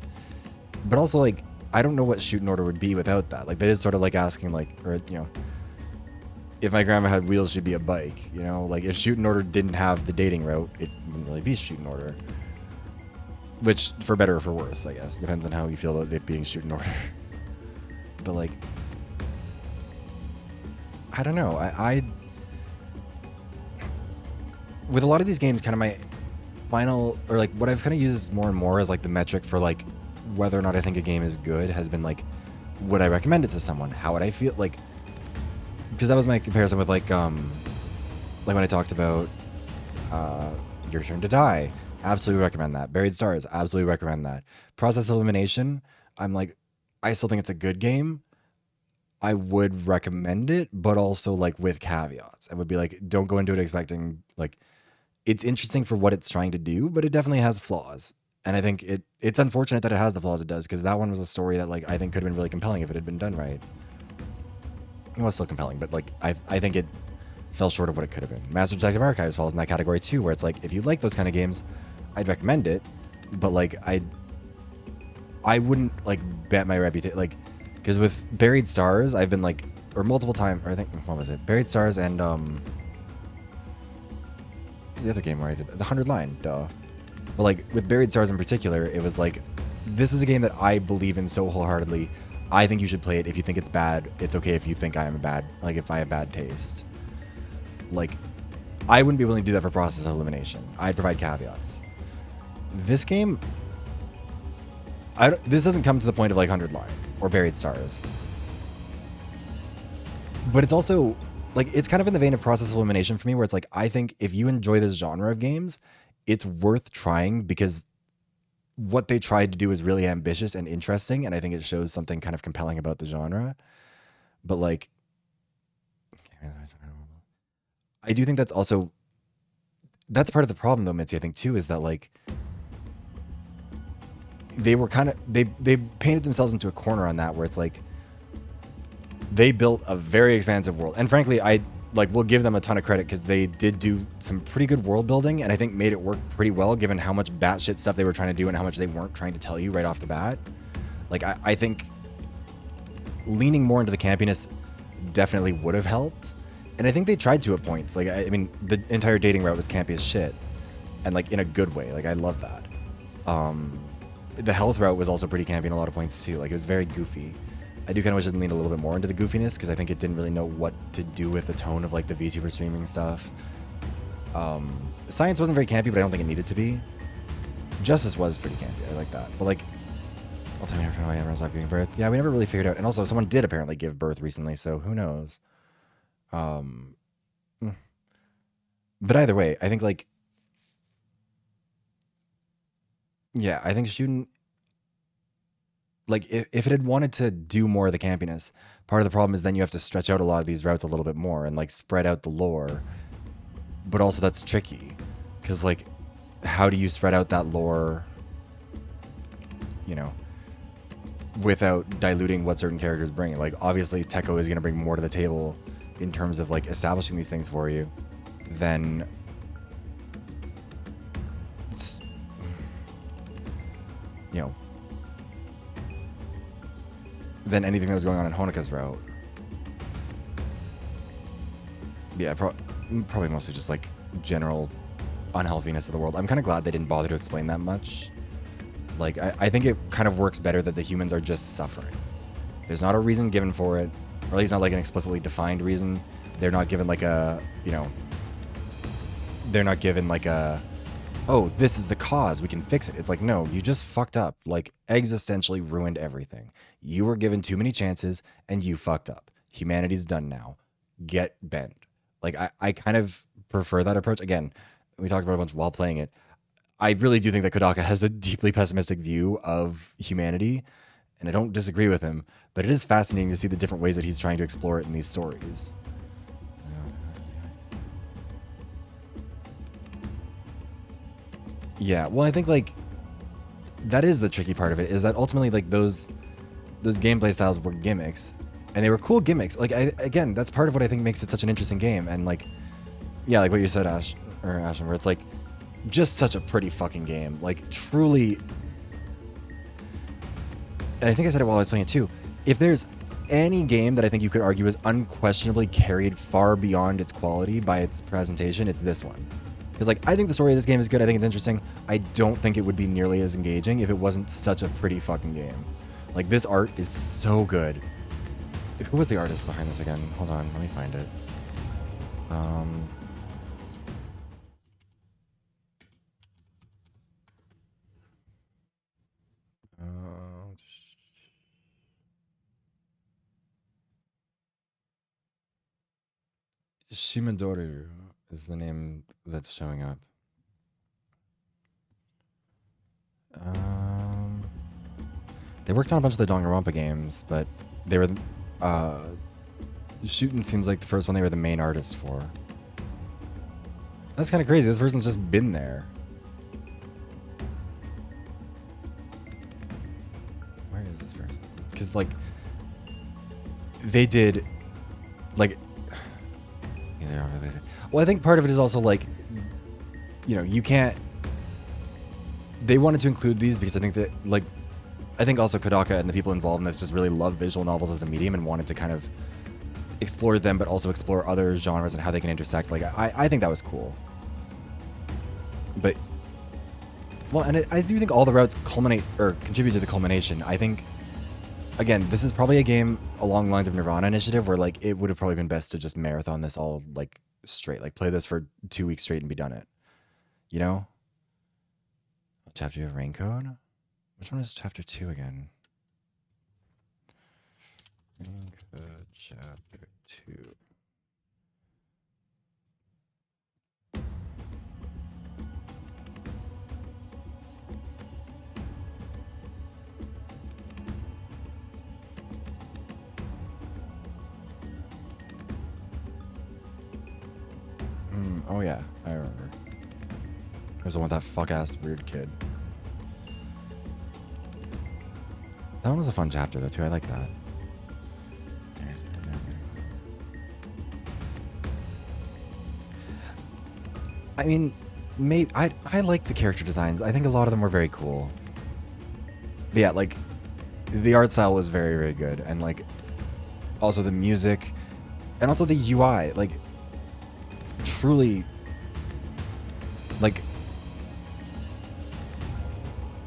But also, like, I don't know what Shooten Order would be without that. Like, that is sort of like asking, like, or, you know, if my grandma had wheels, she'd be a bike, you know? Like, if Shooten Order didn't have the dating route, it wouldn't really be Shooten Order. Which, for better or for worse, I guess. Depends on how you feel about it being Shooten Order. But, like, I don't know. I with a lot of these games, kind of my final, or, like, what I've kind of used more and more as, like, the metric for, like, whether or not I think a game is good has been, like, would I recommend it to someone? How would I feel? Like, because that was my comparison with, like when I talked about Your Turn to Die. Absolutely recommend that. Buried Stars. Absolutely recommend that. Process Elimination. I'm like, I still think it's a good game. I would recommend it, but also, like, with caveats. I would be like, don't go into it expecting, like, it's interesting for what it's trying to do, but it definitely has flaws. And I think it's unfortunate that it has the flaws it does, because that one was a story that, like, I think could have been really compelling if it had been done right. It was still compelling, but, like, I think it fell short of what it could have been. Master Detective Archives falls in that category too, where it's like, if you like those kind of games, I'd recommend it, but, like, I wouldn't, like, bet my reputation, like, because with Buried Stars, I've been, like, or multiple times, or I think, what was it? Buried Stars and, what was the other game where I did the 100 Line, duh. But, like, with Buried Stars in particular, it was like, this is a game that I believe in so wholeheartedly. I think you should play it. If you think it's bad, it's okay if you think I am if I have bad taste. Like, I wouldn't be willing to do that for Process Elimination. I'd provide caveats. This game, this doesn't come to the point of, like, 100 Line or Buried Stars. But it's also, like, it's kind of in the vein of Process Elimination for me, where it's like, I think if you enjoy this genre of games, it's worth trying, because what they tried to do is really ambitious and interesting, and I think it shows something kind of compelling about the genre. But, like, I do think that's part of the problem, though, Mitzi, I think, too, is that, like, they were kind of, they painted themselves into a corner on that, where it's like, they built a very expansive world. And frankly, we'll give them a ton of credit, because they did do some pretty good world building, and I think made it work pretty well, given how much batshit stuff they were trying to do and how much they weren't trying to tell you right off the bat. Like, I think leaning more into the campiness definitely would have helped. And I think they tried to at points. Like, I mean, the entire dating route was campy as shit. And, like, in a good way. Like, I love that. The health route was also pretty campy in a lot of points, too. Like, it was very goofy. I do kind of wish it leaned a little bit more into the goofiness, because I think it didn't really know what to do with the tone of, like, the VTuber streaming stuff. Science wasn't very campy, but I don't think it needed to be. Justice was pretty campy. I like that. But, like, I'll tell you why Emma stopped giving birth. Yeah, we never really figured out. And also, someone did apparently give birth recently, so who knows? But either way, I think like, yeah, I think Shuden, like if it had wanted to do more of the campiness, part of the problem is then you have to stretch out a lot of these routes a little bit more and like spread out the lore. But also that's tricky because like, how do you spread out that lore, you know, without diluting what certain characters bring? Like obviously Teko is going to bring more to the table in terms of like establishing these things for you than than anything that was going on in Honeka's route. Yeah, probably mostly just like general unhealthiness of the world. I'm kind of glad they didn't bother to explain that much. Like, I think it kind of works better that the humans are just suffering. There's not a reason given for it, or at least not like an explicitly defined reason. They're not given like a, they're not given like a, oh, this is the cause, we can fix it. It's like, no, you just fucked up. Like, eggs essentially ruined everything. You were given too many chances, and you fucked up. Humanity's done now. Get bent. Like, I kind of prefer that approach. Again, we talked about a bunch while playing it. I really do think that Kodaka has a deeply pessimistic view of humanity, and I don't disagree with him, but it is fascinating to see the different ways that he's trying to explore it in these stories. Yeah, well, I think like that is the tricky part of it, is that ultimately like those gameplay styles were gimmicks, and they were cool gimmicks. Like again, that's part of what I think makes it such an interesting game. And like, yeah, like what you said, Ashton, where it's like just such a pretty fucking game, like truly. And I think I said it while I was playing it too. If there's any game that I think you could argue is unquestionably carried far beyond its quality by its presentation, it's this one. Because like, I think the story of this game is good. I think it's interesting. I don't think it would be nearly as engaging if it wasn't such a pretty fucking game. Like, this art is so good. Who was the artist behind this again? Hold on, let me find it. Shimadoru is the name that's showing up. They worked on a bunch of the Danganronpa games, but they were Shuten seems like the first one they were the main artist for. That's kind of crazy. This person's just been there. Where is this person? Because like they did like. Well, I think part of it is also like, you can't. They wanted to include these because I think that like, I think also Kodaka and the people involved in this just really love visual novels as a medium and wanted to kind of explore them, but also explore other genres and how they can intersect. Like, I think that was cool. But, well, and I do think all the routes culminate or contribute to the culmination. I think, again, this is probably a game along the lines of Nirvana Initiative where like it would have probably been best to just marathon this all like straight, like play this for 2 weeks straight and be done it. Chapter 2 of Raincode? Which one is chapter 2 again? Raincode chapter 2. Oh yeah, I remember. There's the one with that fuck-ass weird kid. That one was a fun chapter though too. I like that. I mean, I like the character designs. I think a lot of them were very cool. But yeah, like the art style was very, very good, and like also the music, and also the UI. Like truly, like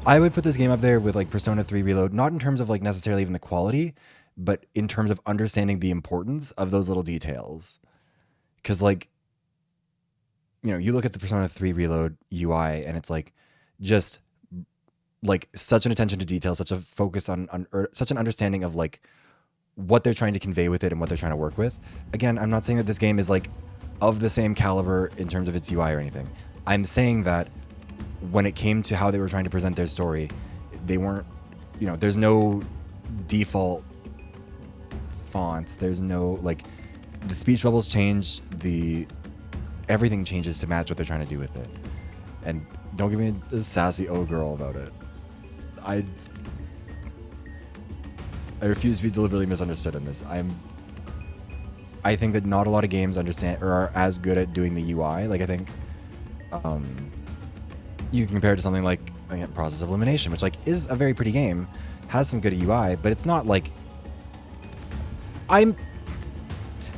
I would put this game up there with like Persona 3 Reload, not in terms of like necessarily even the quality, but in terms of understanding the importance of those little details. Because like, you look at the Persona 3 Reload UI and it's like just like such an attention to detail, such a focus on or such an understanding of like what they're trying to convey with it and what they're trying to work with. Again, I'm not saying that this game is like of the same caliber in terms of its UI or anything. I'm saying that when it came to how they were trying to present their story, they weren't, you know, there's no default fonts. There's no, like, the speech bubbles change, everything changes to match what they're trying to do with it. And don't give me a sassy oh girl about it. I refuse to be deliberately misunderstood in this. I think that not a lot of games understand or are as good at doing the UI. Like, I think you can compare it to something like, again, Process of Elimination, which like is a very pretty game, has some good UI, but it's not like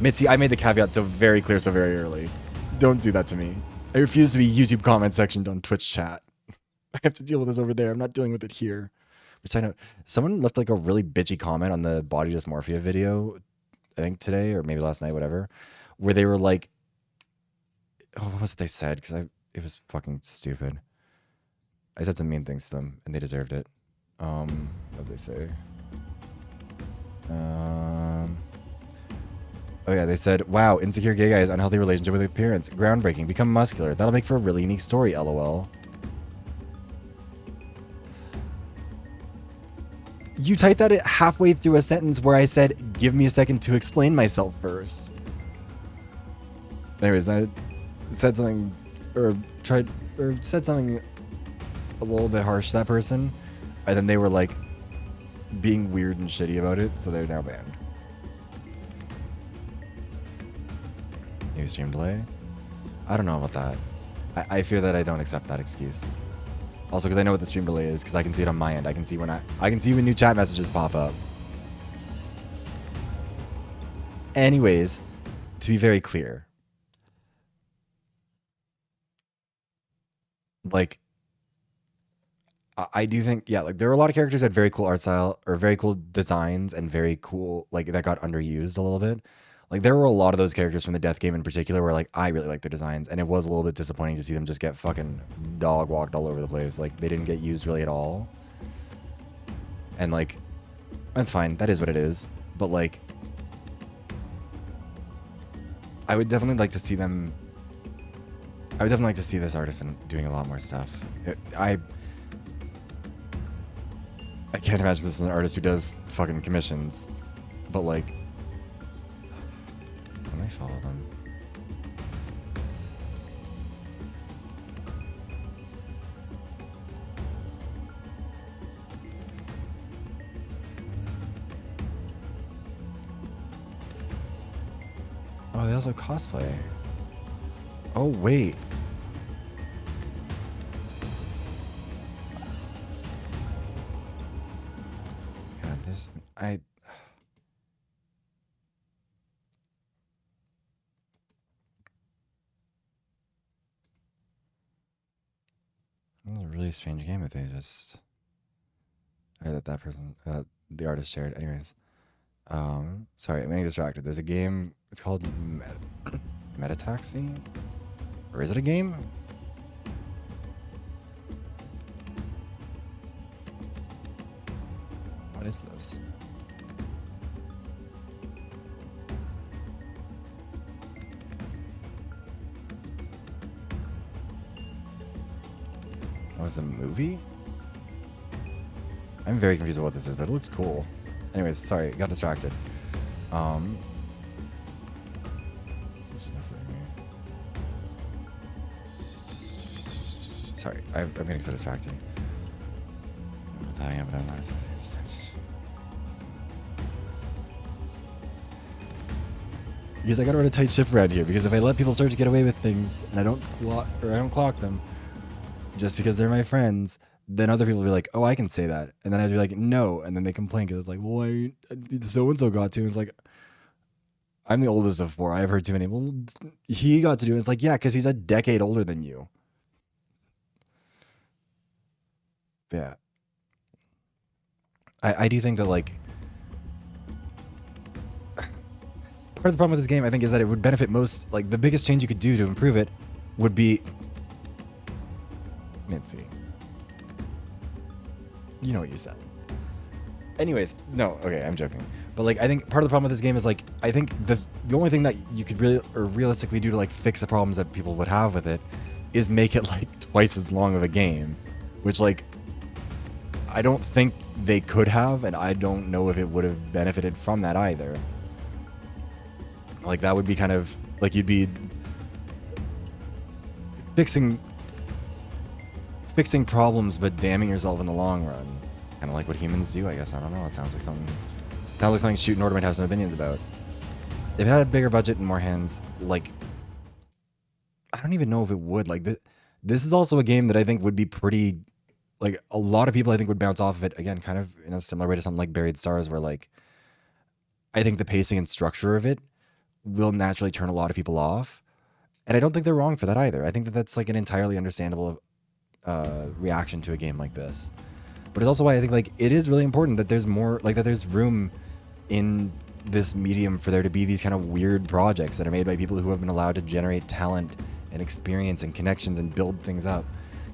Mitzi, I made the caveat so very clear so very early. Don't do that to me. I refuse to be YouTube comment sectioned on Twitch chat. I have to deal with this over there. I'm not dealing with it here. Which I know someone left like a really bitchy comment on the body dysmorphia video, I think today or maybe last night, whatever, where they were like, oh, what was it they said? Because it was fucking stupid. I said some mean things to them and they deserved it. What did they say? Oh yeah, they said, wow, insecure gay guy's unhealthy relationship with appearance. Groundbreaking. Become muscular. That'll make for a really unique story, lol. You typed that halfway through a sentence where I said, give me a second to explain myself first. Anyways, I said something, said something a little bit harsh to that person, and then they were like being weird and shitty about it, so they're now banned. Maybe stream delay? I don't know about that. I fear that I don't accept that excuse. Also, because I know what the stream delay is, because I can see it on my end. I can see when new chat messages pop up. Anyways, to be very clear, like, I do think, yeah, like there are a lot of characters that had very cool art style or very cool designs and very cool, like that got underused a little bit. Like there were a lot of those characters from the Death game in particular where like I really liked their designs, and it was a little bit disappointing to see them just get fucking dog walked all over the place. Like they didn't get used really at all. And like, that's fine. That is what it is. But like, I would definitely like to see them. I would definitely like to see this artisan doing a lot more stuff. I can't imagine this is an artist who does fucking commissions, but like, let me follow them. Oh, they also cosplay. Oh, wait. God, this... This is a really strange game if they just... Or that person... the artist shared. Anyways. Sorry, I'm getting distracted. There's a game... It's called Metataxi? Or is it a game? What is this? Oh, it's a movie? I'm very confused about what this is, but it looks cool. Anyways, sorry, got distracted. Sorry, I'm getting so distracted. Because I gotta run a tight ship around here, because if I let people start to get away with things and I don't clock them just because they're my friends, then other people will be like, oh, I can say that. And then I'd be like, no. And then they complain because it's like, well, why so-and-so got to? And it's like, I'm the oldest of four. I've heard too many. Well, he got to do it. It's like, yeah, because he's a decade older than you. Yeah. I do think that, like, part of the problem with this game, I think, is that it would benefit most, like, the biggest change you could do to improve it would be... Mitzi. You know what you said. Anyways, no, okay, I'm joking. But like, I think part of the problem with this game is like, I think the only thing that you could really or realistically do to like fix the problems that people would have with it is make it like twice as long of a game, which like I don't think they could have, and I don't know if it would have benefited from that either. Like that would be kind of like you'd be fixing problems but damning yourself in the long run. Kind of like what humans do, I guess. I don't know. It sounds like something SHUTEN ORDER might have some opinions about. If it had a bigger budget and more hands, like I don't even know if it would. Like this is also a game that I think would be pretty, like a lot of people I think would bounce off of it again, kind of in a similar way to something like Buried Stars, where like I think the pacing and structure of it will naturally turn a lot of people off, and I don't think they're wrong for that either. I think that that's like an entirely understandable reaction to a game like this. But it's also why I think like it is really important that there's more, like that there's room in this medium for there to be these kind of weird projects that are made by people who have been allowed to generate talent and experience and connections and build things up.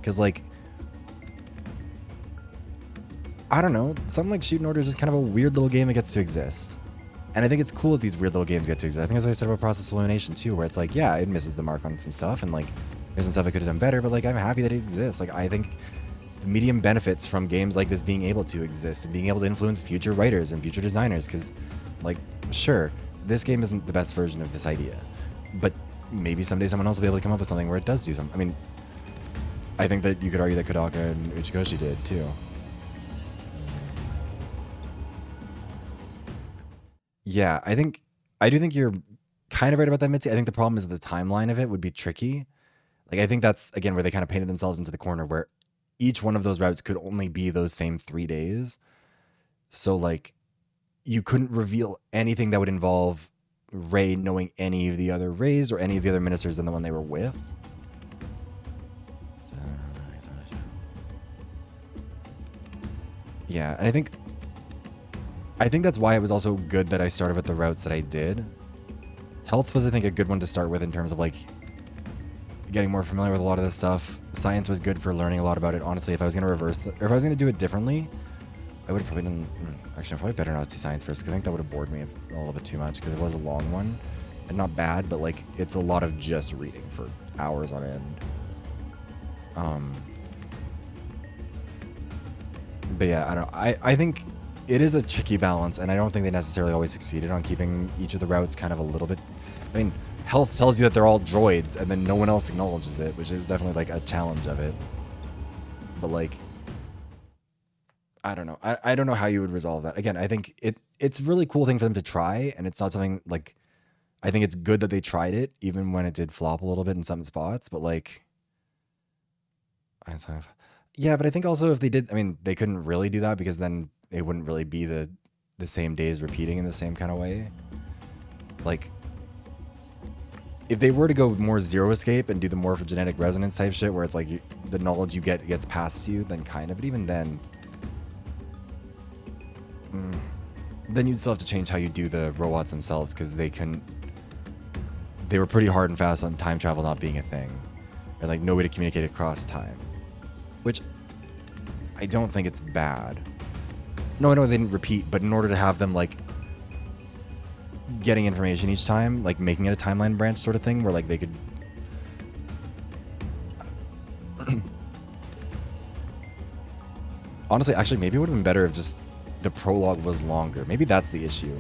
Because like, I don't know, something like SHUTEN ORDER is just kind of a weird little game that gets to exist. And I think it's cool that these weird little games get to exist. I think that's what I said about Process Elimination too, where it's like, yeah, it misses the mark on some stuff and like there's some stuff I could have done better, but like I'm happy that it exists. Like I think the medium benefits from games like this being able to exist and being able to influence future writers and future designers, because like, sure, this game isn't the best version of this idea, but maybe someday someone else will be able to come up with something where it does do something. I mean, I think that you could argue that Kodaka and Uchikoshi did too. Yeah, I do think you're kind of right about that, Mitzi. I think the problem is that the timeline of it would be tricky. Like, I think that's, again, where they kind of painted themselves into the corner, where each one of those routes could only be those same 3 days. So, like, you couldn't reveal anything that would involve Rei knowing any of the other Reis or any of the other ministers than the one they were with. Yeah, and I think that's why it was also good that I started with the routes that I did. Health was, I think, a good one to start with in terms of, like, getting more familiar with a lot of this stuff. Science was good for learning a lot about it. Honestly, if I was going to reverse it, or if I was going to do it differently, I would have probably done... Actually, I'm probably better not to do science first, because I think that would have bored me a little bit too much, because it was a long one. And not bad, but, like, it's a lot of just reading for hours on end. But yeah, I don't know. I think it is a tricky balance, and I don't think they necessarily always succeeded on keeping each of the routes kind of a little bit... I mean, Health tells you that they're all droids, and then no one else acknowledges it, which is definitely, like, a challenge of it. But, like... I don't know. I don't know how you would resolve that. Again, I think it's a really cool thing for them to try, and it's not something, like... I think it's good that they tried it, even when it did flop a little bit in some spots, but, like... Yeah, but I think also if they did... I mean, they couldn't really do that, because then it wouldn't really be the same days repeating in the same kind of way. Like... If they were to go more Zero Escape and do the morphogenetic resonance type shit, where it's like the knowledge you get gets passed to you, then kind of. But even then... then you'd still have to change how you do the robots themselves, because they were pretty hard and fast on time travel not being a thing. And like no way to communicate across time. Which I don't think it's bad. No, I know they didn't repeat, but in order to have them like getting information each time, like making it a timeline branch sort of thing, where like they could... Honestly, actually, maybe it would have been better if just the prologue was longer. Maybe that's the issue,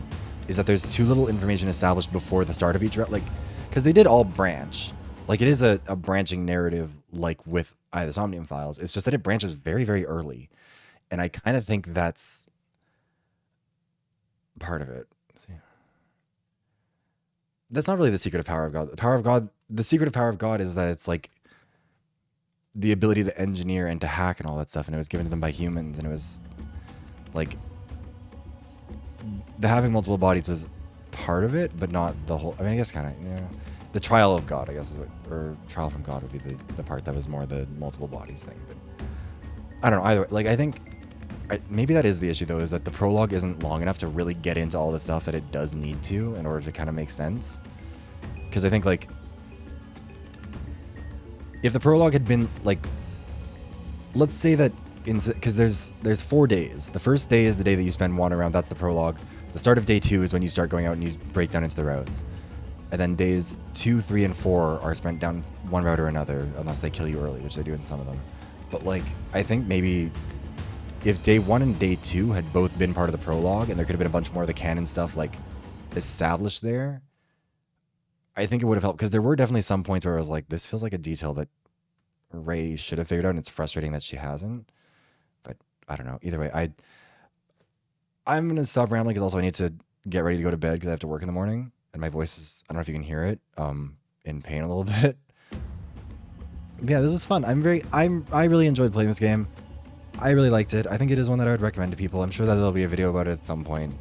is that there's too little information established before the start of each route. Like, because they did all branch. Like, it is a branching narrative, like with the Somnium Files. It's just that it branches very, very early. And I kind of think that's part of it. Let's see. That's not really the secret of Power of God. The secret of Power of God is that it's like the ability to engineer and to hack and all that stuff, and it was given to them by humans, and it was like the having multiple bodies was part of it, but not the whole. I mean, I guess kind of, yeah. The trial of God, I guess, is what, or trial from God would be the part that was more the multiple bodies thing. But I don't know either. Like, I think maybe that is the issue, though, is that the prologue isn't long enough to really get into all the stuff that it does need to in order to kind of make sense. Because I think, like, if the prologue had been, like, let's say that because there's 4 days. The first day is the day that you spend wandering around. That's the prologue. The start of day 2 is when you start going out and you break down into the roads. And then days 2, 3, and 4 are spent down one route or another, unless they kill you early, which they do in some of them. But like, I think maybe if day 1 and day 2 had both been part of the prologue, and there could have been a bunch more of the canon stuff like established there, I think it would have helped. Because there were definitely some points where I was like, this feels like a detail that Ray should have figured out, and it's frustrating that she hasn't. But I don't know. Either way, I'm gonna stop rambling because also I need to get ready to go to bed because I have to work in the morning. And my voice is, I don't know if you can hear it, in pain a little bit. Yeah, this was fun. I really enjoyed playing this game. I really liked it. I think it is one that I would recommend to people. I'm sure that there'll be a video about it at some point.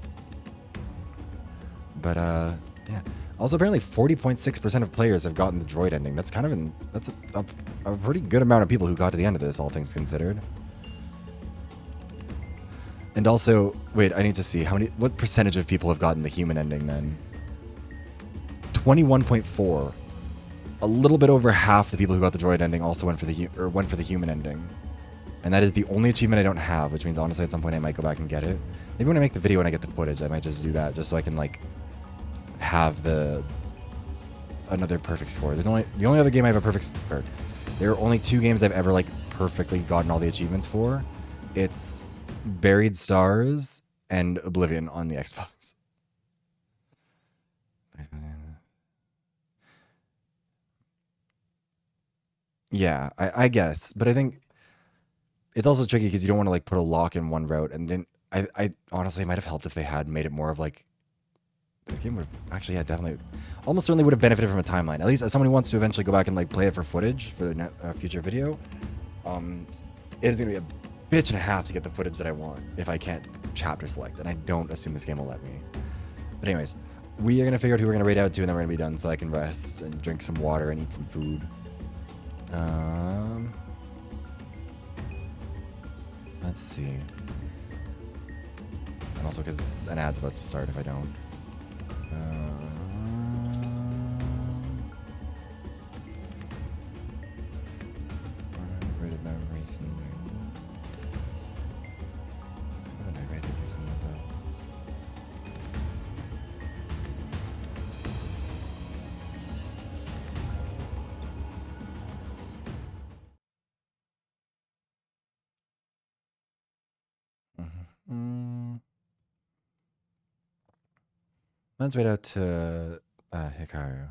But, yeah. Also, apparently 40.6% of players have gotten the droid ending. That's kind of that's a pretty good amount of people who got to the end of this, all things considered. And also, wait, I need to see what percentage of people have gotten the human ending then? 21.4. A little bit over half the people who got the droid ending also went for the human ending. And that is the only achievement I don't have, which means honestly at some point I might go back and get it. Maybe when I make the video and I get the footage, I might just do that just so I can like have another perfect score. The only other game I have a perfect score. There are only 2 games I've ever like perfectly gotten all the achievements for. It's Buried Stars and Oblivion on the Xbox. Yeah, I guess, but I think it's also tricky because you don't want to like put a lock in one route, and then I honestly it might have helped if they had made it more of like this game would have actually, yeah, definitely, almost certainly would have benefited from a timeline. At least as someone who wants to eventually go back and like play it for footage for the future video, it is gonna be a bitch and a half to get the footage that I want if I can't chapter select, and I don't assume this game will let me. But anyways, we are gonna figure out who we're gonna raid out to, and then we're gonna be done so I can rest and drink some water and eat some food. Let's see. And also because an ad's about to start if I don't. Rated them recently. What did I rated recently though? Let's raid out to Hikaru.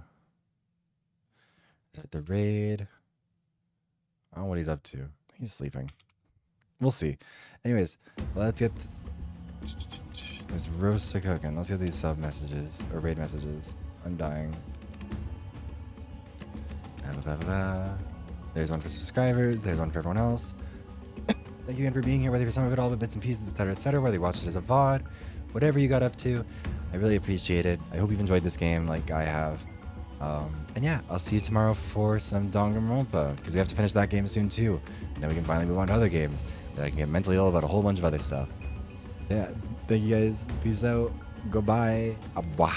Is that the raid? I don't know what he's up to. He's sleeping. We'll see. Anyways, let's get this roast cooking. Let's get these sub messages or raid messages. I'm dying. There's one for subscribers. There's one for everyone else. Thank you again for being here, whether for some of it, all the bits and pieces, etc., whether you watched it as a VoD, whatever you got up to. I really appreciate it. I hope you've enjoyed this game like I have. And yeah, I'll see you tomorrow for some Danganronpa, because we have to finish that game soon too. And then we can finally move on to other games. Then I can get mentally ill about a whole bunch of other stuff. Yeah, thank you guys. Peace out. Goodbye. Abwah.